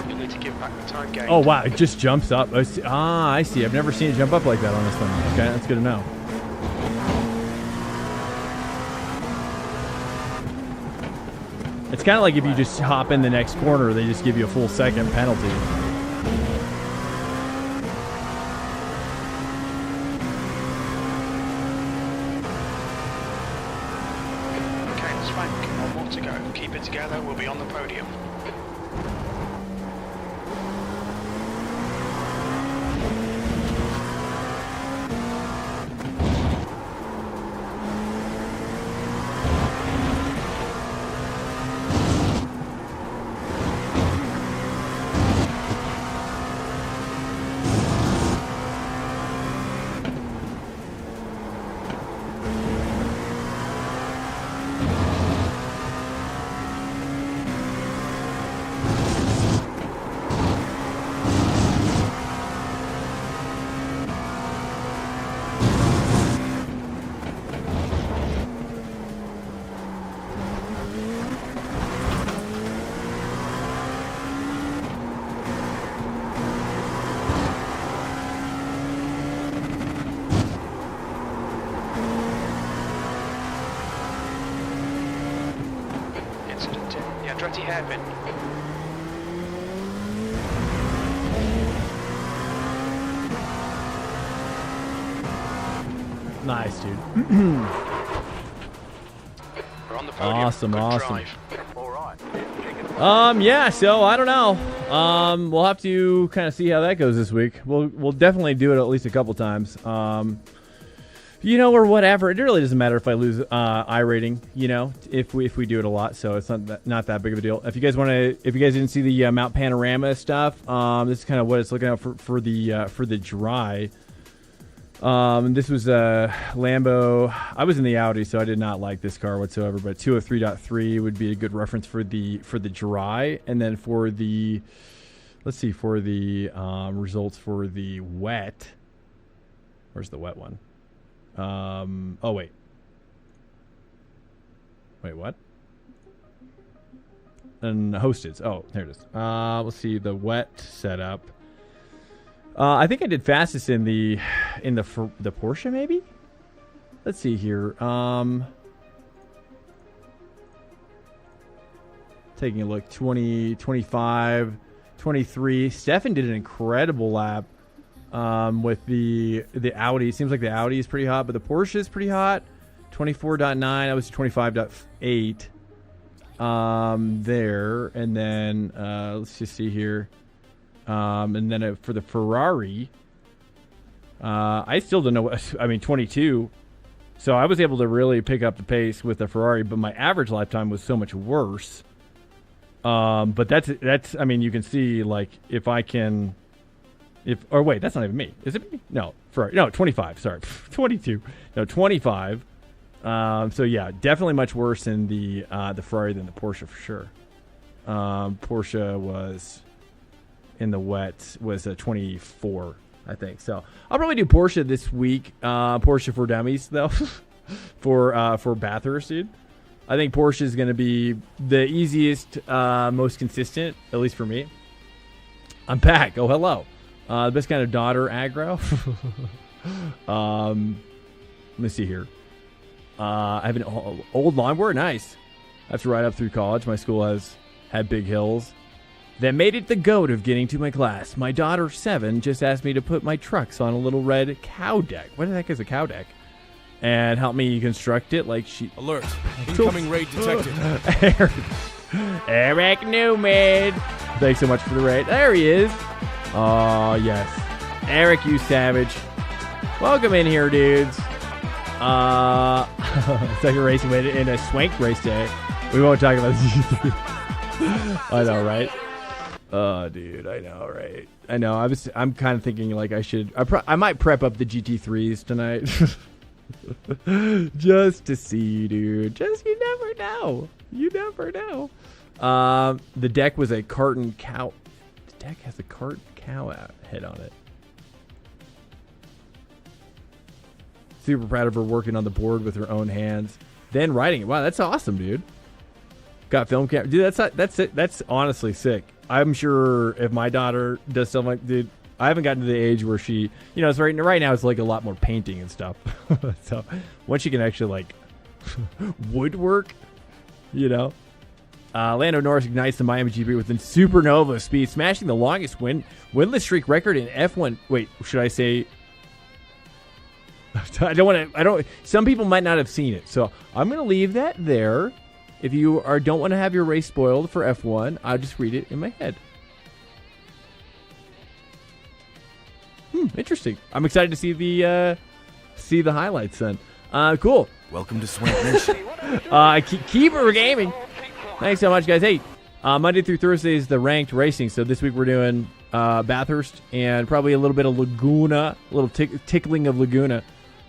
You'll need to give back the time gained. Oh, wow. It just jumps up. I see. I see. I've never seen it jump up like that on this one. Okay, that's good to know. It's kind of like if you just hop in the next corner, they just give you a full second penalty. Okay, Swank, one more to go. Keep it together, we'll be on the podium. Incident in the Andretti hairpin. Nice, dude. We're on the podium. Awesome, Good awesome. drive. All right. Chicken. Yeah, so I don't know. We'll have to kind of see how that goes this week. We'll definitely do it at least a couple times. You know, or whatever. It really doesn't matter if I lose iRating, you know, if we do it a lot, so it's not that big of a deal. If you guys didn't see the Mount Panorama stuff, this is kind of what it's looking at for the dry. This was a Lambo. I was in the Audi, so I did not like this car whatsoever. But 203.3 would be a good reference for the dry, and then for the results for the wet. Where's the wet one? Oh wait, what? And hosted. Oh, there it is. Let's see the wet setup. I think I did fastest in the Porsche, maybe. Let's see here. Taking a look, 20, 25, 23. Stefan did an incredible lap with the Audi. It seems like the Audi is pretty hot, but the Porsche is pretty hot. 24.9. I was 25.8 there. And then let's just see here. And then for the Ferrari, I still don't know. 22. So I was able to really pick up the pace with the Ferrari, but my average lifetime was so much worse. But that's. I mean, you can see like if I can. Or wait, that's not even me. Is it me? No, Ferrari. No, 25. Sorry, 22. No, 25. So yeah, definitely much worse in the Ferrari than the Porsche for sure. Porsche was in the wet was a 24, I think. So I'll probably do Porsche this week. Porsche for dummies though, for Bathurst, dude. I think Porsche is going to be the easiest, most consistent, at least for me. I'm back. Oh, hello. The best kind of daughter aggro. Let me see here. I have an old longboard. Nice. I have to ride up through college. My school has had big hills. That made it the goat of getting to my class. My daughter, 7, just asked me to put my trucks on a little red cow deck. What the heck is a cow deck? And help me construct it like she... Alert. Incoming raid detected. Eric Newman. Thanks so much for the raid. There he is. Oh, yes. Eric, you savage. Welcome in here, dudes. Second racing win in a Swank race day. We won't talk about this. I know, right? Oh, dude, I know, right? I know. I'm kind of thinking like I might prep up the GT3s tonight. Just to see, dude. You never know. You never know. The deck was a carton cow. The deck has a carton cow head on it. Super proud of her working on the board with her own hands, then writing it. Wow, that's awesome, dude. Got film camera, dude. That's honestly sick. I'm sure if my daughter does something like, dude, I haven't gotten to the age where she, it's right now it's like a lot more painting and stuff. So once she can actually like woodwork, Lando Norris ignites the Miami GP with a supernova speed, smashing the longest winless streak record in F1. Wait, should I say? Some people might not have seen it, so I'm going to leave that there. If you don't want to have your race spoiled for F1, I'll just read it in my head. Interesting. I'm excited to see the highlights then. Cool. Welcome to Swank Nation. Keeper Gaming. Thanks so much, guys. Hey, Monday through Thursday is the ranked racing. So this week we're doing Bathurst and probably a little bit of Laguna, a little tickling of Laguna.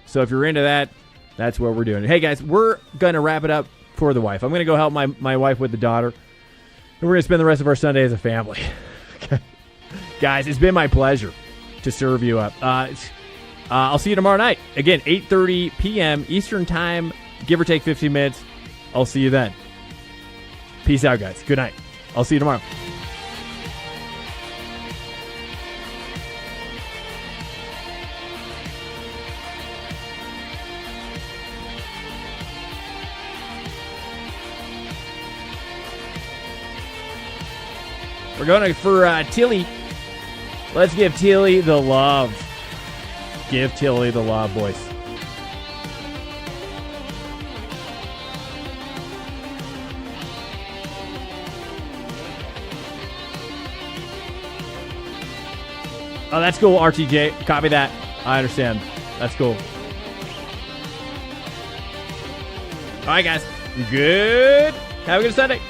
So if you're into that, that's what we're doing. Hey, guys, we're going to wrap it up for the wife. I'm going to go help my wife with the daughter. And we're going to spend the rest of our Sunday as a family. Okay. Guys, it's been my pleasure to serve you up. I'll see you tomorrow night. Again, 8:30 p.m. Eastern Time, give or take 15 minutes. I'll see you then. Peace out, guys. Good night. I'll see you tomorrow. We're going for Tilly. Let's give Tilly the love. Give Tilly the love, boys. Oh, that's cool, RTJ. Copy that. I understand. That's cool. All right, guys. Good. Have a good Sunday.